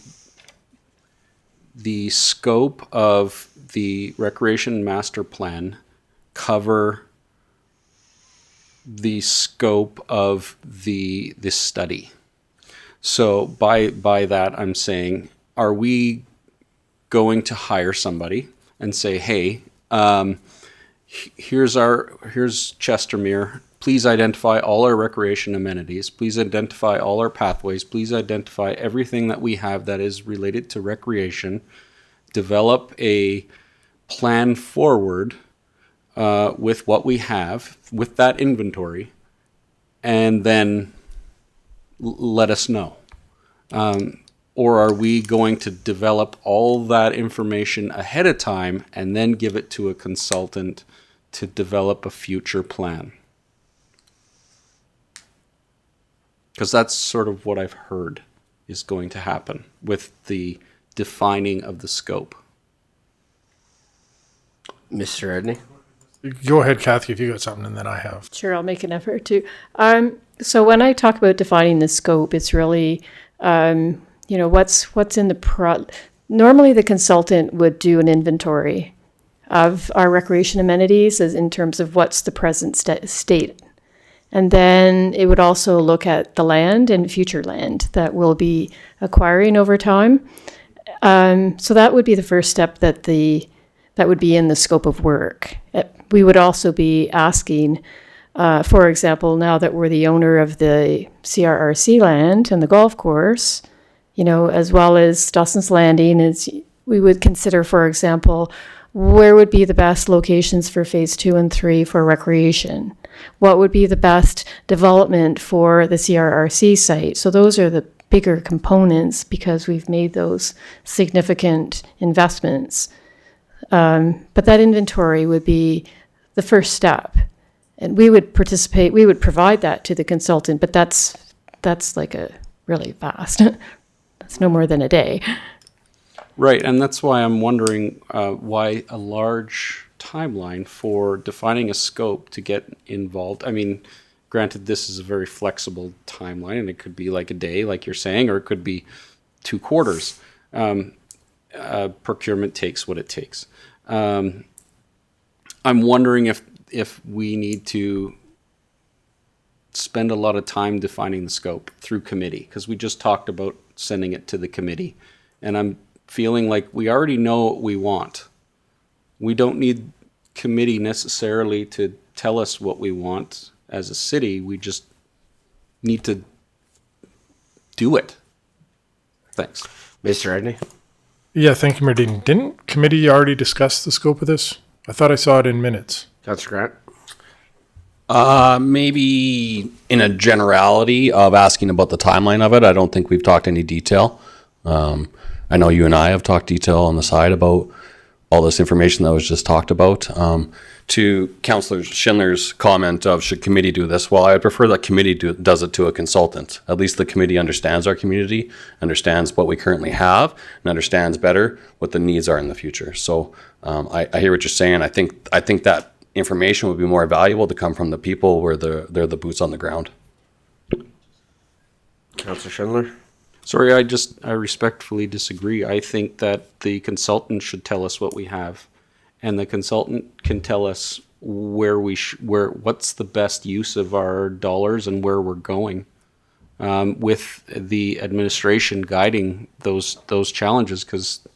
scope of the recreation master plan cover the scope of this study? So by that, I'm saying, are we going to hire somebody and say, hey, here's Chestermere. Please identify all our recreation amenities. Please identify all our pathways. Please identify everything that we have that is related to recreation. Develop a plan forward with what we have, with that inventory, and then let us know. Or are we going to develop all that information ahead of time and then give it to a consultant to develop a future plan? Because that's sort of what I've heard is going to happen with the defining of the scope. Mr. Edney? Go ahead, Kathy, if you got something, and then I have. Sure, I'll make an effort to. So when I talk about defining the scope, it's really, what's in the normally the consultant would do an inventory of our recreation amenities as in terms of what's the present state. And then it would also look at the land and future land that we'll be acquiring over time. So that would be the first step that would be in the scope of work. We would also be asking, for example, now that we're the owner of the CRRC land and the golf course, as well as Dawson's Landing, we would consider, for example, where would be the best locations for phase 2 and 3 for recreation? What would be the best development for the CRRC site? So those are the bigger components because we've made those significant investments. But that inventory would be the first step. And we would participate, we would provide that to the consultant, but that's like a really fast. That's no more than a day. Right, and that's why I'm wondering why a large timeline for defining a scope to get involved. I mean, granted, this is a very flexible timeline, and it could be like a day, like you're saying, or it could be 2 quarters. Procurement takes what it takes. I'm wondering if we need to spend a lot of time defining the scope through committee, because we just talked about sending it to the committee, and I'm feeling like we already know what we want. We don't need committee necessarily to tell us what we want as a city. We just need to do it. Thanks. Mr. Edney? Yeah, thank you, Merdine. Didn't committee already discuss the scope of this? I thought I saw it in minutes. Councillor Grant? Maybe in a generality of asking about the timeline of it. I don't think we've talked any detail. I know you and I have talked detail on the side about all this information that was just talked about. To Councillor Schindler's comment of should committee do this, well, I prefer that committee does it to a consultant. At least the committee understands our community, understands what we currently have, and understands better what the needs are in the future. So I hear what you're saying. I think that information would be more valuable to come from the people where they're the boots on the ground. Councillor Schindler? Sorry, I respectfully disagree. I think that the consultant should tell us what we have, and the consultant can tell us what's the best use of our dollars and where we're going, with the administration guiding those challenges. Because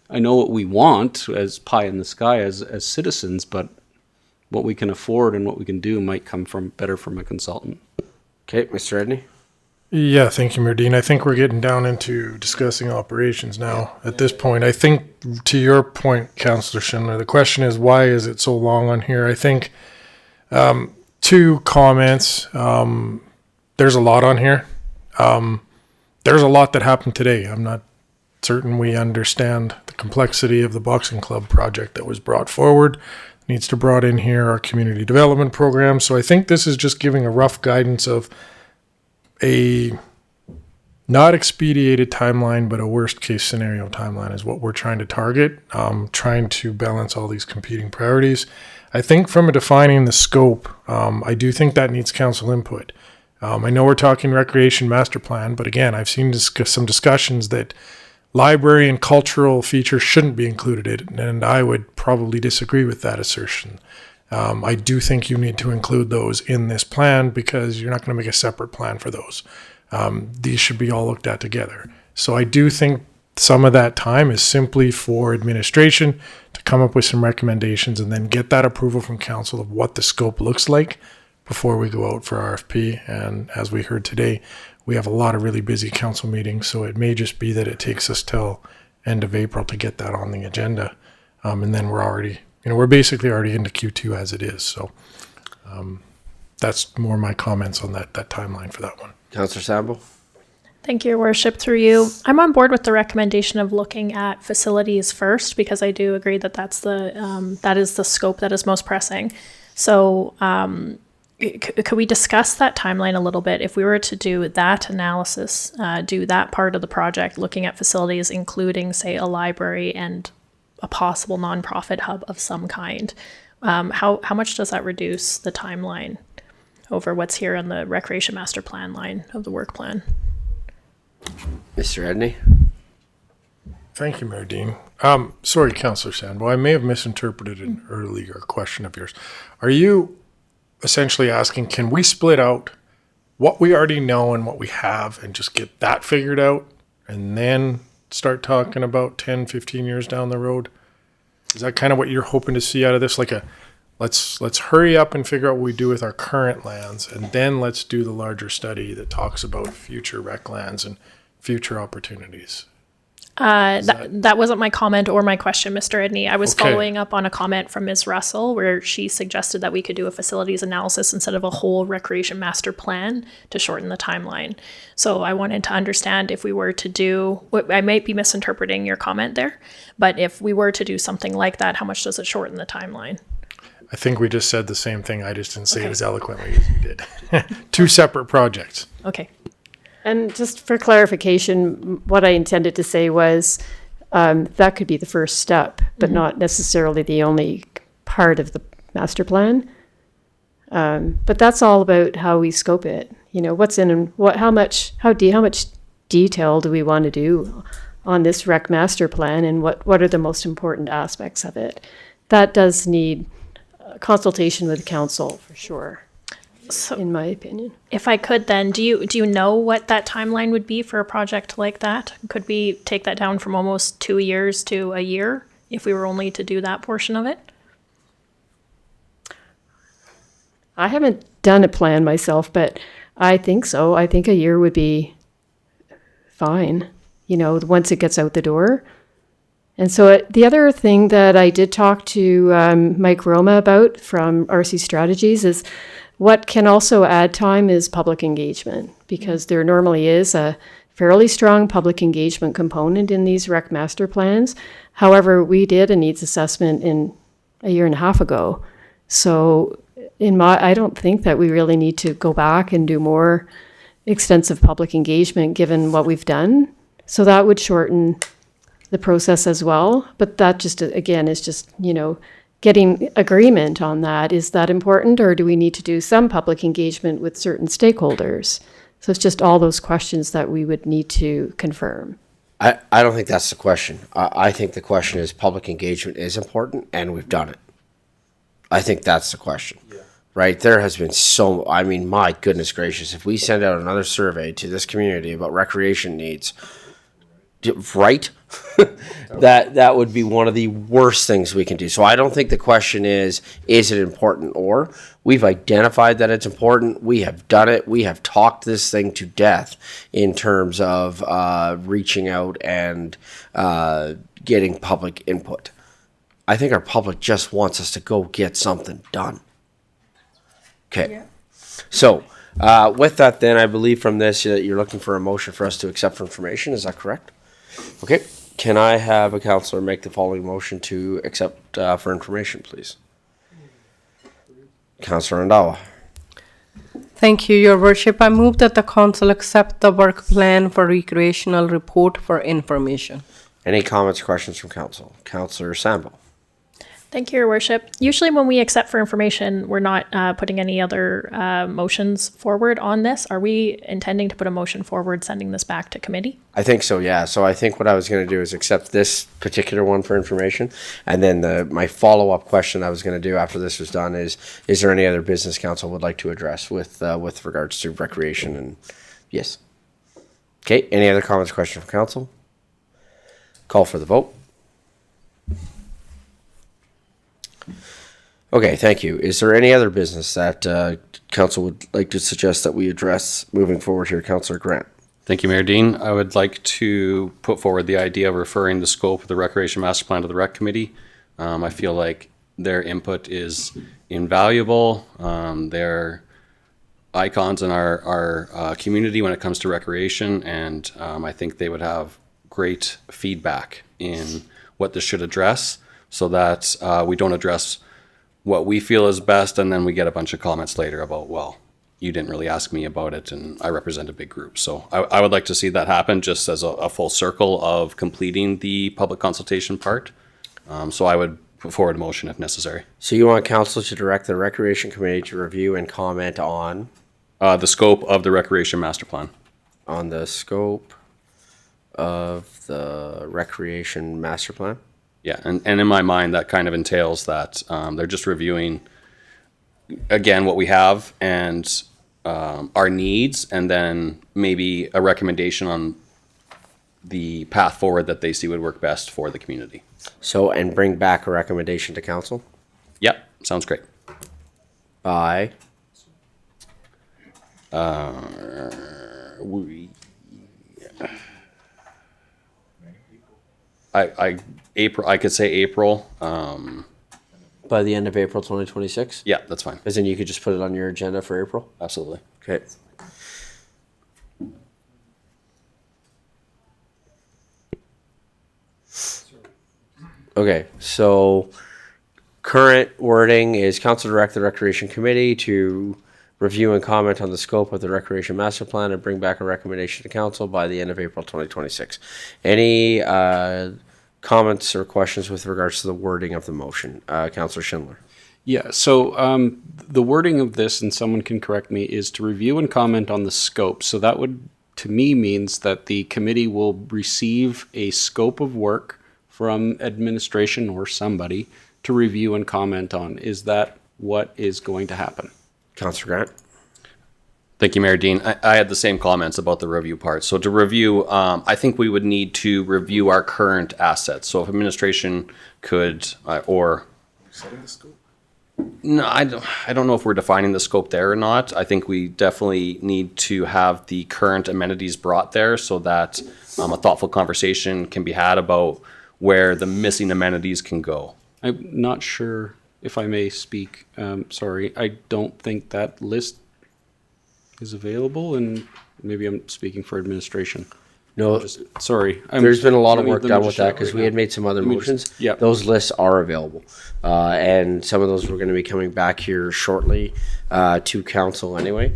I know what we want as pie in the sky as citizens, but what we can afford and what we can do might come better from a consultant. Okay, Mr. Edney? Yeah, thank you, Merdine. I think we're getting down into discussing operations now at this point. I think to your point, Councillor Schindler, the question is why is it so long on here? I think 2 comments. There's a lot on here. There's a lot that happened today. I'm not certain we understand the complexity of the boxing club project that was brought forward. Needs to brought in here our community development program. So I think this is just giving a rough guidance of a not expedited timeline, but a worst case scenario timeline is what we're trying to target, trying to balance all these competing priorities. I think from defining the scope, I do think that needs council input. I know we're talking recreation master plan, but again, I've seen some discussions that library and cultural features shouldn't be included in it, and I would probably disagree with that assertion. I do think you need to include those in this plan because you're not going to make a separate plan for those. These should be all looked at together. So I do think some of that time is simply for administration to come up with some recommendations and then get that approval from council of what the scope looks like before we go out for RFP. And as we heard today, we have a lot of really busy council meetings, so it may just be that it takes us till end of April to get that on the agenda. And then we're basically already into Q2 as it is. So that's more my comments on that timeline for that one. Councillor Sambo? Thank you, Your Worship. Through you, I'm on board with the recommendation of looking at facilities first, because I do agree that that is the scope that is most pressing. So could we discuss that timeline a little bit? If we were to do that analysis, do that part of the project, looking at facilities, including, say, a library and a possible nonprofit hub of some kind, how much does that reduce the timeline over what's here in the recreation master plan line of the work plan? Mr. Edney? Thank you, Mayor Dean. Sorry, Councillor Sandbo, I may have misinterpreted an earlier question of yours. Are you essentially asking, can we split out what we already know and what we have and just get that figured out and then start talking about 10, 15 years down the road? Is that kind of what you're hoping to see out of this? Like let's hurry up and figure out what we do with our current lands, and then let's do the larger study that talks about future rec lands and future opportunities. That wasn't my comment or my question, Mr. Edney. I was Okay. following up on a comment from Ms. Russell where she suggested that we could do a facilities analysis instead of a whole recreation master plan to shorten the timeline. So I wanted to understand if we were to do, I might be misinterpreting your comment there, but if we were to do something like that, how much does it shorten the timeline? I think we just said the same thing. I just didn't say it as eloquently as you did. Two separate projects. Okay. And just for clarification, what I intended to say was that could be the first step, but not necessarily the only part of the master plan. But that's all about how we scope it. You know, what's in and how much detail do we want to do on this rec master plan, and what are the most important aspects of it? That does need consultation with council for sure. So, in my opinion. If I could then, do you know what that timeline would be for a project like that? Could we take that down from almost 2 years to a year if we were only to do that portion of it? I haven't done a plan myself, but I think so. I think a year would be fine, you know, once it gets out the door. And so the other thing that I did talk to Mike Roma about from RC Strategies is what can also add time is public engagement, because there normally is a fairly strong public engagement component in these rec master plans. However, we did a needs assessment in a year and a half ago. So I don't think that we really need to go back and do more extensive public engagement given what we've done. So that would shorten the process as well. But that just, again, is just, you know, getting agreement on that. Is that important, or do we need to do some public engagement with certain stakeholders? So it's just all those questions that we would need to confirm. I don't think that's the question. I think the question is public engagement is important, and we've done it. I think that's the question. Right? There has been my goodness gracious, if we send out another survey to this community about recreation needs, right? that would be one of the worst things we can do. So I don't think the question is it important, or we've identified that it's important. We have done it. We have talked this thing to death in terms of reaching out and getting public input. I think our public just wants us to go get something done. Okay. Yeah. So with that, then I believe from this that you're looking for a motion for us to accept for information. Is that correct? Okay. Can I have a councillor make the following motion to accept for information, please? Councillor Randawa. Thank you, Your Worship. I move that the council accept the work plan for recreational report for information. Any comments or questions from council? Councillor Sambo. Thank you, Your Worship. Usually when we accept for information, we're not putting any other motions forward on this. Are we intending to put a motion forward sending this back to committee? I think so, yeah. So I think what I was going to do is accept this particular one for information. And then my follow-up question I was going to do after this was done is there any other business council would like to address with regards to recreation? And yes. Okay, any other comments or questions from council? Call for the vote. Okay, thank you. Is there any other business that council would like to suggest that we address moving forward here? Councillor Grant. Thank you, Mayor Dean. I would like to put forward the idea of referring the scope of the Recreation Master Plan to the Rec Committee. I feel like their input is invaluable. They're icons in our community when it comes to recreation, and I think they would have great feedback in what this should address, so that we don't address what we feel is best and then we get a bunch of comments later about, well, you didn't really ask me about it and I represent a big group. So I would like to see that happen just as a full circle of completing the public consultation part. So I would put forward a motion if necessary. So you want council to direct the Recreation Committee to review and comment on? The scope of the Recreation Master Plan. On the scope of the Recreation Master Plan? Yeah, and in my mind, that kind of entails that they're just reviewing again, what we have and our needs, and then maybe a recommendation on the path forward that they see would work best for the community. So, and bring back a recommendation to council Yep, sounds great. by, April, I could say April. by the end of April 2026? Yeah, that's fine. As in you could just put it on your agenda for April? Absolutely. Okay. Okay, so current wording is council direct the Recreation Committee to review and comment on the scope of the Recreation Master Plan and bring back a recommendation to council by the end of April 2026. Any comments or questions with regards to the wording of the motion? Councillor Schindler. Yeah, so the wording of this, and someone can correct me, is to review and comment on the scope. So that would, to me, means that the committee will receive a scope of work from administration or somebody to review and comment on. Is that what is going to happen? Councillor Grant. Thank you, Mayor Dean. I had the same comments about the review part. So to review, I think we would need to review our current assets. So if administration could, or Setting the scope. no, I don't know if we're defining the scope there or not. I think we definitely need to have the current amenities brought there so that a thoughtful conversation can be had about where the missing amenities can go. I'm not sure if I may speak. Sorry, I don't think that list is available, and maybe I'm speaking for administration. No, sorry. There's been a lot of let me work just done with that check because right we now. had made some other Let me motions. just- yeah. Those lists are available. And some of those we're going to be coming back here shortly to council anyway,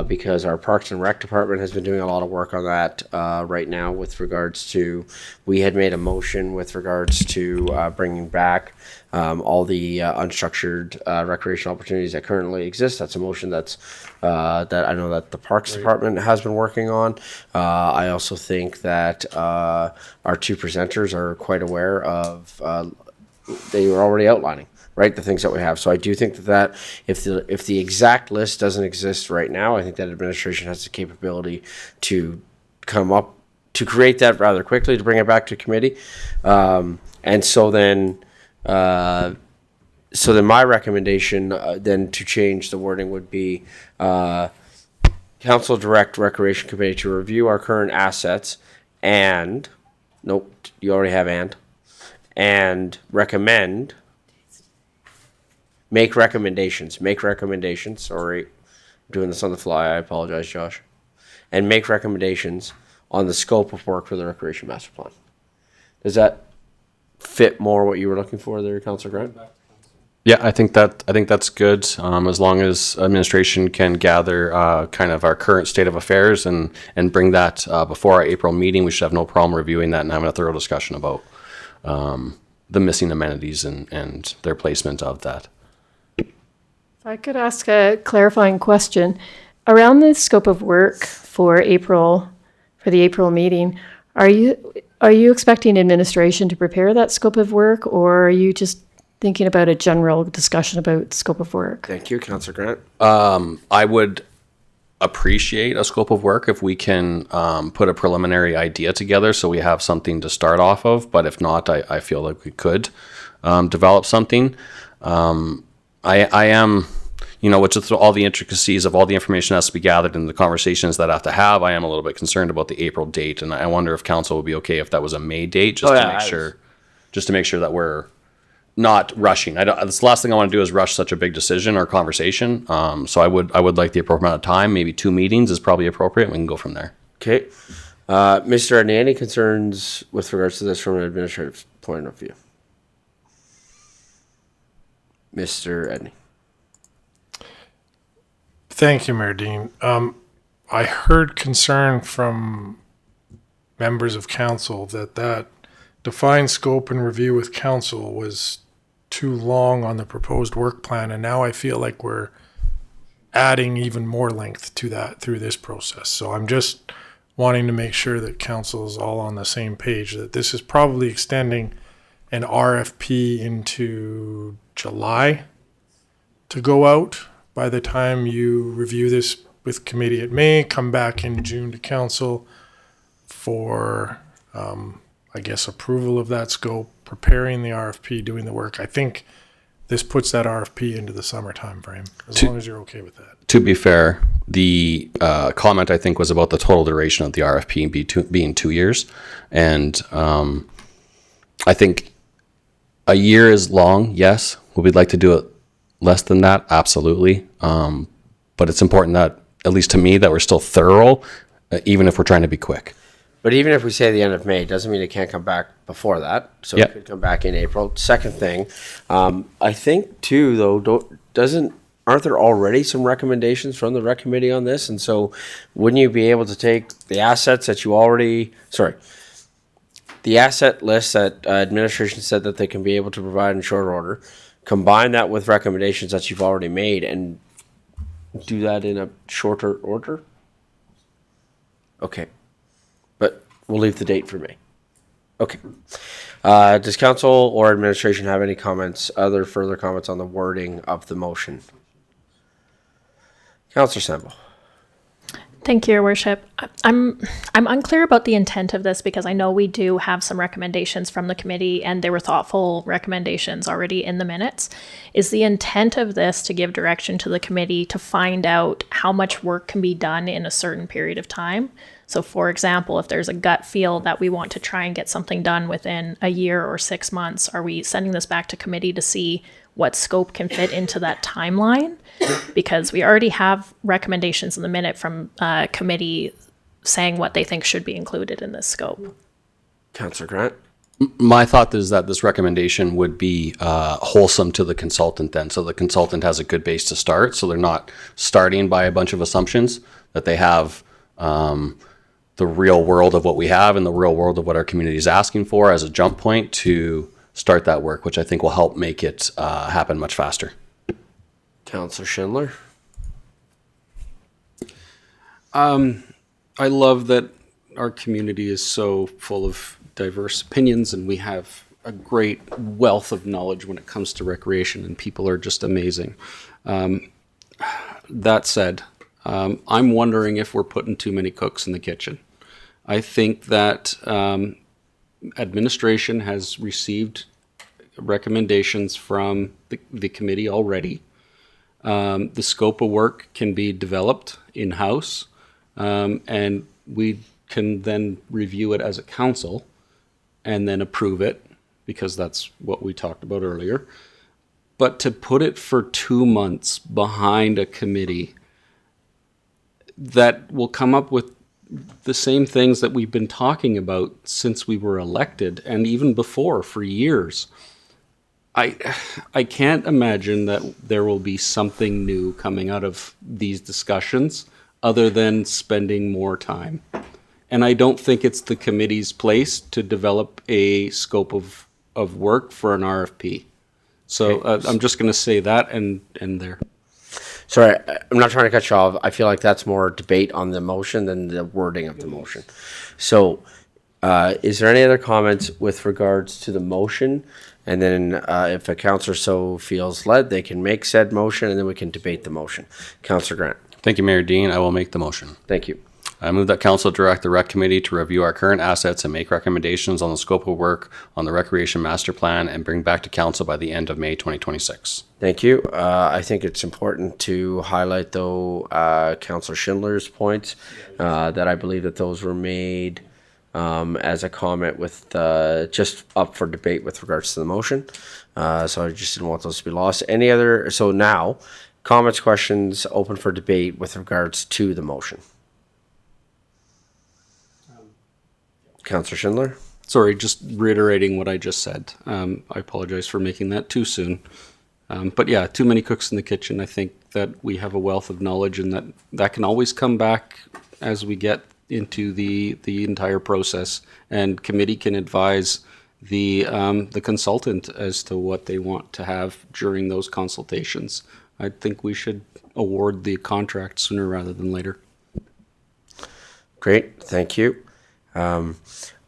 because our Parks and Rec department has been doing a lot of work on that right now with regards to, we had made a motion with regards to bringing back all the unstructured recreational opportunities that currently exist. That's a motion that I know that the Parks Department has been working on. I also think that our two presenters are quite aware of, they were already outlining, right, the things that we have. So I do think that if the exact list doesn't exist right now, I think that administration has the capability to come up, to create that rather quickly, to bring it back to committee. And so then my recommendation then to change the wording would be council direct recreation committee to review our current assets and, nope, you already have and recommend, make recommendations, sorry, I'm doing this on the fly, I apologize, Josh, and make recommendations on the scope of work for the Recreation Master Plan. Does that fit more what you were looking for there, Councillor Grant? Yeah, I think that's good. As long as administration can gather kind of our current state of affairs and bring that before our April meeting, we should have no problem reviewing that and having a thorough discussion about the missing amenities and their placement of that. If I could ask a clarifying question. Around the scope of work for the April meeting, are you expecting administration to prepare that scope of work, or are you just thinking about a general discussion about scope of work? Thank you, Councillor Grant. I would appreciate a scope of work if we can put a preliminary idea together so we have something to start off of. But if not, I feel like we could develop something. I am, with all the intricacies of all the information that has to be gathered and the conversations that I have to have, I am a little bit concerned about the April date. And I wonder if council would be okay if that was a May date, just to make sure that we're not rushing. That's the last thing I want to do is rush such a big decision or conversation. So I would like the appropriate amount of time. Maybe 2 meetings is probably appropriate. We can go from there. Okay. Mr. Edney, any concerns with regards to this from an administrative point of view? Mr. Edney. Thank you, Mayor Dean. I heard concern from members of council that defined scope and review with council was too long on the proposed work plan, and now I feel like we're adding even more length to that through this process. So I'm just wanting to make sure that council is all on the same page, that this is probably extending an RFP into July to go out by the time you review this with committee, it may come back in June to council for, I guess, approval of that scope, preparing the RFP, doing the work. I think this puts that RFP into the summer timeframe, as long as you're okay with that. To be fair, the comment I think was about the total duration of the RFP being 2 years. And I think a year is long, yes. Would we like to do it less than that? Absolutely. But it's important that, at least to me, that we're still thorough, even if we're trying to be quick. But even if we say the end of May, doesn't mean it can't come back before that. So Yep. it could come back in April. Second thing, I think too, though, aren't there already some recommendations from the rec committee on this? And so wouldn't you be able to take the assets that you already, the asset list that administration said that they can be able to provide in short order, combine that with recommendations that you've already made and do that in a shorter order? Okay. But we'll leave the date for May. Okay. Does council or administration have any further comments on the wording of the motion? Councillor Sample. Thank you, Your Worship. I'm unclear about the intent of this because I know we do have some recommendations from the committee and there were thoughtful recommendations already in the minutes. Is the intent of this to give direction to the committee to find out how much work can be done in a certain period of time? So for example, if there's a gut feel that we want to try and get something done within a year or 6 months, are we sending this back to committee to see what scope can fit into that timeline? Because we already have recommendations in the minute from committee saying what they think should be included in this scope. Councillor Grant. My thought is that this recommendation would be wholesome to the consultant then. So the consultant has a good base to start. So they're not starting by a bunch of assumptions, that they have the real world of what we have and the real world of what our community is asking for as a jump point to start that work, which I think will help make it happen much faster. Councillor Schindler. I love that our community is so full of diverse opinions and we have a great wealth of knowledge when it comes to recreation and people are just amazing. That said, I'm wondering if we're putting too many cooks in the kitchen. I think that administration has received recommendations from the committee already. The scope of work can be developed in-house, and we can then review it as a council and then approve it, because that's what we talked about earlier. But to put it for 2 months behind a committee that will come up with the same things that we've been talking about since we were elected and even before for years, I can't imagine that there will be something new coming out of these discussions other than spending more time. And I don't think it's the committee's place to develop a scope of work for an RFP. So I'm just going to say that and there. Sorry, I'm not trying to cut you off. I feel like that's more debate on the motion than the wording of the motion. So is there any other comments with regards to the motion? And then if a councillor so feels led, they can make said motion and then we can debate the motion. Councillor Grant. Thank you, Mayor Dean. I will make the motion. Thank you. I move that council direct the rec committee to review our current assets and make recommendations on the scope of work on the recreation master plan and bring back to council by the end of May 2026. Thank you. I think it's important to highlight, though, Councillor Schindler's points, that I believe that those were made as a comment with just up for debate with regards to the motion. So I just didn't want those to be lost. Any other? So now, comments, questions, open for debate with regards to the motion. Councillor Schindler? Sorry, just reiterating what I just said. I apologize for making that too soon. But yeah, too many cooks in the kitchen. I think that we have a wealth of knowledge and that can always come back as we get into the entire process. And committee can advise the consultant as to what they want to have during those consultations. I think we should award the contract sooner rather than later. Great, thank you. I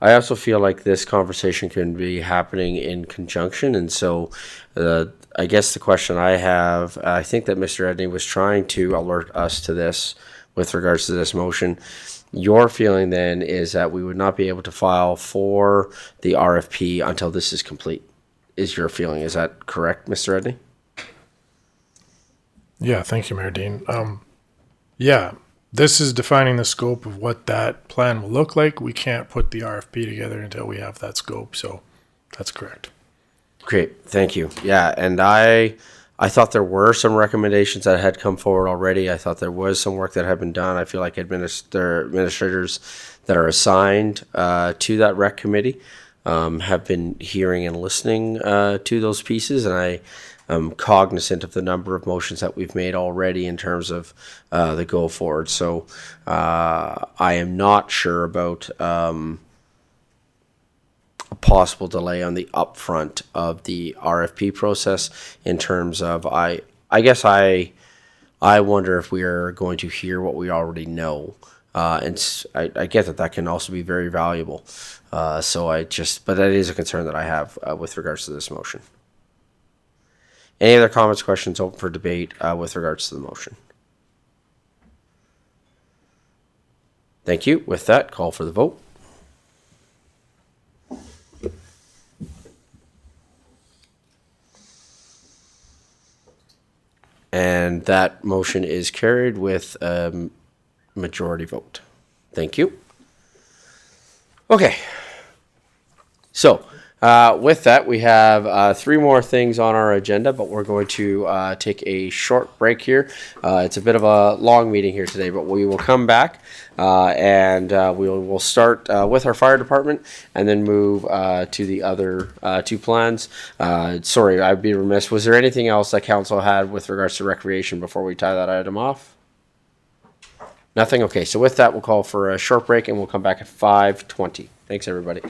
also feel like this conversation can be happening in conjunction, and so I guess the question I have, I think that Mr. Edney was trying to alert us to this with regards to this motion. Your feeling then is that we would not be able to file for the RFP until this is complete, is your feeling. Is that correct, Mr. Edney? Yeah, thank you, Mayor Dean. Yeah, this is defining the scope of what that plan will look like. We can't put the RFP together until we have that scope, so that's correct. Great, thank you. Yeah, and I thought there were some recommendations that had come forward already. I thought there was some work that had been done. I feel like administrators that are assigned to that rec committee have been hearing and listening to those pieces, and I am cognizant of the number of motions that we've made already in terms of the go forward. So I am not sure about a possible delay on the upfront of the RFP process in terms of I guess I wonder if we are going to hear what we already know. And I get that can also be very valuable. But that is a concern that I have with regards to this motion. Any other comments, questions open for debate with regards to the motion? Thank you. With that, call for the vote. And that motion is carried with a majority vote. Thank you. Okay. So, with that, we have 3 more things on our agenda, but we're going to take a short break here. It's a bit of a long meeting here today, but we will come back and we'll start with our fire department and then move to the other 2 plans. Sorry, I'd be remiss. Was there anything else that council had with regards to recreation before we tie that item off? Nothing? Okay, so with that, we'll call for a short break and we'll come back at 5:20. Thanks, everybody.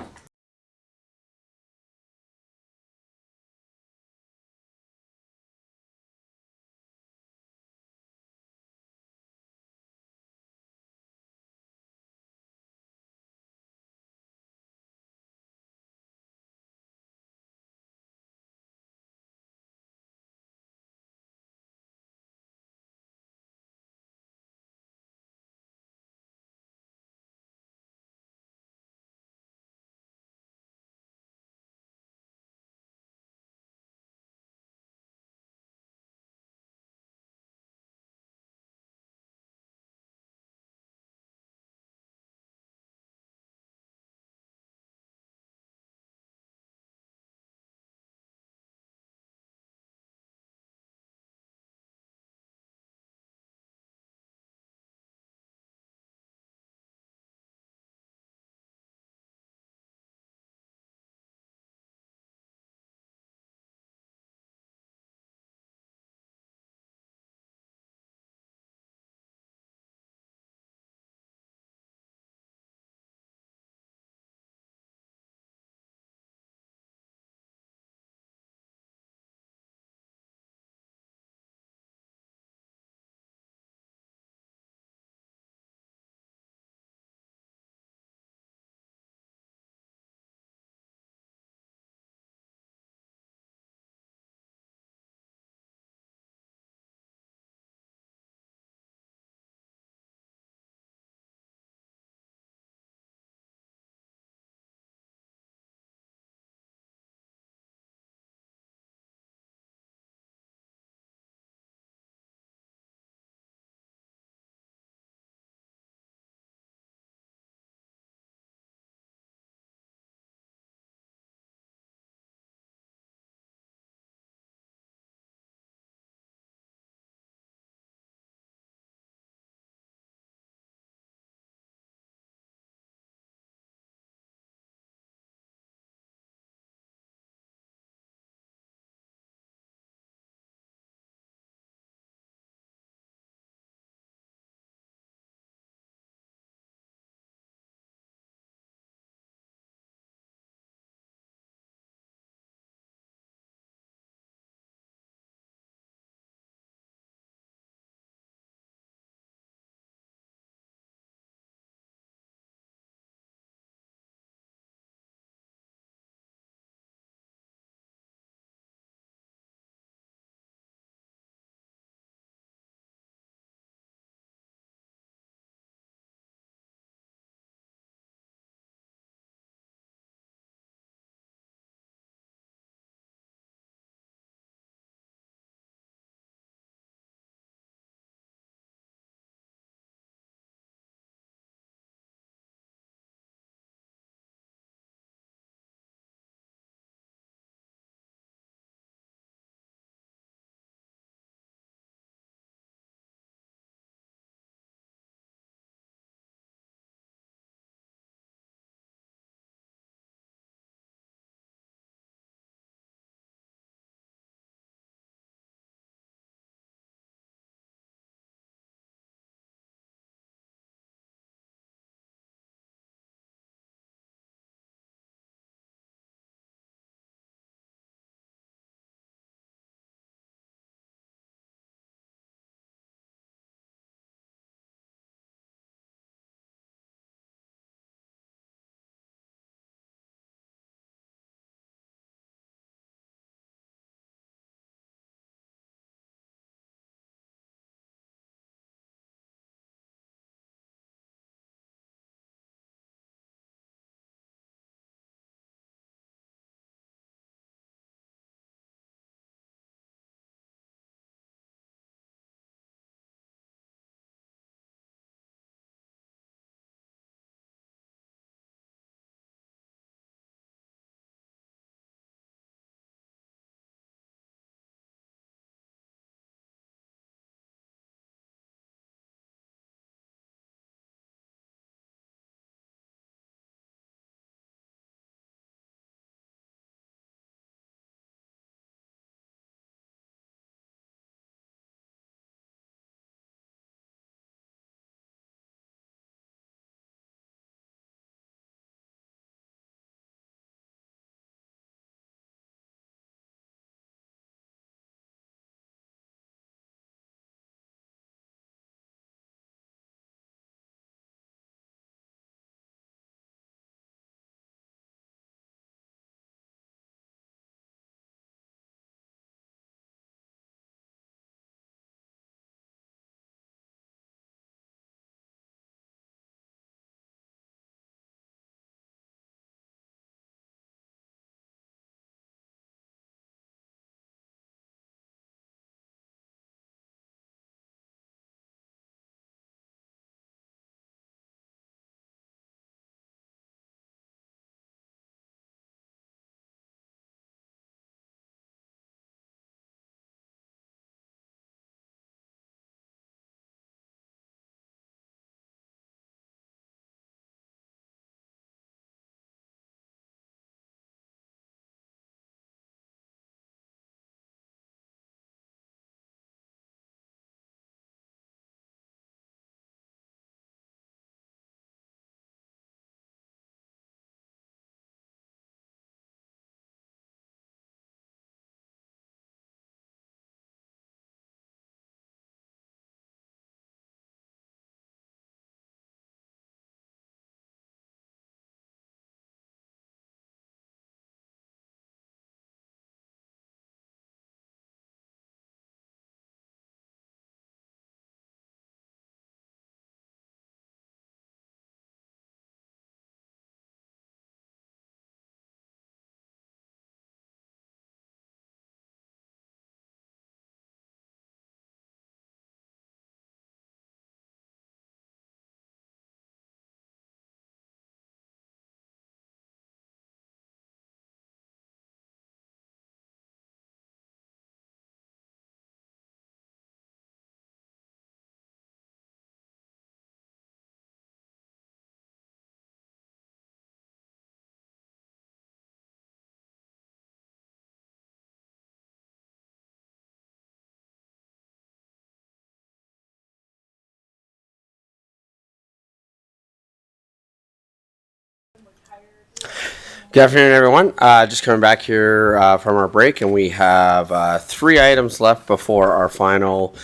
Good afternoon, everyone. Just coming back here from our break, and we have 3 items left before our final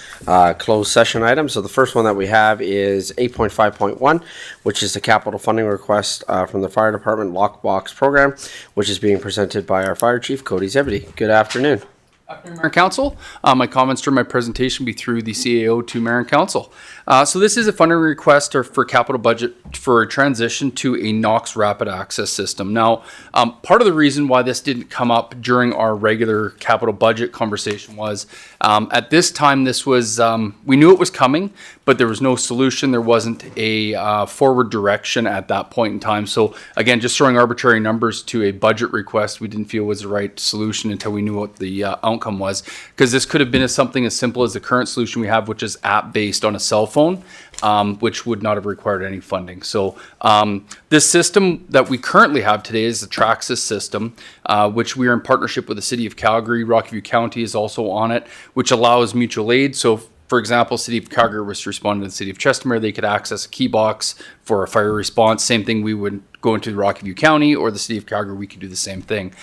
closed session item. So the first one that we have is 8.5.1, which is the capital funding request from the Fire Department Lockbox Program, which is being presented by our Fire Chief, Cody Zebedee. Good afternoon. Mayor and Council. My comments during my presentation will be through the CAO to Mayor and Council. So this is a funding request for capital budget for a transition to a NOx rapid access system. Now, part of the reason why this didn't come up during our regular capital budget conversation was at this time, this was, we knew it was coming, but there was no solution. There wasn't a forward direction at that point in time. So again, just throwing arbitrary numbers to a budget request, we didn't feel was the right solution until we knew what the outcome was. Because this could have been something as simple as the current solution we have, which is app-based on a cell phone, which would not have required any funding. So this system that we currently have today is the Traxis system, which we are in partnership with the City of Calgary. Rockview County is also on it, which allows mutual aid. So for example, City of Calgary was responding to the City of Chestermere. They could access a key box for a fire response. Same thing, we would go into Rockview County or the City of Calgary, we could do the same thing.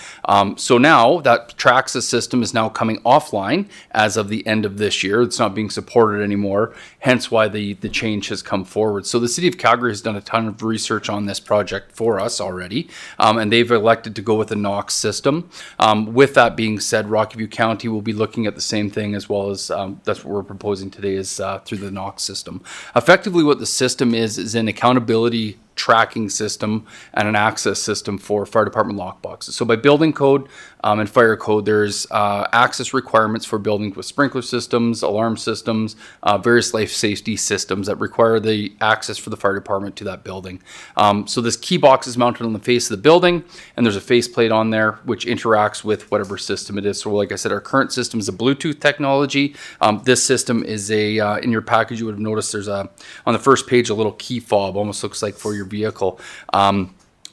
So now that Traxis system is now coming offline as of the end of this year. It's not being supported anymore, hence why the change has come forward. So the City of Calgary has done a ton of research on this project for us already, and they've elected to go with the NOx system. With that being said, Rockview County will be looking at the same thing as well as that's what we're proposing today is through the NOx system. Effectively what the system is an accountability tracking system and an access system for fire department lockboxes. So by building code and fire code, there's access requirements for buildings with sprinkler systems, alarm systems, various life safety systems that require the access for the fire department to that building. So this key box is mounted on the face of the building, and there's a faceplate on there which interacts with whatever system it is. So like I said, our current system is a Bluetooth technology. This system is in your package, you would have noticed there's on the first page, a little key fob, almost looks like for your vehicle.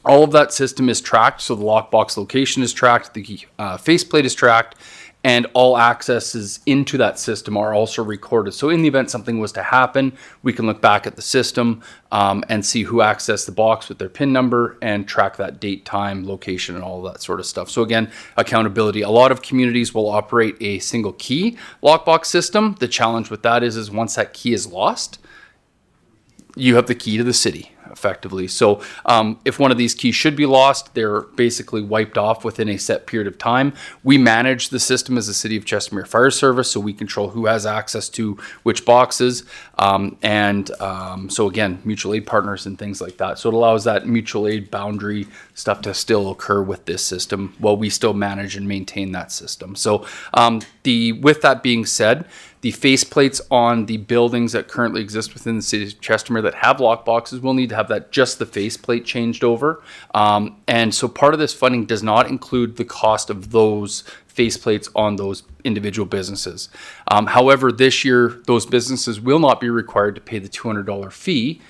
All of that system is tracked, so the lockbox location is tracked, the faceplate is tracked, and all accesses into that system are also recorded. So in the event something was to happen, we can look back at the system and see who accessed the box with their PIN number and track that date, time, location, and all of that sort of stuff. So again, accountability. A lot of communities will operate a single key lockbox system. The challenge with that is once that key is lost, you have the key to the city, effectively. So if one of these keys should be lost, they're basically wiped off within a set period of time. We manage the system as the City of Chestermere Fire Service, so we control who has access to which boxes. So again, mutual aid partners and things like that. So it allows that mutual aid boundary stuff to still occur with this system while we still manage and maintain that system. So with that being said, the faceplates on the buildings that currently exist within the City of Chestermere that have lockboxes will need to have just the faceplate changed over. And so part of this funding does not include the cost of those faceplates on those individual businesses. However, this year, those businesses will not be required to pay the $200 fee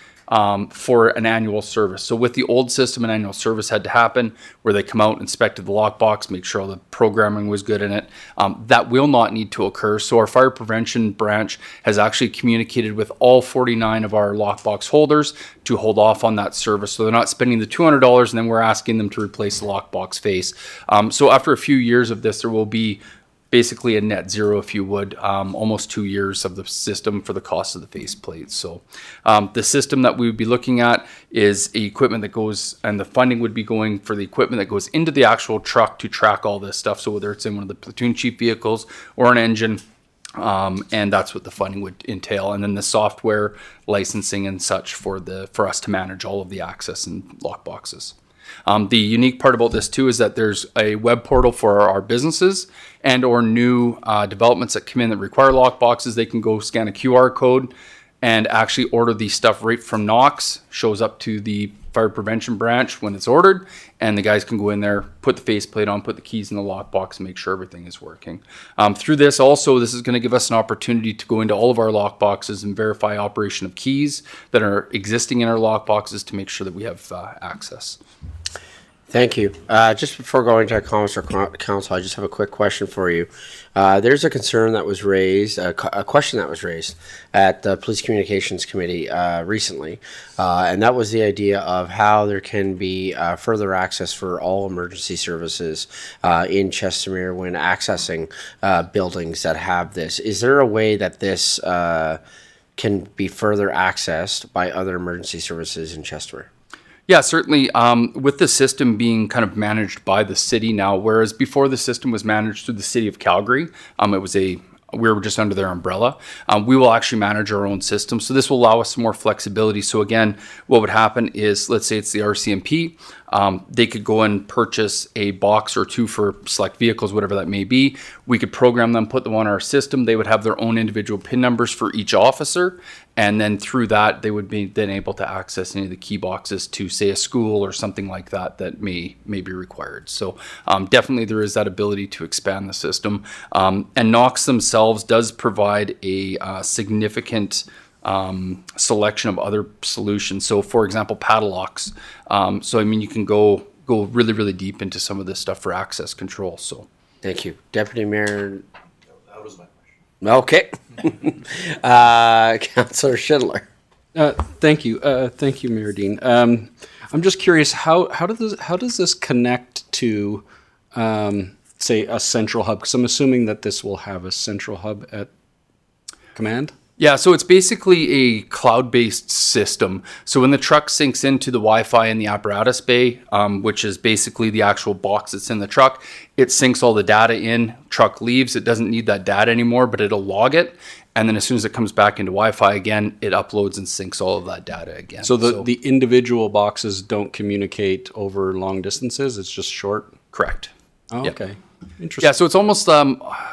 for an annual service. So with the old system, an annual service had to happen where they come out, inspected the lockbox, make sure all the programming was good in it. That will not need to occur. So our fire prevention branch has actually communicated with all 49 of our lockbox holders to hold off on that service. So they're not spending the $200 and then we're asking them to replace the lockbox face. So after a few years of this, there will be basically a net zero, if you would, almost 2 years of the system for the cost of the faceplate. So the system that we would be looking at is equipment that goes, and the funding would be going for the equipment that goes into the actual truck to track all this stuff. So whether it's in one of the platoon chief vehicles or an engine, and that's what the funding would entail. And then the software licensing and such for us to manage all of the access and lockboxes. The unique part about this too is that there's a web portal for our businesses and or new developments that come in that require lockboxes. They can go scan a QR code and actually order the stuff right from NOx, shows up to the fire prevention branch when it's ordered, and the guys can go in there, put the faceplate on, put the keys in the lockbox, and make sure everything is working. Through this also, this is going to give us an opportunity to go into all of our lockboxes and verify operation of keys that are existing in our lockboxes to make sure that we have access. Thank you. Just before going to our comments or council, I just have a quick question for you. There's a concern that was raised, a question that was raised at the Police Communications Committee recently, and that was the idea of how there can be further access for all emergency services in Chestermere when accessing buildings that have this. Is there a way that this can be further accessed by other emergency services in Chestermere? Yeah, certainly. With the system being kind of managed by the city now, whereas before the system was managed through the city of Calgary, we were just under their umbrella. We will actually manage our own system. So this will allow us some more flexibility. So again, what would happen is, let's say it's the RCMP, they could go and purchase a box or two for select vehicles, whatever that may be. We could program them, put them on our system. They would have their own individual PIN numbers for each officer. And then through that, they would be then able to access any of the key boxes to, say, a school or something like that that may be required. So definitely there is that ability to expand the system. And Knox themselves does provide a significant selection of other solutions. So, for example, padlocks. So, I mean, you can go really, really deep into some of this stuff for access control. So, thank you, Deputy Mayor. That was my question. Okay, Councillor Schindler. Thank you, Mayor Dean. I'm just curious, how does this connect to, say, a central hub? Because I'm assuming that this will have a central hub at command. Yeah, so it's basically a cloud-based system. So when the truck syncs into the Wi-Fi in the apparatus bay, which is basically the actual box that's in the truck, it syncs all the data in, truck leaves, it doesn't need that data anymore, but it'll log it. And then as soon as it comes back into Wi-Fi again, it uploads and syncs all of that data again. So the individual boxes don't communicate over long distances, it's just short? Correct. Oh, Yep. okay. Interesting. Yeah, so it's almost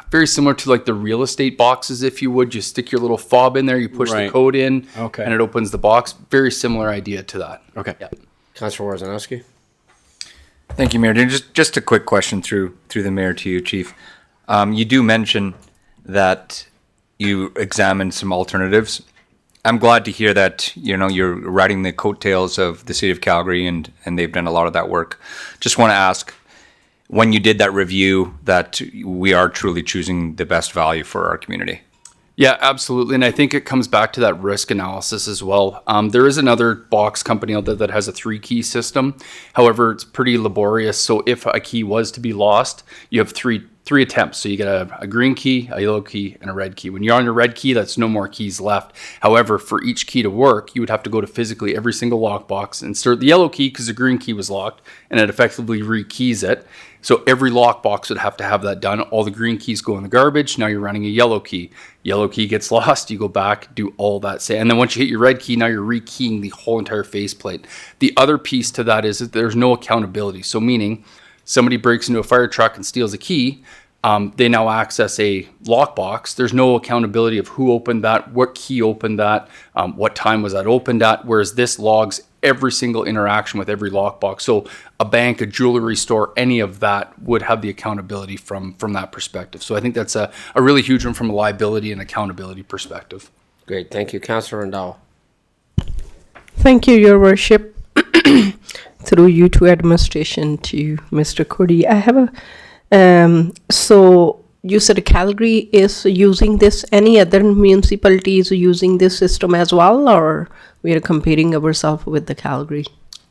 very similar to like the real estate boxes, if you would. You stick your little fob in there, you push the code in, Okay. and it opens the box. Very similar idea to that. Okay. Yeah. Councillor Worzanowski. Thank you, Mayor. Just a quick question through the mayor to you, Chief. You do mention that you examined some alternatives. I'm glad to hear that you're riding the coattails of the city of Calgary and they've done a lot of that work. Just want to ask, when you did that review, that we are truly choosing the best value for our community. Yeah, absolutely. And I think it comes back to that risk analysis as well. There is another box company out there that has a 3-key system. However, it's pretty laborious. So if a key was to be lost, you have three attempts. So you get a green key, a yellow key, and a red key. When you're on your red key, that's no more keys left. However, for each key to work, you would have to go to physically every single lockbox, insert the yellow key because the green key was locked, and it effectively rekeys it. So every lockbox would have to have that done. All the green keys go in the garbage. Now you're running a yellow key. Yellow key gets lost. You go back, do all that. And then once you hit your red key, now you're rekeying the whole entire faceplate. The other piece to that is that there's no accountability. So meaning somebody breaks into a fire truck and steals a key. They now access a lockbox. There's no accountability of who opened that, what key opened that, what time was that opened at, whereas this logs every single interaction with every lockbox. So a bank, a jewelry store, any of that would have the accountability from that perspective. So I think that's a really huge one from a liability and accountability perspective. Great, thank you. Councillor Randall. Thank you, Your Worship. Through you to administration to Mr. Cody. I have so you said Calgary is using this. Any other municipalities using this system as well, or we are competing ourselves with the Calgary?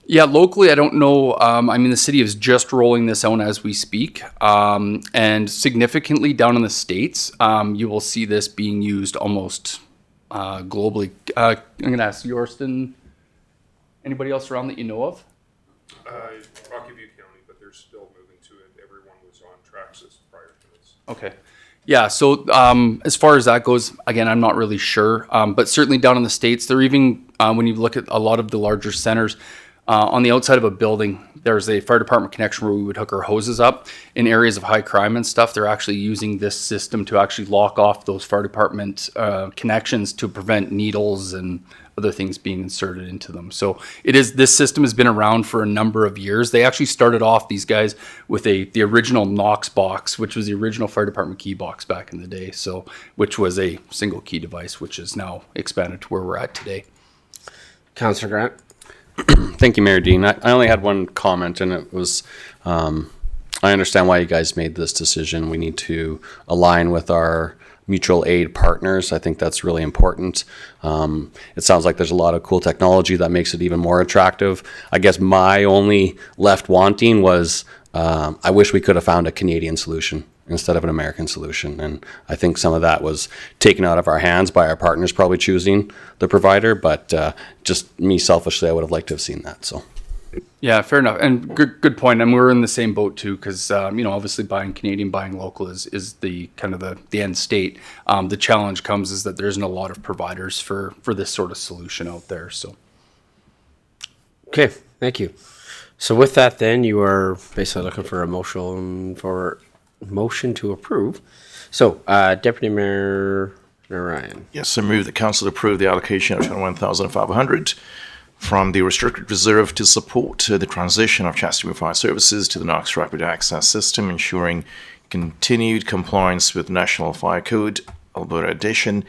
Yeah, locally, I don't know. I mean, the city is just rolling this out as we speak. And significantly down in the States, you will see this being used almost globally. I'm going to ask Yorston, anybody else around that you know of? Rocky View County, but they're still moving to it. Everyone was on tracks prior to this. Okay. Yeah, so as far as that goes, again, I'm not really sure. But certainly down in the States, they're even, when you look at a lot of the larger centers, on the outside of a building, there's a fire department connection where we would hook our hoses up. In areas of high crime and stuff, they're actually using this system to actually lock off those fire department connections to prevent needles and other things being inserted into them. So this system has been around for a number of years. They actually started off, these guys, with the original Knox box, which was the original fire department key box back in the day. So, which was a single key device, which is now expanded to where we're at today. Councillor Grant. Thank you, Mayor Dean. I only had one comment, and it was, I understand why you guys made this decision. We need to align with our mutual aid partners. I think that's really important. It sounds like there's a lot of cool technology that makes it even more attractive. I guess my only left wanting was, I wish we could have found a Canadian solution instead of an American solution. And I think some of that was taken out of our hands by our partners probably choosing the provider, but just me selfishly, I would have liked to have seen that, so. Yeah, fair enough. And good point. And we're in the same boat too, because, obviously buying Canadian, buying local is the kind of the end state. The challenge comes is that there isn't a lot of providers for this sort of solution out there, so. Okay, thank you. So with that then, you are basically looking for a motion to approve. So, Deputy Mayor Ryan. Yes, I move the council approve the allocation of 21,500 from the restricted reserve to support the transition of Chestermere Fire Services to the Knox Rapid Access System, ensuring continued compliance with National Fire Code, Alberta Edition,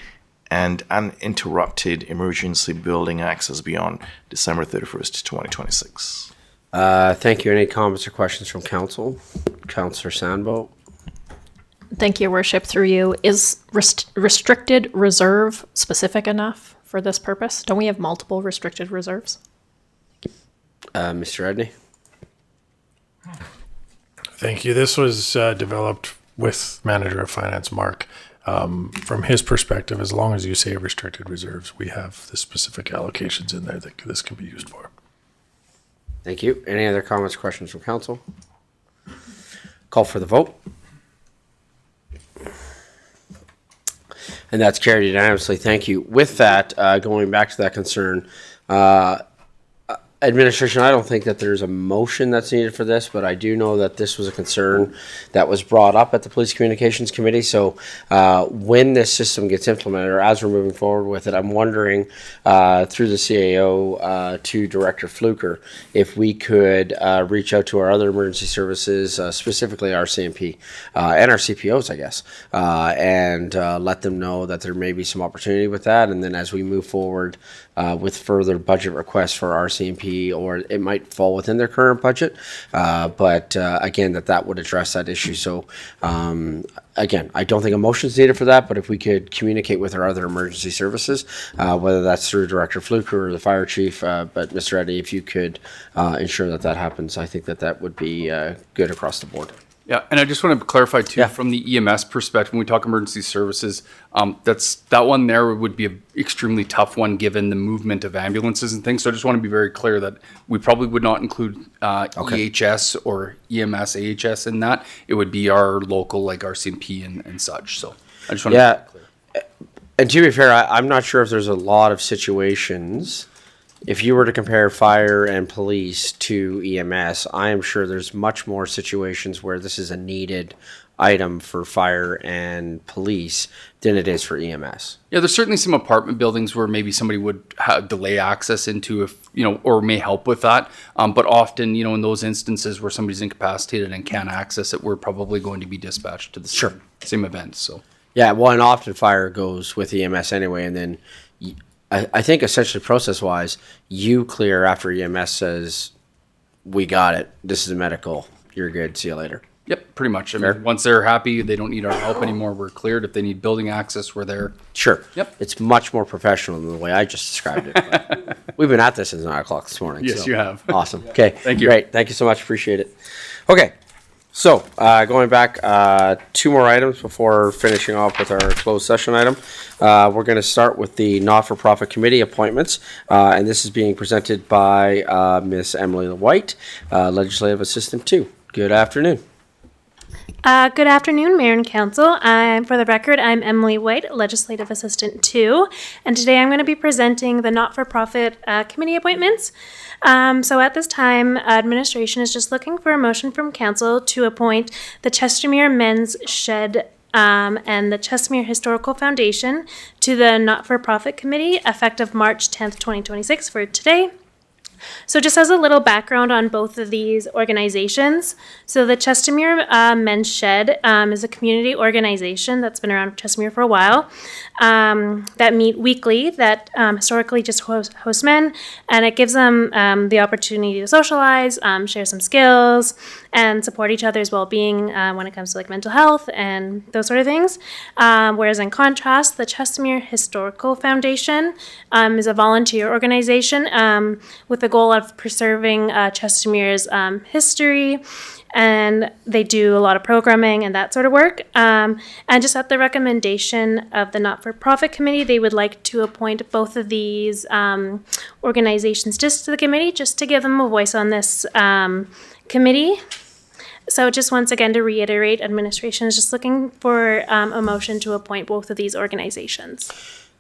and uninterrupted emergency building access beyond December 31st, 2026. Thank you. Any comments or questions from council? Councillor Sandbo. Thank you, Worship. Through you, is restricted reserve specific enough for this purpose? Don't we have multiple restricted reserves? Mr. Edney. Thank you. This was developed with Manager of Finance Mark. From his perspective, as long as you say restricted reserves, we have the specific allocations in there that this can be used for. Thank you. Any other comments or questions from council? Call for the vote. And that's carried unanimously. Thank you. With that, going back to that concern, administration, I don't think that there's a motion that's needed for this, but I do know that this was a concern that was brought up at the Police Communications Committee. So when this system gets implemented, or as we're moving forward with it, I'm wondering through the CAO to Director Fluker, if we could reach out to our other emergency services, specifically our CMP and our CPOs, I guess, and let them know that there may be some opportunity with that. And then as we move forward with further budget requests for RCMP, or it might fall within their current budget, but again, that would address that issue. So again, I don't think a motion is needed for that, but if we could communicate with our other emergency services, whether that's through Director Fluker or the fire chief, but Mr. Eddy, if you could ensure that happens, I think that would be good across the board. Yeah, and I just want to clarify too, from the EMS perspective, when we talk emergency services, that one there would be an extremely tough one given the movement of ambulances and things. So I just want to be very clear that we probably would not include EHS or EMS, AHS in that. It would be our local, like RCMP and such. So I just want to be clear. And to be fair, I'm not sure if there's a lot of situations. If you were to compare fire and police to EMS, I am sure there's much more situations where this is a needed item for fire and police than it is for EMS. Yeah, there's certainly some apartment buildings where maybe somebody would delay access into, or may help with that. But often, in those instances where somebody's incapacitated and can't access it, we're probably going to be dispatched to the same event. So yeah, well, and often fire goes with EMS anyway, and then I think essentially process-wise, you clear after EMS says, we got it, this is a medical, you're good, see you later. Yep, pretty much. I mean, once they're happy, they don't need our help anymore, we're cleared. If they need building access, we're there. Sure. Yep. It's much more professional than the way I just described it. We've been at this since 9 o'clock this morning. Yes, you have. Awesome. Okay. Thank you. Great. Thank you so much. Appreciate it. Okay. So, going back, 2 more items before finishing off with our closed session item. We're going to start with the not-for-profit committee appointments, and this is being presented by Miss Emily White, Legislative Assistant 2. Good afternoon. Good afternoon, Mayor and Council. For the record, I'm Emily White, Legislative Assistant 2, and today I'm going to be presenting the not-for-profit committee appointments. So at this time, administration is just looking for a motion from Council to appoint the Chestermere Men's Shed and the Chestermere Historical Foundation to the not-for-profit committee effective March 10th, 2026 for today. So just as a little background on both of these organizations, so the Chestermere Men's Shed is a community organization that's been around Chestermere for a while, that meet weekly, that historically just host men, and it gives them the opportunity to socialize, share some skills, and support each other's well-being when it comes to like mental health and those sort of things. Whereas in contrast, the Chestermere Historical Foundation is a volunteer organization with the goal of preserving Chestermere's history, and they do a lot of programming and that sort of work. And just at the recommendation of the not-for-profit committee, they would like to appoint both of these organizations just to the committee, just to give them a voice on this committee. So just once again to reiterate, administration is just looking for a motion to appoint both of these organizations.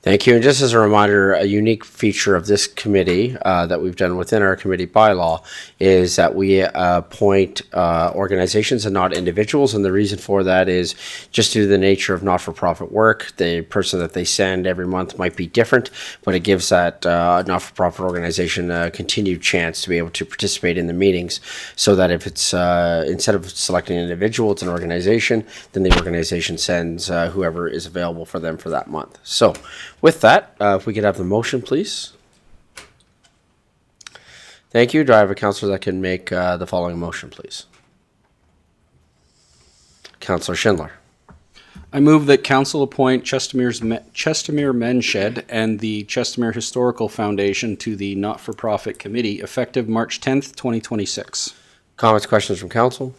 Thank you. And just as a reminder, a unique feature of this committee that we've done within our committee bylaw is that we appoint organizations and not individuals. And the reason for that is just due to the nature of not-for-profit work. The person that they send every month might be different, but it gives that not-for-profit organization a continued chance to be able to participate in the meetings, so that if it's instead of selecting an individual, it's an organization, then the organization sends whoever is available for them for that month. So with that, if we could have the motion, please. Thank you. Do I have a councillor that can make the following motion, please? Councillor Schindler. I move that council appoint Chestermere Men's Shed and the Chestermere Historical Foundation to the not-for-profit committee effective March 10th, 2026. Comments, questions from council?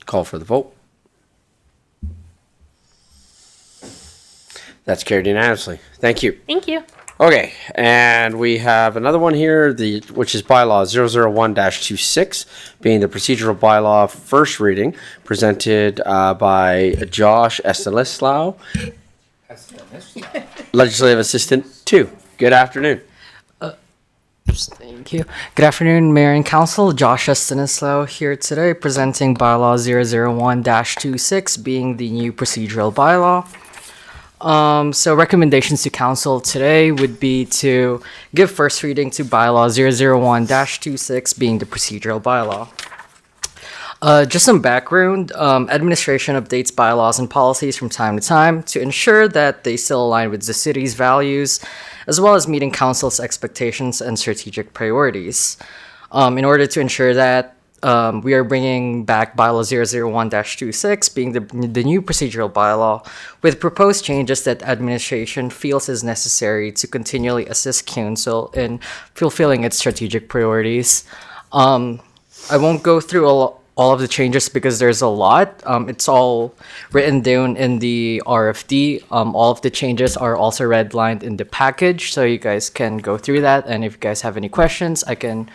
Call for the vote. That's carried unanimously. Thank you. Thank you. Okay, and we have another one here, which is bylaw 001-26, being the procedural bylaw first reading, presented by Josh Estanislao, Legislative Assistant 2. Good afternoon. Thank you. Good afternoon, Mayor and Council. Josh Estanislao here today, presenting bylaw 001-26, being the new procedural bylaw. So recommendations to council today would be to give first reading to bylaw 001-26, being the procedural bylaw. Just some background, administration updates bylaws and policies from time to time to ensure that they still align with the city's values, as well as meeting council's expectations and strategic priorities. In order to ensure that, we are bringing back bylaw 001-26, being the new procedural bylaw, with proposed changes that administration feels is necessary to continually assist council in fulfilling its strategic priorities. I won't go through all of the changes because there's a lot. It's all written down in the RFD. All of the changes are also redlined in the package, so you guys can go through that. And if you guys have any questions, I can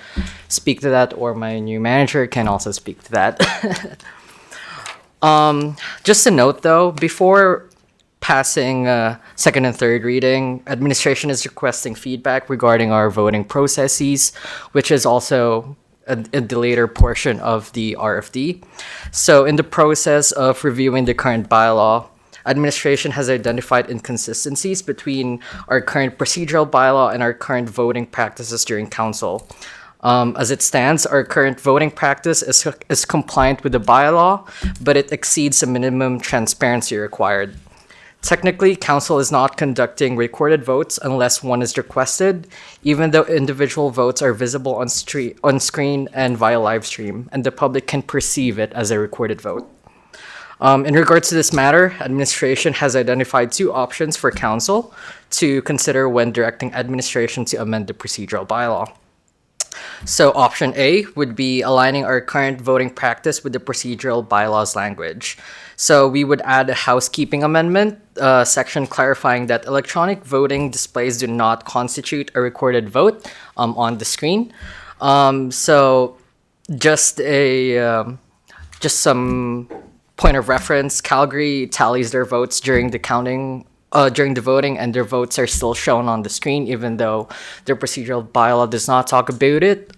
speak to that, or my new manager can also speak to that. Just a note though, before passing second and third reading, administration is requesting feedback regarding our voting processes, which is also the later portion of the RFD. So in the process of reviewing the current bylaw, administration has identified inconsistencies between our current procedural bylaw and our current voting practices during council. As it stands, our current voting practice is compliant with the bylaw, but it exceeds the minimum transparency required. Technically, council is not conducting recorded votes unless one is requested, even though individual votes are visible on screen and via live stream, and the public can perceive it as a recorded vote. In regards to this matter, administration has identified two options for council to consider when directing administration to amend the procedural bylaw. So option A would be aligning our current voting practice with the procedural bylaws language. So we would add a housekeeping amendment section clarifying that electronic voting displays do not constitute a recorded vote on the screen. So just some point of reference, Calgary tallies their votes during the counting, during the voting, and their votes are still shown on the screen, even though their procedural bylaw does not talk about it.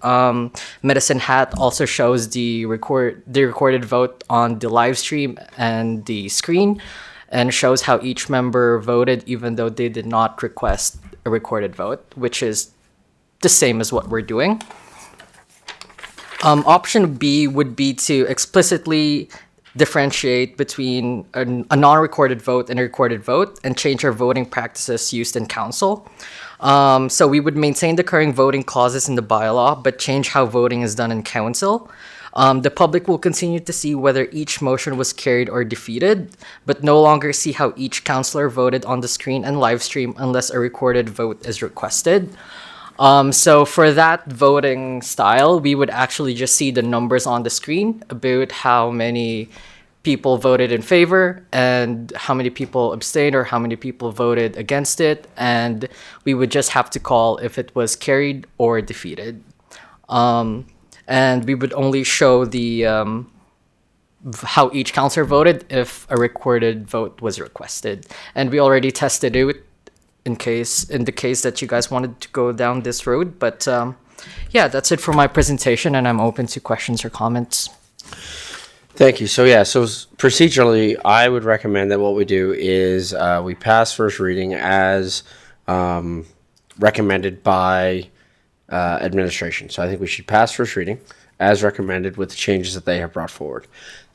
Medicine Hat also shows the recorded vote on the live stream and the screen, and shows how each member voted, even though they did not request a recorded vote, which is the same as what we're doing. Option B would be to explicitly differentiate between a non-recorded vote and a recorded vote and change our voting practices used in council. So we would maintain the current voting clauses in the bylaw, but change how voting is done in council. The public will continue to see whether each motion was carried or defeated, but no longer see how each councillor voted on the screen and live stream unless a recorded vote is requested. So for that voting style, we would actually just see the numbers on the screen about how many people voted in favor and how many people abstained or how many people voted against it, and we would just have to call if it was carried or defeated. And we would only show the how each councillor voted if a recorded vote was requested. And we already tested it in the case that you guys wanted to go down this road. But yeah, that's it for my presentation, and I'm open to questions or comments. Thank you. So procedurally, I would recommend that what we do is we pass first reading as recommended by administration. So I think we should pass first reading as recommended with the changes that they have brought forward.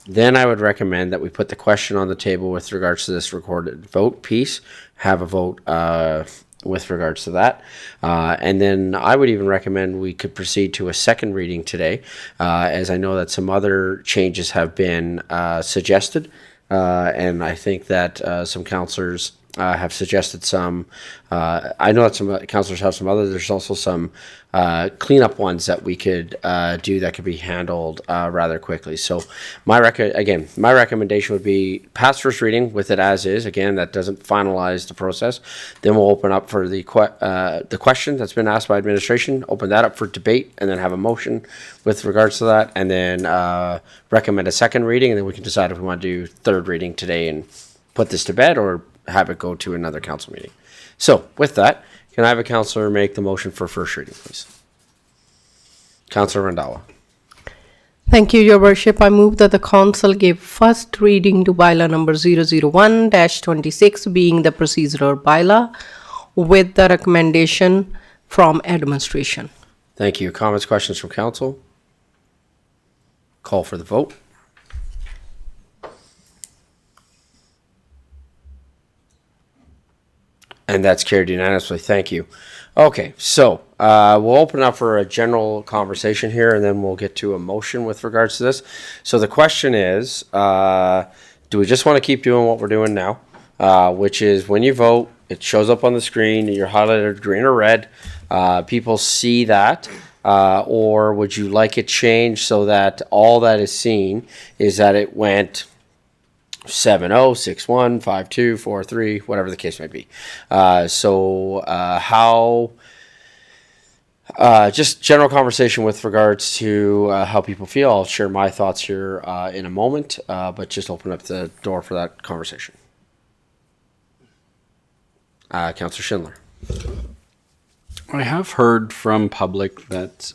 Then I would recommend that we put the question on the table with regards to this recorded vote piece, have a vote with regards to that. And then I would even recommend we could proceed to a second reading today, as I know that some other changes have been suggested. And I think that some councillors have suggested some. I know that some councillors have some others. There's also some cleanup ones that we could do that could be handled rather quickly. So my recommendation would be pass first reading with it as is. Again, that doesn't finalize the process. Then we'll open up for the question that's been asked by administration, open that up for debate, and then have a motion with regards to that, and then recommend a second reading, and then we can decide if we want to do third reading today and put this to bed or have it go to another council meeting. So with that, can I have a councillor make the motion for first reading, please? Councillor Randhawa. Thank you, Your Worship. I move that the council give first reading to bylaw number 001-26, being the procedural bylaw, with the recommendation from administration. Thank you. Comments, questions from council? Call for the vote. And that's carried unanimously. Thank you. Okay, so we'll open up for a general conversation here, and then we'll get to a motion with regards to this. So the question is, do we just want to keep doing what we're doing now, which is when you vote, it shows up on the screen, you're highlighted green or red, people see that, or would you like it changed so that all that is seen is that it went 7-0, 6-1, 5-2, 4-3, whatever the case may be. Just general conversation with regards to how people feel. I'll share my thoughts here in a moment, but just open up the door for that conversation. Councillor Schindler. I have heard from public that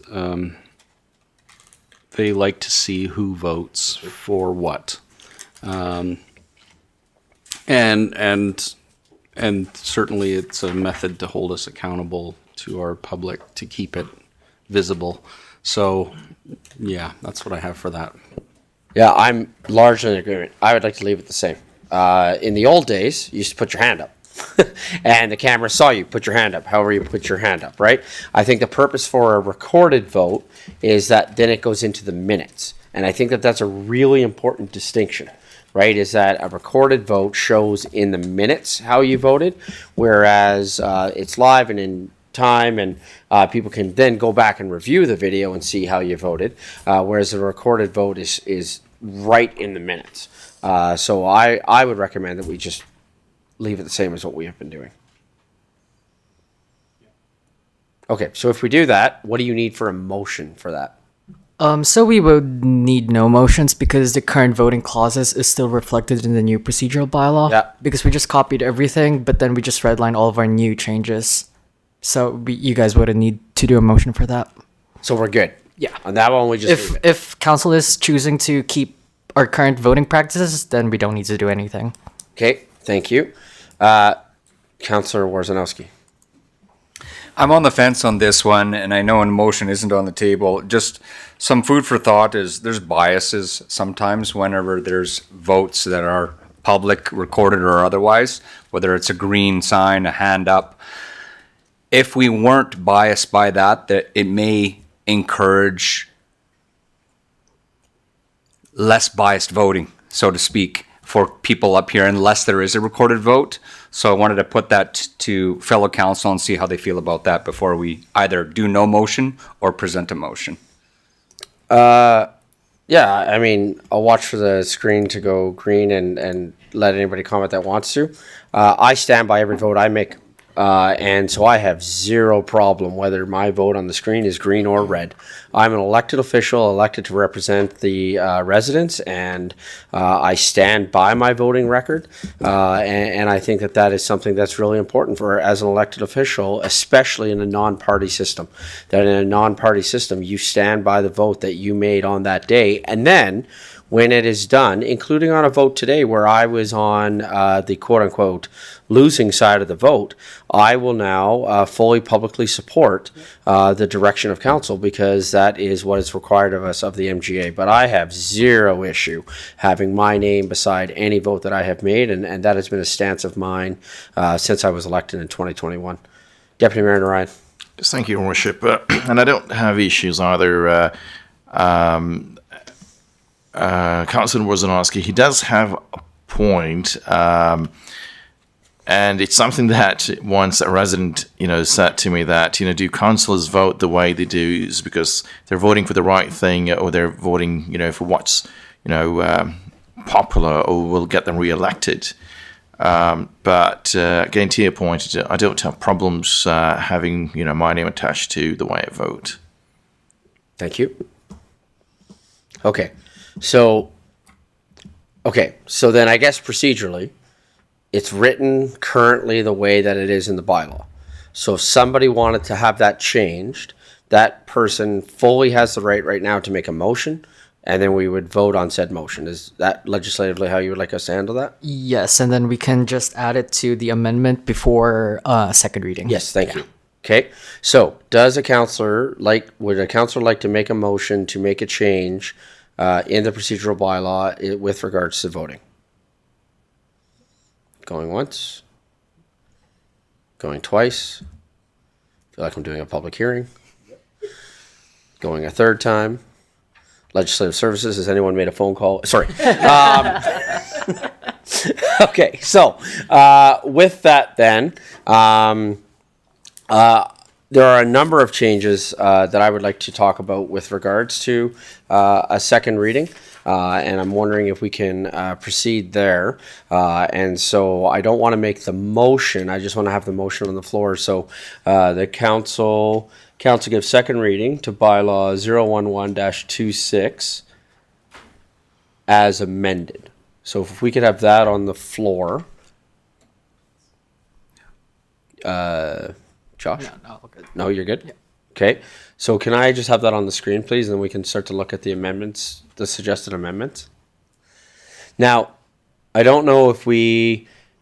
they like to see who votes for what. And certainly it's a method to hold us accountable to our public to keep it visible. So yeah, that's what I have for that. Yeah, I'm largely in agreement. I would like to leave it the same. In the old days, you used to put your hand up. And the camera saw you put your hand up, however you put your hand up, right? I think the purpose for a recorded vote is that then it goes into the minutes. And I think that that's a really important distinction, right? Is that a recorded vote shows in the minutes how you voted, whereas it's live and in time, and people can then go back and review the video and see how you voted, whereas a recorded vote is right in the minutes. So I would recommend that we just leave it the same as what we have been doing. Okay, so if we do that, what do you need for a motion for that? So we would need no motions because the current voting clauses is still reflected in the new procedural bylaw. Yeah. Because we just copied everything, but then we just redlined all of our new changes. So you guys wouldn't need to do a motion for that. So we're good. Yeah. On that one, we just leave it. If council is choosing to keep our current voting practices, then we don't need to do anything. Okay, thank you. Councillor Warzanowski. I'm on the fence on this one, and I know a motion isn't on the table. Just some food for thought is there's biases sometimes whenever there's votes that are public, recorded or otherwise, whether it's a green sign, a hand up. If we weren't biased by that it may encourage less biased voting, so to speak, for people up here unless there is a recorded vote. So I wanted to put that to fellow council and see how they feel about that before we either do no motion or present a motion. Yeah, I mean, I'll watch for the screen to go green and let anybody comment that wants to. I stand by every vote I make. And so I have zero problem whether my vote on the screen is green or red. I'm an elected official elected to represent the residents, and I stand by my voting record. And I think that is something that's really important for as an elected official, especially in a non-party system. That in a non-party system, you stand by the vote that you made on that day, and then when it is done, including on a vote today where I was on the quote-unquote losing side of the vote, I will now fully publicly support the direction of council because that is what is required of us of the MGA. But I have zero issue having my name beside any vote that I have made, and that has been a stance of mine since I was elected in 2021. Deputy Mayor Ryan. Yes, thank you, Your Worship. And I don't have issues either. Councillor Wozanowski, he does have a point, and it's something that once a resident, said to me that, do councillors vote the way they do is because they're voting for the right thing or they're voting, for what's, popular or will get them re-elected. But again, to your point, I don't have problems having, my name attached to the way I vote. Thank you. Okay. So then I guess procedurally, it's written currently the way that it is in the bylaw. So if somebody wanted to have that changed, that person fully has the right now to make a motion, and then we would vote on said motion. Is that legislatively how you would like us to handle that? Yes, and then we can just add it to the amendment before second reading. Yes, thank you. Okay, so would a councillor like to make a motion to make a change in the procedural bylaw with regards to voting? Going once. Going twice. Feel like I'm doing a public hearing. Going a third time. Legislative Services, has anyone made a phone call? Sorry. Okay, so with that then, there are a number of changes that I would like to talk about with regards to a second reading, and I'm wondering if we can proceed there. And so I don't want to make the motion, I just want to have the motion on the floor. So the council gives second reading to bylaw 011-26 as amended. So if we could have that on the floor. Josh? No, good. No, you're good? Yeah. Okay. So can I just have that on the screen, please? And then we can start to look at the amendments, the suggested amendments. Now, I don't know if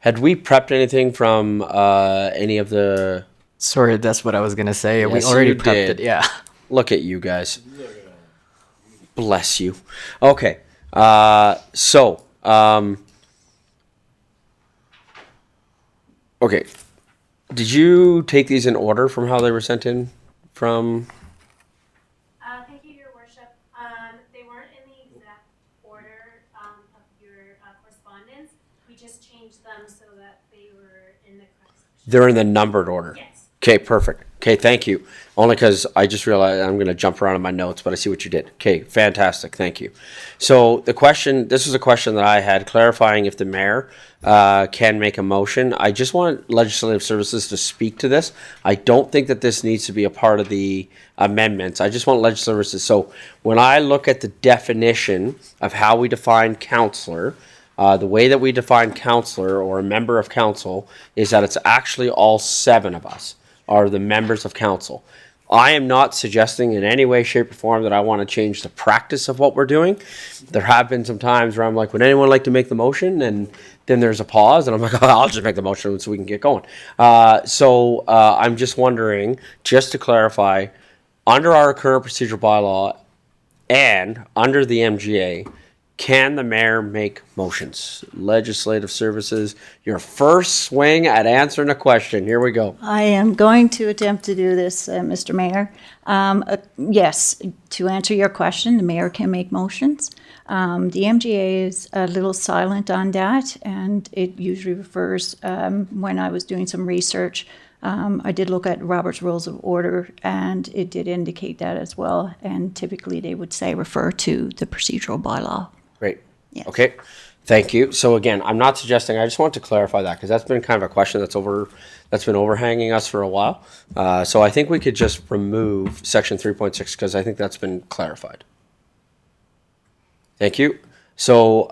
had we prepped anything from any of the... Sorry, that's what I was going to say. Yes, we already you prepped did. it, yeah. Look at you guys. Bless you. Okay. Okay. Did you take these in order from how they were sent in from? Thank you, Your Worship. They weren't in the exact order of your correspondence. We just changed them so that they were in the correct section. They're in the numbered order. Yes. Okay, perfect. Okay, thank you. Only because I just realized I'm going to jump around in my notes, but I see what you did. Okay, fantastic. Thank you. So this was a question that I had clarifying if the mayor can make a motion. I just want Legislative Services to speak to this. I don't think that this needs to be a part of the amendments. I just want Legislative Services. So when I look at the definition of how we define counselor, the way that we define counselor or a member of council is that it's actually all 7 of us are the members of council. I am not suggesting in any way, shape, or form that I want to change the practice of what we're doing. There have been some times where I'm like, would anyone like to make the motion? And then there's a pause, and I'm like, oh, I'll just make the motion so we can get going. So I'm just wondering, just to clarify, under our current procedural bylaw and under the MGA, can the mayor make motions? Legislative Services, your first swing at answering a question. Here we go. I am going to attempt to do this, Mr. Mayor. Yes, to answer your question, the mayor can make motions. The MGA is a little silent on that, and it usually refers, when I was doing some research, I did look at Robert's Rules of Order, and it did indicate that as well. And typically they would say refer to the procedural bylaw. Great. Okay. Thank you. So again, I'm not suggesting, I just want to clarify that because that's been kind of a question that's been overhanging us for a while. So I think we could just remove section 3.6 because I think that's been clarified. Thank you. So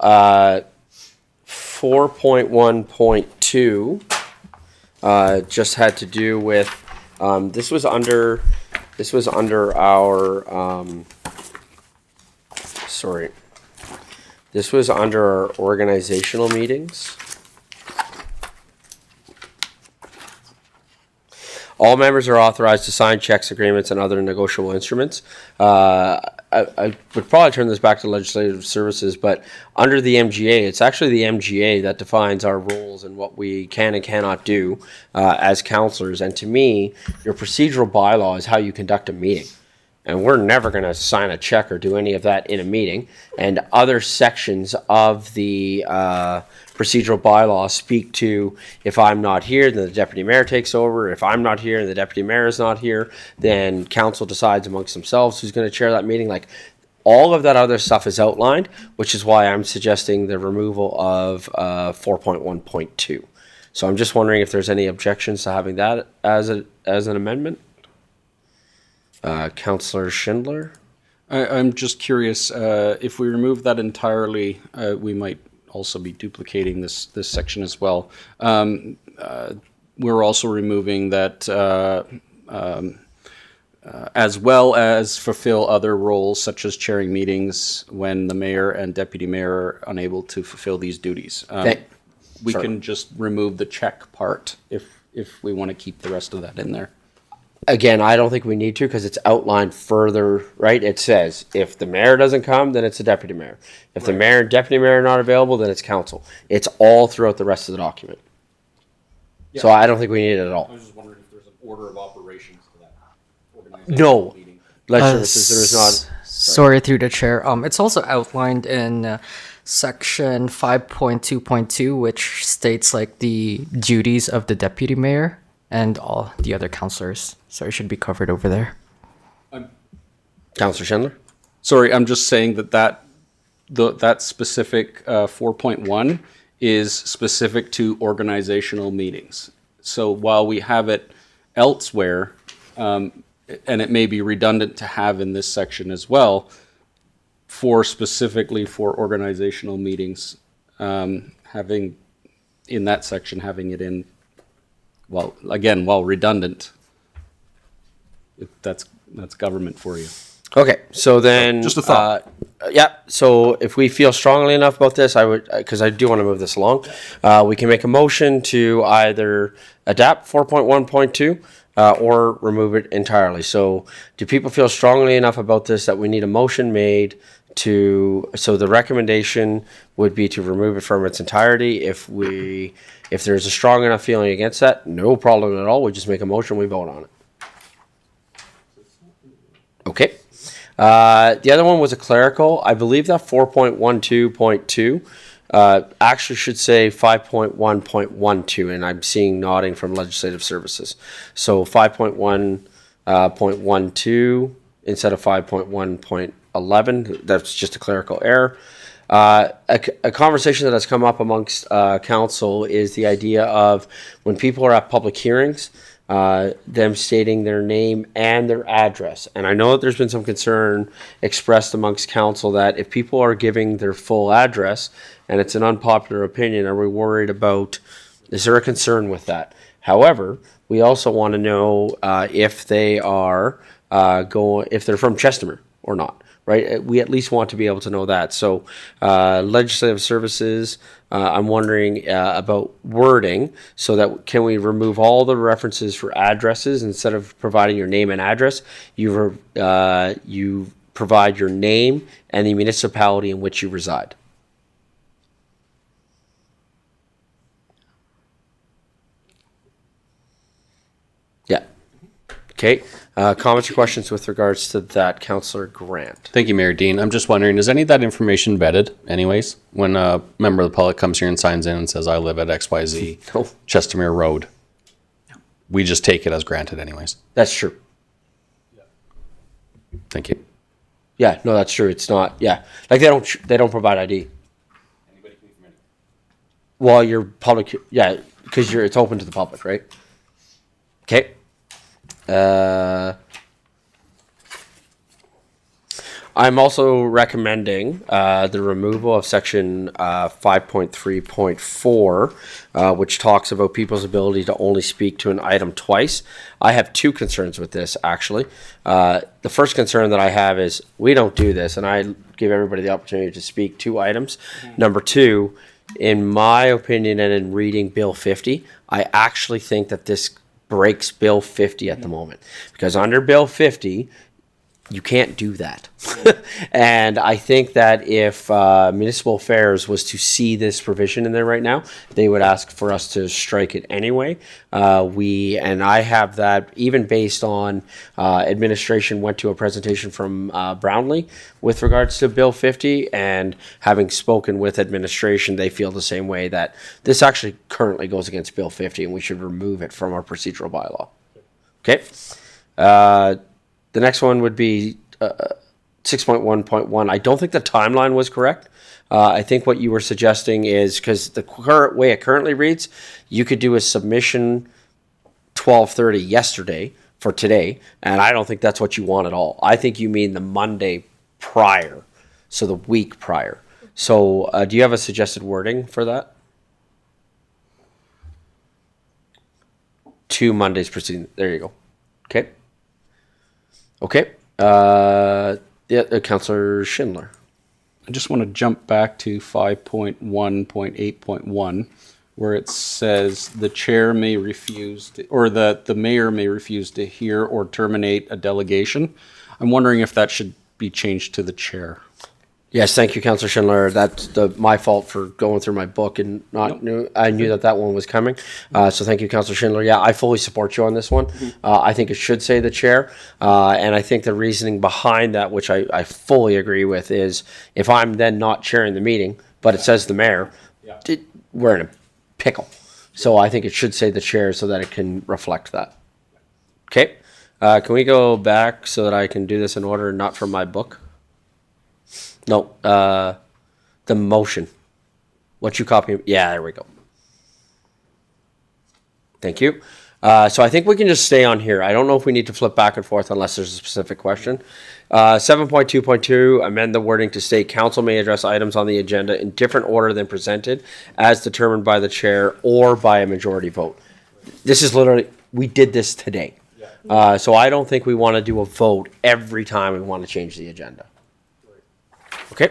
4.1.2 just had to do with this was under our this was under our organizational meetings. All members are authorized to sign checks, agreements, and other negotiable instruments. I would probably turn this back to Legislative Services, but under the MGA, it's actually the MGA that defines our roles and what we can and cannot do as councillors. And to me, your procedural bylaw is how you conduct a meeting. And we're never going to sign a check or do any of that in a meeting. And other sections of the procedural bylaw speak to if I'm not here, then the deputy mayor takes over. If I'm not here and the deputy mayor is not here, then council decides amongst themselves who's going to chair that meeting. Like all of that other stuff is outlined, which is why I'm suggesting the removal of 4.1.2. So I'm just wondering if there's any objections to having that as an amendment. Councillor Schindler? I'm just curious, if we remove that entirely, we might also be duplicating this section as well. We're also removing that as well as fulfill other roles such as chairing meetings when the mayor and deputy mayor are unable to fulfill these duties. We can just remove the check part if we want to keep the rest of that in there. Again, I don't think we need to because it's outlined further, right? It says if the mayor doesn't come, then it's the deputy mayor. If the mayor and deputy mayor are not available, then it's council. It's all throughout the rest of the document. Yeah. So I don't think we need it at all. I was just wondering if there's an order of operations to that organization. No. Services, there is not. Sorry, through the chair. It's also outlined in section 5.2.2, which states like the duties of the deputy mayor and all the other councillors. So it should be covered over there. Councillor Schindler? Sorry, I'm just saying that specific 4.1 is specific to organizational meetings. So while we have it elsewhere, and it may be redundant to have in this section as well, specifically for organizational meetings, having in that section, having it in, well, again, while redundant, that's government for you. Okay, so then just a thought. Yeah. So if we feel strongly enough about this, I would, because I do want to move this along. We can make a motion to either adapt 4.1.2 or remove it entirely. So do people feel strongly enough about this that we need a motion made to? So the recommendation would be to remove it from its entirety. If there's a strong enough feeling against that, no problem at all. We just make a motion, we vote on it. Okay. The other one was a clerical. I believe that 4.12.2 actually should say 5.1.12, and I'm seeing nodding from Legislative Services. So 5.1.12 instead of 5.1.11. That's just a clerical error. A conversation that has come up amongst council is the idea of when people are at public hearings, them stating their name and their address. And I know that there's been some concern expressed amongst council that if people are giving their full address and it's an unpopular opinion, are we worried about, is there a concern with that? However, we also want to know if they are if they're from Chestermere or not, right? We at least want to be able to know that. So, legislative services, I'm wondering about wording, so that can we remove all the references for addresses instead of providing your name and address? You provide your name and the municipality in which you reside. Yeah. Okay. Comments or questions with regards to that, Councillor Grant? Thank you, Mayor Dean. I'm just wondering, is any of that information vetted anyways? When a member of the public comes here and signs in and says, I live at XYZ Chestermere Road, we just take it as granted anyways. That's true. Thank you. Yeah, no, that's true. It's not, yeah. Like they don't provide ID. Well, you're public, yeah, because it's open to the public, right? Okay. I'm also recommending the removal of section 5.3.4, which talks about people's ability to only speak to an item twice. I have two concerns with this, actually. The first concern that I have is we don't do this, and I give everybody the opportunity to speak two items. Number two, in my opinion and in reading Bill 50, I actually think that this breaks Bill 50 at the moment, because under Bill 50 you can't do that. And I think that if Municipal Affairs was to see this provision in there right now, they would ask for us to strike it anyway. And I have that even based on administration went to a presentation from Brownlee with regards to Bill 50, and having spoken with administration, they feel the same way, that this actually currently goes against Bill 50 and we should remove it from our procedural bylaw. Okay. The next one would be 6.1.1. I don't think the timeline was correct. I think what you were suggesting is, because the current way it currently reads, you could do a submission 12:30 yesterday for today, and I don't think that's what you want at all. I think you mean the Monday prior, so the week prior. So do you have a suggested wording for that? 2 Mondays preceding. There you go. Okay. Okay. Councillor Schindler. I just want to jump back to 5.1.8.1, where it says the chair may refuse to, or the mayor may refuse to hear or terminate a delegation. I'm wondering if that should be changed to the chair. Yes, thank you, Councillor Schindler. That's my fault for going through my book and not I knew that one was coming. So thank you, Councillor Schindler. Yeah, I fully support you on this one. I think it should say the chair. And I think the reasoning behind that, which I fully agree with, is if I'm then not chairing the meeting, but it says the mayor, we're in a pickle. So I think it should say the chair so that it can reflect that. Okay. Can we go back so that I can do this in order, not from my book? No, the motion. What you copy? Yeah, there we go. Thank you. So I think we can just stay on here. I don't know if we need to flip back and forth unless there's a specific question. 7.2.2, amend the wording to state council may address items on the agenda in different order than presented as determined by the chair or by a majority vote. This is literally, we did this today. So I don't think we want to do a vote every time we want to change the agenda. Okay.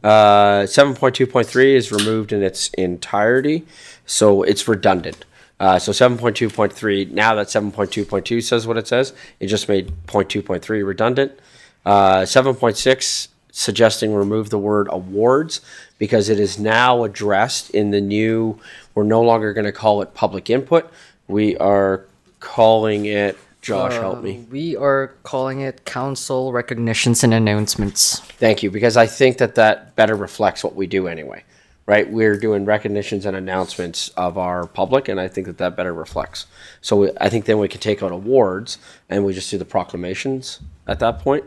7.2.3 is removed in its entirety, so it's redundant. So 7.2.3, now that 7.2.2 says what it says, it just made 0.2.3 redundant. 7.6, suggesting remove the word awards, because it is now addressed in the new, we're no longer going to call it public input. We are calling it, Josh, help me. We are calling it council recognitions and announcements. Thank you, because I think that better reflects what we do anyway, right? We're doing recognitions and announcements of our public, and I think that better reflects. So I think then we can take out awards, and we just do the proclamations at that point.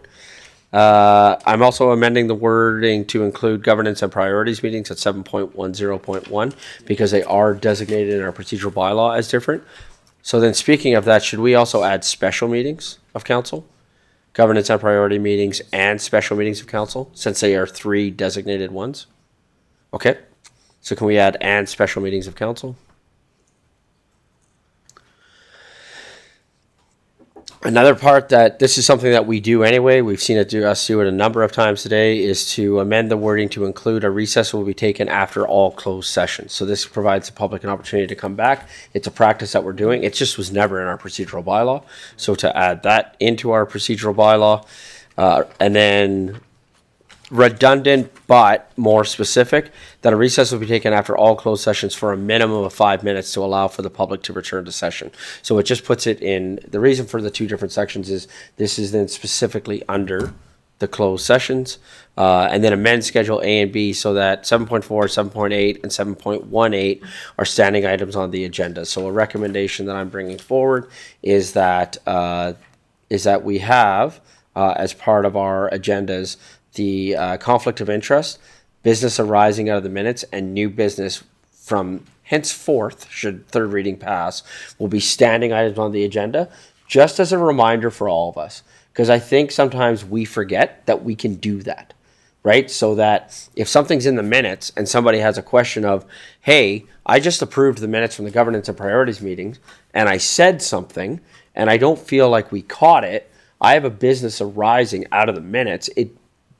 I'm also amending the wording to include governance and priorities meetings at 7.10.1, because they are designated in our procedural bylaw as different. So then, speaking of that, should we also add special meetings of council? Governance and priority meetings and special meetings of council, since they are 3 designated ones? Okay. So can we add and special meetings of council? Another part that this is something that we do anyway, we've seen us do it a number of times today, is to amend the wording to include a recess will be taken after all closed sessions. So this provides the public an opportunity to come back. It's a practice that we're doing. It just was never in our procedural bylaw. So to add that into our procedural bylaw, and then redundant but more specific, that a recess will be taken after all closed sessions for a minimum of 5 minutes to allow for the public to return to session. So it just puts it in, the reason for the two different sections is this is then specifically under the closed sessions, and then amend Schedule A and B so that 7.4, 7.8, and 7.18 are standing items on the agenda. So a recommendation that I'm bringing forward is that we have, as part of our agendas, the conflict of interest, business arising out of the minutes, and new business from henceforth, should third reading pass, will be standing items on the agenda, just as a reminder for all of us. Because I think sometimes we forget that we can do that, right? So that if something's in the minutes and somebody has a question of, hey, I just approved the minutes from the governance and priorities meetings, and I said something, and I don't feel like we caught it, I have a business arising out of the minutes, it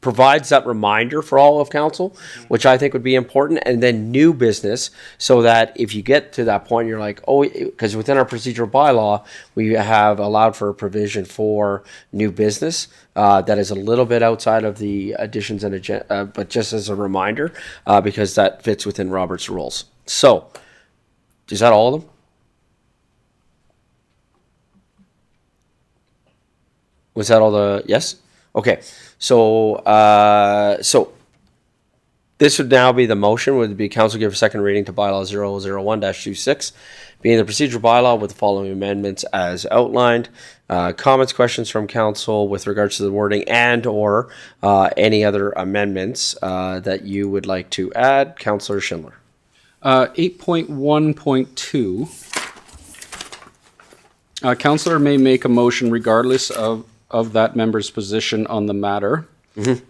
provides that reminder for all of council, which I think would be important, and then new business, so that if you get to that point, you're like, oh, because within our procedural bylaw, we have allowed for a provision for new business that is a little bit outside of the additions and agenda, but just as a reminder, because that fits within Robert's rules. So, is that all of them? Was that all the, yes? Okay. So this would now be the motion, would be council give a second reading to bylaw 001-26, being the procedural bylaw with the following amendments as outlined. Comments, questions from council with regards to the wording and or any other amendments that you would like to add. Councillor Schindler. 8.1.2. Councillor may make a motion regardless of that member's position on the matter,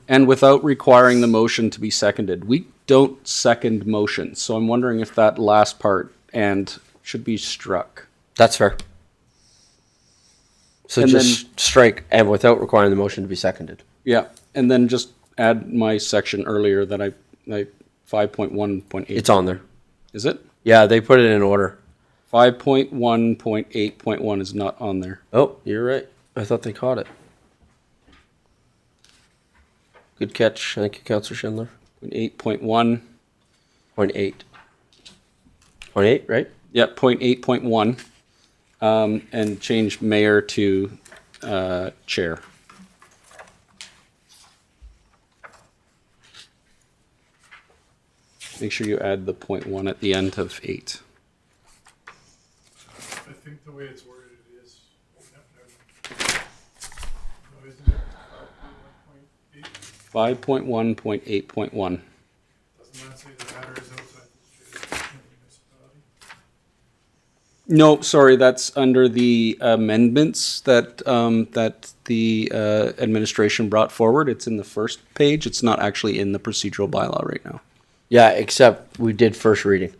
and without requiring the motion to be seconded. We don't second motions, so I'm wondering if that last part and should be struck. That's fair. So And just strike and without requiring the motion to be seconded. Yeah, and then just add my section earlier that I 5.1.8. It's on there. Is it? Yeah, they put it in order. 5.1.8.1 is not on there. Oh, you're right. I thought they caught it. Good catch. Thank you, Councillor Schindler. 8.1. 0.8. 0.8, right? Yeah, 0.8.1. And change mayor to chair. Make sure you add the 0.1 at the end of 8. I think the way it's worded it is. 5.1.8.1. Doesn't that say the matter is outside the municipality? No, sorry, that's under the amendments that the administration brought forward. It's in the first page. It's not actually in the procedural bylaw right now. Yeah, except we did first reading.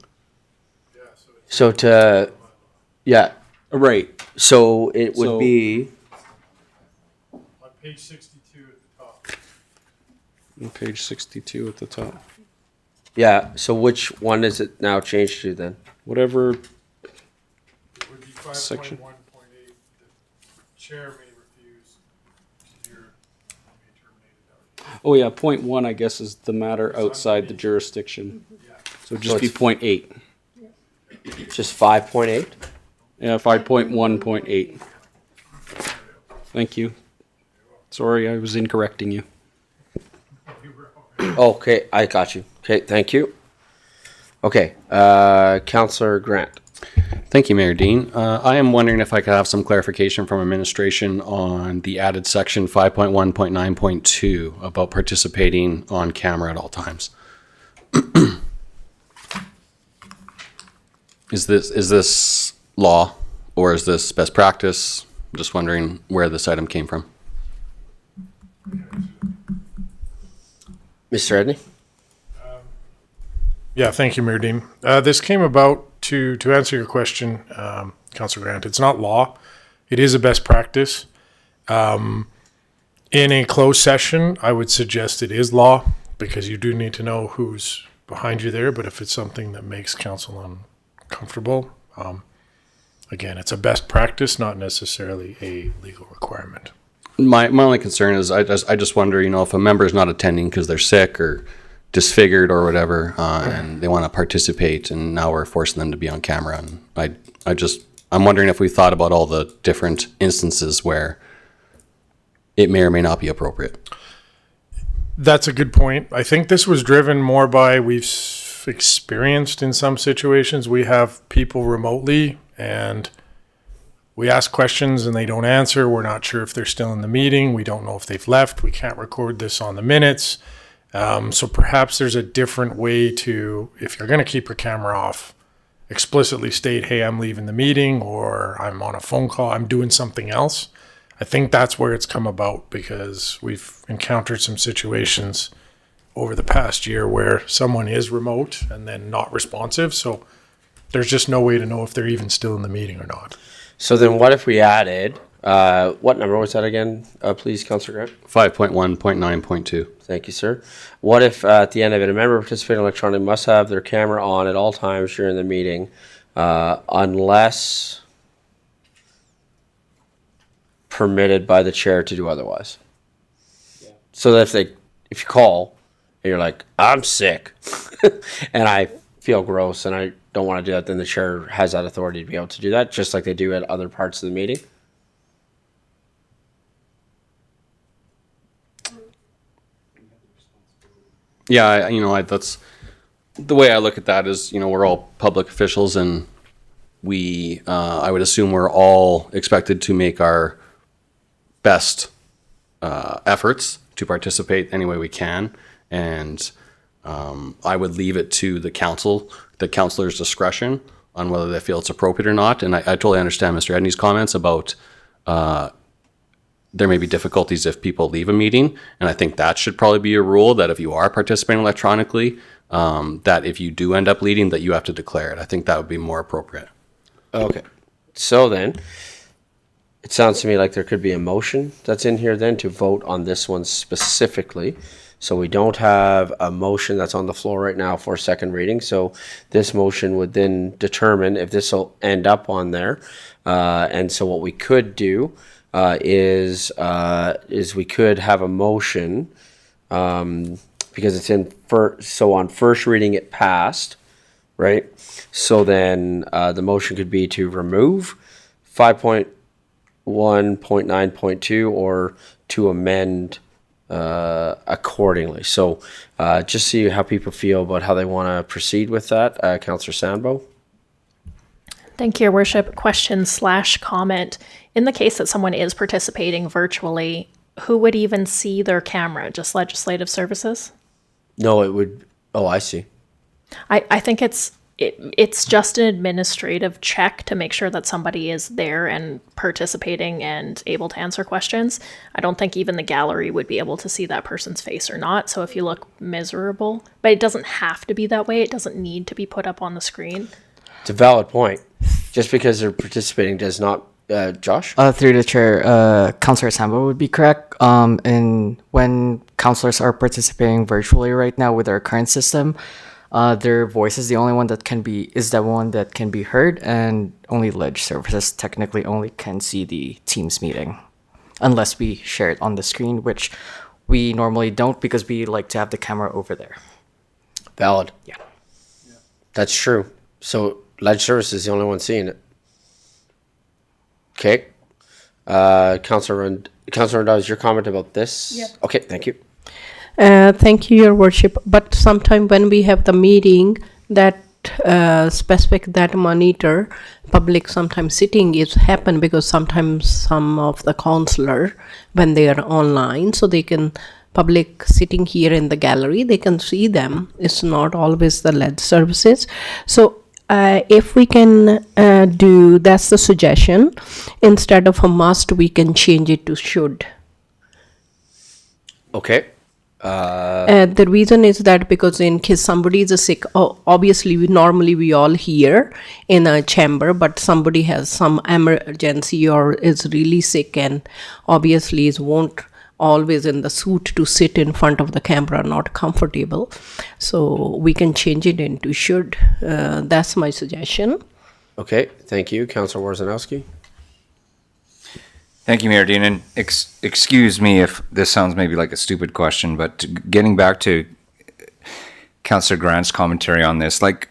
So to, yeah. Right. So it would So- be, On page 62 at the top. On page 62 at the top. yeah, so which one is it now changed to then? Whatever It would be 5.1.8. section. The chair may refuse to hear may terminate it. Oh yeah, 0.1 I guess is the matter outside the jurisdiction. So just be it's- 0.8. Just 5.8? Yeah, 5.1.8. Thank you. Sorry, I was incorrecting you. Okay, I got you. Okay, thank you. Okay, Councillor Grant. Thank you, Mayor Dean. I am wondering if I could have some clarification from administration on the added section 5.1.9.2 about participating on camera at all times. Is this law or is this best practice? I'm just wondering where this item came from. Mr. Edney? Yeah, thank you, Mayor Dean. This came about to answer your question, Councillor Grant. It's not law. it is a best practice. In a closed session, I would suggest it is law, because you do need to know who's behind you there. But if it's something that makes council uncomfortable, again, it's a best practice, not necessarily a legal requirement. My only concern is I just wonder, if a member is not attending because they're sick or disfigured or whatever, and they want to participate, and now we're forcing them to be on camera. And I'm wondering if we thought about all the different instances where it may or may not be appropriate. That's a good point. I think this was driven more by we've experienced in some situations. We have people remotely and we ask questions and they don't answer. We're not sure if they're still in the meeting. We don't know if they've left. We can't record this on the minutes. So perhaps there's a different way to, if you're going to keep your camera off, explicitly state, hey, I'm leaving the meeting, or I'm on a phone call, I'm doing something else. I think that's where it's come about, because we've encountered some situations over the past year where someone is remote and then not responsive. So there's just no way to know if they're even still in the meeting or not. So then what if we added, what number was that again, please, Councillor Grant? 5.1.9.2. Thank you, sir. What if at the end of it, a member participating electronically must have their camera on at all times during the meeting, unless permitted by the chair to do otherwise? So that if you call and you're like, I'm sick and I feel gross and I don't want to do that, then the chair has that authority to be able to do that, just like they do at other parts of the meeting. Yeah, that's the way I look at that is, we're all public officials, and I would assume we're all expected to make our best efforts to participate any way we can. And I would leave it to the councillor's discretion on whether they feel it's appropriate or not. And I totally understand Mr. Edney's comments about there may be difficulties if people leave a meeting. And I think that should probably be a rule, that if you are participating electronically, that if you do end up leaving, that you have to declare it. I think that would be more appropriate. Okay. So then, it sounds to me like there could be a motion that's in here then to vote on this one specifically. So we don't have a motion that's on the floor right now for second reading. So this motion would then determine if this will end up on there. And so what we could do is we could have a motion, because it's in so on first reading it passed, right? So then the motion could be to remove 5.1.9.2 or to amend accordingly. So just see how people feel about how they want to proceed with that. Councillor Sandbo. Thank you, Your Worship. Question/comment. In the case that someone is participating virtually, who would even see their camera? Just legislative services? No, it would. Oh, I see. I think it's just an administrative check to make sure that somebody is there and participating and able to answer questions. I don't think even the gallery would be able to see that person's face or not. So if you look miserable, but it doesn't have to be that way. It doesn't need to be put up on the screen. It's a valid point. Just because they're participating does not. Josh? Through the chair, Councillor Sambo would be correct. And when councillors are participating virtually right now with our current system, their voice is the only one that can be heard, and only ledge services technically only can see the Teams meeting, unless we share it on the screen, which we normally don't because we like to have the camera over there. Valid. Yeah. That's true. So ledge services is the only one seeing it. Okay. Councillor Rundle, is your comment about this? Yeah. Okay, thank you. Thank you, Your Worship. But sometime when we have the meeting, that specific that monitor public sometimes sitting is happen because sometimes some of the councillor when they are online, so they can public sitting here in the gallery, they can see them. It's not always the LED services. So if we can do, that's the suggestion, instead of a must, we can change it to should. Okay. The reason is that because in case somebody is sick, obviously we all hear in a chamber, but somebody has some emergency or is really sick and obviously won't always in the suit to sit in front of the camera, not comfortable. So we can change it into should. That's my suggestion. Okay, thank you. Councillor Warzanowski. Thank you, Mayor Dean. And excuse me if this sounds maybe like a stupid question, but getting back to Councillor Grant's commentary on this, like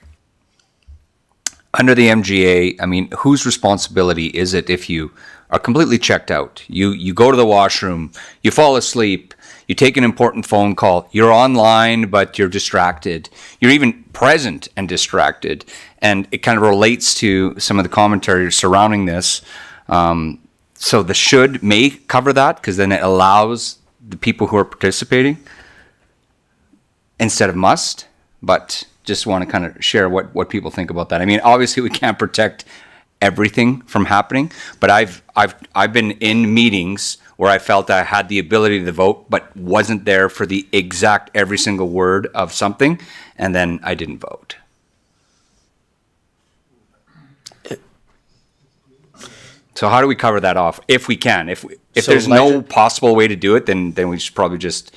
under the MGA, I mean, whose responsibility is it if you are completely checked out? You go to the washroom, you fall asleep, you take an important phone call, you're online, but you're distracted. You're even present and distracted. And it kind of relates to some of the commentary surrounding this. So the should may cover that because then it allows the people who are participating instead of must, but just want to kind of share what people think about that. I mean, obviously we can't protect everything from happening, but I've been in meetings where I felt I had the ability to vote, but wasn't there for the exact every single word of something, and then I didn't vote. So how do we cover that off if we can? If there's no possible way to do it, then we should probably just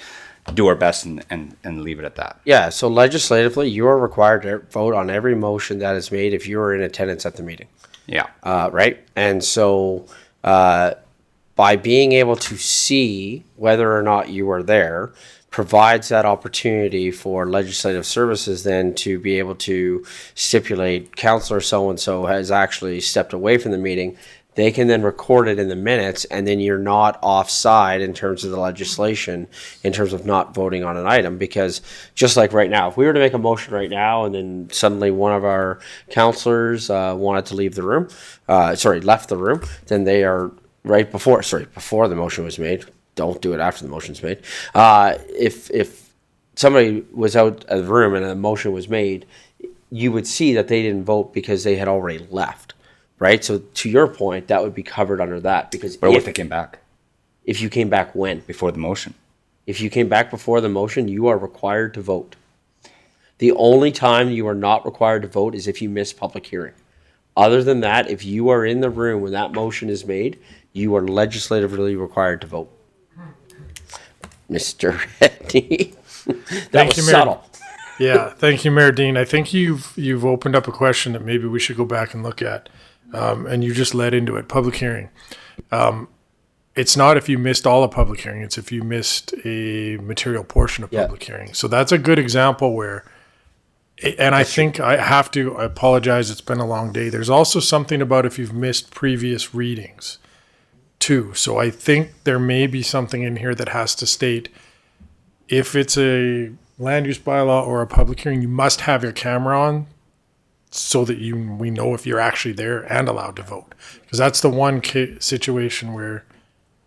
do our best and leave it at that. Yeah, so legislatively, you are required to vote on every motion that is made if you are in attendance at the meeting. Yeah. Right? And so by being able to see whether or not you are there provides that opportunity for legislative services then to be able to stipulate Councillor so-and-so has actually stepped away from the meeting. They can then record it in the minutes, and then you're not offside in terms of the legislation, in terms of not voting on an item. Because just like right now, if we were to make a motion right now, and then suddenly one of our councillors wanted to leave the room, left the room, then they are before the motion was made. Don't do it after the motion's made. If somebody was out of the room and a motion was made, you would see that they didn't vote because they had already left. Right, so to your point, that would be covered under that because. But what if they came back? If you came back when? Before the motion. If you came back before the motion, you are required to vote. The only time you are not required to vote is if you miss public hearing. Other than that, if you are in the room when that motion is made, you are legislatively required to vote. Mr. Edney, that was subtle. Yeah, thank you, Mayor Dean. I think you've opened up a question that maybe we should go back and look at. And you just led into it, public hearing. It's not if you missed all of public hearing, it's if you missed a material portion of public hearing. So that's a good example where, and I think I apologize, it's been a long day. There's also something about if you've missed previous readings too. So I think there may be something in here that has to state if it's a land use bylaw or a public hearing, you must have your camera on so that we know if you're actually there and allowed to vote. Because that's the one situation where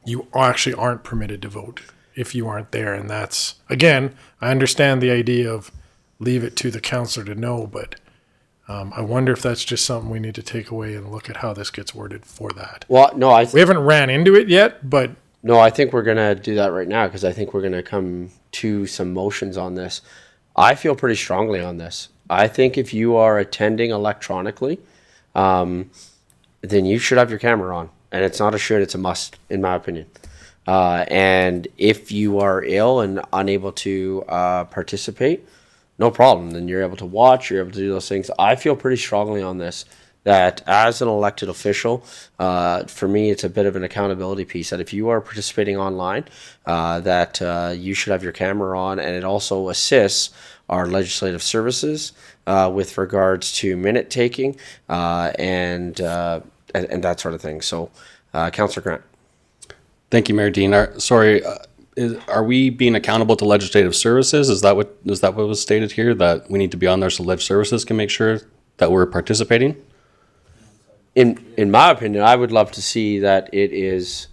you actually aren't permitted to vote if you aren't there. And that's, again, I understand the idea of leave it to the councillor to know, but I wonder if that's just something we need to take away and look at how this gets worded for that. Well, no, we haven't ran into it yet, but... No, I think we're going to do that right now because I think we're going to come to some motions on this. I feel pretty strongly on this. I think if you are attending electronically, then you should have your camera on. And it's not a should, it's a must, in my opinion. And if you are ill and unable to participate, no problem. Then you're able to watch, you're able to do those things. I feel pretty strongly on this, that as an elected official, for me, it's a bit of an accountability piece that if you are participating online, that you should have your camera on, and it also assists our legislative services with regards to minute taking and that sort of thing. So, Councillor Grant. Thank you, Mayor Dean. Are we being accountable to legislative services? Is that what was stated here, that we need to be on there so legislative services can make sure that we're participating? In my opinion, I would love to see that it is.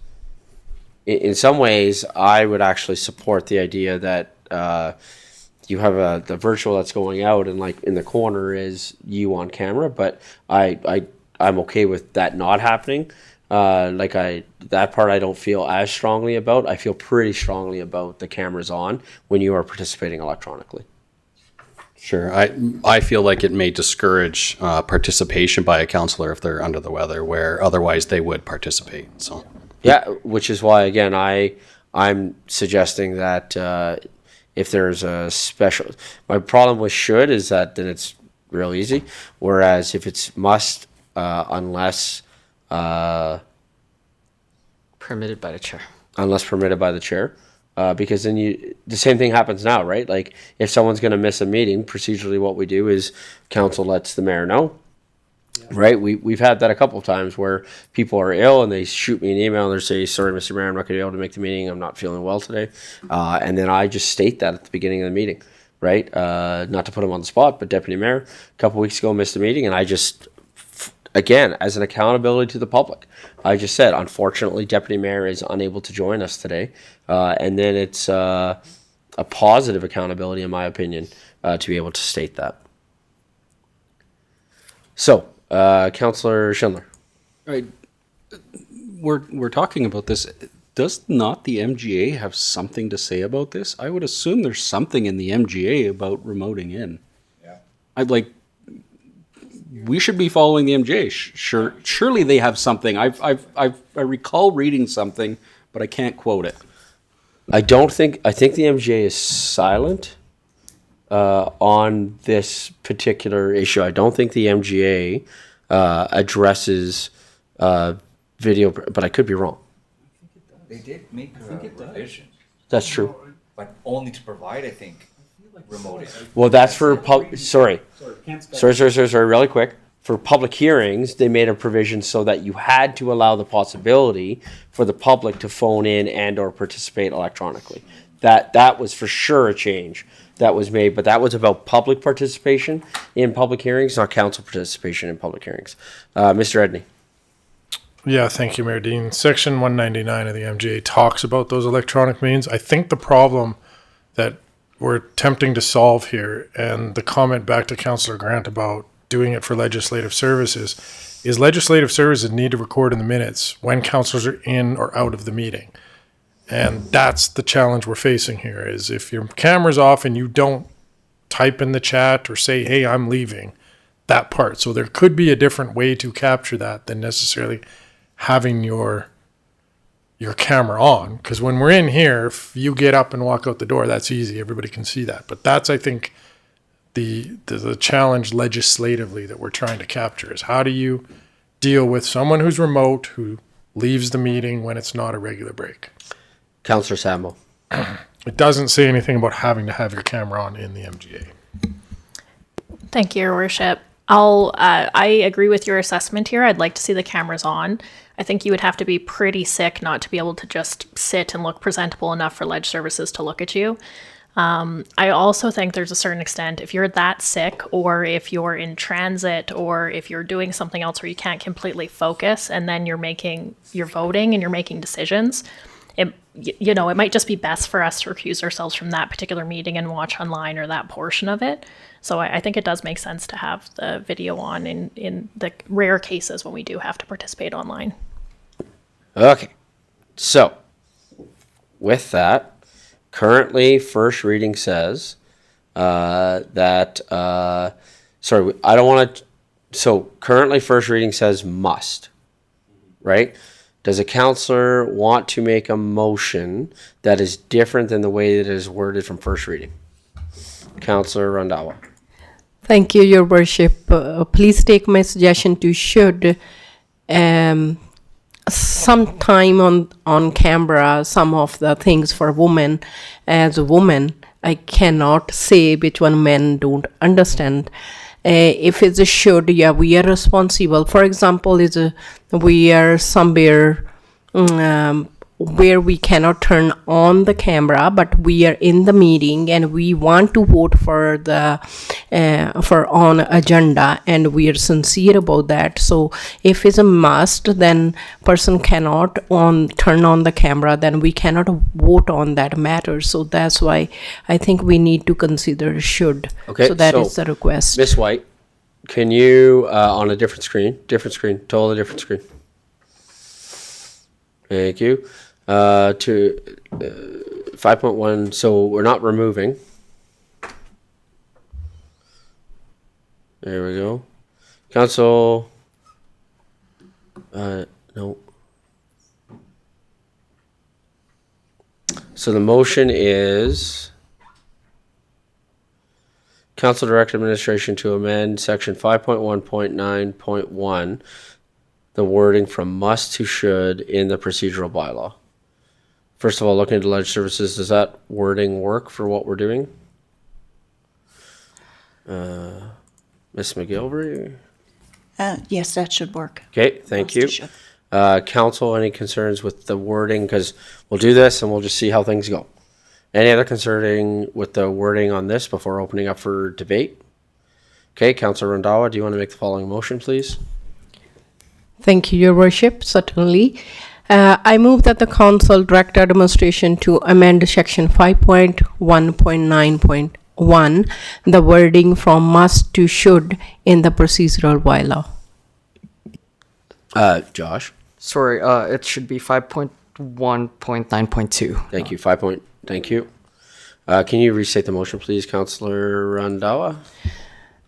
In some ways, I would actually support the idea that you have the virtual that's going out, and like in the corner is you on camera. But I'm okay with that not happening. that part I don't feel as strongly about. I feel pretty strongly about the cameras on when you are participating electronically. Sure. I feel like it may discourage participation by a counselor if they're under the weather, where otherwise they would participate. So yeah, which is why again I'm suggesting that if there's a special, my problem with should is that then it's real easy, whereas if it's must, unless Permitted by the chair. Unless permitted by the chair. Because then the same thing happens now, right? Like if someone's going to miss a meeting, procedurally what we do is council lets the mayor know, right? We've had that a couple of times where people are ill and they shoot me an email and they say, sorry, Mr. Mayor, I'm not going to be able to make the meeting. I'm not feeling well today. And then I just state that at the beginning of the meeting, right? Not to put him on the spot, but Deputy Mayor, a couple weeks ago missed a meeting and I just, again, as an accountability to the public, I just said, unfortunately, Deputy Mayor is unable to join us today. And then it's a positive accountability, in my opinion, to be able to state that. So, Councillor Schindler. Right. We're talking about this. Does not the MGA have something to say about this? I would assume there's something in the MGA about remoting in. Yeah. We should be following the MGA. Surely they have something. I recall reading something, but I can't quote it. I think the MGA is silent on this particular issue. I don't think the MGA addresses video, but I could be wrong. They did make a provision. That's true. But only to provide, I think, remote in. Well, that's for sorry, really quick. For public hearings, they made a provision so that you had to allow the possibility for the public to phone in and or participate electronically. That was for sure a change that was made, but that was about public participation in public hearings, not council participation in public hearings. Mr. Edney. Yeah, thank you, Mayor Dean. Section 199 of the MGA talks about those electronic means. I think the problem that we're attempting to solve here, and the comment back to Councillor Grant about doing it for legislative services, is legislative services need to record in the minutes when councillors are in or out of the meeting. And that's the challenge we're facing here, is if your camera's off and you don't type in the chat or say, hey, I'm leaving, that part. So there could be a different way to capture that than necessarily having your camera on. Because when we're in here, if you get up and walk out the door, that's easy. Everybody can see that. But that's, I think, the challenge legislatively that we're trying to capture is how do you deal with someone who's remote, who leaves the meeting when it's not a regular break? Councillor Sambo. It doesn't say anything about having to have your camera on in the MGA. Thank you, Your Worship. I agree with your assessment here. I'd like to see the cameras on. I think you would have to be pretty sick not to be able to just sit and look presentable enough for Leg Services to look at you. I also think there's a certain extent, if you're that sick or if you're in transit or if you're doing something else where you can't completely focus and then you're voting and you're making decisions, it might just be best for us to recuse ourselves from that particular meeting and watch online or that portion of it. So I think it does make sense to have the video on in the rare cases when we do have to participate online. Okay. So, with that, currently first reading says currently first reading says must, right? Does a councillor want to make a motion that is different than the way that it is worded from first reading? Councillor Randhawa. Thank you, Your Worship. Please take my suggestion to should sometime on camera some of the things for women. As a woman, I cannot say which one men don't understand. If it's a should, yeah, we are responsible. For example, we are somewhere where we cannot turn on the camera, but we are in the meeting and we want to vote for on agenda, and we are sincere about that. So if it's a must, then person cannot turn on the camera, then we cannot vote on that matter. So that's why I think we need to consider should. Okay, so that is the request. Ms. White, can you on a different screen, totally different screen. Thank you. To 5.1, so we're not removing. There we go. Council, no. So the motion is Council direct administration to amend section 5.1.9.1, the wording from must to should in the procedural bylaw. First of all, looking into ledge services, does that wording work for what we're doing? Ms. McGilvery? Yes, that should work. Okay, thank you. Council, any concerns with the wording? Because we'll do this and we'll just see how things go. Any other concerning with the wording on this before opening up for debate? Okay, Councillor Randhawa, do you want to make the following motion, please? Thank you, Your Worship. Certainly. I move that the Council direct administration to amend section 5.1.9.1, the wording from must to should in the procedural bylaw. Josh? Sorry, it should be 5.1.9.2. Thank you. Thank you. Can you restate the motion, please, Councillor Randhawa?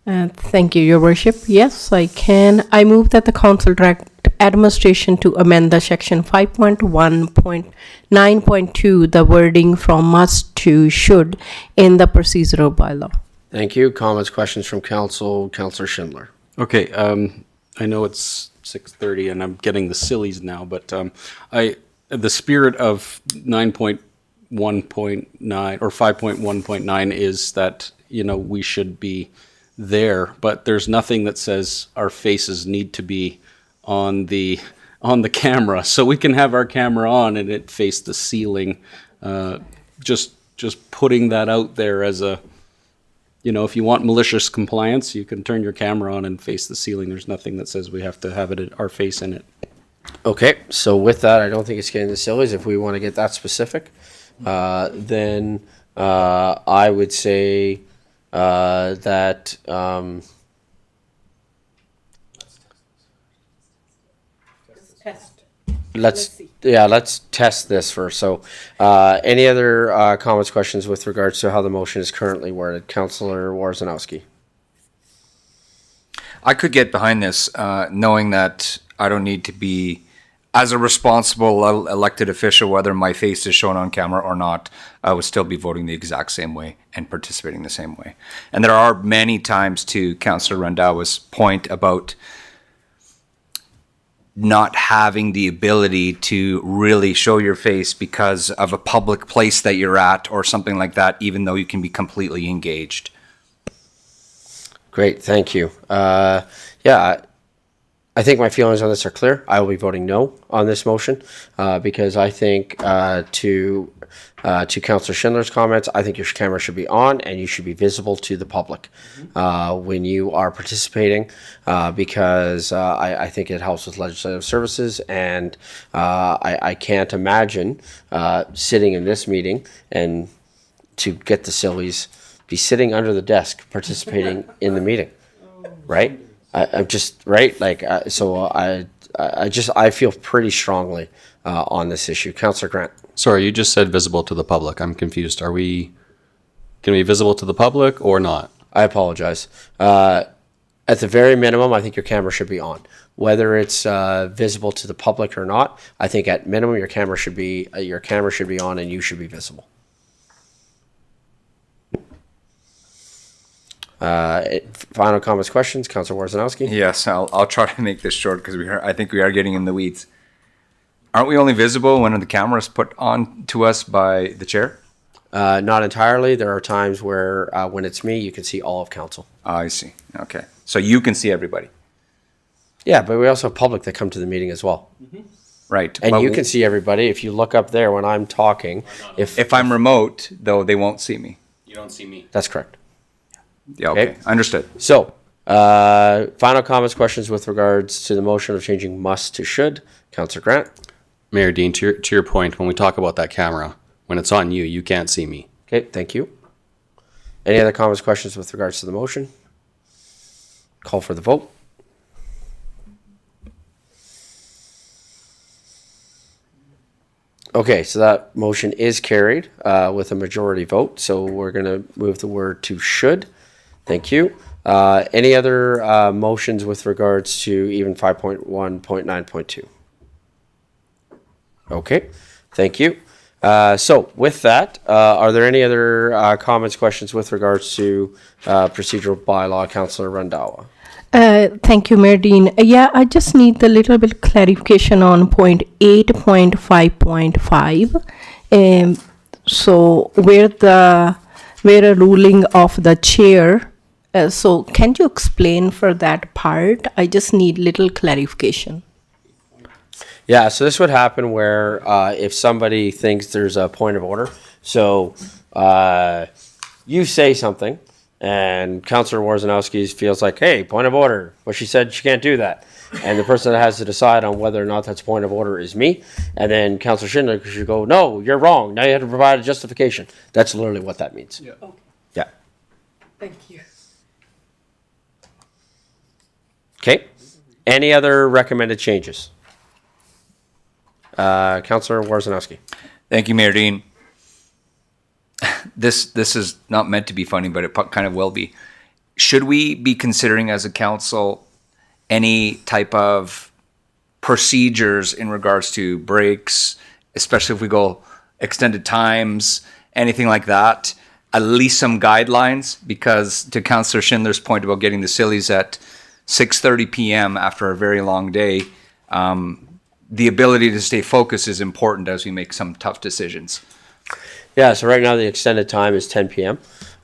Thank you, Your Worship. Yes, I can. I move that the Council direct administration to amend the section 5.1.9.2, the wording from must to should in the procedural bylaw. Thank you. Comments, questions from Council, Councillor Schindler. Okay, I know it's 6:30 and I'm getting the sillies now, but the spirit of 9.1.9 or 5.1.9 is that, we should be there, but there's nothing that says our faces need to be on the camera, so we can have our camera on and it face the ceiling. Just putting that out there as a, if you want malicious compliance, you can turn your camera on and face the ceiling. There's nothing that says we have to have our face in it. Okay, so with that, I don't think it's getting the sillies. If we want to get that specific, then I would say that let's test this first. So any other comments, questions with regards to how the motion is currently worded? Councillor Warzanowski. I could get behind this, knowing that I don't need to be, as a responsible elected official, whether my face is shown on camera or not, I would still be voting the exact same way and participating the same way. And there are many times, to Councillor Randhawa's point about not having the ability to really show your face because of a public place that you're at or something like that, even though you can be completely engaged. Great, thank you. I think my feelings on this are clear. I will be voting no on this motion because I think to Councillor Schindler's comments, I think your camera should be on and you should be visible to the public when you are participating because I think it helps with legislative services, and I can't imagine sitting in this meeting and, to get the sillies, be sitting under the desk participating in the meeting, right? I'm just right, so I feel pretty strongly on this issue. Councillor Grant. Sorry, you just said visible to the public. I'm confused. Are we going to be visible to the public or not? I apologize. At the very minimum, I think your camera should be on. Whether it's visible to the public or not, I think at minimum your camera should be on and you should be visible. Final comments, questions, Councillor Warzanowski? Yes, I'll try to make this short because I think we are getting in the weeds. Aren't we only visible when the camera is put on to us by the chair? Not entirely. There are times where when it's me, you can see all of council. I see. Okay. So you can see everybody. Yeah, but we also have public that come to the meeting as well. Mm-hmm. Right. And you can see everybody. If you look up there when I'm talking. If I'm remote, though, they won't see me. You don't see me. That's correct. Yeah, okay. Understood. So, final comments, questions with regards to the motion of changing must to should. Councillor Grant. Mayor Dean, to your point, when we talk about that camera, when it's on you, you can't see me. Okay, thank you. Any other comments, questions with regards to the motion? Call for the vote. Okay, so that motion is carried with a majority vote. So we're going to move the word to should. Thank you. Any other motions with regards to even 5.1.9.2? Okay, thank you. So with that, are there any other comments, questions with regards to procedural bylaw, Councillor Randawa? Thank you, Mayor Dean. Yeah, I just need a little bit clarification on point 8.5.5. So where a ruling of the chair. So can you explain for that part? I just need little clarification. Yeah, so this would happen where if somebody thinks there's a point of order. So you say something. And Councillor Warzanowski feels like, hey, point of order. But she said she can't do that. And the person that has to decide on whether or not that's a point of order is me. And then Councillor Schindler should go, no, you're wrong. Now you have to provide a justification. That's literally what that means. Yeah. Okay. Yeah. Thank you. Okay. Any other recommended changes? Councillor Warzanowski. Thank you, Mayor Dean. This is not meant to be funny, but it kind of will be. Should we be considering as a council any type of procedures in regards to breaks, especially if we go extended times, anything like that? At least some guidelines, because to Councillor Schindler's point about getting the sillies at 6:30 p.m. after a very long day, the ability to stay focused is important as we make some tough decisions. Yeah, so right now the extended time is 10 p.m.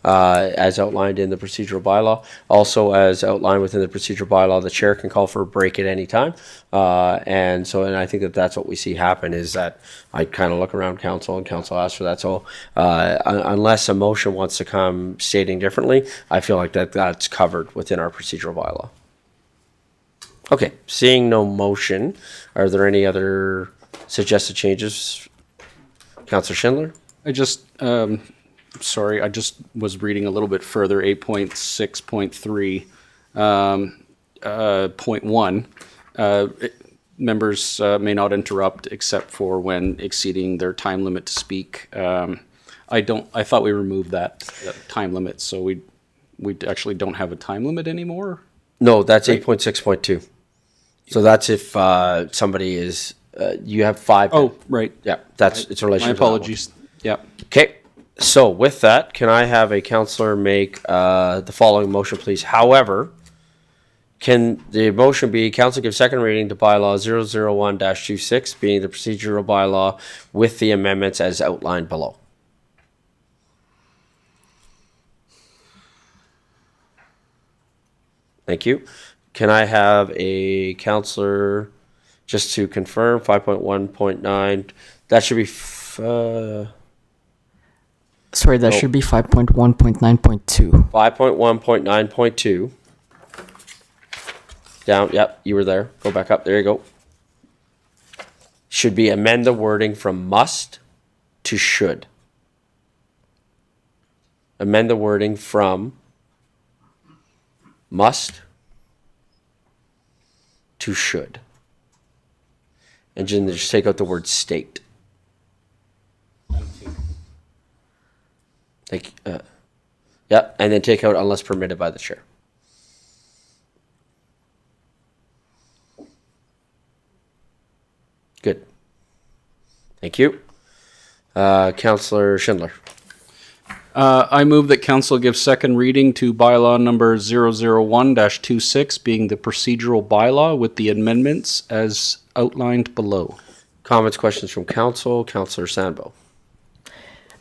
As outlined in the procedural bylaw. Also, as outlined within the procedural bylaw, the chair can call for a break at any time. And I think that's what we see happen is that I kind of look around council and council asks for that. So unless a motion wants to come stating differently, I feel like that's covered within our procedural bylaw. Okay, seeing no motion, are there any other suggested changes? Councillor Schindler? I just, sorry, I just was reading a little bit further, 8.6.3, point 1. Members may not interrupt except for when exceeding their time limit to speak. I thought we removed that time limit, so we actually don't have a time limit anymore? No, that's 8.6.2. So that's if somebody is, you have 5. Oh, right. Yeah, it's in relation My to that one. apologies. Yeah. Okay, so with that, can I have a councillor make the following motion, please? However, can the motion be council give second reading to bylaw 001-26, being the procedural bylaw with the amendments as outlined below? Thank you. Can I have a councillor, just to confirm, 5.1.9, that should be... Sorry, that should be 5.1.9.2. 5.1.9.2. Down, yep, you were there. Go back up, there you go. Should be amend the wording from must to should. Amend the wording from must to should. And then just take out the word state. Yeah, and then take out unless permitted by the chair. Good. Thank you. Councillor Schindler. I move that council give second reading to bylaw number 001-26, being the procedural bylaw with the amendments as outlined below. Comments, questions from council? Councillor Sandbo.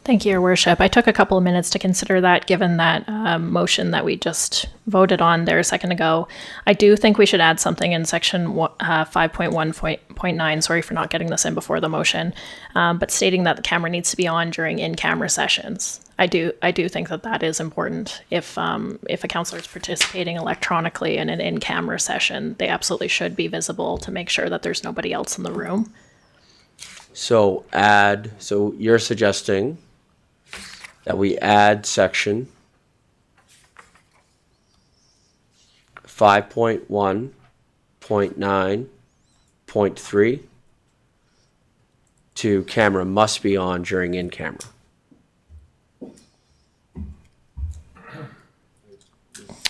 Thank you, Your Worship. I took a couple of minutes to consider that, given that motion that we just voted on there a second ago. I do think we should add something in section 5.1.9. Sorry for not getting this in before the motion, but stating that the camera needs to be on during in-camera sessions. I do think that is important. If a councillor is participating electronically in an in-camera session, they absolutely should be visible to make sure that there's nobody else in the room. So you're suggesting that we add section 5.1.9.3 to camera must be on during in camera.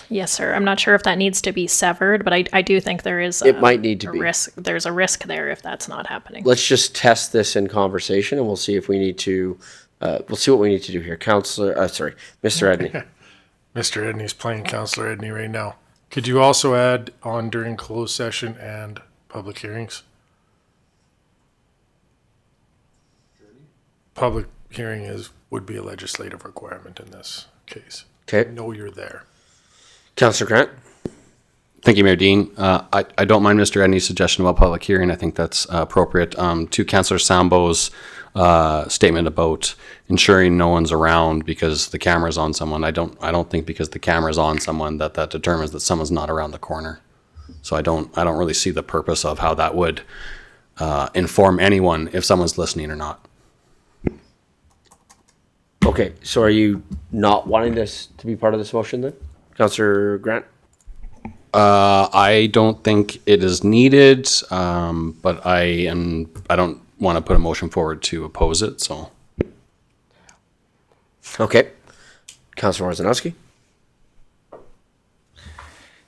Yes, sir. I'm not sure if that needs to be severed, but I do think there is It might need to a be. risk. There's a risk there if that's not happening. Let's just test this in conversation, and we'll see if we need to. We'll see what we need to do here, Mr. Edney. Mr. Edney's playing Counselor Edney right now. Could you also add on during closed session and public hearings? Public hearing would be a legislative requirement in this case. Okay. I know you're there. Councillor Grant. Thank you, Mayor Dean. I don't mind Mr. Edney's suggestion about public hearing. I think that's appropriate. To Councillor Sambo's statement about ensuring no one's around because the camera's on someone. I don't think because the camera's on someone that determines that someone's not around the corner. So I don't really see the purpose of how that would inform anyone if someone's listening or not. Okay, so are you not wanting this to be part of this motion then? Councillor Grant? I don't think it is needed, but I don't want to put a motion forward to oppose it, so. Okay. Councillor Wojciechowski?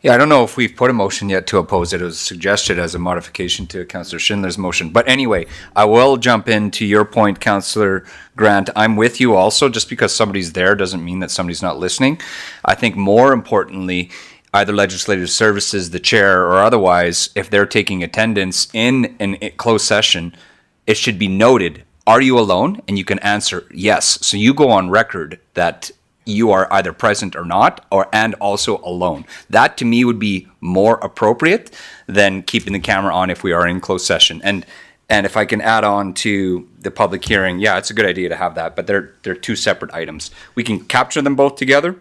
Yeah, I don't know if we've put a motion yet to oppose it. It was suggested as a modification to Councillor Schindler's motion. But anyway, I will jump into your point, Councillor Grant. I'm with you also. Just because somebody's there doesn't mean that somebody's not listening. I think more importantly, either legislative services, the chair, or otherwise, if they're taking attendance in a closed session, it should be noted, are you alone? And you can answer yes. So you go on record that you are either present or not, and also alone. That to me would be more appropriate than keeping the camera on if we are in closed session. And if I can add on to the public hearing, yeah, it's a good idea to have that, but they're two separate items. We can capture them both together,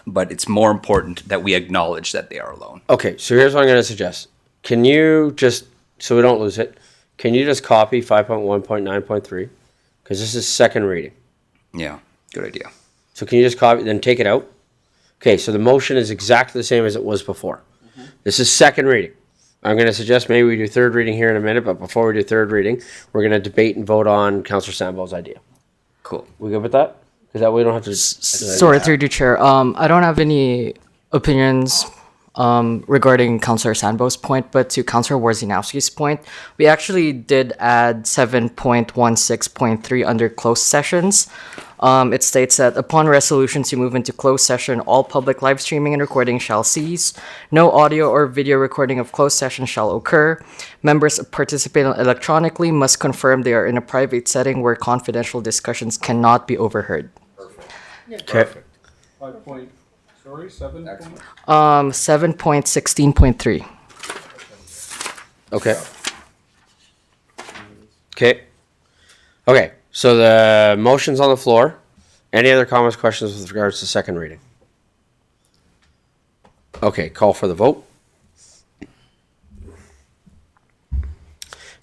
but it's more important that we acknowledge that they are alone. Okay, so here's what I'm going to suggest. Can you just, so we don't lose it, can you just copy 5.1.9.3? Because this is second reading. Yeah, good idea. So can you just copy, then take it out? Okay, so the motion is exactly the same as it was before. This is second reading. I'm going to suggest maybe we do third reading here in a minute, but before we do third reading, we're going to debate and vote on Councillor Sambo's idea. Cool. We good with that? Because that way we don't have to... Sorry, through the chair. I don't have any opinions regarding Councillor Sambo's point, but to Councillor Wojciechowski's point, we actually did add 7.16.3 under closed sessions. It states that upon resolution to move into closed session, all public live streaming and recording shall cease. No audio or video recording of closed session shall occur. Members participating electronically must confirm they are in a private setting where confidential discussions cannot be overheard. Okay. 7.16.3. Okay. Okay. Okay, so the motion's on the floor. Any other comments, questions with regards to second reading? Okay, call for the vote. And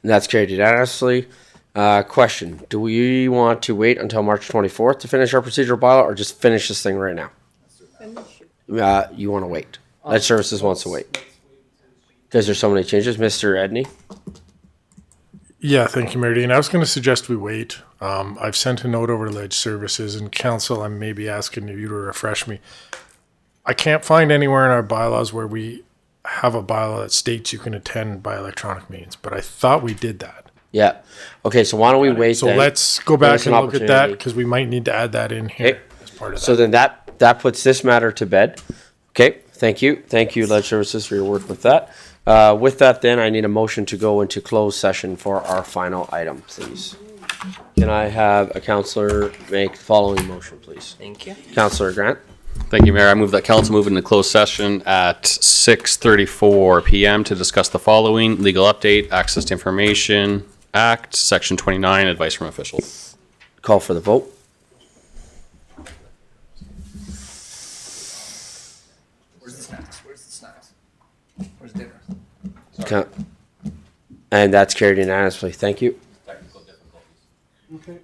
that's carried unanimously. Question, do we want to wait until March 24th to finish our procedural bylaw or just finish this thing right now? You want to wait. Lead Services wants to wait. Because there's so many changes. Mr. Edney? Yeah, thank you, Mayor Dean. I was going to suggest we wait. I've sent a note over to Ledge Services and Council. I'm maybe asking you to refresh me. I can't find anywhere in our bylaws where we have a bylaw that states you can attend by electronic means, but I thought we did that. Yeah. Okay, so why don't we wait So then? let's go Give back us an and look at that opportunity. because we might need to add that in here Okay. as part of that. So then that puts this matter to bed. Okay, thank you. Thank you, Lead Services, for your work with that. With that then, I need a motion to go into closed session for our final item, please. Can I have a councillor make the following motion, please? Thank you. Councillor Grant? Thank you, Mayor. I move that council move into closed session at 6:34 PM to discuss the following: legal update, Access to Information Act, Section 29, advice from officials. Call for the vote. Where's the snacks? Where's the snacks? Where's dinner? And that's carried unanimously. Thank you. Technical difficulties. Okay.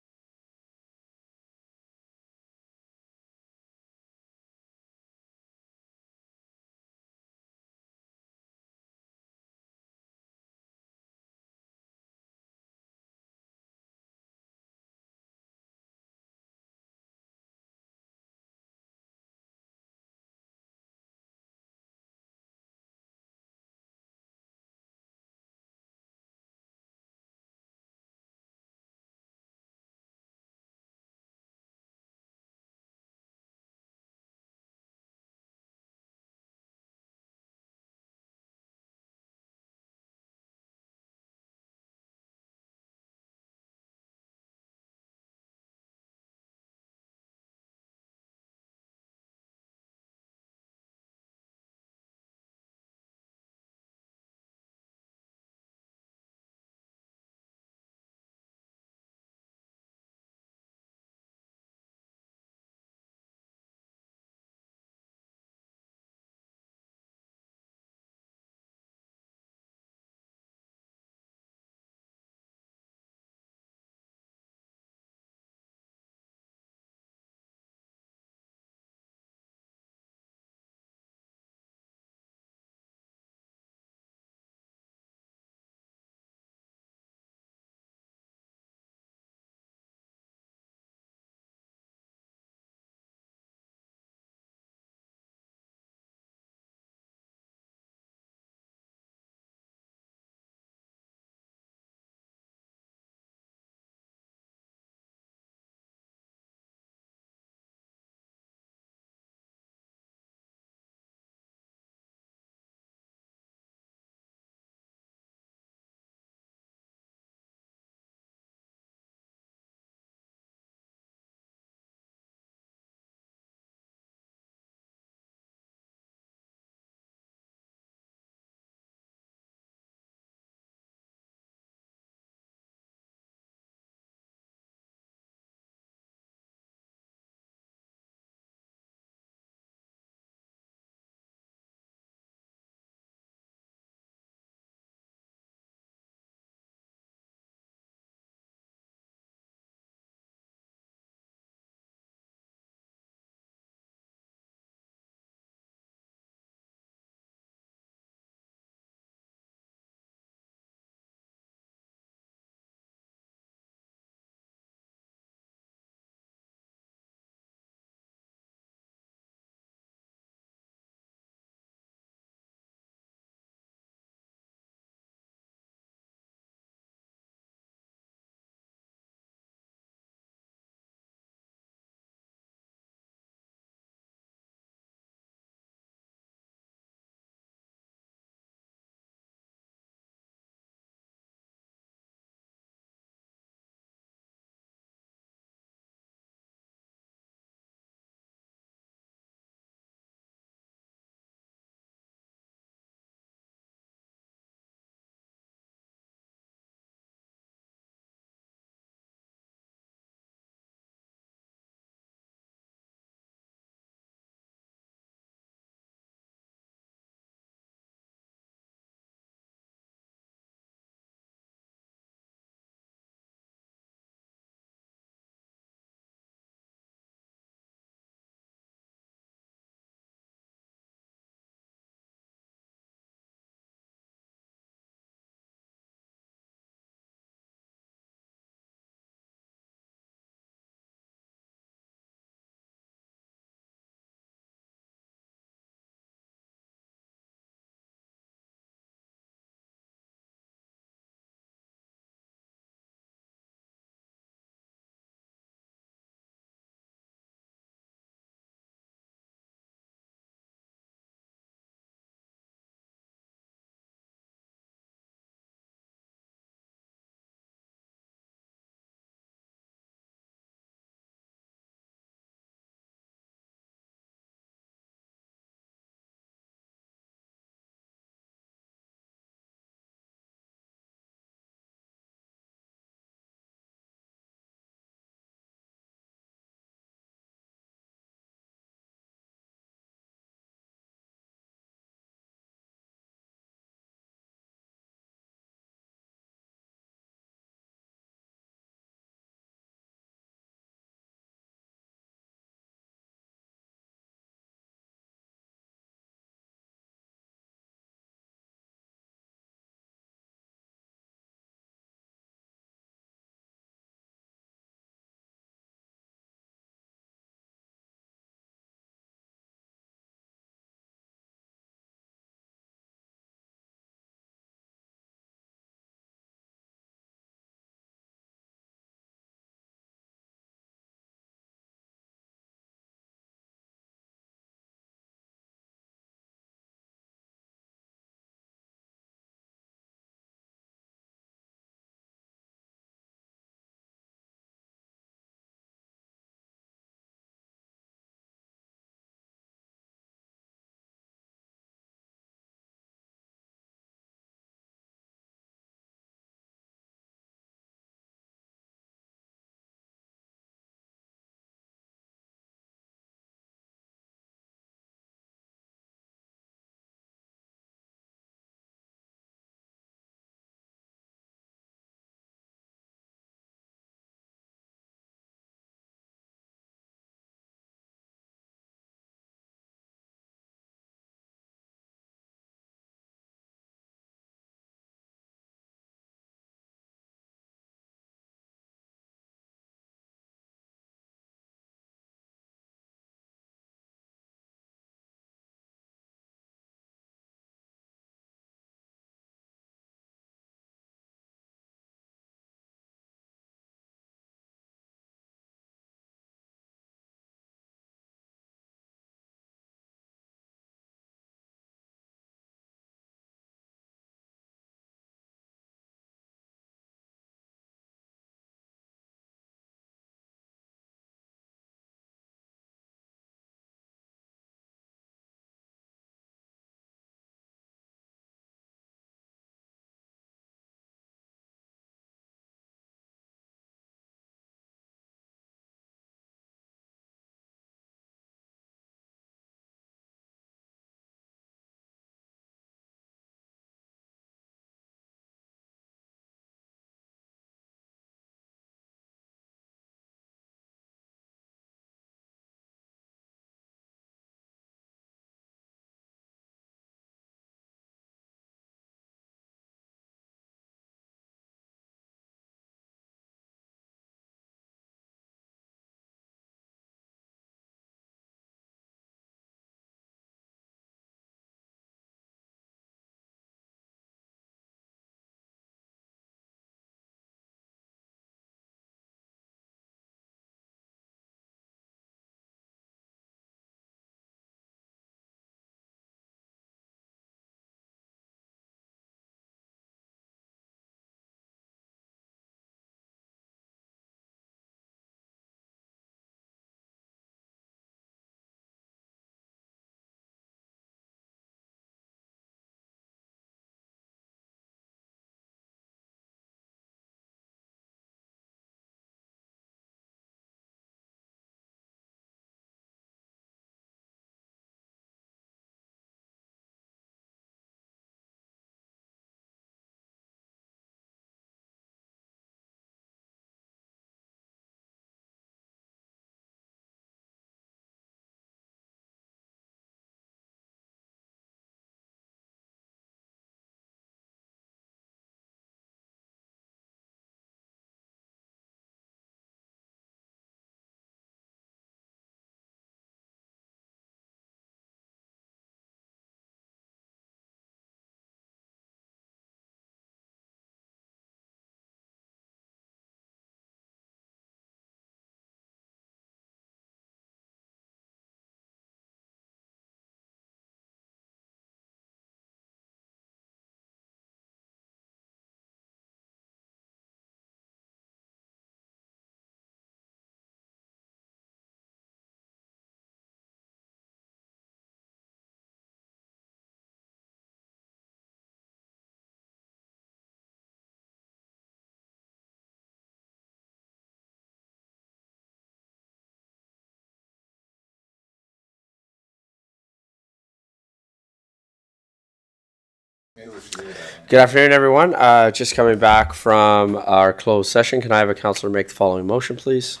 Good afternoon, everyone. Just coming back from our closed session. Can I have a councillor make the following motion, please?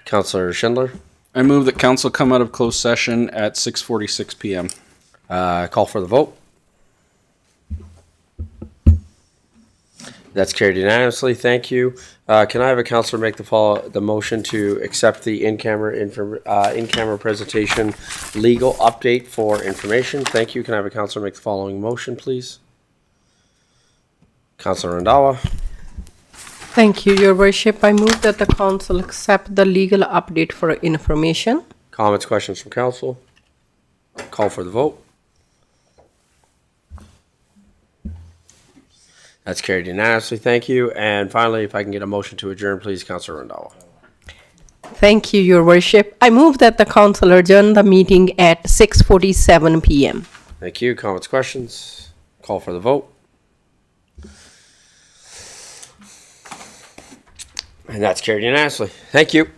Councillor Schindler. I move that council come out of closed session at 6:46 p.m. Call for the vote. That's carried unanimously. Thank you. Can I have a councillor make the motion to accept the in-camera presentation legal update for information? Thank you. Can I have a councillor make the following motion, please? Councillor Randhawa. Thank you, Your Worship. I move that the council accept the legal update for information. Comments, questions from council? Call for the vote. That's carried unanimously. Thank you. And finally, if I can get a motion to adjourn, please, Councillor Randhawa. Thank you, Your Worship. I move that the council adjourn the meeting at 6:47 p.m. Thank you. Comments, questions? Call for the vote. And that's carried unanimously. Thank you.